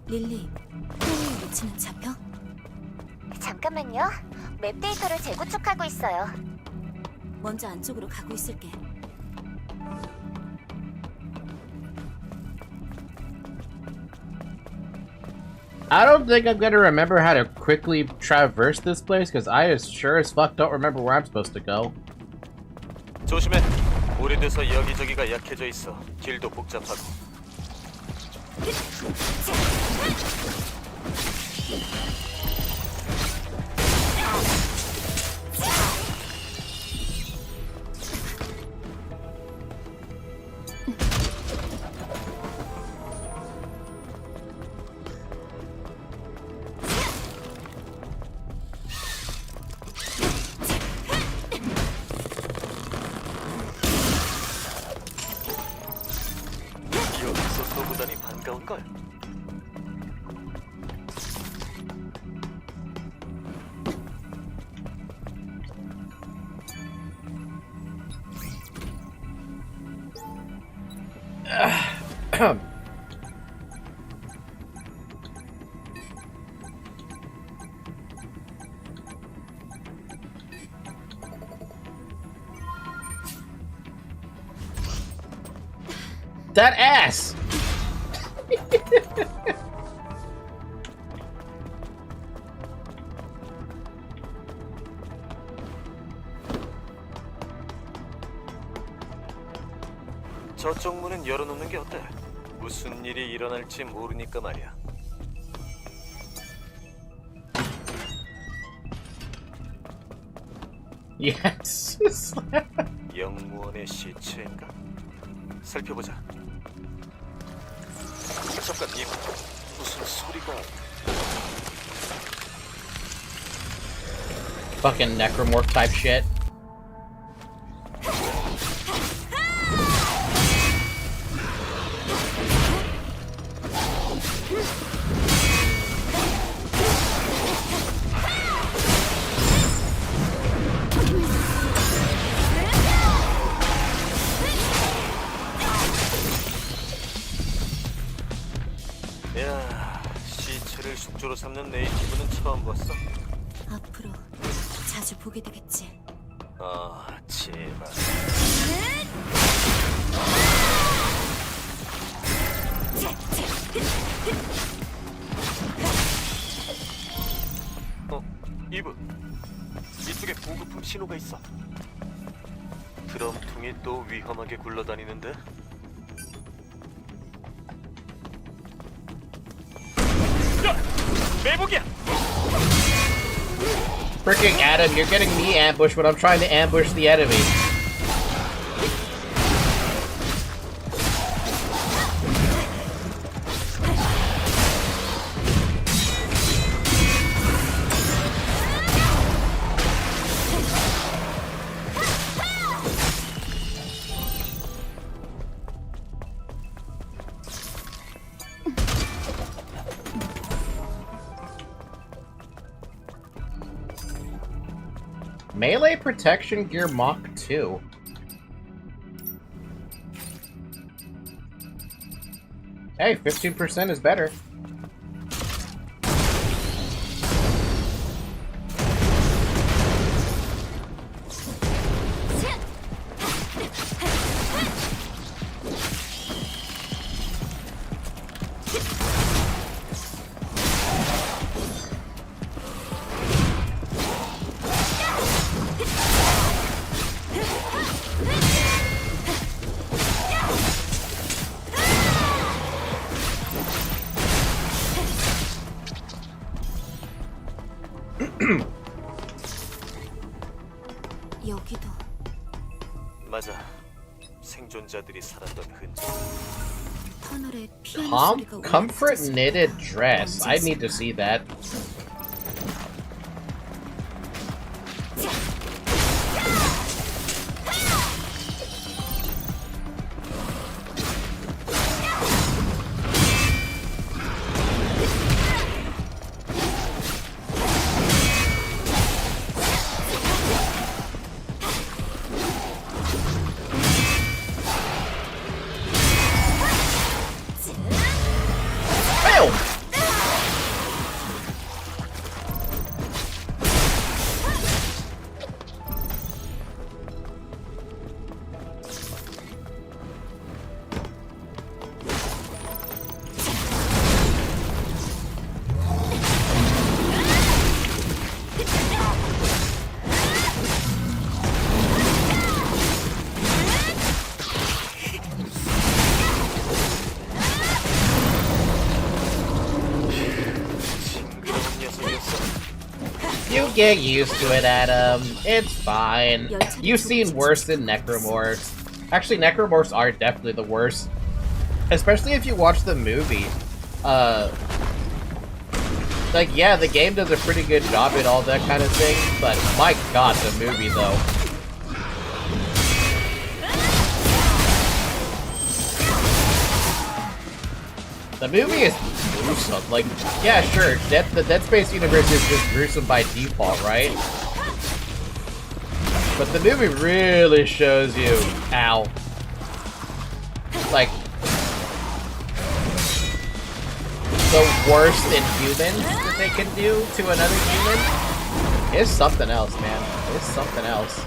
릴리, 힐링 위치는 잡혀? 잠깐만요. 맵 데이터를 재구축하고 있어요. 먼저 안쪽으로 가고 있을게. I don't think I'm gonna remember how to quickly traverse this place, because I sure as fuck don't remember where I'm supposed to go. 조심해. 오래돼서 여기저기가 약해져 있어. 길도 복잡하고. 여기서 또 보다니 반가운걸. That ass! 저쪽 문은 열어놓는 게 어때? 무슨 일이 일어날지 모르니까 말이야. Yes. 영무원의 시체인가? 살펴보자. 잠깐, 이 무슨 소리가? Fucking necromorph type shit. 야, 시체를 숙주로 삼는 네이티브는 처음 봤어. 앞으로 자주 보게 되겠지. 아, 제발. 이브. 이쪽에 보급품 신호가 있어. 드럼통이 또 위험하게 굴러다니는데? 매복이야! Freaking Adam, you're getting me ambushed when I'm trying to ambush the enemy. Melee protection gear Mach 2. Hey, 15% is better. 여기도. 맞아. 생존자들이 살았던 흔적. 터널에 피아노 소리가 Comfort knitted dress. I need to see that. You get used to it, Adam. It's fine. You've seen worse than Necromorphs. Actually, Necromorphs are definitely the worst. Especially if you watch the movie. Like, yeah, the game does a pretty good job at all that kind of thing, but my god, the movie, though. The movie is gruesome. Like, yeah, sure, the Dead Space universe is just gruesome by default, right? But the movie really shows you, ow. Like, the worst inhumans that they can do to another human is something else, man. It's something else.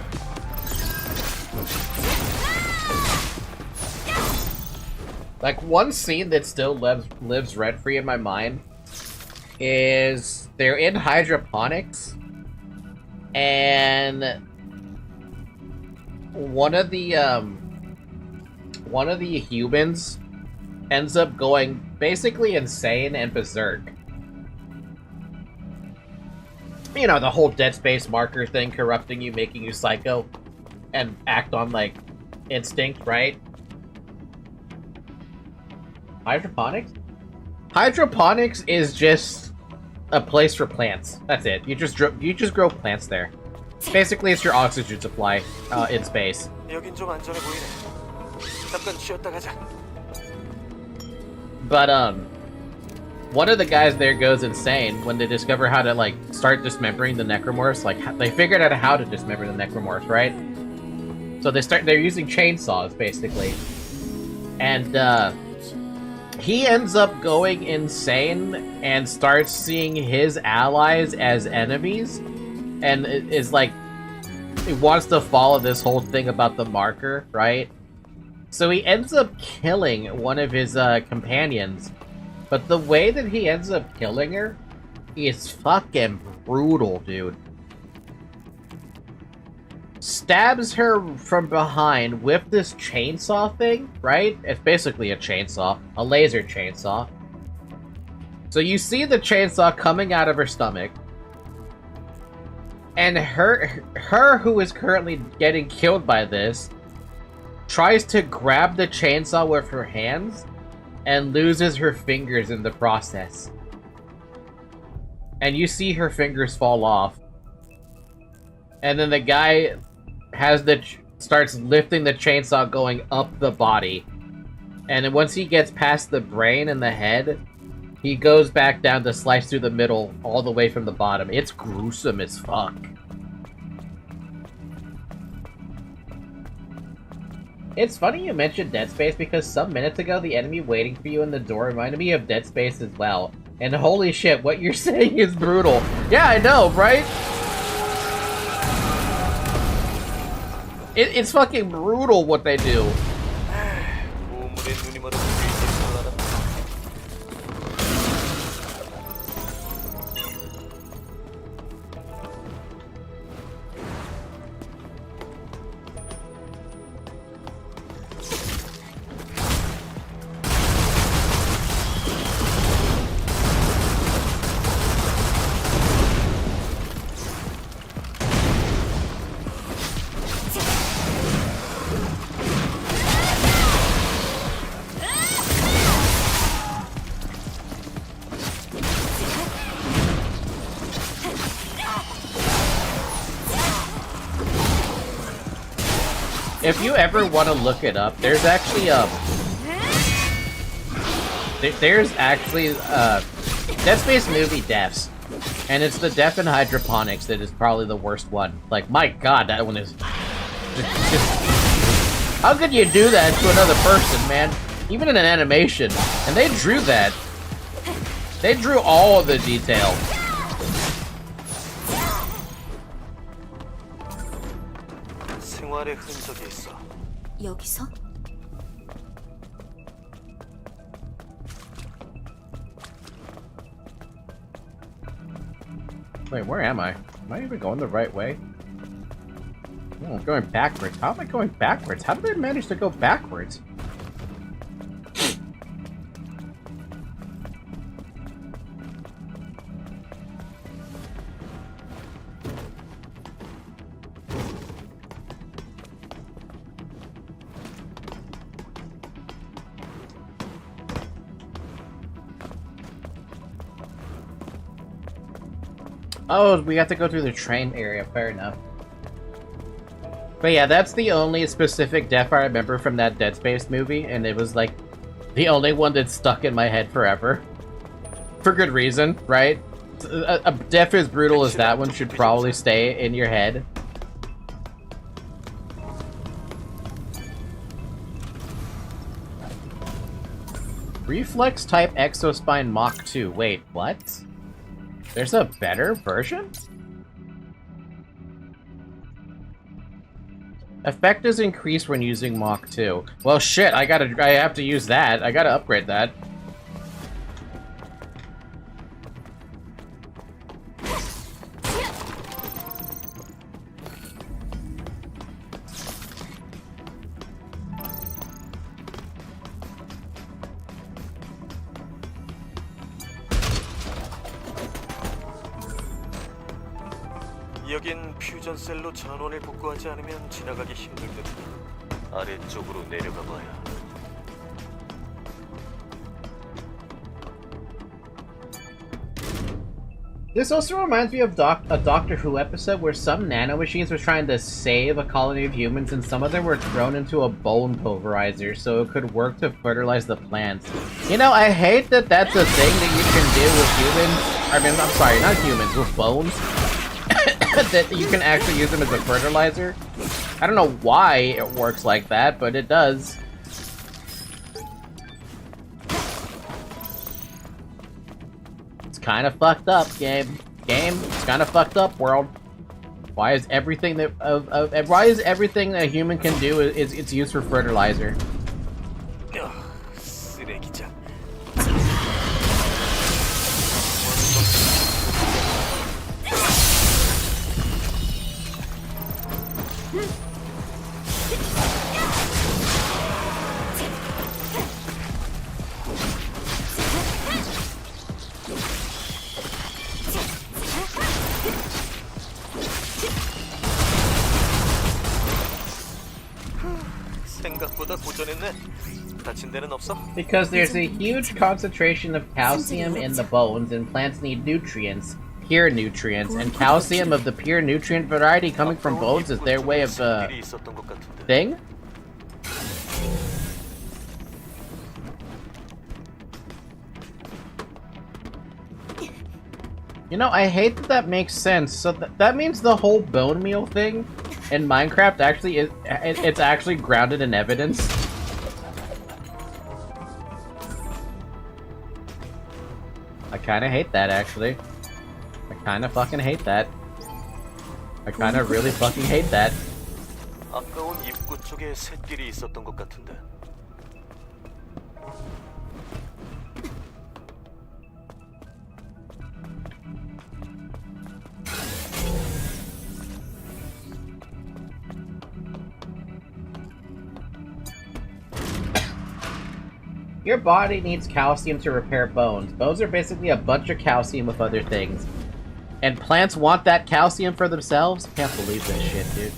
Like, one scene that still lives rent-free in my mind is they're in hydroponics, and one of the humans ends up going basically insane and berserk. You know, the whole Dead Space marker thing, corrupting you, making you psycho, and act on, like, instinct, right? Hydroponics? Hydroponics is just a place for plants. That's it. You just grow plants there. Basically, it's your oxygen supply in space. 여긴 좀 안전해 보이네. 잠깐 쉬었다 가자. But one of the guys there goes insane when they discover how to, like, start dismembering the necromorphs. Like, they figured out how to dismember the necromorphs, right? So they're using chainsaws basically, and he ends up going insane and starts seeing his allies as enemies, and is like, he wants to follow this whole thing about the marker, right? So he ends up killing one of his companions, but the way that he ends up killing her is fucking brutal, dude. Stabs her from behind with this chainsaw thing, right? It's basically a chainsaw, a laser chainsaw. So you see the chainsaw coming out of her stomach, and her who is currently getting killed by this tries to grab the chainsaw with her hands and loses her fingers in the process. And you see her fingers fall off. And then the guy starts lifting the chainsaw going up the body. And then once he gets past the brain and the head, he goes back down to slice through the middle all the way from the bottom. It's gruesome as fuck. It's funny you mentioned Dead Space because some minutes ago the enemy waiting for you in the door reminded me of Dead Space as well. And holy shit, what you're saying is brutal. Yeah, I know, right? It's fucking brutal what they do. If you ever want to look it up, there's actually Dead Space movie deaths, and it's the death in hydroponics that is probably the worst one. Like, my god, that one is just how could you do that to another person, man? Even in an animation, and they drew that. They drew all of the detail. 생활의 흔적이 있어. 여기서? Wait, where am I? Am I even going the right way? Oh, I'm going backwards. How am I going backwards? How did I manage to go backwards? Oh, we have to go through the train area. Fair enough. But yeah, that's the only specific death I remember from that Dead Space movie, and it was like the only one that's stuck in my head forever. For good reason, right? A death as brutal as that one should probably stay in your head. Reflex type Exospine Mach 2. Wait, what? There's a better version? Effect is increased when using Mach 2. Well, shit, I have to use that. I gotta upgrade that. 여긴 퓨전 셀로 전원을 복구하지 않으면 지나가기 힘들 듯. 아래쪽으로 내려가 봐야. This also reminds me of a Doctor Who episode where some nanomachines were trying to save a colony of humans and some of them were thrown into a bone pulverizer so it could work to fertilize the plants. You know, I hate that that's a thing that you can do with humans. I mean, I'm sorry, not humans, with bones. That you can actually use them as a fertilizer. I don't know why it works like that, but it does. It's kind of fucked up, game. It's kind of fucked up, world. Why is everything that why is everything that a human can do is it's used for fertilizer? 쓰레기장. 생각보다 고전했네. 다친 데는 없어? Because there's a huge concentration of calcium in the bones and plants need nutrients. Pure nutrients, and calcium of the pure nutrient variety coming from bones is their way of, thing? You know, I hate that makes sense. So that means the whole bone meal thing in Minecraft actually it's actually grounded in evidence. I kind of hate that, actually. I kind of fucking hate that. I kind of really fucking hate that. 아까운 입구 쪽에 샛길이 있었던 것 같은데. Your body needs calcium to repair bones. Bones are basically a bunch of calcium with other things. And plants want that calcium for themselves? Can't believe this shit, dude.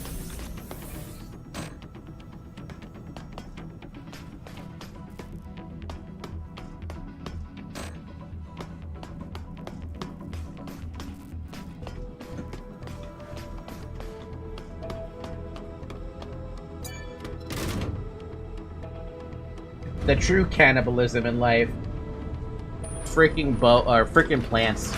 The true cannibalism in life. Freaking freaking plants.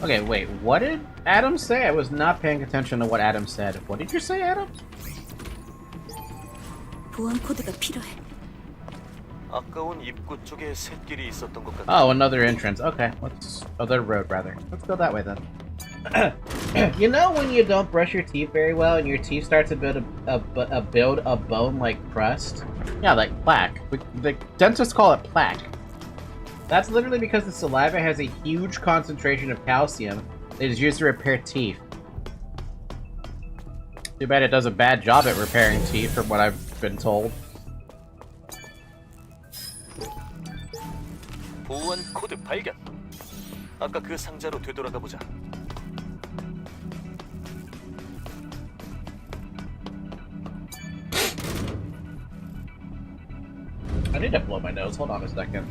Okay, wait, what did Adam say? I was not paying attention to what Adam said. What did you say, Adam? 보안 코드가 필요해. 아까운 입구 쪽에 샛길이 있었던 것 같아. Oh, another entrance. Okay, other road rather. Let's go that way then. You know when you don't brush your teeth very well and your teeth start to build a bone-like crust? Yeah, like plaque. The dentists call it plaque. That's literally because the saliva has a huge concentration of calcium that is used to repair teeth. Too bad it does a bad job at repairing teeth, from what I've been told. 보안 코드 발견. 아까 그 상자로 되돌아가 보자. I need to blow my nose. Hold on a second.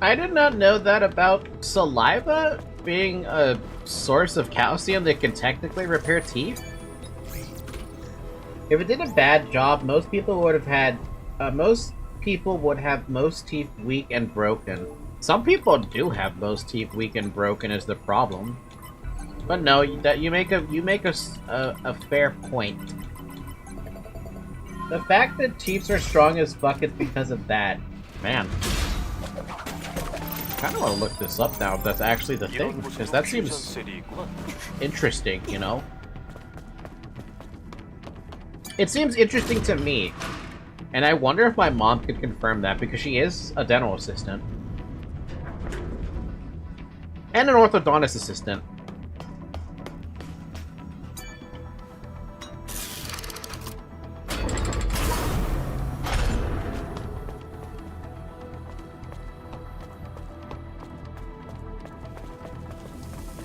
I did not know that about saliva being a source of calcium that can technically repair teeth. If it did a bad job, most people would have most teeth weak and broken. Some people do have most teeth weak and broken is the problem. But no, that you make a fair point. The fact that teeth are strong as fuck is because of that. Man. I kind of want to look this up now if that's actually the thing, because that seems interesting, you know? It seems interesting to me, and I wonder if my mom could confirm that, because she is a dental assistant. And an orthodontist assistant.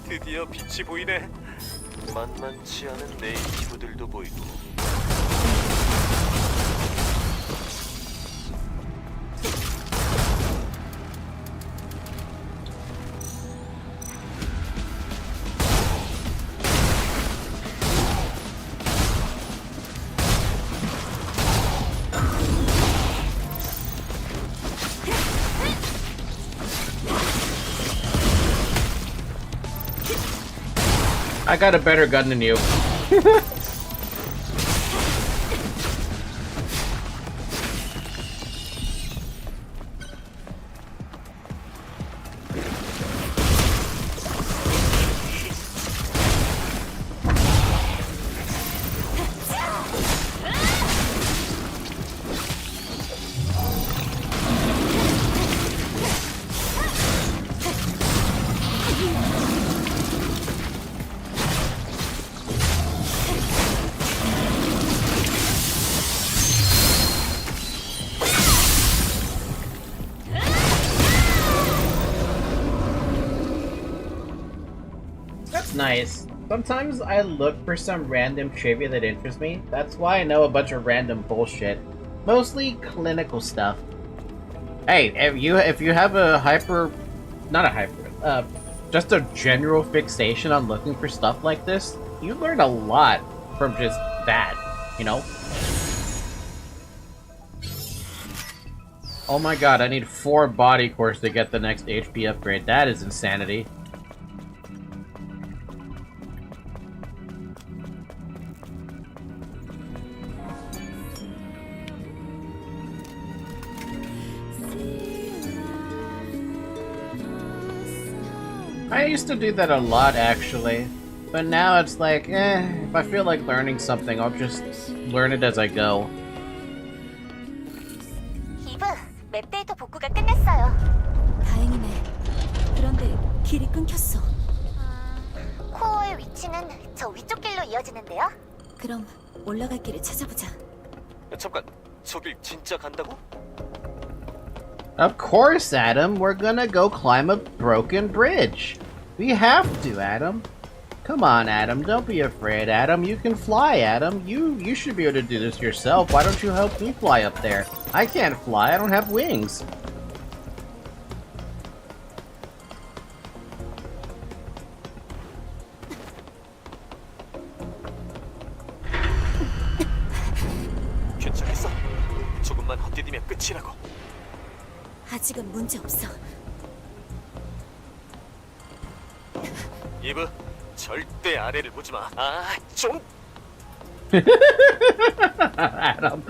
드디어 빛이 보이네. 만만치 않은 네이티브들도 보이고. I got a better gun than you. DeviantART's nice. Sometimes I look for some random trivia that interests me. That's why I know a bunch of random bullshit. Mostly clinical stuff. Hey, if you have a just a general fixation on looking for stuff like this, you learn a lot from just that, you know? Oh my god, I need 4 body cores to get the next HP upgrade. That is insanity. I used to do that a lot, actually. But now it's like, if I feel like learning something, I'll just learn it as I go. 이브, 맵 데이터 복구가 끝났어요. 다행이네. 그런데 길이 끊겼어. 코어의 위치는 저 위쪽 길로 이어지는데요. 그럼 올라갈 길을 찾아보자. 잠깐, 저길 진짜 간다고? Of course, Adam. We're gonna go climb a broken bridge. We have to, Adam. Come on, Adam. Don't be afraid, Adam. You can fly, Adam. You should be able to do this yourself. Why don't you help me fly up there? I can't fly. I don't have wings. 괜찮겠어? 조금만 헛디디면 끝이라고. 아직은 문제 없어. 이브, 절대 아래를 보지 마. 아, 좀. Adam.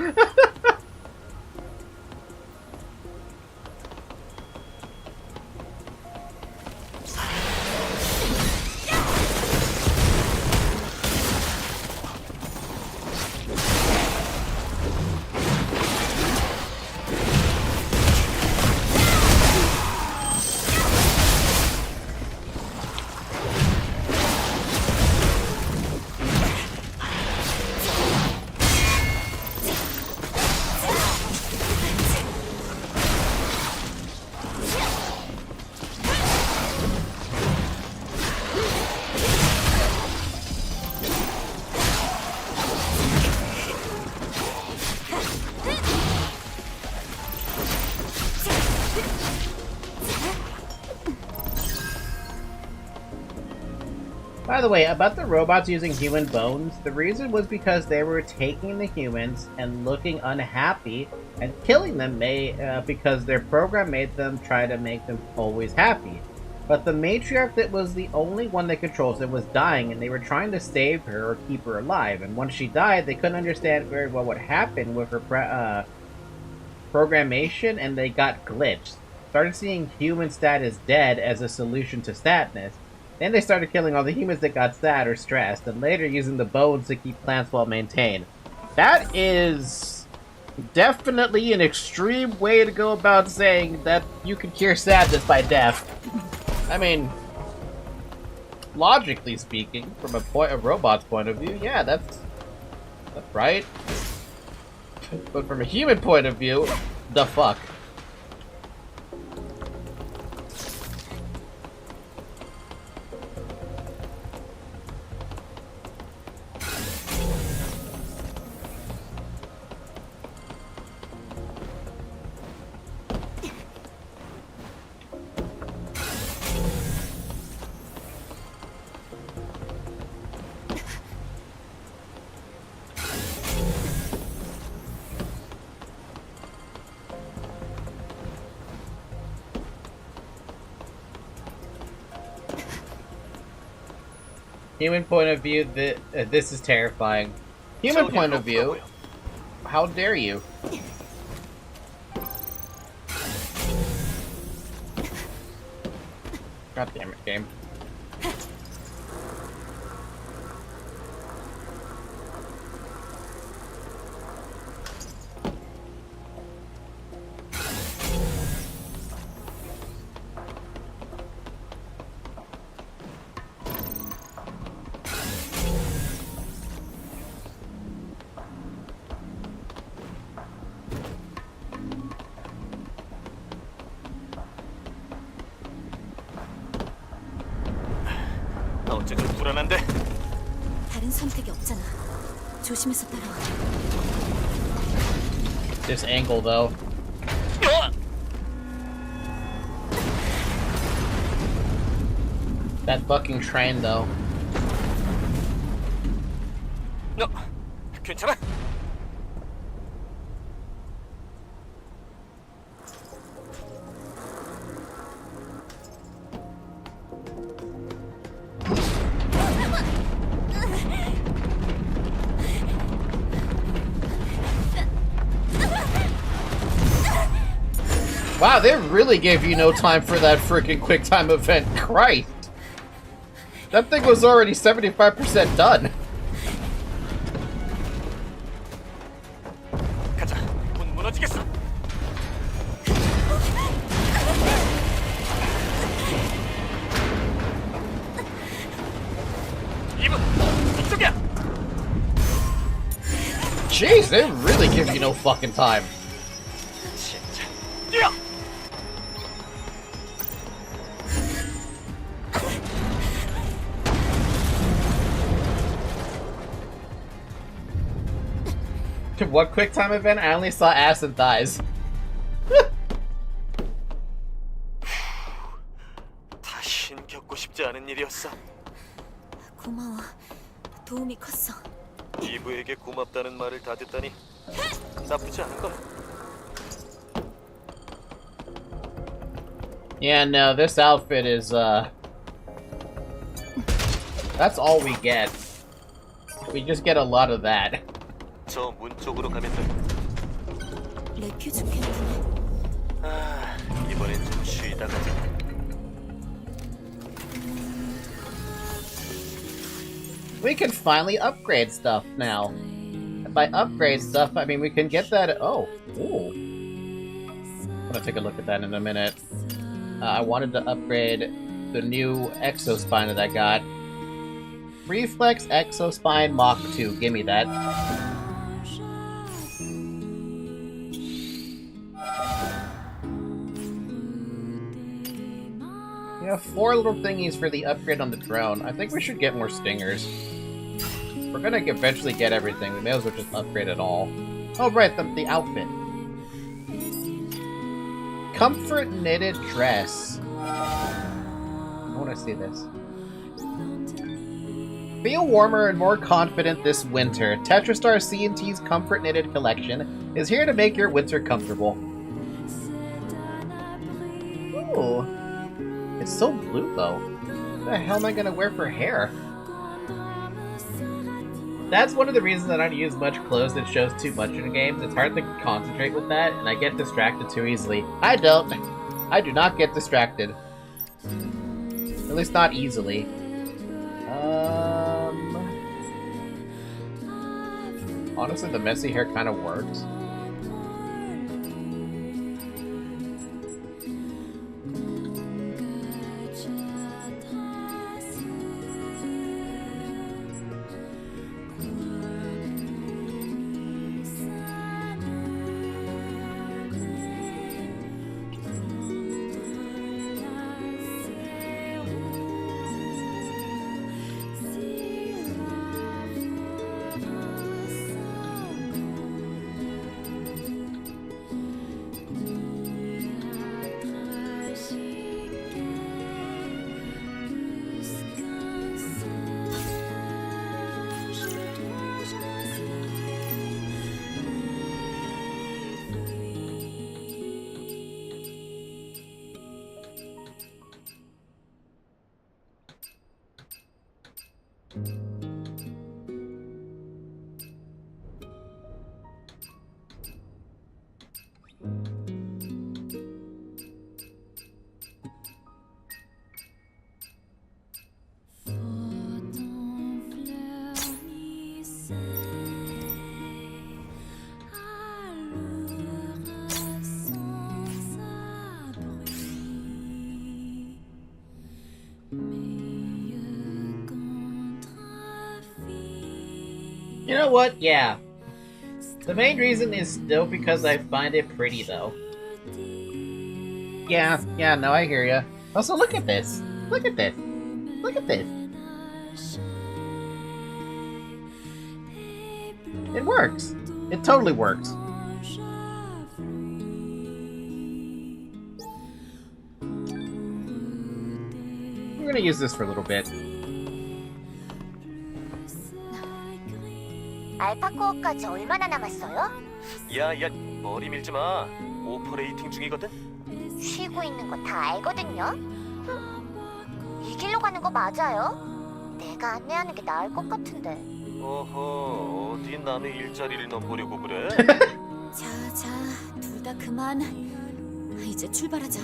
By the way, about the robots using human bones, the reason was because they were taking the humans and looking unhappy and killing them because their program made them try to make them always happy. But the matriarch that was the only one that controls them was dying, and they were trying to save her or keep her alive. And once she died, they couldn't understand very well what happened with her programmation, and they got glitched. Started seeing human stat as dead as a solution to sadness. Then they started killing all the humans that got sad or stressed, and later using the bones to keep plants well maintained. That is definitely an extreme way to go about saying that you can cure sadness by death. I mean, logically speaking, from a robot's point of view, yeah, that's right. But from a human point of view, the fuck. Human point of view, this is terrifying. Human point of view, how dare you? God damn it, game. 어째 좀 불안한데? 다른 선택이 없잖아. 조심해서 따라와. This angle, though. That fucking train, though. 너 괜찮아? Wow, they really gave you no time for that freaking quick time event. Christ! That thing was already 75% done. 가자. 못 무너지겠어. 이분 이쪽이야. Jeez, they really give you no fucking time. 진짜. 뛰어. What quick time event? I only saw ass and thighs. 다신 겪고 싶지 않은 일이었어. 고마워. 도움이 컸어. 이브에게 고맙다는 말을 다 듣다니 나쁘지 않은 걸. Yeah, no, this outfit is, that's all we get. We just get a lot of that. 저 문 쪽으로 가면 돼. 레퓨즈 캠프네. 아, 이번엔 좀 쉬다 가자. We can finally upgrade stuff now. And by upgrade stuff, I mean we can get that. Oh, ooh. I'm gonna take a look at that in a minute. I wanted to upgrade the new exospine that I got. Reflex Exospine Mach 2. Give me that. Yeah, 4 little thingies for the upgrade on the drone. I think we should get more stingers. We're gonna eventually get everything. We may as well just upgrade it all. Oh, right, the outfit. Comfort knitted dress. I want to see this. Feel warmer and more confident this winter. Tetrastar C&T's Comfort Knitted collection is here to make your winter comfortable. Ooh. It's so blue, though. What the hell am I gonna wear for hair? That's one of the reasons I don't use much clothes that shows too much in games. It's hard to concentrate with that, and I get distracted too easily. I don't. I do not get distracted. At least not easily. Honestly, the messy hair kind of works. You know what? Yeah. The main reason is still because I find it pretty, though. Yeah, no, I hear ya. Also, look at this. Look at this. Look at this. It works. It totally works. We're gonna use this for a little bit. 알파 코어까지 얼마나 남았어요? 야야, 머리 밀지 마. 오퍼레이팅 중이거든. 쉬고 있는 거 다 알거든요. 이 길로 가는 거 맞아요? 내가 안내하는 게 나을 것 같은데. 어허, 어디 남의 일자리를 넘보려고 그래? 자, 둘 다 그만. 이제 출발하자.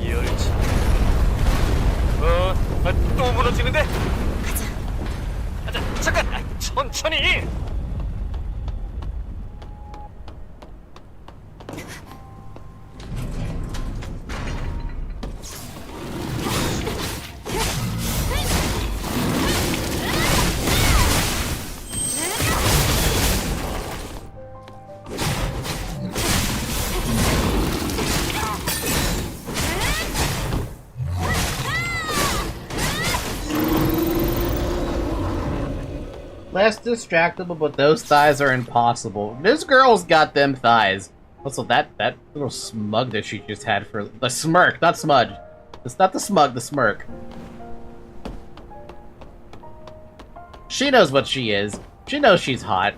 열차. 또 무너지는데? 가자, 잠깐, 천천히. Less distractible, but those thighs are impossible. This girl's got them thighs. Also, that little smug that she just had for the smirk, not smudge. It's not the smug, the smirk. She knows what she is. She knows she's hot.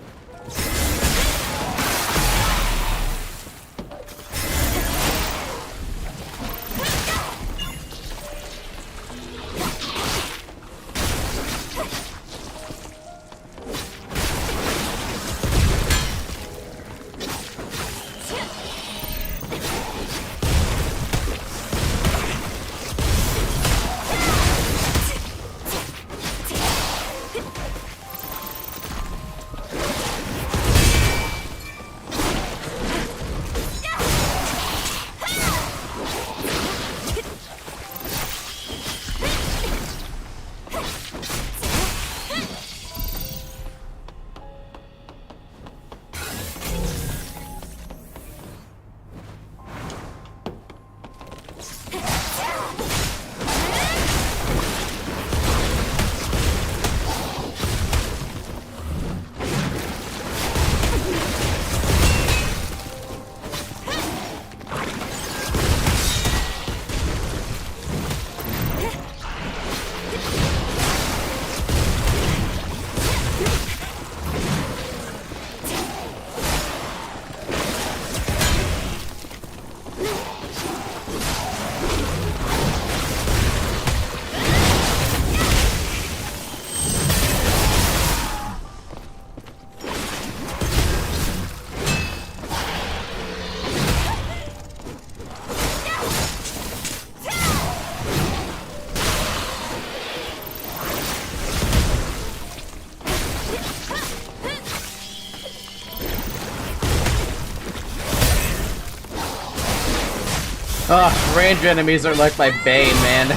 Ugh, range enemies are like my bane, man.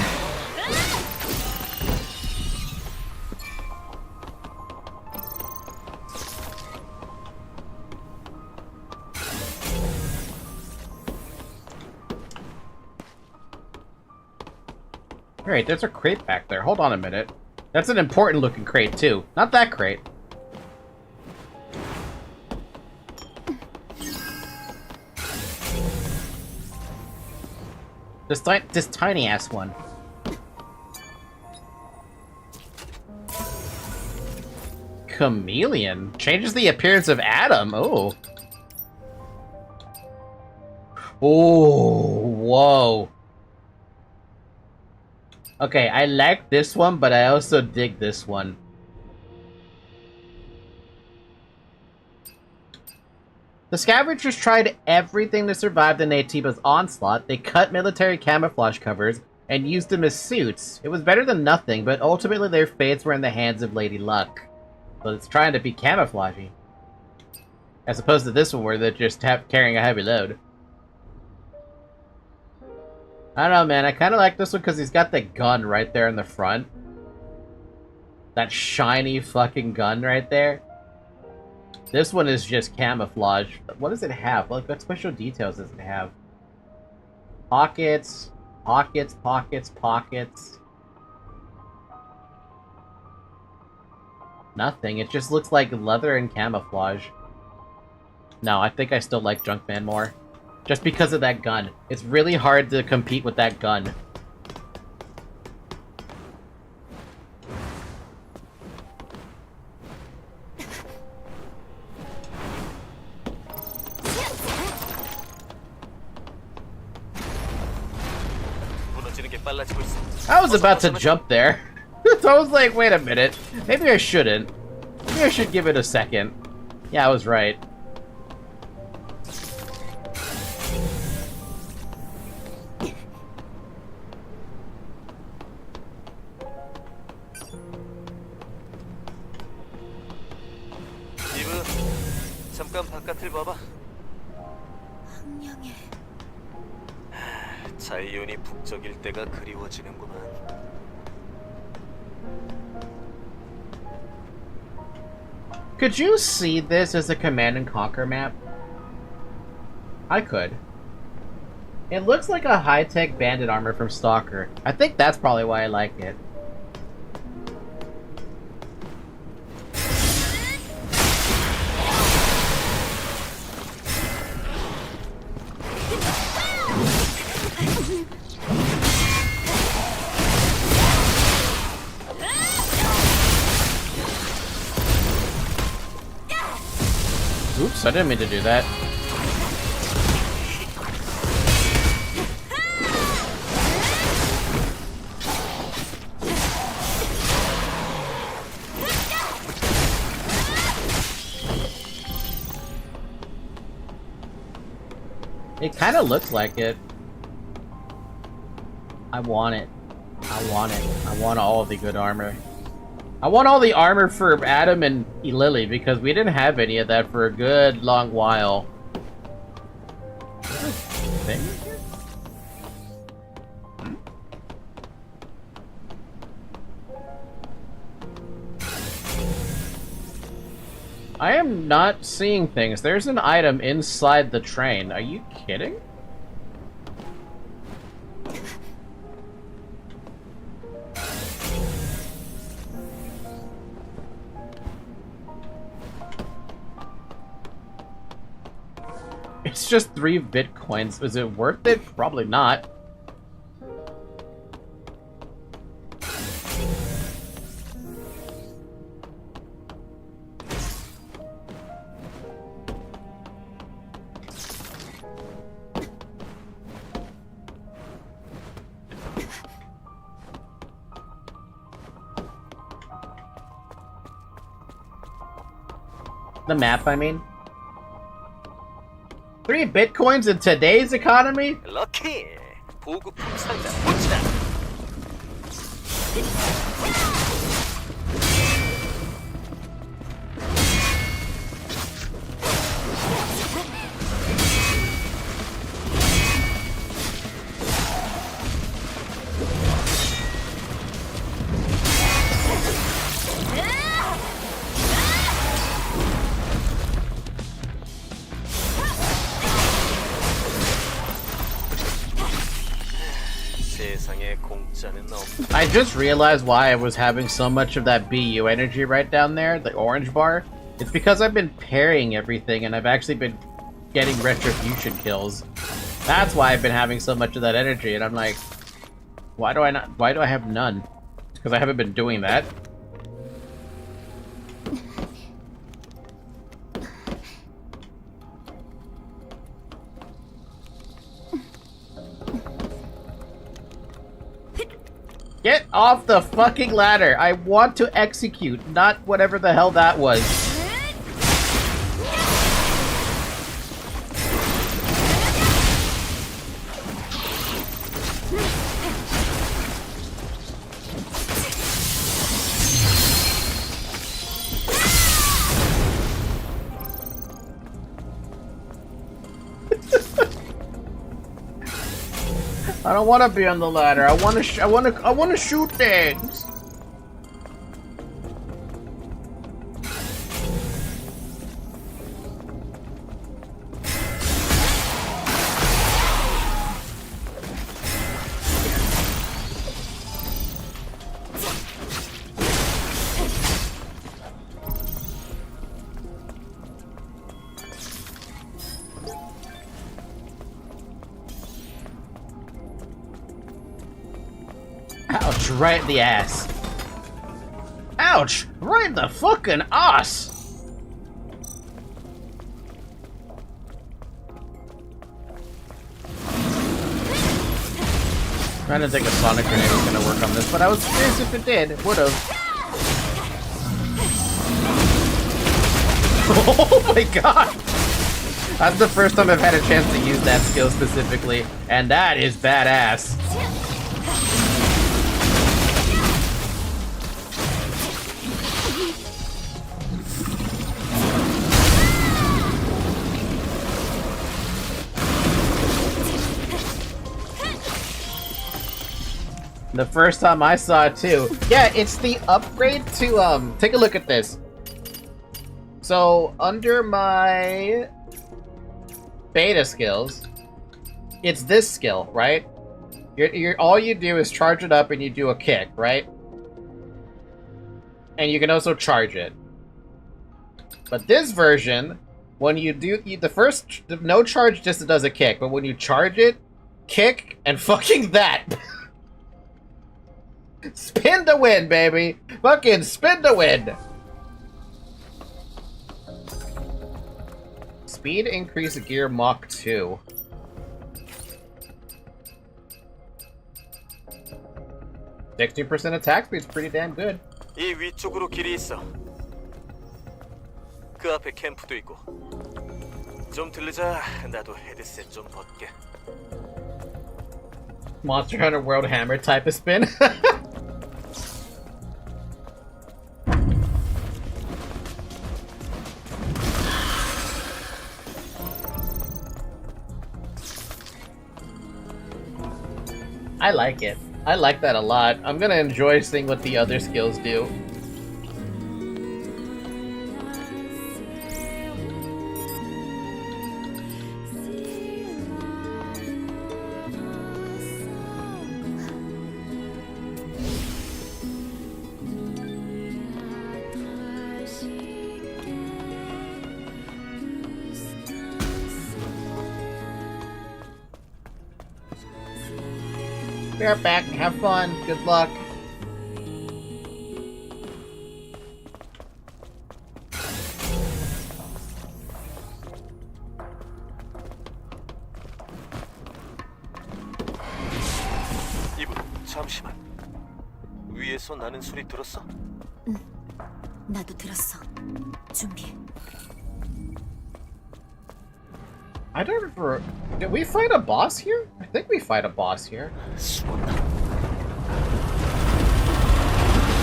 Alright, there's a crate back there. Hold on a minute. That's an important looking crate, too. Not that crate. This tiny ass one. Chameleon changes the appearance of Adam. Oh. Oh, whoa. Okay, I like this one, but I also dig this one. The scavengers tried everything to survive the Nativa's onslaught. They cut military camouflage covers and used them as suits. It was better than nothing, but ultimately their fates were in the hands of Lady Luck. But it's trying to be camouflagey. As opposed to this one where they're just carrying a heavy load. I don't know, man. I kind of like this one because he's got the gun right there in the front. That shiny fucking gun right there. This one is just camouflage. What does it have? Like, what special details does it have? Pockets, pockets, pockets, pockets. Nothing. It just looks like leather and camouflage. No, I think I still like Junkman more. Just because of that gun. It's really hard to compete with that gun. I was about to jump there. So I was like, wait a minute. Maybe I shouldn't. Maybe I should give it a second. Yeah, I was right. 잠깐 바깥을 봐봐. 황량해. 자이온이 북적일 때가 그리워지는구만. Could you see this as a Command and Conquer map? I could. It looks like a high-tech bandit armor from Stalker. I think that's probably why I like it. Oops, I didn't mean to do that. It kind of looks like it. I want it. I want it. I want all of the good armor. I want all the armor for Adam and Lily because we didn't have any of that for a good long while. Thing? I am not seeing things. There's an item inside the train. Are you kidding? It's just 3 bitcoins. Is it worth it? Probably not. The map, I mean. 3 bitcoins in today's economy? 럭키! 보급품 상자 꽂히다! I just realized why I was having so much of that BU energy right down there, the orange bar. It's because I've been parrying everything and I've actually been getting retribution kills. That's why I've been having so much of that energy, and I'm like, why do I have none? Because I haven't been doing that. Get off the fucking ladder! I want to execute, not whatever the hell that was. I don't want to be on the ladder. I want to shoot things. Ouch, right in the ass. Ouch, right in the fucking ass. I didn't think a sonic grenade was gonna work on this, but I was curious if it did. It would've. Oh my god! That's the first time I've had a chance to use that skill specifically, and that is badass. The first time I saw it too. Yeah, it's the upgrade to, take a look at this. So, under my beta skills, it's this skill, right? All you do is charge it up and you do a kick, right? And you can also charge it. But this version, when you do, the no charge just does a kick, but when you charge it, kick, and fucking that! Spin to win, baby! Fucking spin to win! Speed increase gear Mach 2. (60% attack speed's pretty damn good. 이 위쪽으로 길이 있어. 그 앞에 캠프도 있고. 좀 들르자. 나도 헤드셋 좀 벗게. Monster Hunter World Hammer type of spin. I like it. I like that a lot. I'm gonna enjoy seeing what the other skills do. Be right back. Have fun. Good luck. 이분, 잠시만. 위에서 나는 소리 들었어? 응. 나도 들었어. 준비해. I don't remember. Did we fight a boss here? I think we fight a boss here.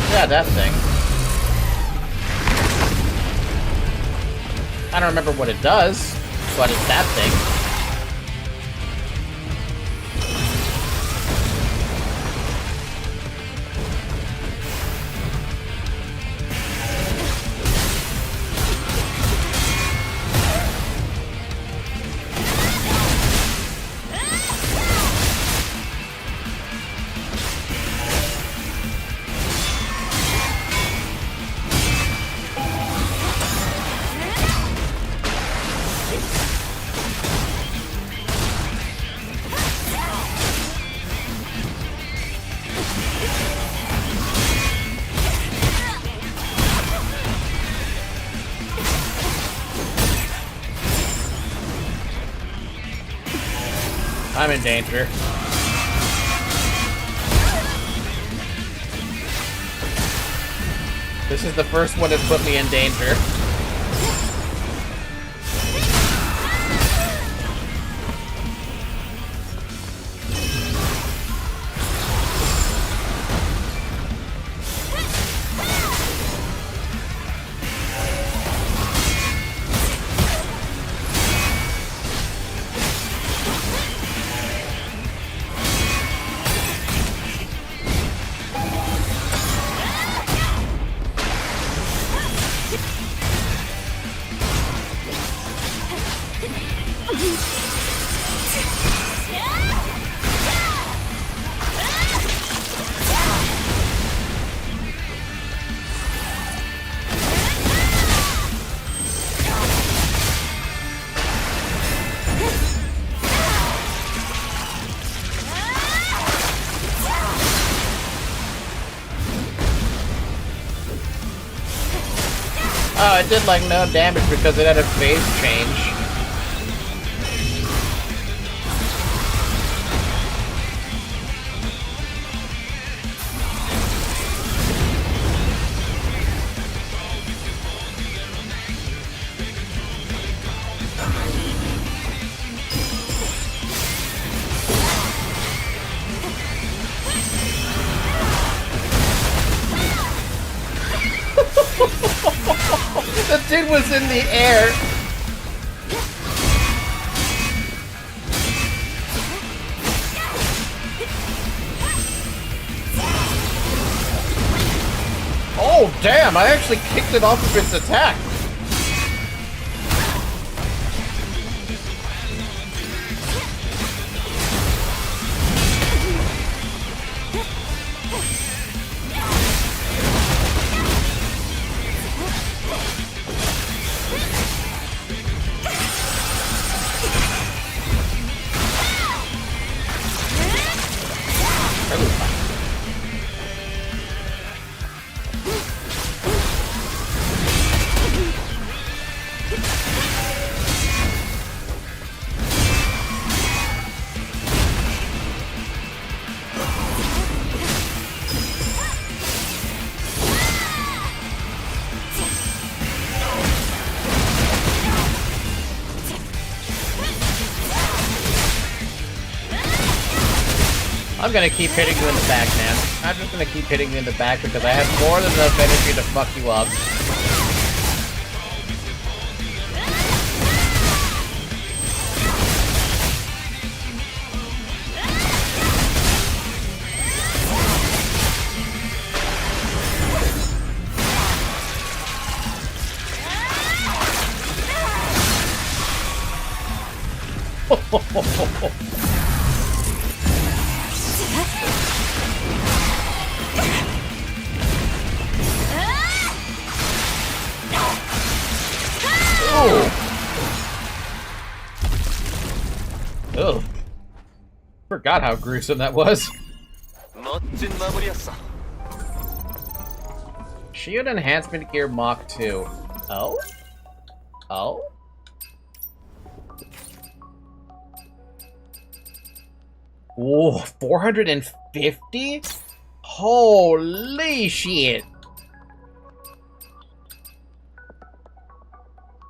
Yeah, that thing. I don't remember what it does, but it's that thing. I'm in danger. This is the first one that put me in danger. Oh, it did like no damage because it had a phase change. The dude was in the air. Oh, damn, I actually kicked it off of its attack. I'm gonna keep hitting you in the back, man. I'm just gonna keep hitting you in the back because I have more than enough energy to fuck you up. Ugh. Forgot how gruesome that was. 멋진 마무리였어. Shield Enhancement Gear Mach 2. Oh? Oh? Whoa, 450? Holy shit!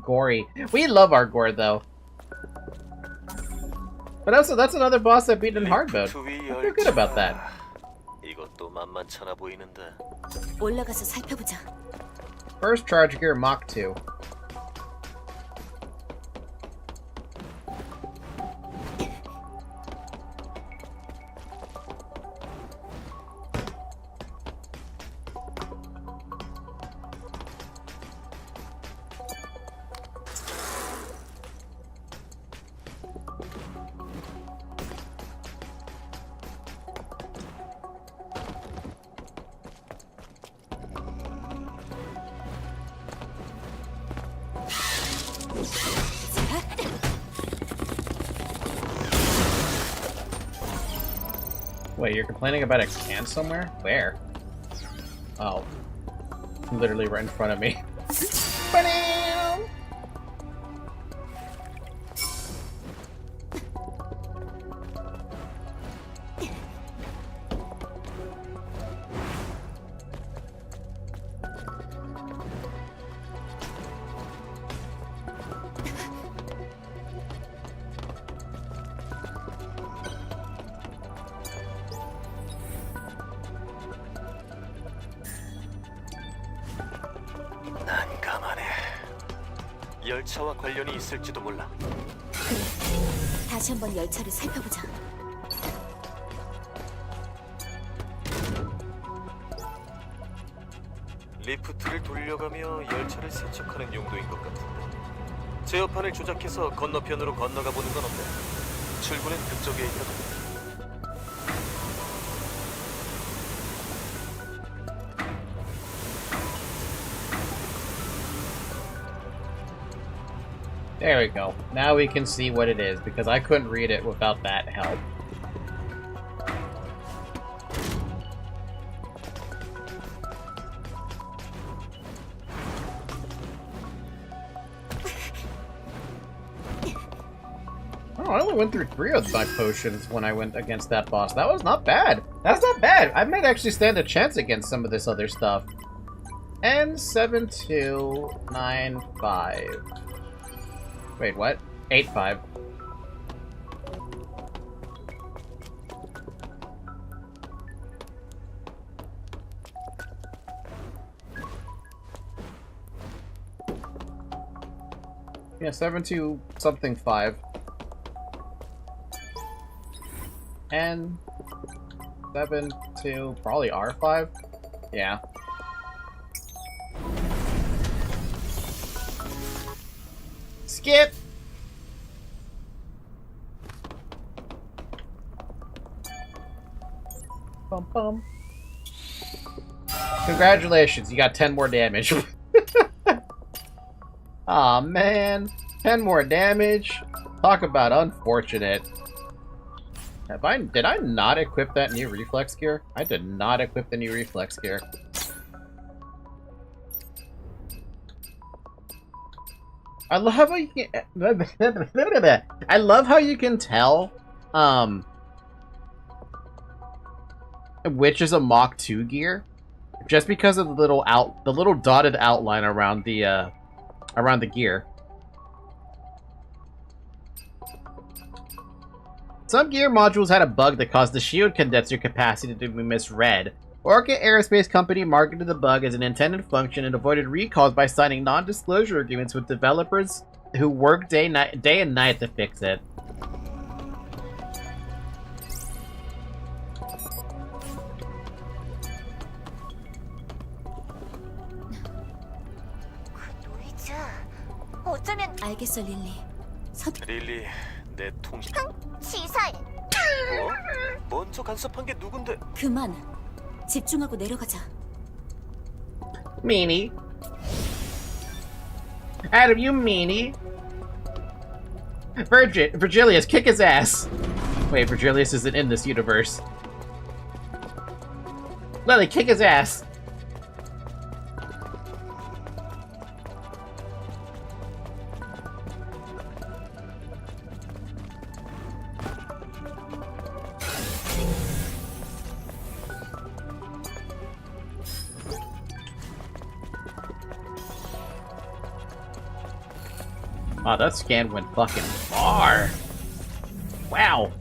Gory. We love our gore, though. But also, that's another boss that beat in hard mode. I feel good about that. 이것도 만만찮아 보이는데. 올라가서 살펴보자. First Charge Gear Mach 2. Wait, you're complaining about a can somewhere? Where? Oh. Literally right in front of me. 난감하네. 열차와 관련이 있을지도 몰라. 그래. 다시 한번 열차를 살펴보자. 리프트를 돌려가며 열차를 세척하는 용도인 것 같은데. 제어판을 조작해서 건너편으로 건너가 보는 건 어때? 출구는 그쪽에 있거든. There we go. Now we can see what it is, because I couldn't read it without that help. only went through 3 of my potions when I went against that boss. That was not bad. That's not bad. I might actually stand a chance against some of this other stuff. And 7295. Wait, what? 85. Yeah, 72 something 5. And 72 probably R5? Yeah. Skip! Bum bum. Congratulations, you got 10 more damage. Aw, man. 10 more damage? Talk about unfortunate. Did I not equip that new reflex gear? I did not equip the new reflex gear. I love how you can... I love how you can tell, which is a Mach 2 gear, just because of the little dotted outline around the gear. Some gear modules had a bug that caused the shield condenser capacity to be misread. Orca Aerospace Company marketed the bug as an intended function and avoided recalls by signing non-disclosure agreements with developers who work day and night to fix it. 알겠어, 릴리. 릴리, 내 통... 치사해. 뭐? 먼저 간섭한 게 누군데? 그만. 집중하고 내려가자. Meanie. Adam, you meanie. Virgilius, kick his ass. Wait, Virgilius isn't in this universe. Lily, kick his ass. Wow, that scan went fucking far. Wow.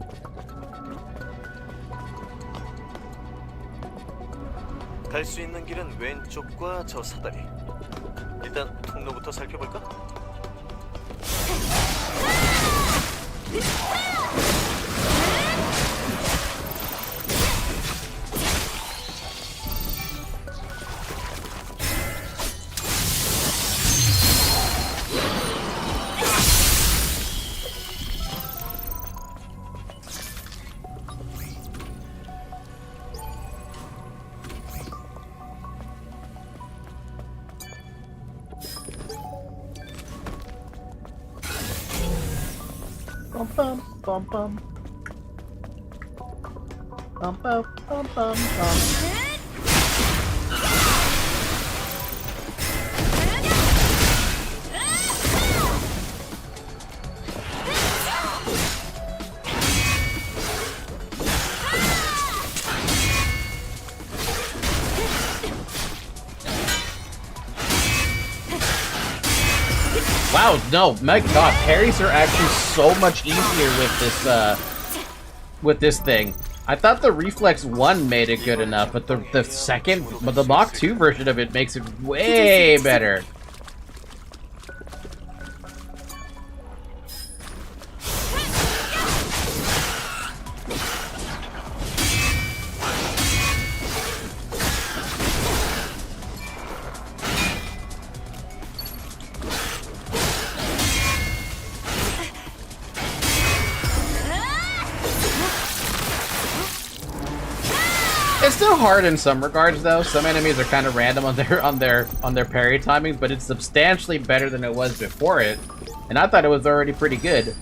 갈 수 있는 길은 왼쪽과 저 사다리. 일단 통로부터 살펴볼까? Bum bum bum. Bum bum bum bum bum. Wow, no, my god, parries are actually so much easier with this thing. I thought the Reflex 1 made it good enough, but the Mach 2 version of it makes it way better. It's still hard in some regards, though. Some enemies are kind of random on their parry timing, but it's substantially better than it was before it, and I thought it was already pretty good.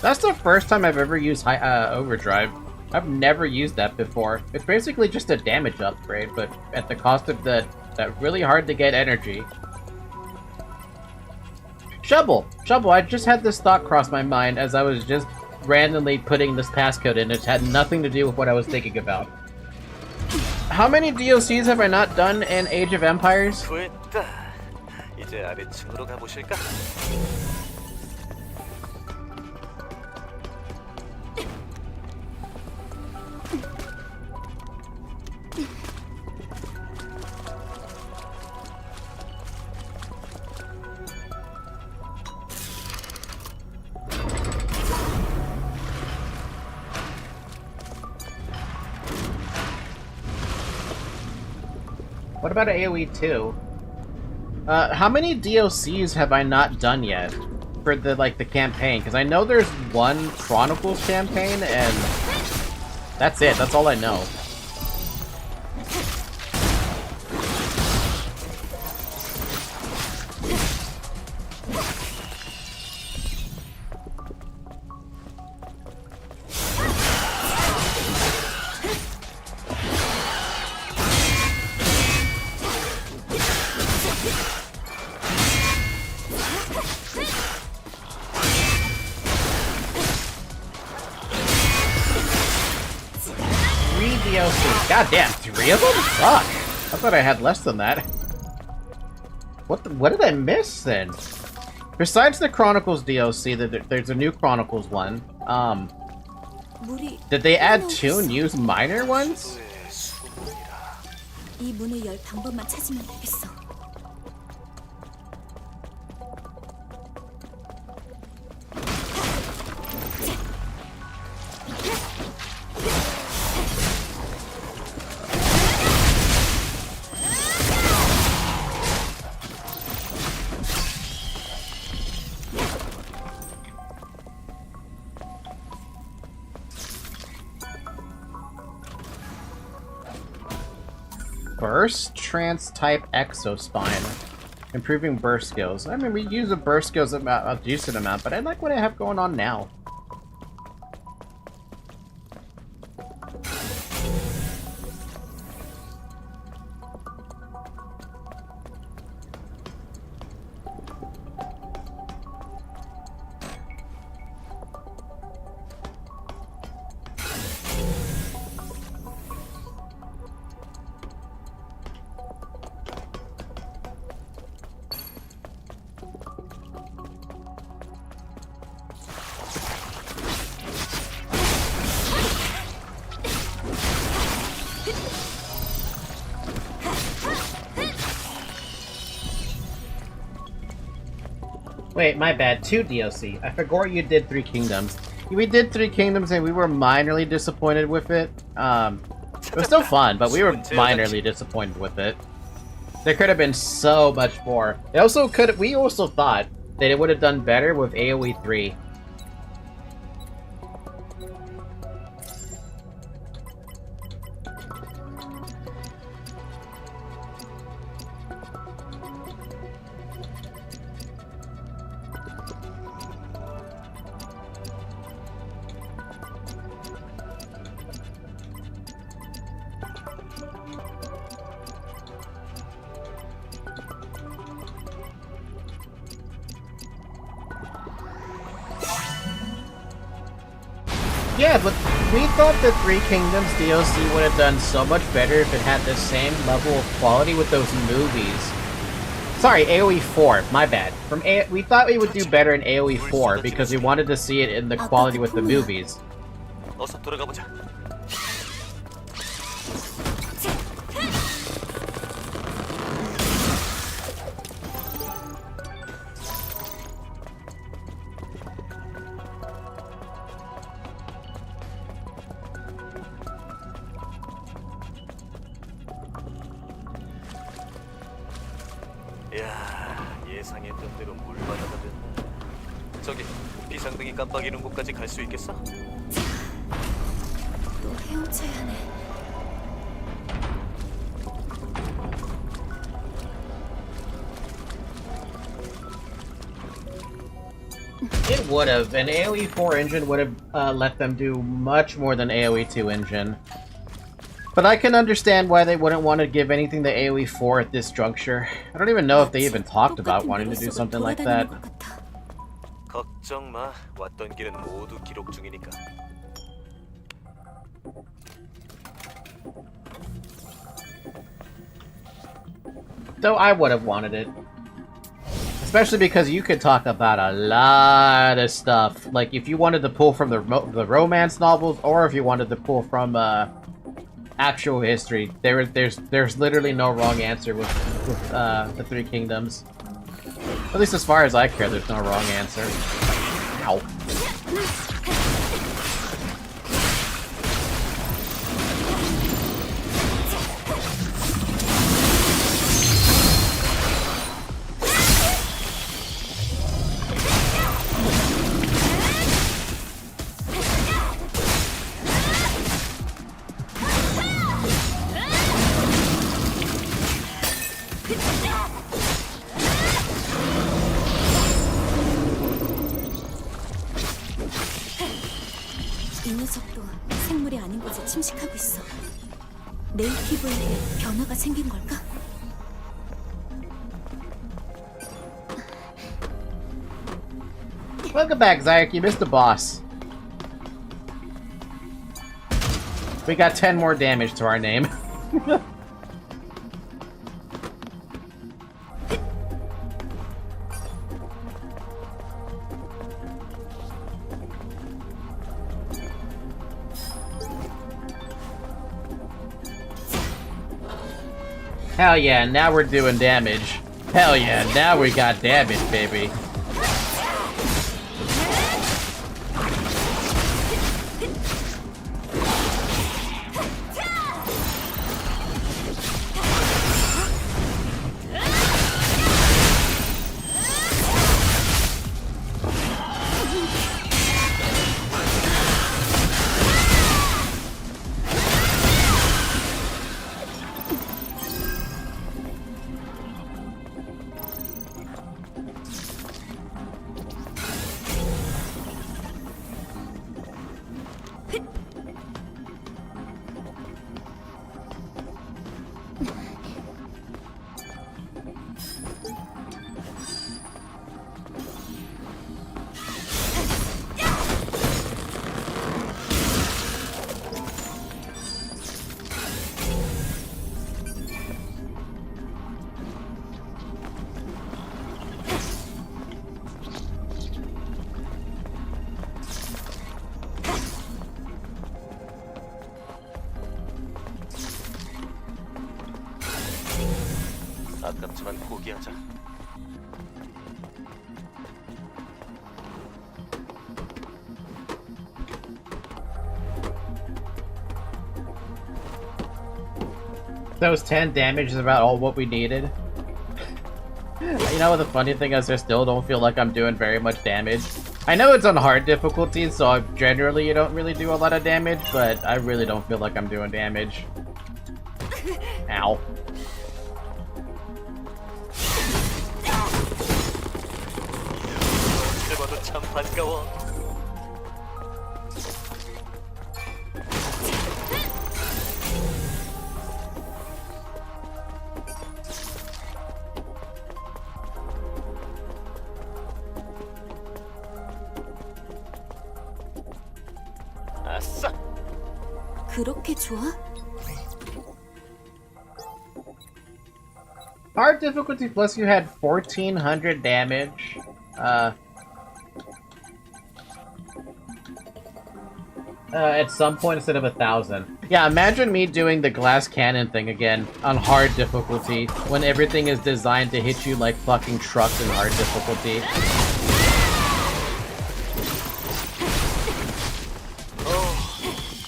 That's the first time I've ever used overdrive. I've never used that before. It's basically just a damage upgrade, but at the cost of that really hard to get energy. Shovel! I just had this thought cross my mind as I was just randomly putting this passcode in. It had nothing to do with what I was thinking about. How many DLCs have I not done in Age of Empires? 됐다. 이제 아래층으로 가보실까? What about AoE 2? How many DLCs have I not done yet for the campaign? Because I know there's one Chronicles campaign, and that's it. That's all I know. God damn, 3 of them? Fuck! I thought I had less than that. What did I miss then? Besides the Chronicles DLC, there's a new Chronicles one. Did they add 2 new minor ones? 이 문을 열 방법만 찾으면 되겠어. Burst Trance type Exospine. Improving burst skills. I mean, we use a burst skills a decent amount, but I like what I have going on now. Wait, my bad. 2 DLC. I forgot you did 3 Kingdoms. We did 3 Kingdoms and we were minorly disappointed with it. It was still fun, but we were minorly disappointed with it. There could have been so much more. We also thought that it would have done better with AoE 3. Yeah, but we thought the 3 Kingdoms DLC would have done so much better if it had the same level of quality with those movies. Sorry, AoE 4, my bad. We thought we would do better in AoE 4 because we wanted to see it in the quality with the movies. 야, 예상했던 대로 물바다가 됐네. 저기, 비상등이 깜빡이는 곳까지 갈 수 있겠어? 또 헤엄쳐야 하네. It would have. An AoE 4 engine would have let them do much more than AoE 2 engine. But I can understand why they wouldn't want to give anything to AoE 4 at this juncture. I don't even know if they even talked about wanting to do something like that. 걱정 마. 왔던 길은 모두 기록 중이니까. Though I would have wanted it. Especially because you could talk about a lot of stuff. Like, if you wanted to pull from the romance novels, or if you wanted to pull from, actual history, there's literally no wrong answer with the Three Kingdoms. At least as far as I care, there's no wrong answer. Ow. 이 녀석도 생물이 아닌 곳에 침식하고 있어. 네이티브에게 변화가 생긴 걸까? Welcome back, Zayak. You missed the boss. We got 10 more damage to our name. Hell yeah, now we're doing damage. Hell yeah, now we got damage, baby. 아깝지만 포기하자. Those 10 damage is about all what we needed. You know what the funny thing is, I still don't feel like I'm doing very much damage. I know it's on hard difficulty, so generally you don't really do a lot of damage, but I really don't feel like I'm doing damage. Ow. 봐도 참 반가워. 아싸. 그렇게 좋아? Hard difficulty plus you had 1400 damage. At some point instead of 1000. Yeah, imagine me doing the glass cannon thing again on hard difficulty when everything is designed to hit you like fucking trucks in hard difficulty.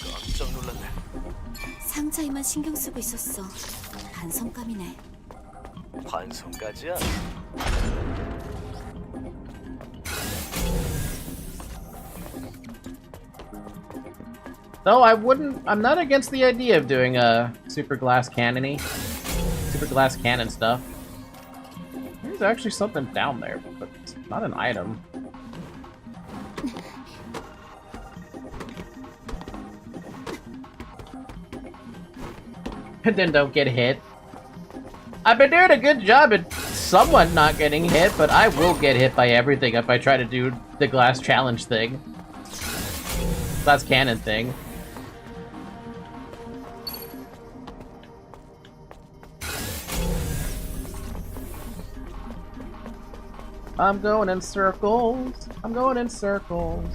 깜짝 놀랐네. 상자에만 신경 쓰고 있었어. 반성감이네. 반성까지야? Though I'm not against the idea of doing a super glass cannon stuff. There's actually something down there, but it's not an item. and then don't get hit. I've been doing a good job at somewhat not getting hit, but I will get hit by everything if I try to do the glass challenge thing. Glass cannon thing. I'm going in circles. I'm going in circles.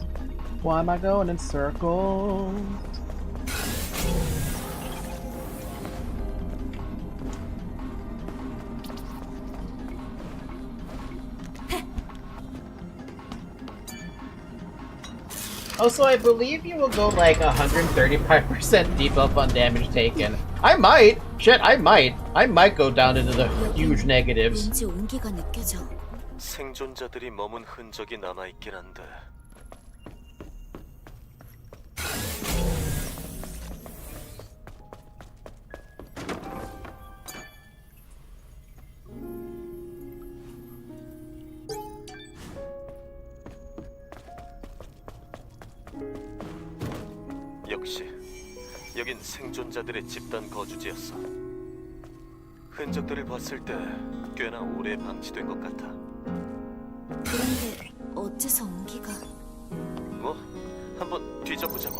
Why am I going in circles? Also, I believe you will go like 135% debuff on damage taken. I might! Shit, I might! I might go down into the huge negatives. 왠지 온기가 느껴져. 생존자들이 머문 흔적이 남아있긴 한데 역시 여긴 생존자들의 집단 거주지였어. 흔적들을 봤을 때 꽤나 오래 방치된 것 같아. 그런데 어째서 온기가... 뭐, 한번 뒤져보자고.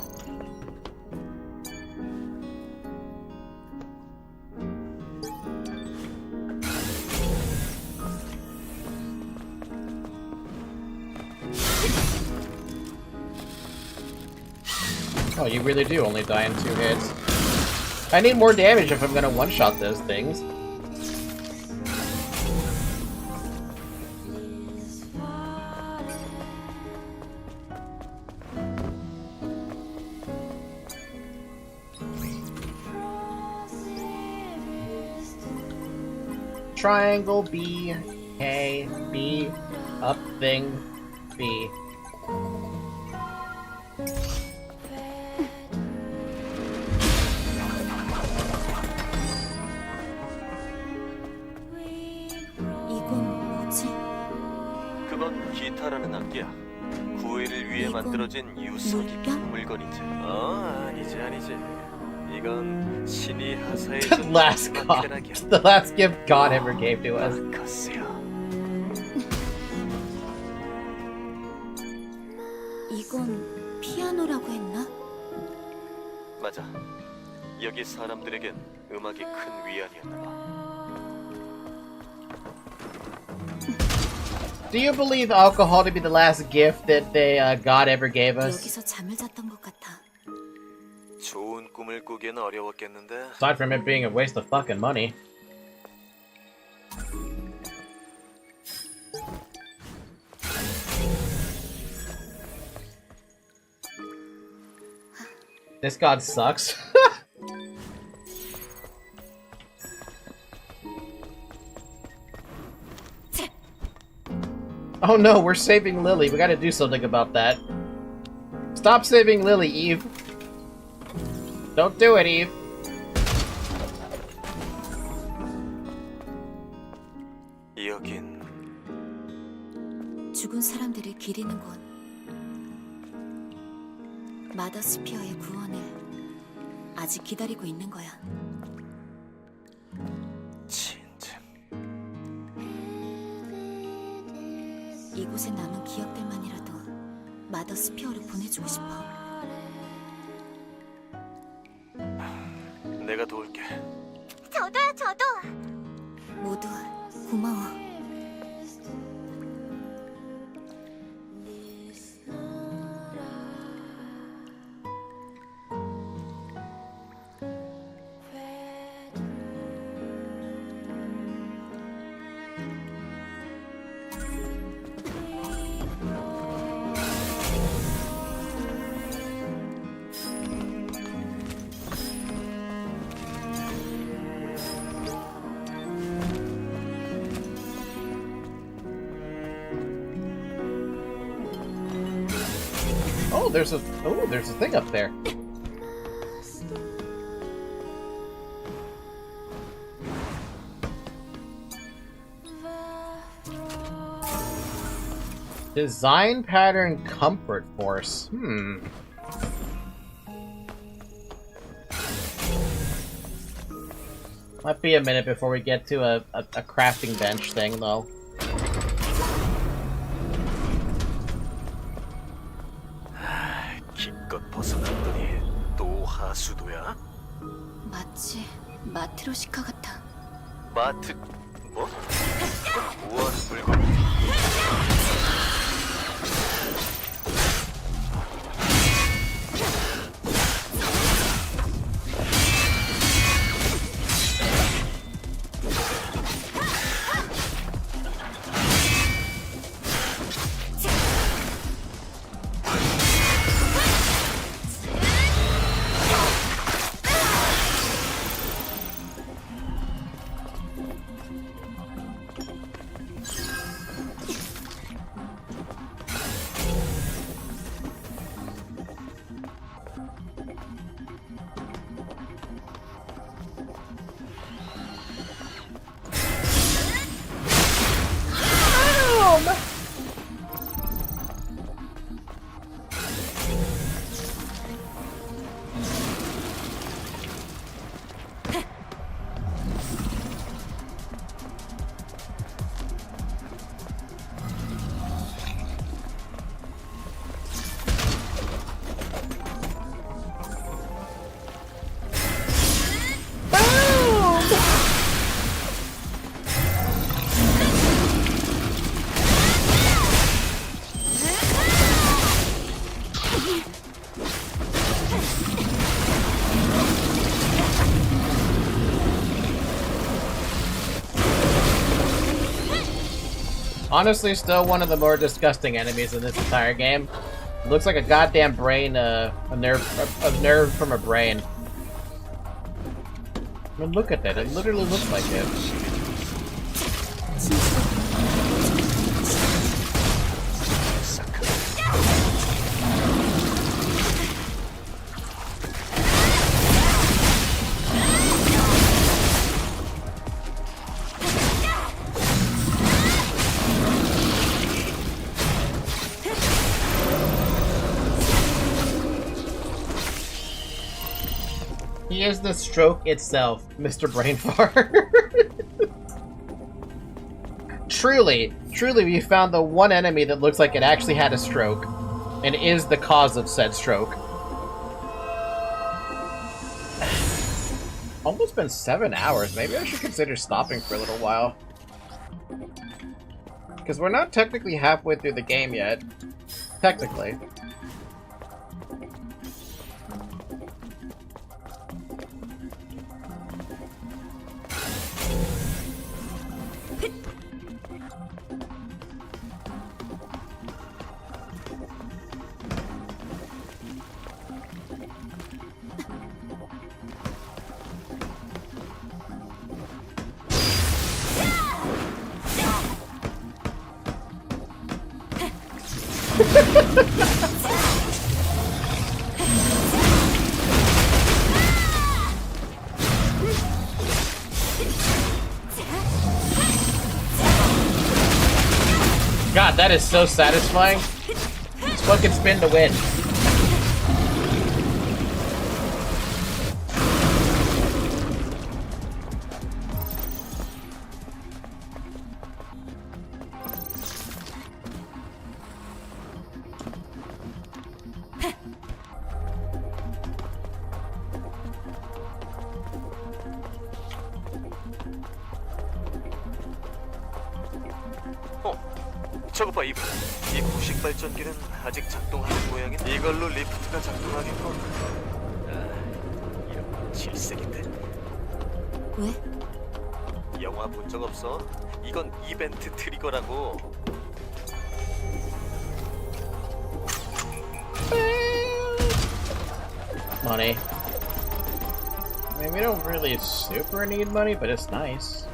Oh, you really do only die in 2 hits. I need more damage if I'm gonna one-shot those things. Triangle B, K, B, up thing, B. 이건 뭐지? 그건 기타라는 악기야. 구애를 위해 만들어진 유서기 물건이지. 아니지. 이건 신이 하사해 The 준 last 마케락이야. the last gift God ever gave to us. 마커스야. 이건 피아노라고 했나? 맞아. 여기 사람들에겐 음악이 큰 위안이었나 봐. Do you believe alcohol to be the last gift that God ever gave us? 여기서 잠을 잤던 것 같아. 좋은 꿈을 꾸기엔 어려웠겠는데. Aside from it being a waste of fucking money. This god sucks. Oh no, we're saving Lily. We gotta do something about that. Stop saving Lily, Eve. Don't do it, Eve. 여긴 죽은 사람들을 기리는 곳. 마더스피어의 구원을 아직 기다리고 있는 거야. 진짜 이곳에 남은 기억들만이라도 마더스피어로 보내주고 싶어. 내가 도울게. 저도요, 저도. 모두 고마워. There's a thing up there. Design pattern comfort force. Might be a minute before we get to a crafting bench thing, though. 기껏 벗어났더니 또 하수도야? 마치 마트로시카 같아. 마트 뭐? 뭐하는 물건? Honestly, still one of the more disgusting enemies in this entire game. Looks like a goddamn brain, a nerve from a brain. I mean, look at that. It literally looks like it. He is the stroke itself, Mr. Brainfart. Truly, we found the one enemy that looks like it actually had a stroke, and is the cause of said stroke. Almost been 7 hours. Maybe I should consider stopping for a little while. Because we're not technically halfway through the game yet. Technically. God, that is so satisfying. Just fucking spin to win. 저거 봐, 이거. 이 구식 발전기는 아직 작동하는 모양인데 이걸로 리프트가 작동하겠고. 아, 이런 건 질색인데. 왜? 영화 본 적 없어? 이건 이벤트 트리거라고. Money. I mean, we don't really super need money, but it's nice.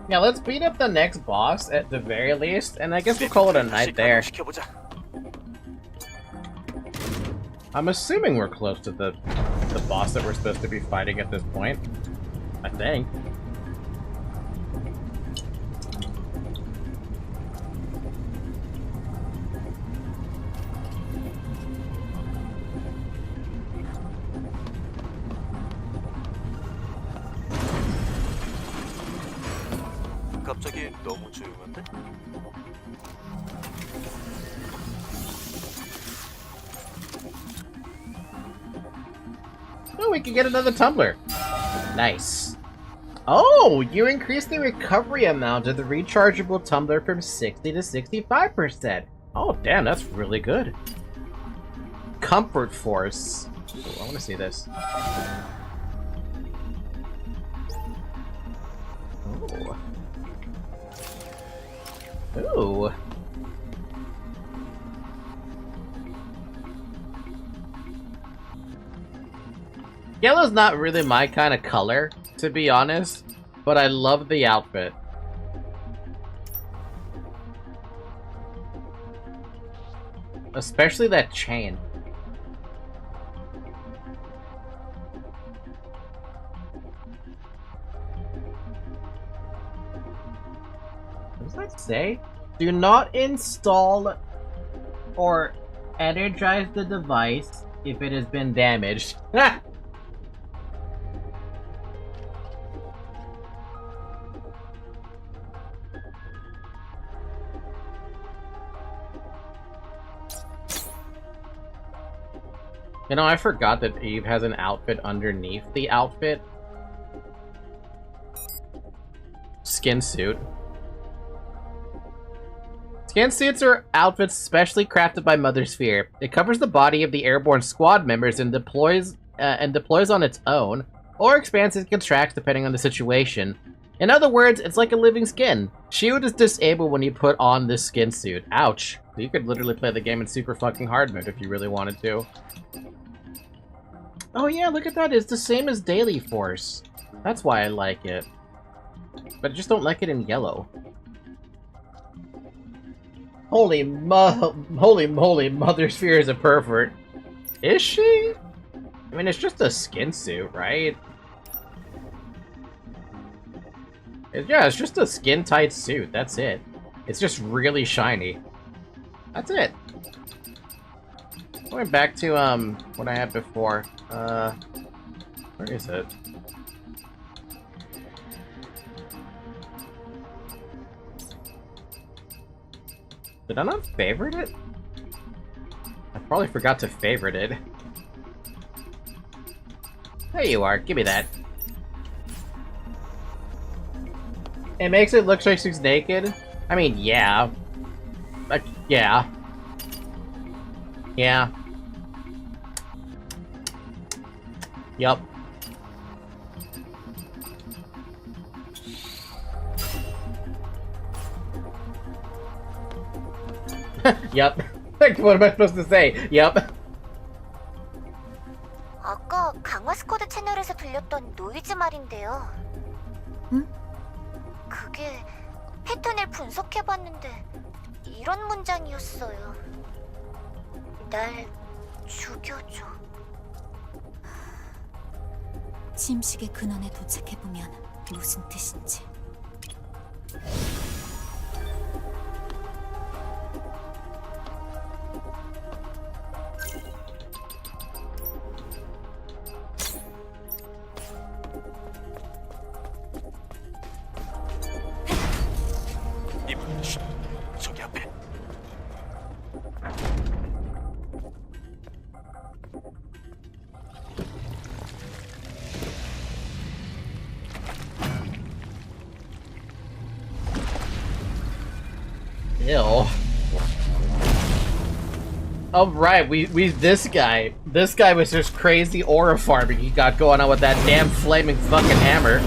Yeah, let's beat up the next boss at the very least, and I guess we'll call it a night there. I'm assuming we're close to the boss that we're supposed to be fighting at this point. I think. 갑자기 너무 조용한데? Oh, we can get another tumbler. Nice. Oh, you increase the recovery amount of the rechargeable tumbler from 60 to 65%. Oh, damn, that's really good. Comfort Force. Ooh, I want to see this. Ooh. Ooh. Yellow's not really my kind of color, to be honest, but I love the outfit. Especially that chain. What does that say? Do not install or energize the device if it has been damaged. You know, I forgot that Eve has an outfit underneath the outfit. Skin suit. Skin suits are outfits specially crafted by Mother Sphere. It covers the body of the airborne squad members and deploys on its own, or expands and contracts depending on the situation. In other words, it's like a living skin. Shield is disabled when you put on this skin suit. Ouch. You could literally play the game in super fucking hard mode if you really wanted to. Oh yeah, look at that. It's the same as Daily Force. That's why I like it. But I just don't like it in yellow. Holy moly, Mother Sphere is a pervert. Is she? I mean, it's just a skin suit, right? Yeah, it's just a skin-tight suit. That's it. It's just really shiny. That's it. Going back to, what I had before. Where is it? Did I not favorite it? I probably forgot to favorite it. There you are. Give me that. It makes it look like she's naked? I mean, yeah. Like, yeah. Yeah. Yup. Yup. What am I supposed to say? Yup. 아까 강화 스쿼드 채널에서 들렸던 노이즈 말인데요. 응? 그게 패턴을 분석해봤는데 이런 문장이었어요. 날 죽여줘. 침식의 근원에 도착해보면 무슨 뜻인지. 저기 앞에. Ew. Oh right, we this guy was just crazy aura farming he got going on with that damn flaming fucking hammer.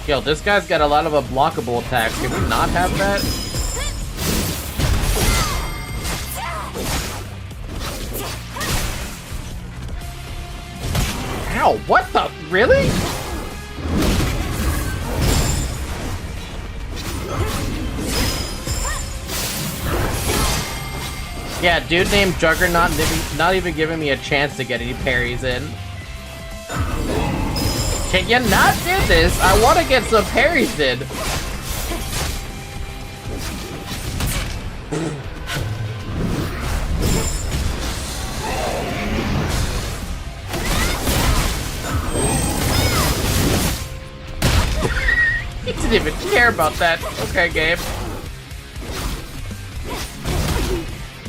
Yo, this guy's got a lot of unblockable attacks. Can we not have that? Ow, what the? Really? Yeah, dude named Juggernaut not even giving me a chance to get any parries in. Can you not do this? I want to get some parries in. He didn't even care about that. Okay, Gabe.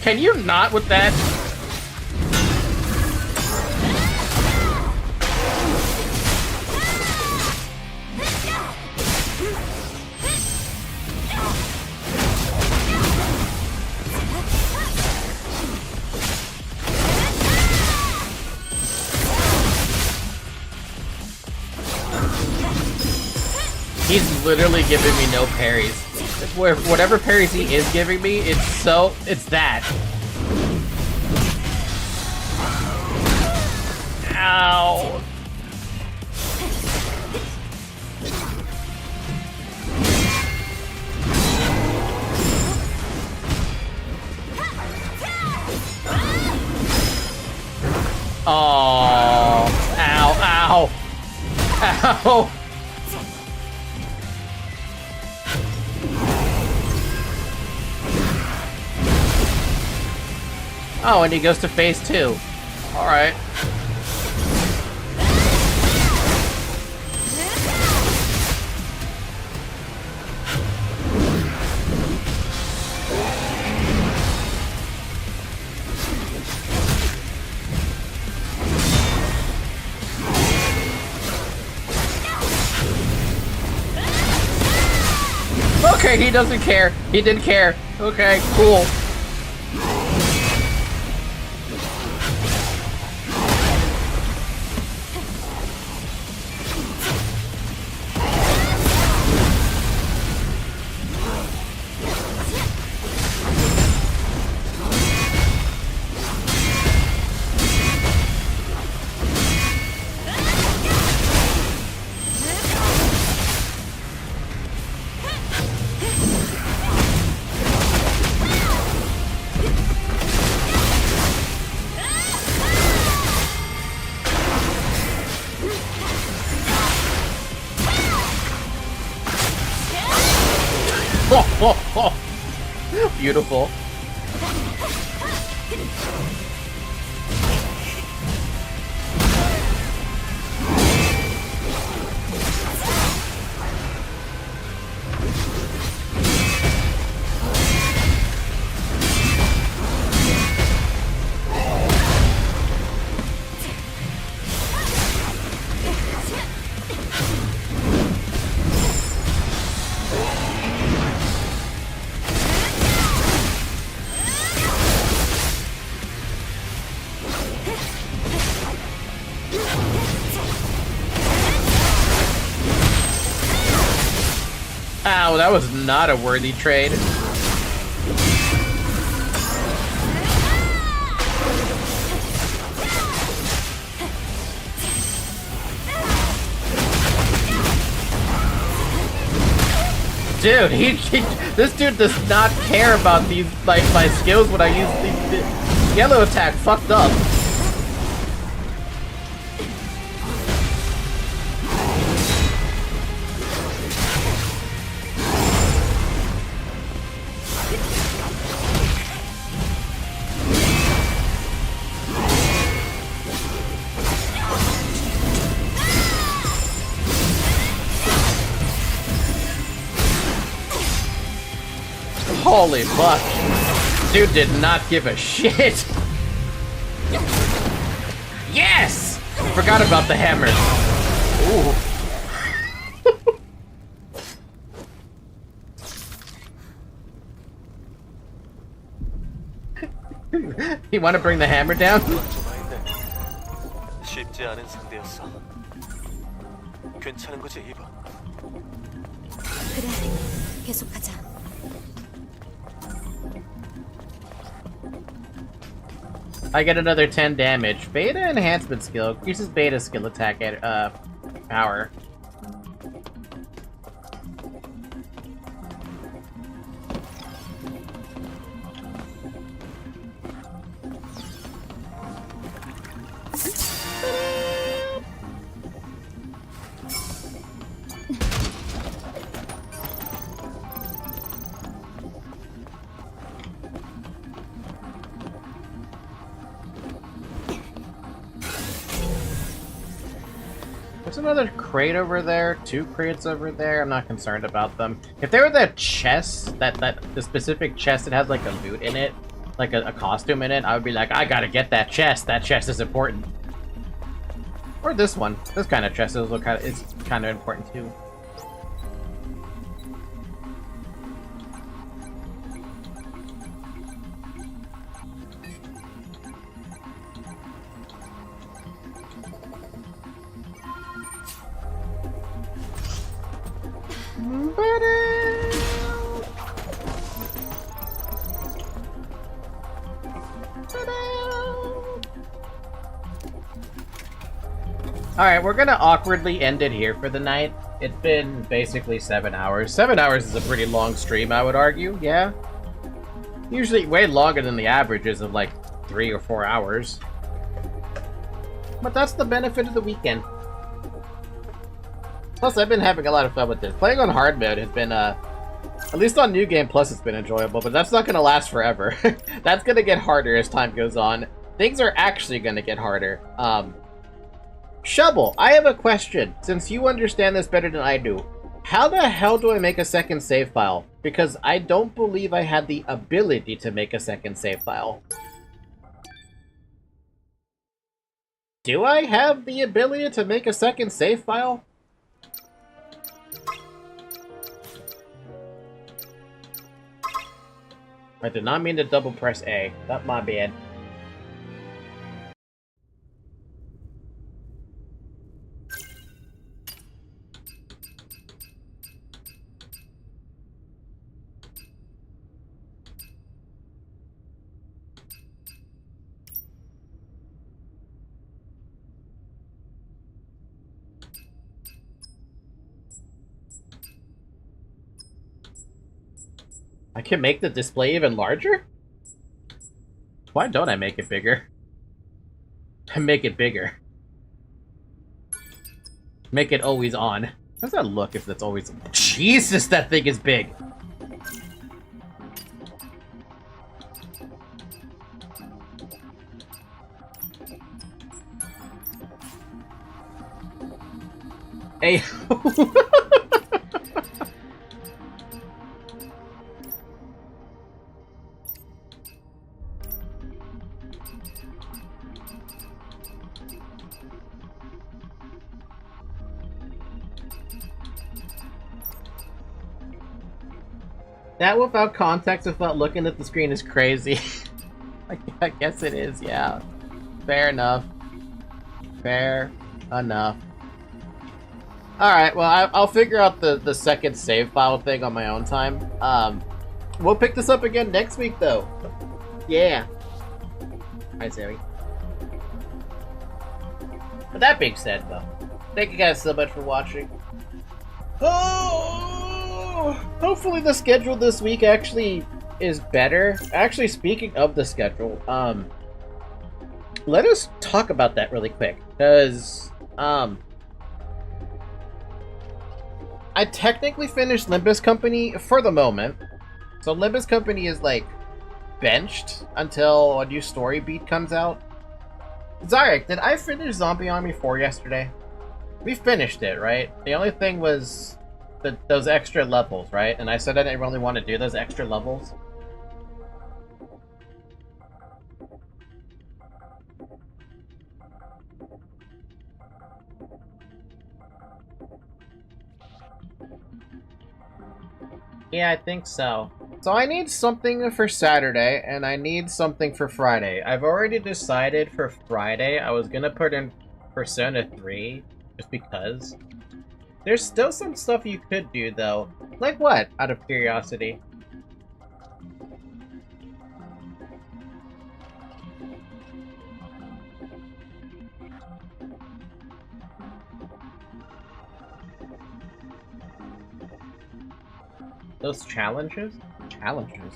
Can you not with that? He's literally giving me no parries. Whatever parries he is giving me, it's that. Ow. Oh. Ow, ow. Ow. Oh, and he goes to phase 2. Alright. Okay, he doesn't care. He didn't care. Okay, cool. Beautiful. Ow, that was not a worthy trade. Dude, this dude does not care about these my skills when I use the yellow attack. Fucked up. Holy fuck. Dude did not give a shit. Yes! Forgot about the hammer. Ooh. You want to bring the hammer down? 쉽지 않은 상대였어. 괜찮은 거지, 이봐. 그래, 계속하자. I get another 10 damage. Beta enhancement skill increases beta skill attack at power. There's another crate over there, 2 crates over there. I'm not concerned about them. If there were that chest, the specific chest that has like a loot in it, like a costume in it, I would be like, I gotta get that chest. That chest is important. Or this one. This kind of chest is kind of important too. Alright, we're gonna awkwardly end it here for the night. It's been basically 7 hours. 7 hours is a pretty long stream, I would argue, yeah? Usually way longer than the averages of like 3 or 4 hours. But that's the benefit of the weekend. Plus, I've been having a lot of fun with this. Playing on hard mode has been, at least on New Game Plus it's been enjoyable, but that's not gonna last forever. That's gonna get harder as time goes on. Things are actually gonna get harder. Shovel, I have a question. Since you understand this better than I do, how the hell do I make a second save file? Because I don't believe I had the ability to make a second save file. Do I have the ability to make a second save file? I did not mean to double press A. That's my bad. I can make the display even larger? Why don't I make it bigger? I make it bigger. Make it always on. How does that look if that's always... Jesus, that thing is big! Hey... That without context, without looking at the screen is crazy. I guess it is, yeah. Fair enough. Fair enough. Alright, well, I'll figure out the second save file thing on my own time. We'll pick this up again next week, though. Yeah. Hi, Sammy. But that being said, though, thank you guys so much for watching. Oh! Hopefully the schedule this week actually is better. Actually, speaking of the schedule, let us talk about that really quick, because I technically finished Limbus Company for the moment. So Limbus Company is like benched until a new story beat comes out. Zarek, did I finish Zombie Army 4 yesterday? We finished it, right? The only thing was those extra levels, right? And I said I didn't really want to do those extra levels. Yeah, I think so. So I need something for Saturday, and I need something for Friday. I've already decided for Friday I was gonna put in Persona 3, just because. There's still some stuff you could do, though. Like what, out of curiosity? Those challenges? Challenges.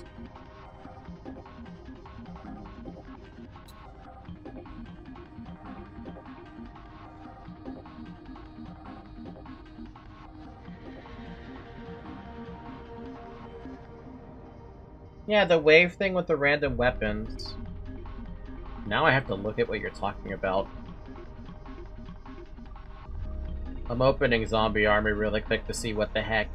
Yeah, the wave thing with the random weapons. Now I have to look at what you're talking about. I'm opening Zombie Army really quick to see what the heck.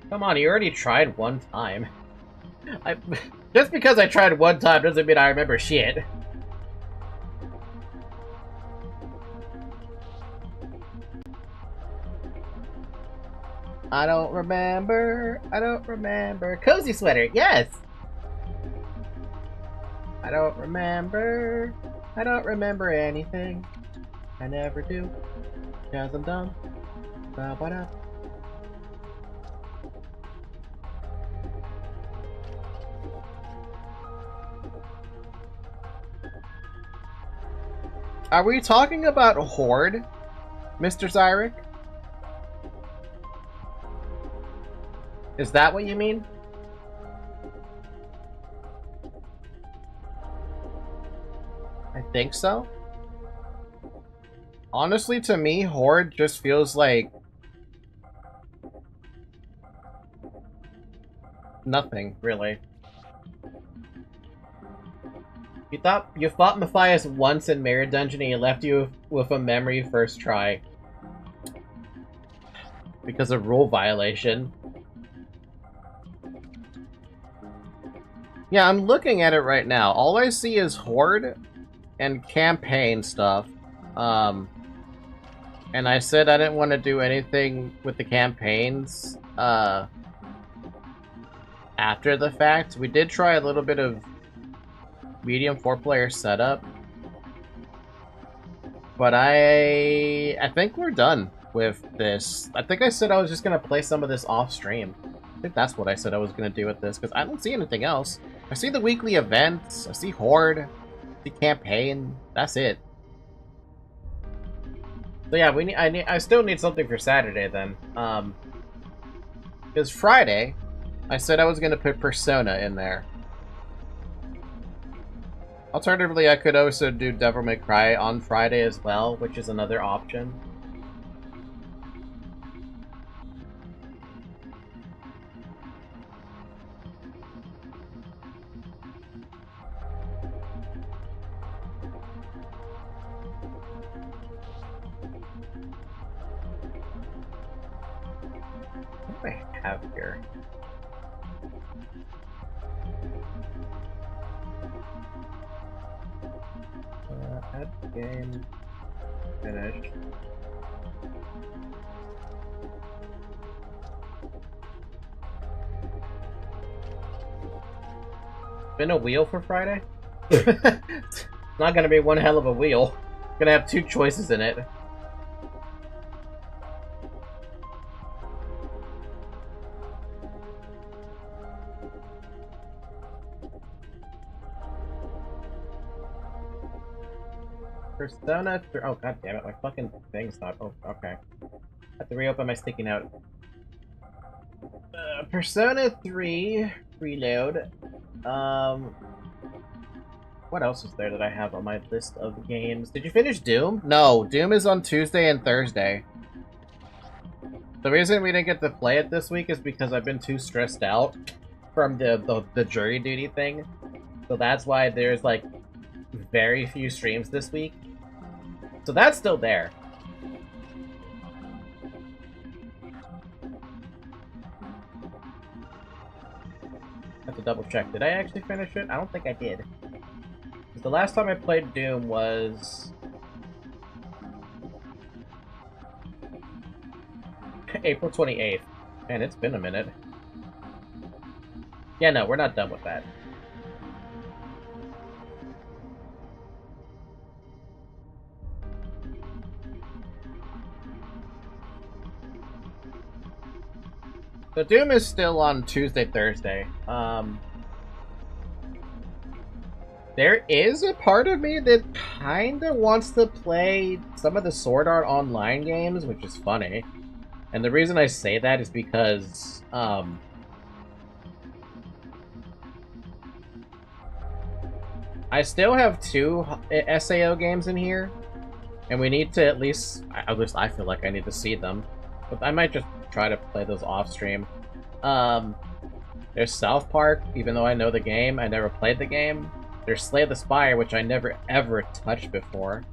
Come on, you already tried one time. Just because I tried one time doesn't mean I remember shit. I don't remember. I don't remember. Cozy sweater, yes! I don't remember. I don't remember anything. I never do. Cause I'm dumb. Ba-ba-da. Are we talking about Horde, Mr. Zyric? Is that what you mean? I think so. Honestly, to me, Horde just feels like nothing, really. You fought Matthias once in Mirror Dungeon and he left you with a memory first try. Because of rule violation. Yeah, I'm looking at it right now. All I see is Horde and campaign stuff. And I said I didn't want to do anything with the campaigns after the fact. We did try a little bit of medium 4-player setup. But I think we're done with this. I think I said I was just going to play some of this off stream. I think that's what I said I was going to do with this, because I don't see anything else. I see the weekly events, I see Horde, I see campaign, that's it. So yeah, I still need something for Saturday then. Because Friday, I said I was going to put Persona in there. Alternatively, I could also do Devil May Cry on Friday as well, which is another option. What do I have here? Add game. Finished. Been a wheel for Friday? It's not gonna be one hell of a wheel. Gonna have two choices in it. Persona 3. Oh, god damn it, my fucking thing stopped. Oh, okay. I have to reopen my sticky note. Persona 3 reload. What else is there that I have on my list of games? Did you finish Doom? No, Doom is on Tuesday and Thursday. The reason we didn't get to play it this week is because I've been too stressed out from the jury duty thing. So that's why there's like very few streams this week. So that's still there. Have to double check. Did I actually finish it? I don't think I did. The last time I played Doom was April 28th. Man, it's been a minute. Yeah, no, we're not done with that. So Doom is still on Tuesday, Thursday. There is a part of me that kinda wants to play some of the Sword Art Online games, which is funny. And the reason I say that is because, I still have 2 SAO games in here, and we need to at least I feel like I need to see them. But I might just try to play those off stream. There's South Park, even though I know the game, I never played the game. There's Slay the Spire, which I never ever touched before.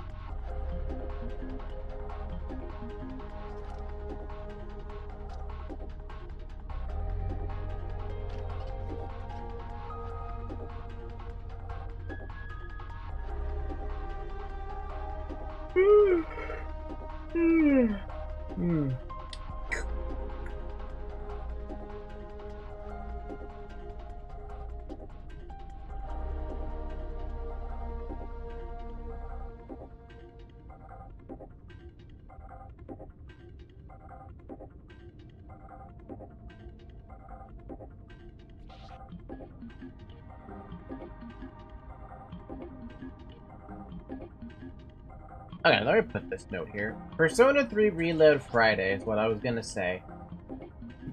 Okay, let me put this note here. Persona 3 Reload Friday is what I was gonna say.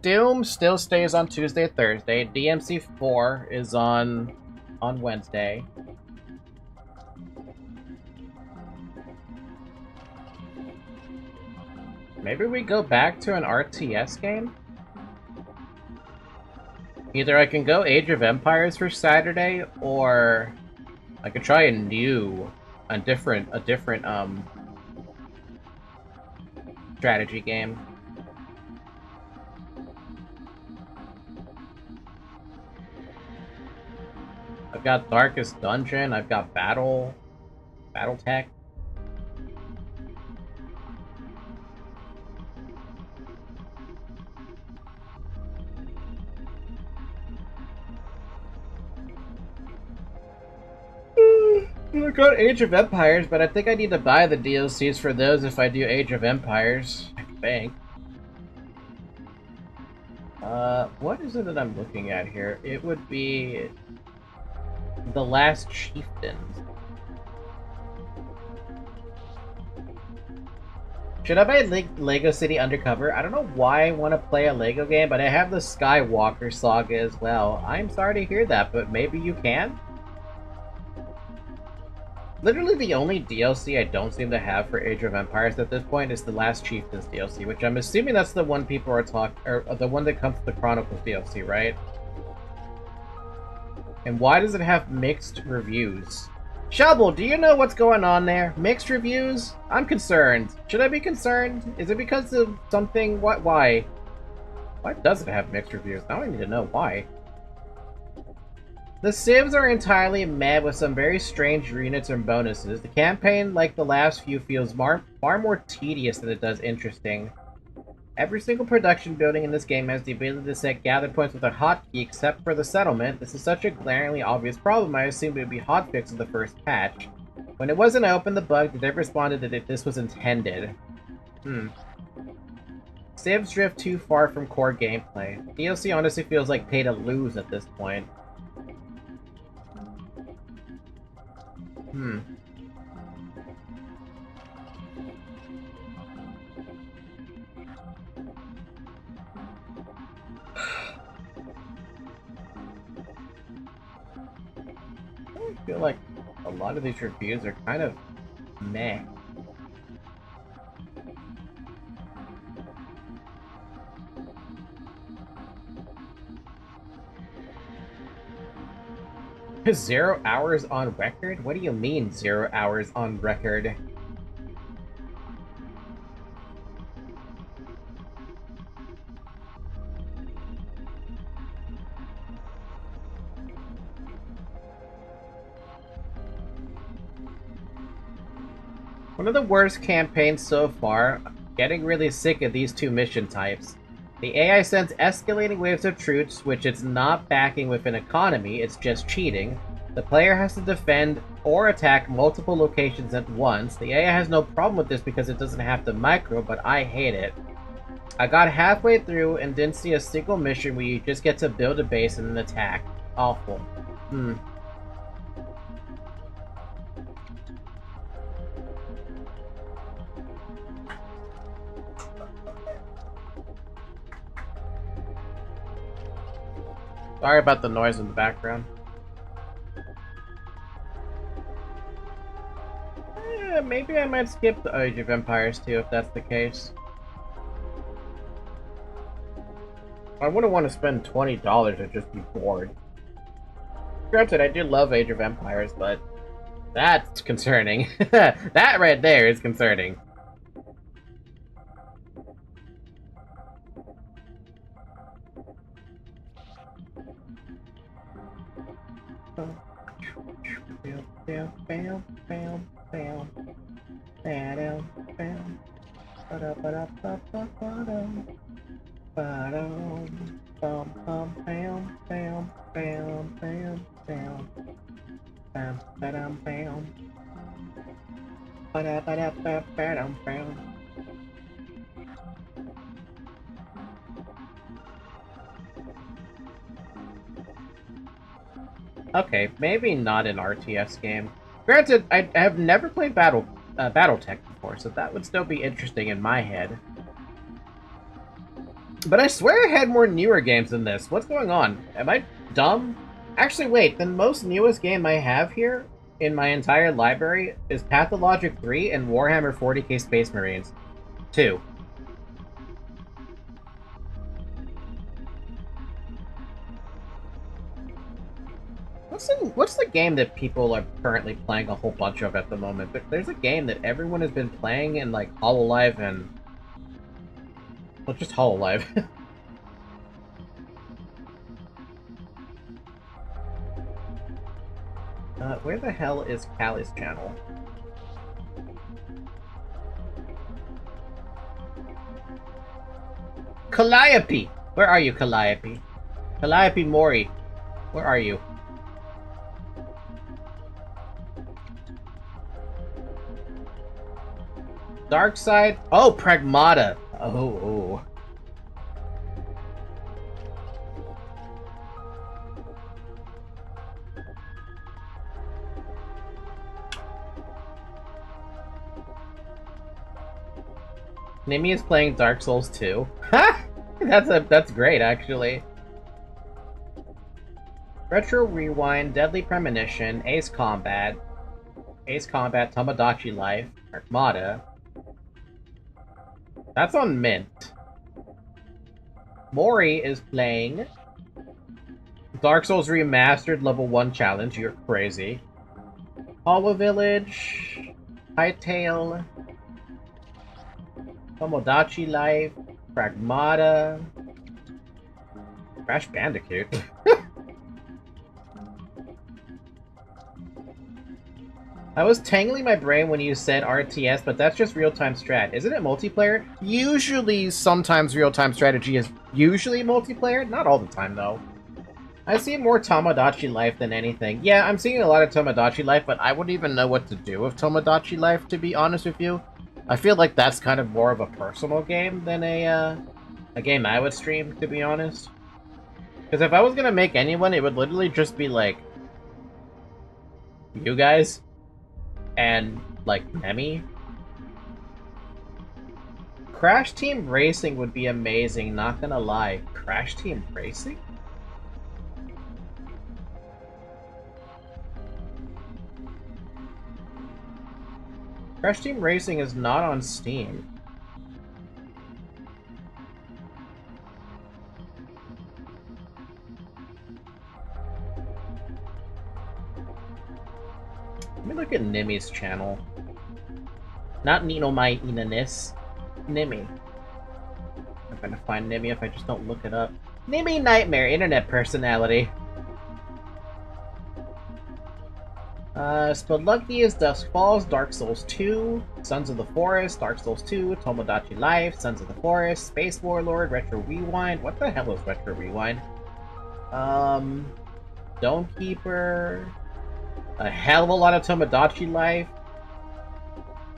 Doom still stays on Tuesday, Thursday. DMC 4 is on Wednesday. Maybe we go back to an RTS game? Either I can go Age of Empires for Saturday, or I could try a different strategy game. I've got Darkest Dungeon, I've got Battletech. I got Age of Empires, but I think I need to buy the DLCs for those if I do Age of Empires, I think. What is it that I'm looking at here? It would be The Last Chieftains. Should I buy Lego City Undercover? I don't know why I want to play a Lego game, but I have the Skywalker Saga as well. I'm sorry to hear that, but maybe you can? Literally the only DLC I don't seem to have for Age of Empires at this point is the Last Chieftains DLC, which I'm assuming that's the one people are or the one that comes to the Chronicles DLC, right? And why does it have mixed reviews? Shovel, do you know what's going on there? Mixed reviews? I'm concerned. Should I be concerned? Is it because of something? What? Why? Why does it have mixed reviews? Now I need to know why. The civs are entirely mad with some very strange units and bonuses. The campaign, like the last few, feels far more tedious than it does interesting. Every single production building in this game has the ability to set gather points with a hotkey except for the settlement. This is such a glaringly obvious problem, I assumed it would be hotfixed in the first patch. When it wasn't, I opened the bug, the dev responded that this was intended. Civs drift too far from core gameplay. DLC honestly feels like pay to lose at this point. I feel like a lot of these reviews are kind of meh. Is 0 hours on record? What do you mean 0 hours on record? One of the worst campaigns so far. Getting really sick of these two mission types. The AI sends escalating waves of troops, which it's not backing with an economy, it's just cheating. The player has to defend or attack multiple locations at once. The AI has no problem with this because it doesn't have to micro, but I hate it. I got halfway through and didn't see a single mission where you just get to build a base and then attack. Awful. Sorry about the noise in the background. Maybe I might skip the Age of Empires too, if that's the case. I wouldn't want to spend $20 and just be bored. Granted, I do love Age of Empires, but that's concerning. That right there is concerning. Okay, maybe not an RTS game. Granted, I have never played BattleTech before, so that would still be interesting in my head. But I swear I had more newer games than this. What's going on? Am I dumb? Actually, wait, the most newest game I have here in my entire library is Pathologic 3 and Warhammer 40k Space Marines 2. What's the game that people are currently playing a whole bunch of at the moment? But there's a game that everyone has been playing in, like, HoloLive and... well, just HoloLive. Where the hell is Callie's channel? Calliope! Where are you, Calliope? Calliope Mori, where are you? Dark Side? Oh, Pragmata! Oh. Nimi is playing Dark Souls 2. Ha! That's great, actually. Retro Rewind, Deadly Premonition, Ace Combat, Tomodachi Life, Armada. That's on Mint. Mori is playing Dark Souls Remastered Level 1 Challenge. You're crazy. Hollow Village, Hytale, Tomodachi Life, Pragmata, Crash Bandicoot. I was tangling my brain when you said RTS, but that's just real-time strat. Isn't it multiplayer? Usually, sometimes real-time strategy is usually multiplayer. Not all the time, though. I see more Tomodachi Life than anything. Yeah, I'm seeing a lot of Tomodachi Life, but I wouldn't even know what to do with Tomodachi Life, to be honest with you. I feel like that's kind of more of a personal game than a game I would stream, to be honest. Because if I was gonna make anyone, it would literally just be like... you guys? And, like, Nemi? Crash Team Racing would be amazing, not gonna lie. Crash Team Racing? Crash Team Racing is not on Steam. Let me look at Nimi's channel. Not Nino Mai Inanis. Nimi. I'm gonna find Nimi if I just don't look it up. Nimi Nightmare, internet personality. Spelunky is Dusk Falls, Dark Souls 2, Sons of the Forest, Dark Souls 2, Tomodachi Life, Sons of the Forest, Space Warlord, Retro Rewind. What the hell is Retro Rewind? Stonekeeper. A hell of a lot of Tomodachi Life.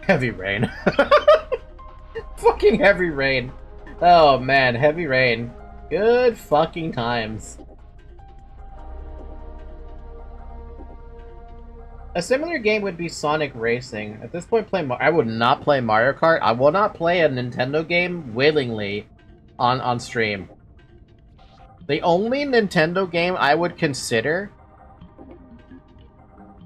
Heavy Rain. Fucking Heavy Rain. Oh man, Heavy Rain. Good fucking times. A similar game would be Sonic Racing. At this point, I would not play Mario Kart. I will not play a Nintendo game willingly on stream. The only Nintendo game I would consider...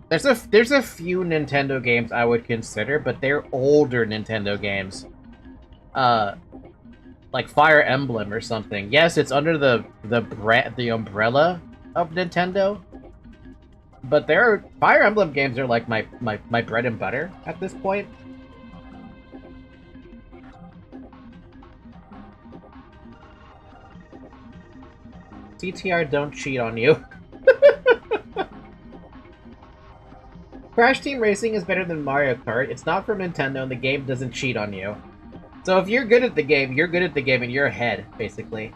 There's a few Nintendo games I would consider, but they're older Nintendo games. Like Fire Emblem or something. Yes, it's under the umbrella of Nintendo. But Fire Emblem games are like my bread and butter at this point. CTR don't cheat on you. Crash Team Racing is better than Mario Kart. It's not from Nintendo and the game doesn't cheat on you. So if you're good at the game, you're good at the game and you're ahead, basically.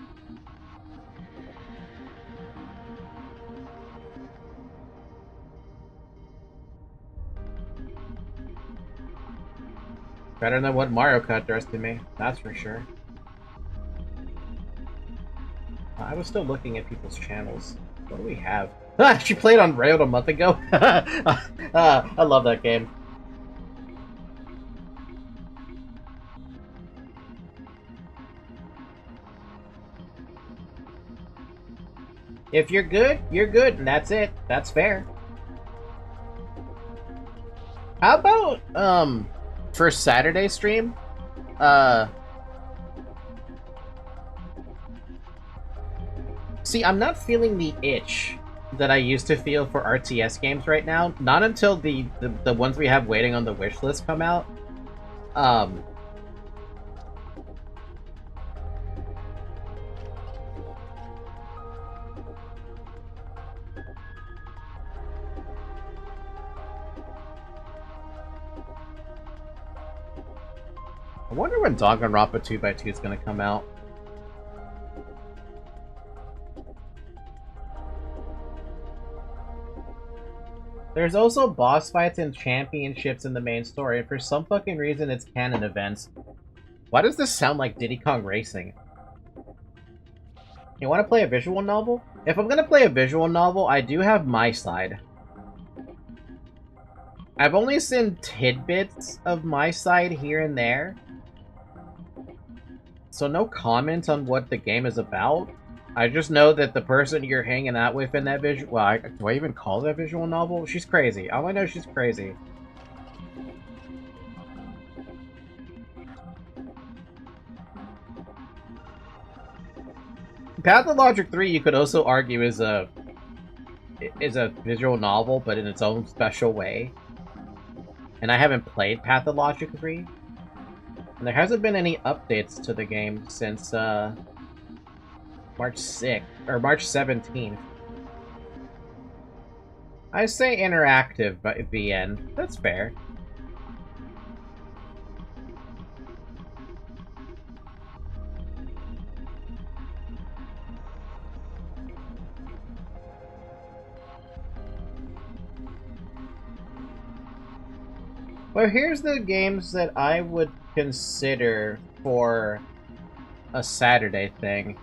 Better than what Mario Kart does to me, that's for sure. I was still looking at people's channels. What do we have? Ah, she played on Railed a month ago? I love that game. If you're good, and that's it. That's fair. How about, for Saturday stream, see, I'm not feeling the itch that I used to feel for RTS games right now. Not until the ones we have waiting on the wish list come out. I wonder when Danganronpa 2x2 is going to come out. There's also boss fights and championships in the main story, and for some fucking reason it's canon events. Why does this sound like Diddy Kong Racing? You want to play a visual novel? If I'm going to play a visual novel, I do have My Side. I've only seen tidbits of My Side here and there. So no comment on what the game is about. I just know that the person you're hanging out with in that visual... Well, do I even call that visual novel? She's crazy. All I know is she's crazy. Pathologic 3, you could also argue, is a visual novel, but in its own special way. And I haven't played Pathologic 3. And there hasn't been any updates to the game since, March 6th, or March 17th. I say interactive, but at the end. That's fair. Well, here's the games that I would consider for a Saturday thing.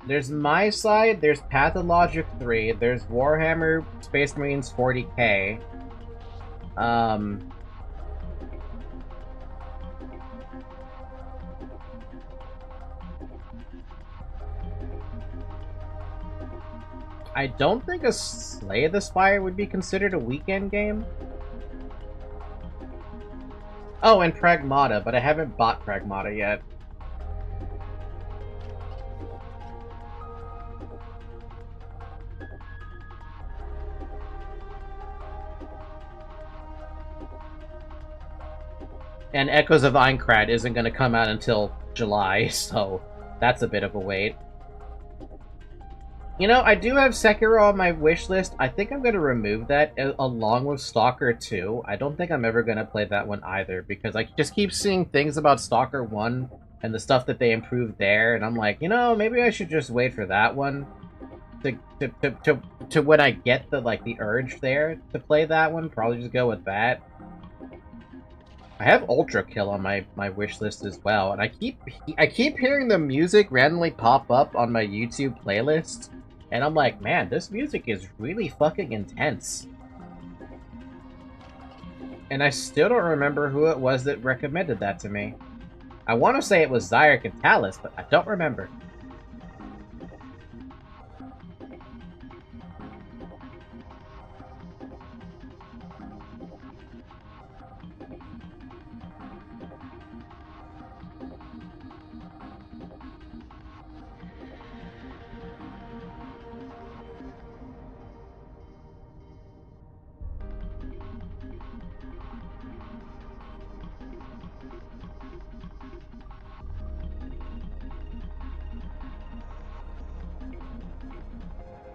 There's My Side, there's Pathologic 3, there's Warhammer Space Marines 40k. I don't think a Slay the Spire would be considered a weekend game. Oh, and Pragmata, but I haven't bought Pragmata yet. And Echoes of Einkrad isn't going to come out until July, so that's a bit of a wait. You know, I do have Sekiro on my wish list. I think I'm going to remove that along with Stalker 2. I don't think I'm ever going to play that one either, because I just keep seeing things about Stalker 1 and the stuff that they improved there, and I'm like, you know, maybe I should just wait for that one to when I get the urge there to play that one. Probably just go with that. I have Ultra Kill on my wish list as well, and I keep hearing the music randomly pop up on my YouTube playlist, and I'm like, man, this music is really fucking intense. And I still don't remember who it was that recommended that to me. I want to say it was Zyric and Talus, but I don't remember.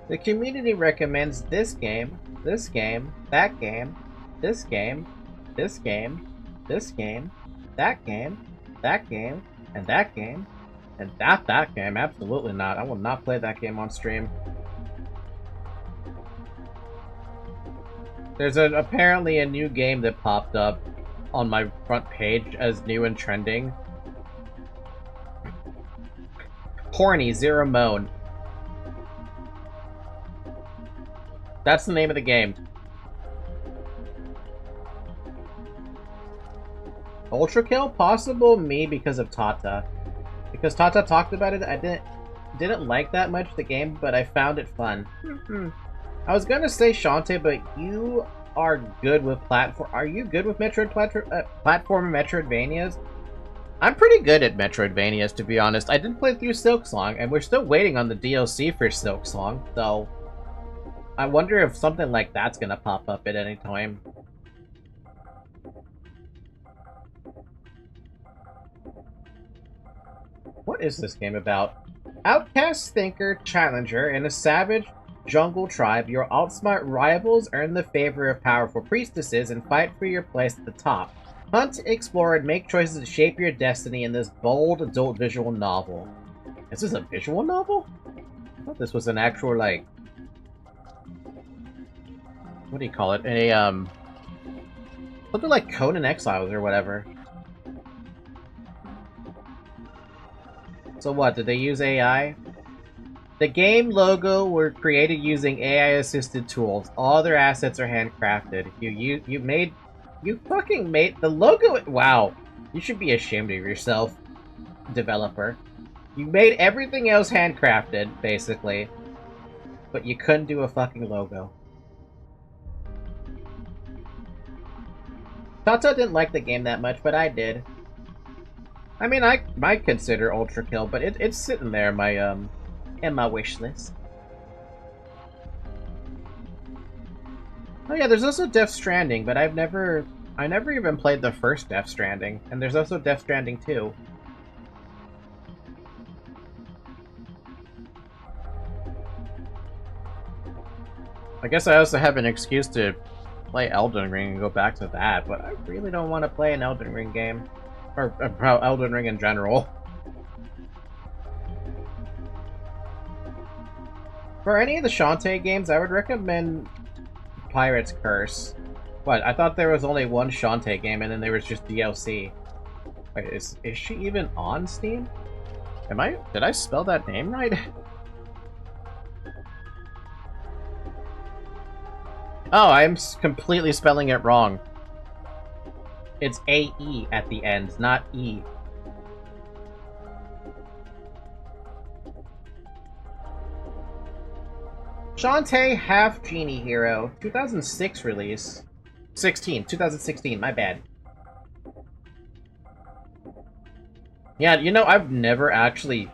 The community recommends this game, that game, this game, this game, that game, that game, and that game, and that game. Absolutely not. I will not play that game on stream. There's apparently a new game that popped up on my front page as new and trending. Horny Zero Moan. That's the name of the game. Ultra Kill? Possible me because of Tata. Because Tata talked about it, I didn't like that much the game, but I found it fun. I was gonna say Shantae, but you are good with platform. Are you good with platform Metroidvanias? I'm pretty good at Metroidvanias, to be honest. I did play through Silksong, and we're still waiting on the DLC for Silksong, so I wonder if something like that's gonna pop up at any time. What is this game about? Outcast, thinker, challenger, in a savage jungle tribe, your outsmart rivals earn the favor of powerful priestesses and fight for your place at the top. Hunt, explore, and make choices to shape your destiny in this bold adult visual novel. Is this a visual novel? I thought this was an actual, like... What do you call it? Something like Conan Exiles or whatever. So what, did they use AI? The game logo were created using AI-assisted tools. All their assets are handcrafted. You fucking made the logo. Wow, you should be ashamed of yourself, developer. You made everything else handcrafted, basically, but you couldn't do a fucking logo. Tata didn't like the game that much, but I did. I mean, I might consider Ultra Kill, but it's sitting there in my wish list. Oh yeah, there's also Death Stranding, but I never even played the first Death Stranding, and there's also Death Stranding 2. I guess I also have an excuse to play Elden Ring and go back to that, but I really don't want to play an Elden Ring game. Or Elden Ring in general. For any of the Shantae games, I would recommend Pirate's Curse. What, I thought there was only one Shantae game and then there was just DLC. Wait, is she even on Steam? Did I spell that name right? Oh, I'm completely spelling it wrong. It's A-E at the end, not E. Shantae Half Genie Hero, 2006 release. 2016, my bad. Yeah, you know, I've never actually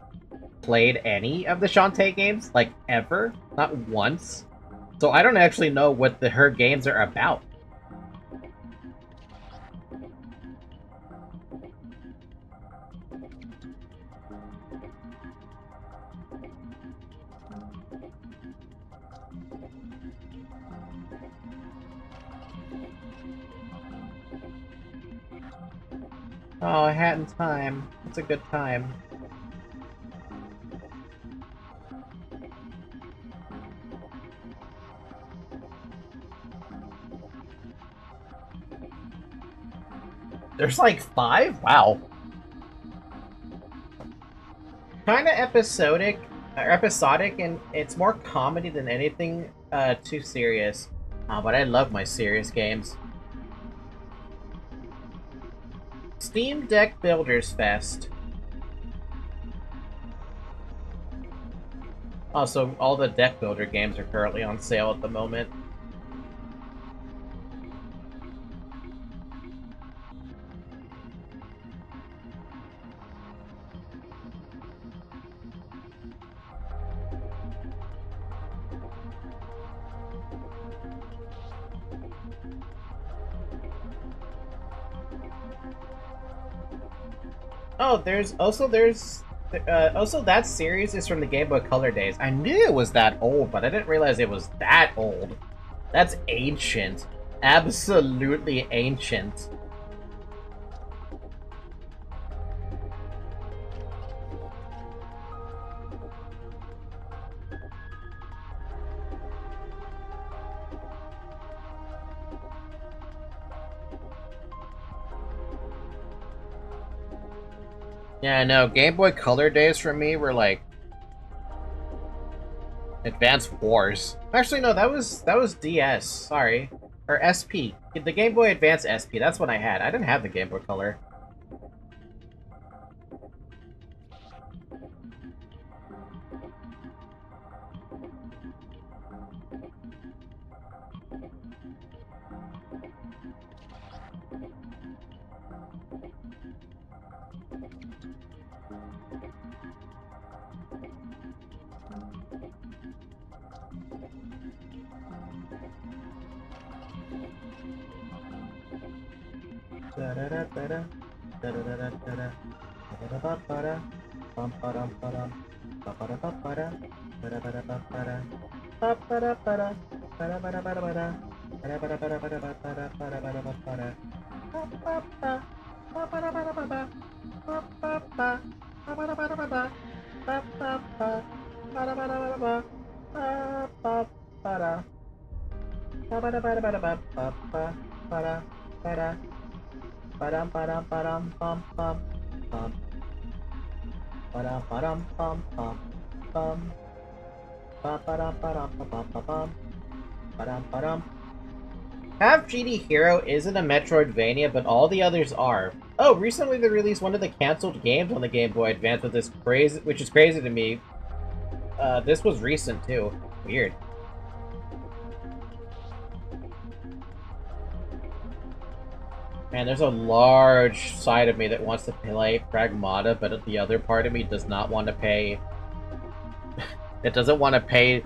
played any of the Shantae games, like, ever. Not once. So I don't actually know what her games are about. Oh, Hat in Time. It's a good time. There's like 5? Wow. Kinda episodic, and it's more comedy than anything too serious. Oh, but I love my serious games. Steam Deck Builders Fest. Also, all the deck builder games are currently on sale at the moment. Oh, there's also that series is from the Game Boy Color days. I knew it was that old, but I didn't realize it was that old. That's ancient. Absolutely ancient. Yeah, no, Game Boy Color days for me were like Advance Wars. Actually, no, that was DS. Sorry, or SP. The Game Boy Advance SP. That's what I had. I didn't have the Game Boy Color. Half GD Hero isn't a Metroidvania, but all the others are. Oh, recently they released one of the cancelled games on the Game Boy Advance with this crazy, which is crazy to me. This was recent too. Weird. Man, there's a large side of me that wants to play Pragmata, but the other part of me does not want to pay... it doesn't want to pay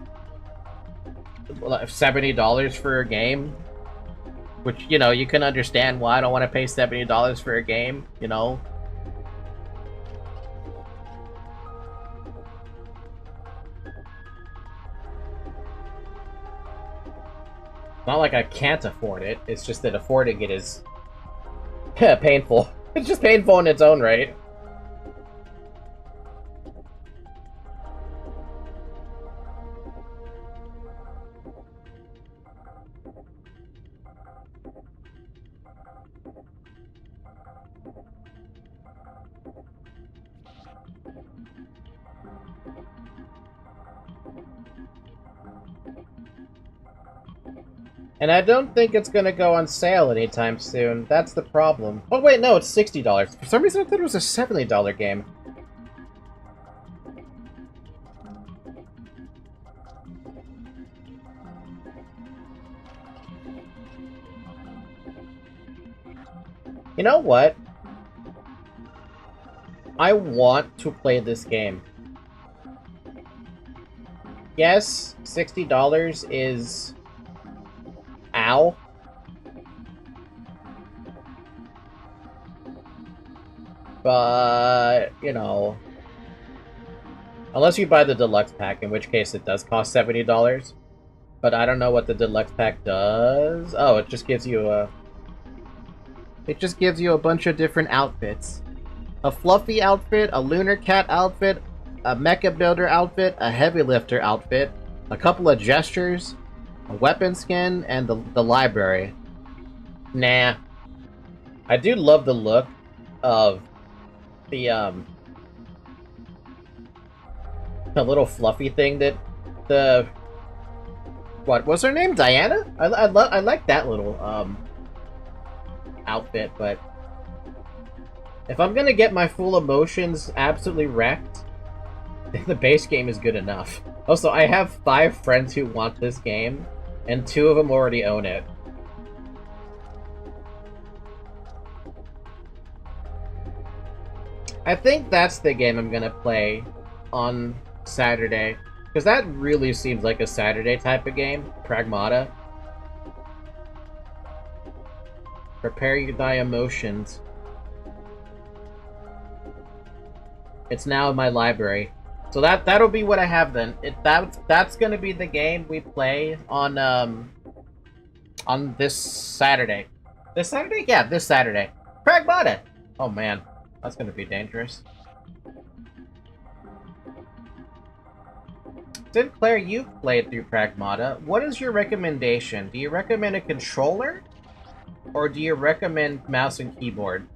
$70 for a game. Which, you know, you can understand why I don't want to pay $70 for a game, you know? It's not like I can't afford it, it's just that affording it is... painful. It's just painful in its own right. And I don't think it's gonna go on sale anytime soon. That's the problem. Oh wait, no, it's $60. For some reason I thought it was a $70 game. You know what? I want to play this game. Yes, $60 is... Ow. But, you know... Unless you buy the deluxe pack, in which case it does cost $70. But I don't know what the deluxe pack does. Oh, it just gives you a... It just gives you a bunch of different outfits. A fluffy outfit, a lunar cat outfit, a mecha builder outfit, a heavy lifter outfit, a couple of gestures, a weapon skin, and the library. Nah. I do love the look of the little fluffy thing that the... What was her name? Diana? I like that little outfit, but if I'm gonna get my full emotions absolutely wrecked, then the base game is good enough. Also, I have 5 friends who want this game, and 2 of them already own it. I think that's the game I'm gonna play on Saturday, because that really seems like a Saturday type of game. Pragmata. Prepare thy emotions. It's now in my library. So that'll be what I have then. That's gonna be the game we play on this Saturday. This Saturday? Yeah, this Saturday. Pragmata! Oh man, that's gonna be dangerous. Sinclair, you've played through Pragmata. What is your recommendation? Do you recommend a controller? Or do you recommend mouse and keyboard?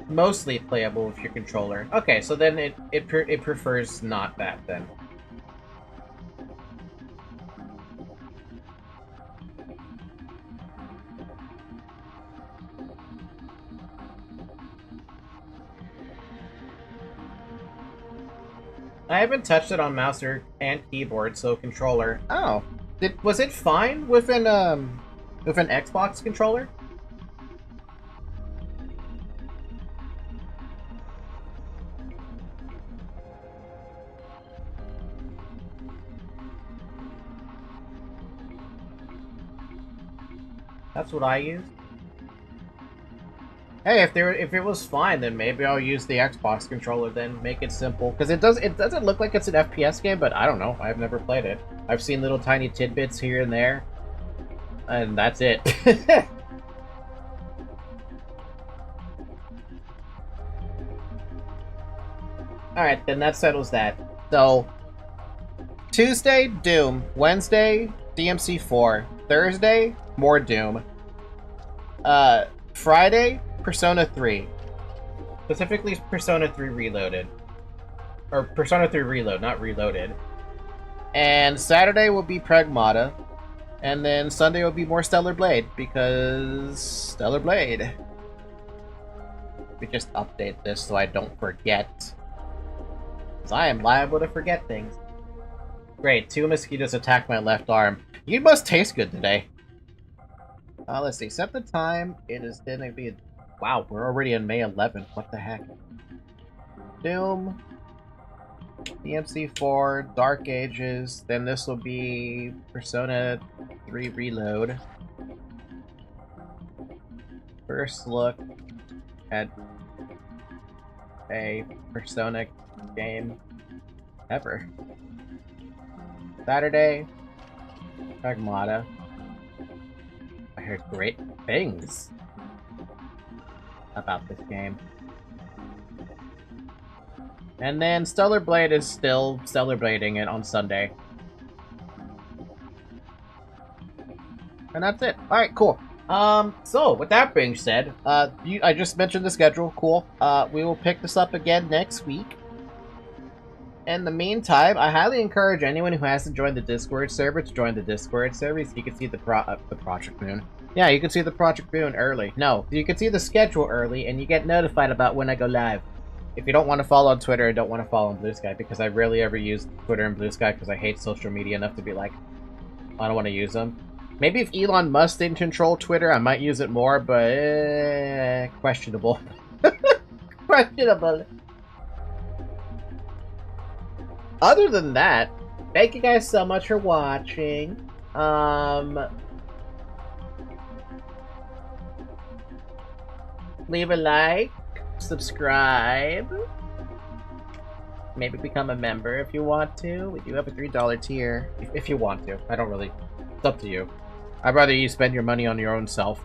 Mostly playable with your controller. Okay, so then it prefers not that then. I haven't touched it on mouse and keyboard, so controller. Oh, was it fine with an Xbox controller? That's what I use. Hey, if it was fine, then maybe I'll use the Xbox controller. Then make it simple, because it doesn't look like it's an FPS game, but I don't know. I've never played it. I've seen little tiny tidbits here and there, and that's it. All right, then that settles that. So Tuesday, Doom. Wednesday, DMC4. Thursday, more Doom. Friday, Persona 3. Specifically, Persona 3 Reloaded. Or Persona 3 Reload, not Reloaded. And Saturday will be Pragmata. And then Sunday will be more Stellar Blade, because Stellar Blade. Let me just update this so I don't forget. Because I am liable to forget things. Great, 2 mosquitoes attacked my left arm. You must taste good today. Let's see, set the time. It is gonna be... Wow, we're already in May 11th. What the heck? Doom. DMC4, Dark Ages. Then this will be Persona 3 Reload. First look at a Persona game ever. Saturday, Pragmata. I heard great things about this game. And then Stellar Blade is still Stellar Blading it on Sunday. And that's it. Alright, cool. So, with that being said, I just mentioned the schedule, cool. We will pick this up again next week. In the meantime, I highly encourage anyone who hasn't joined the Discord server to join the Discord server so you can see the Project Moon. Yeah, you can see the Project Moon early. No, you can see the schedule early, and you get notified about when I go live. If you don't want to follow on Twitter, and don't want to follow on Blue Sky, because I rarely ever use Twitter and Blue Sky because I hate social media enough to be like, I don't want to use them. Maybe if Elon Musk didn't control Twitter, I might use it more, but questionable. Questionable. Other than that, thank you guys so much for watching. leave a like, subscribe, maybe become a member if you want to. We do have a $3 tier, if you want to. I don't really, it's up to you. I'd rather you spend your money on your own self.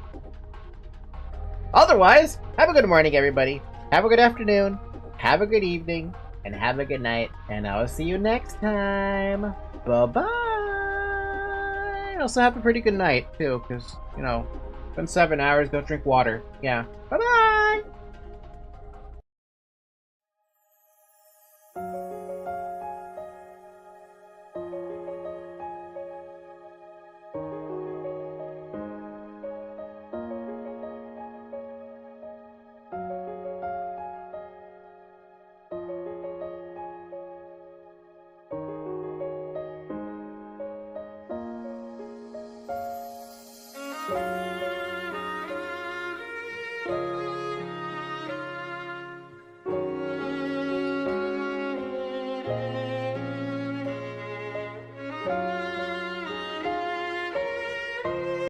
Otherwise, have a good morning, everybody. Have a good afternoon, have a good evening, and have a good night. And I'll see you next time. Bye-bye. Also have a pretty good night, too, because, you know, it's been 7 hours. Go drink water. Yeah. Bye-bye.